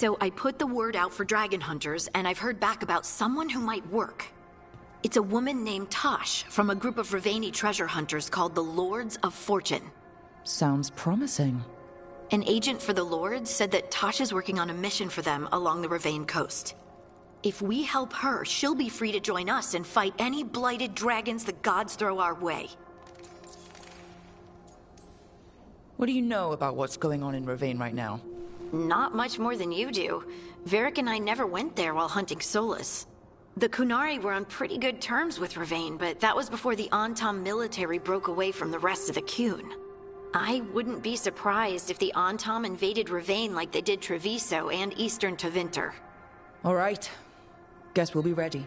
So I put the word out for dragon hunters, and I've heard back about someone who might work. It's a woman named Tosh from a group of Ravani treasure hunters called the Lords of Fortune. Sounds promising. An agent for the Lords said that Tosh is working on a mission for them along the Ravane coast. If we help her, she'll be free to join us and fight any blighted dragons the gods throw our way. What do you know about what's going on in Ravane right now? Not much more than you do. Varric and I never went there while hunting Solus. The Kunari were on pretty good terms with Ravane, but that was before the Antam military broke away from the rest of the Kun. I wouldn't be surprised if the Antam invaded Ravane like they did Treviso and Eastern Tevinter. All right. Guess we'll be ready.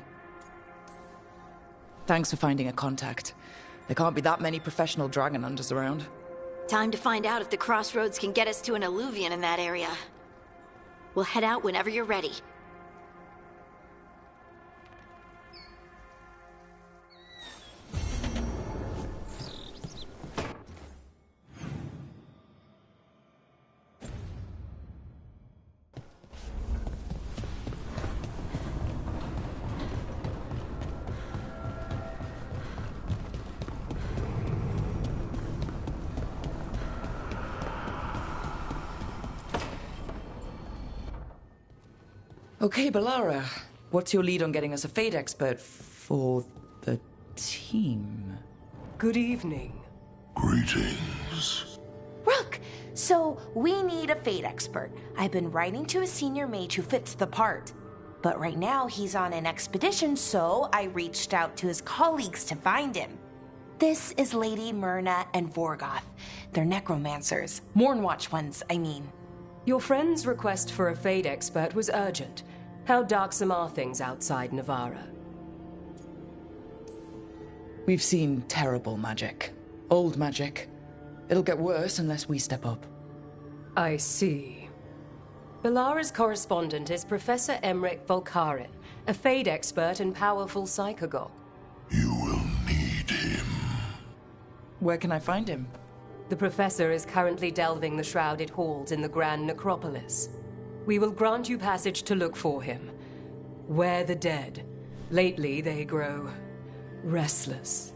Thanks for finding a contact. There can't be that many professional dragon hunters around. Time to find out if the crossroads can get us to an alluvion in that area. We'll head out whenever you're ready. Okay, Balara. What's your lead on getting us a Fade expert for the team? Good evening. Greetings. Rook, so we need a Fade expert. I've been writing to a senior mage who fits the part. But right now he's on an expedition, so I reached out to his colleagues to find him. This is Lady Myrna and Vorgoth. They're necromancers. Mournwatch ones, I mean. Your friend's request for a Fade expert was urgent. How darksome are things outside Navarra? We've seen terrible magic. Old magic. It'll get worse unless we step up. I see. Balara's correspondent is Professor Emmerich Volkarin, a Fade expert and powerful psychogol. You will need him. Where can I find him? The Professor is currently delving the shrouded halls in the Grand Necropolis. We will grant you passage to look for him. Where the dead. Lately they grow restless.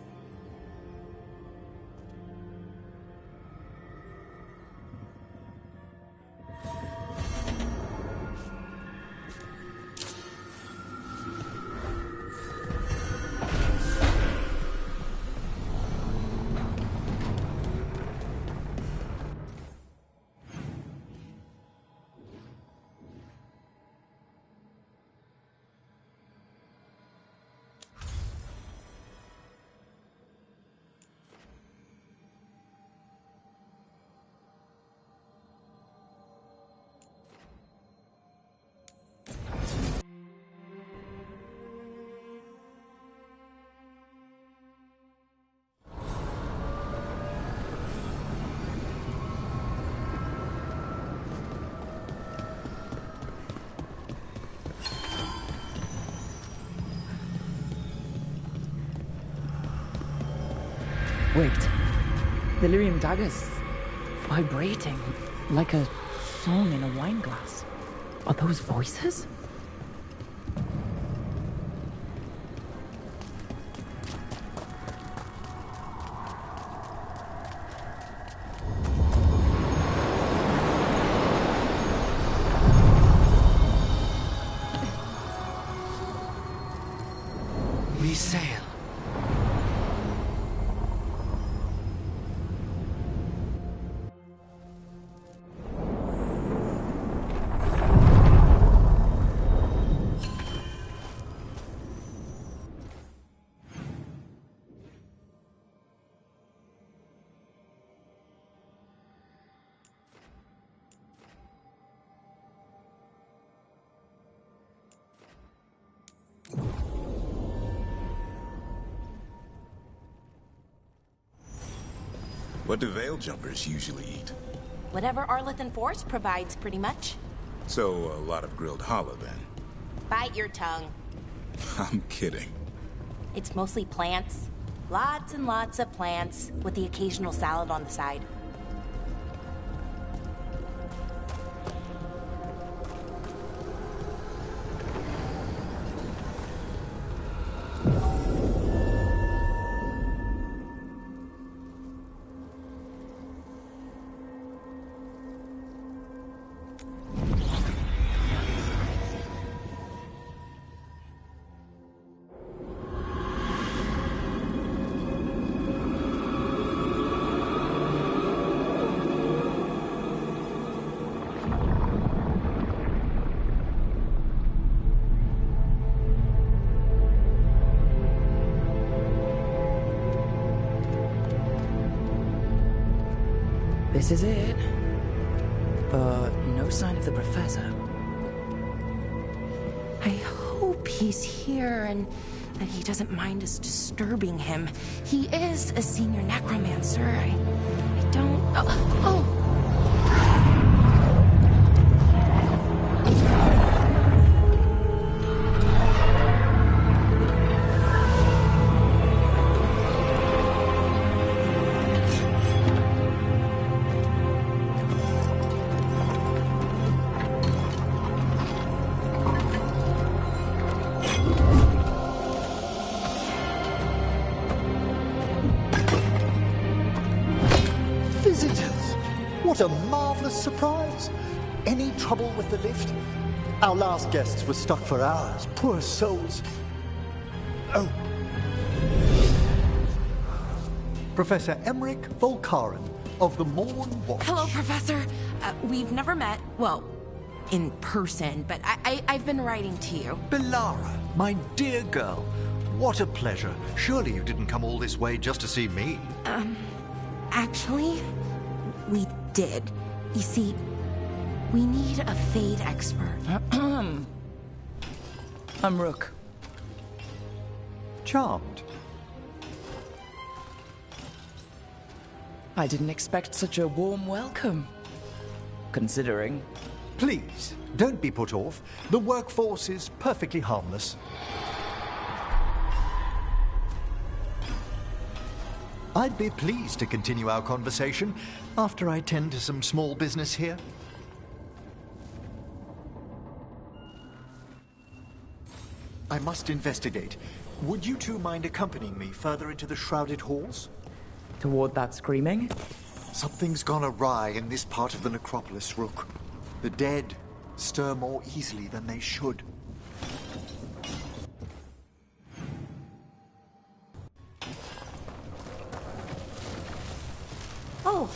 Wait. The lyrium dagger's vibrating like a song in a wine glass. Are those voices? We sail. What do veil jumpers usually eat? Whatever Arlethan Force provides, pretty much. So, a lot of grilled hollow then. Bite your tongue. I'm kidding. It's mostly plants. Lots and lots of plants, with the occasional salad on the side. This is it. But no sign of the professor. I hope he's here and that he doesn't mind us disturbing him. He is a senior necromancer. I don't... Oh! What a marvelous surprise! Any trouble with the lift? Our last guests were stuck for hours. Poor souls. Oh. Professor Emmerich Volkaren of the Morn Watch. Hello, Professor. We've never met, well, in person, but I've been writing to you. Belara, my dear girl. What a pleasure. Surely you didn't come all this way just to see me. Actually, we did. You see, we need a Fade expert. I'm Rook. Charmed. I didn't expect such a warm welcome. Considering. Please, don't be put off. The workforce is perfectly harmless. I'd be pleased to continue our conversation after I tend to some small business here. I must investigate. Would you two mind accompanying me further into the shrouded halls? Toward that screaming? Something's gone awry in this part of the necropolis, Rook. The dead stir more easily than they should. Oh,